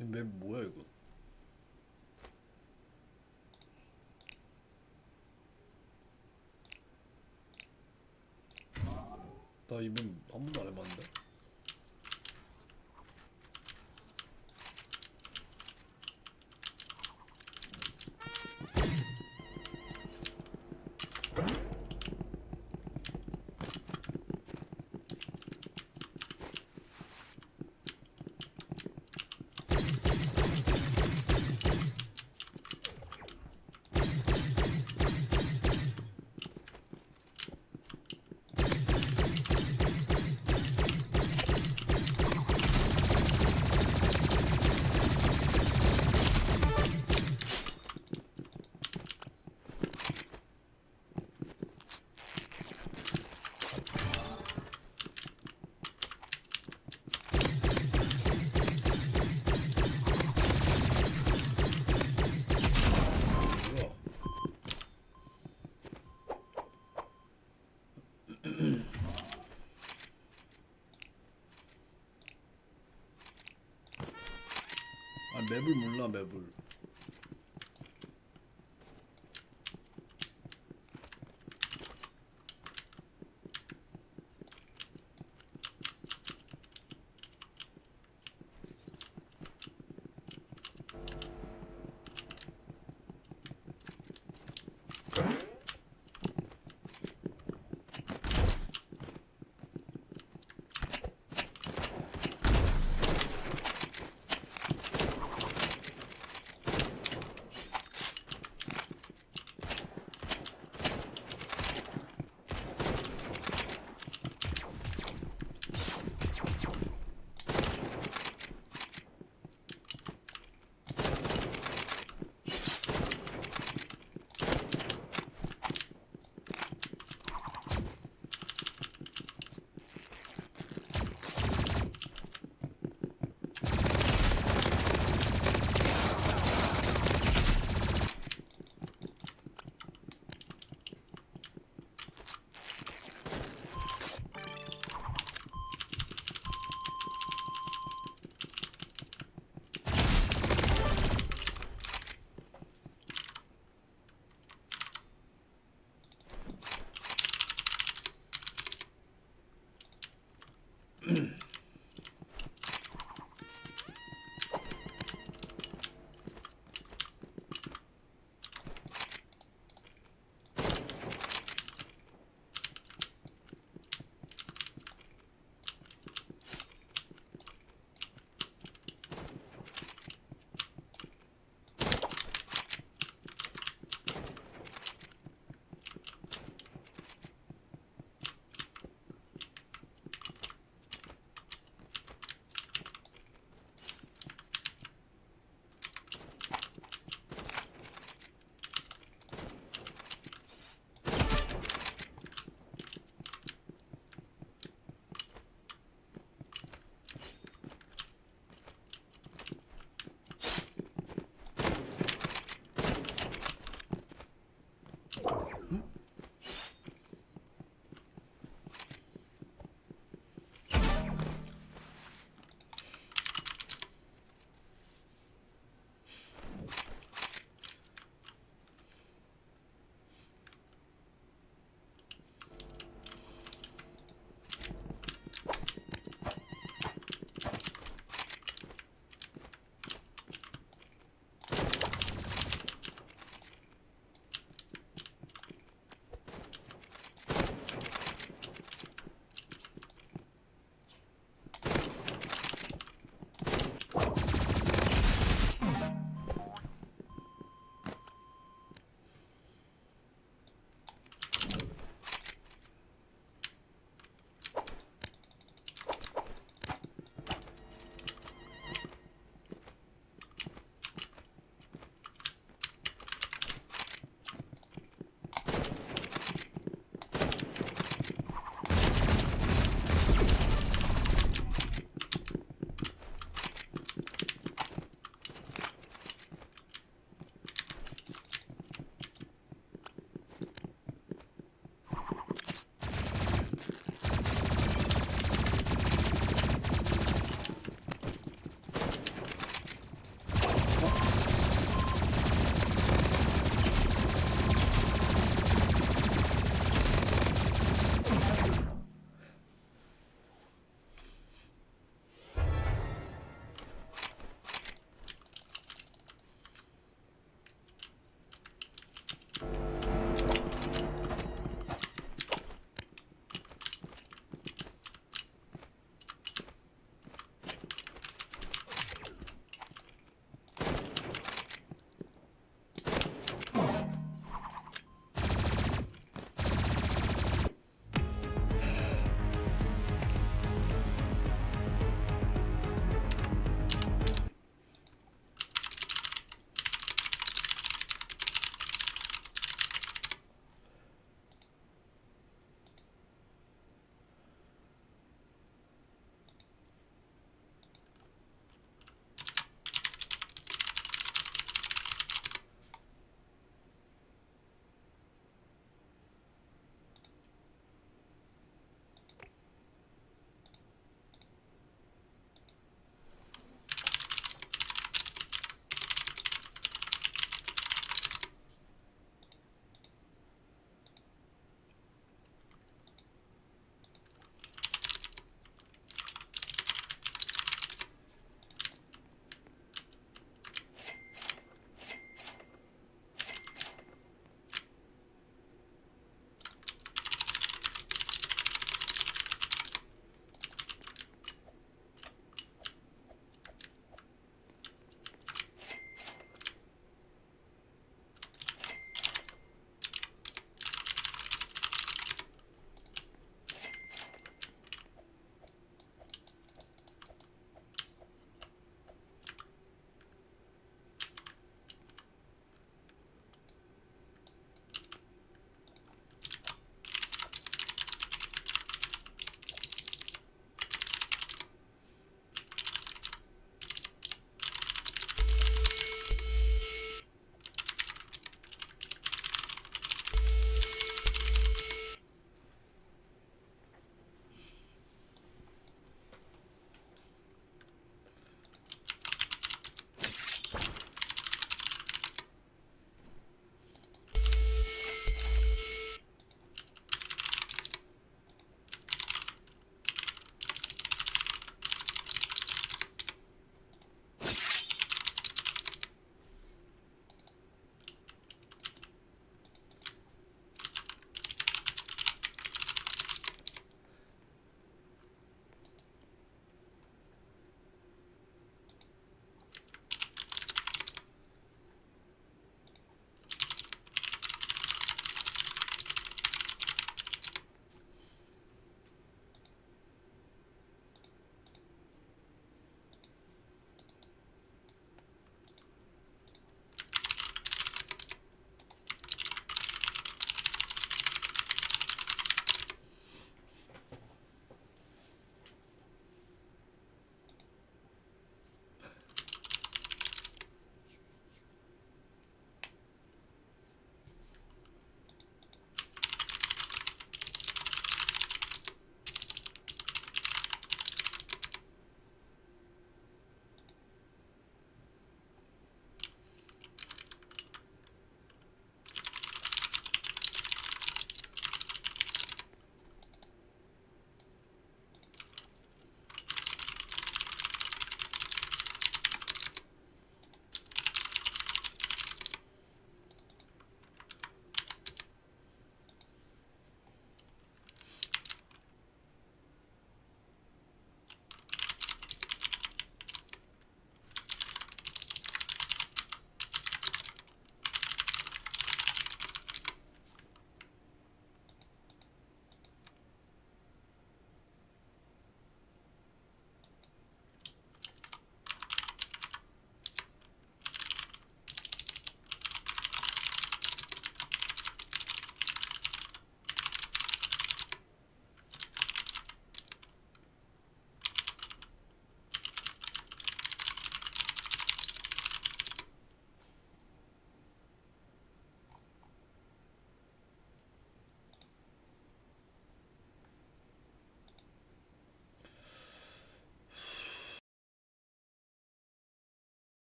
이 맵 뭐야 이거? 나 이번 한 번도 안 해봤는데? 뭐야? 아 맵을 몰라 맵을.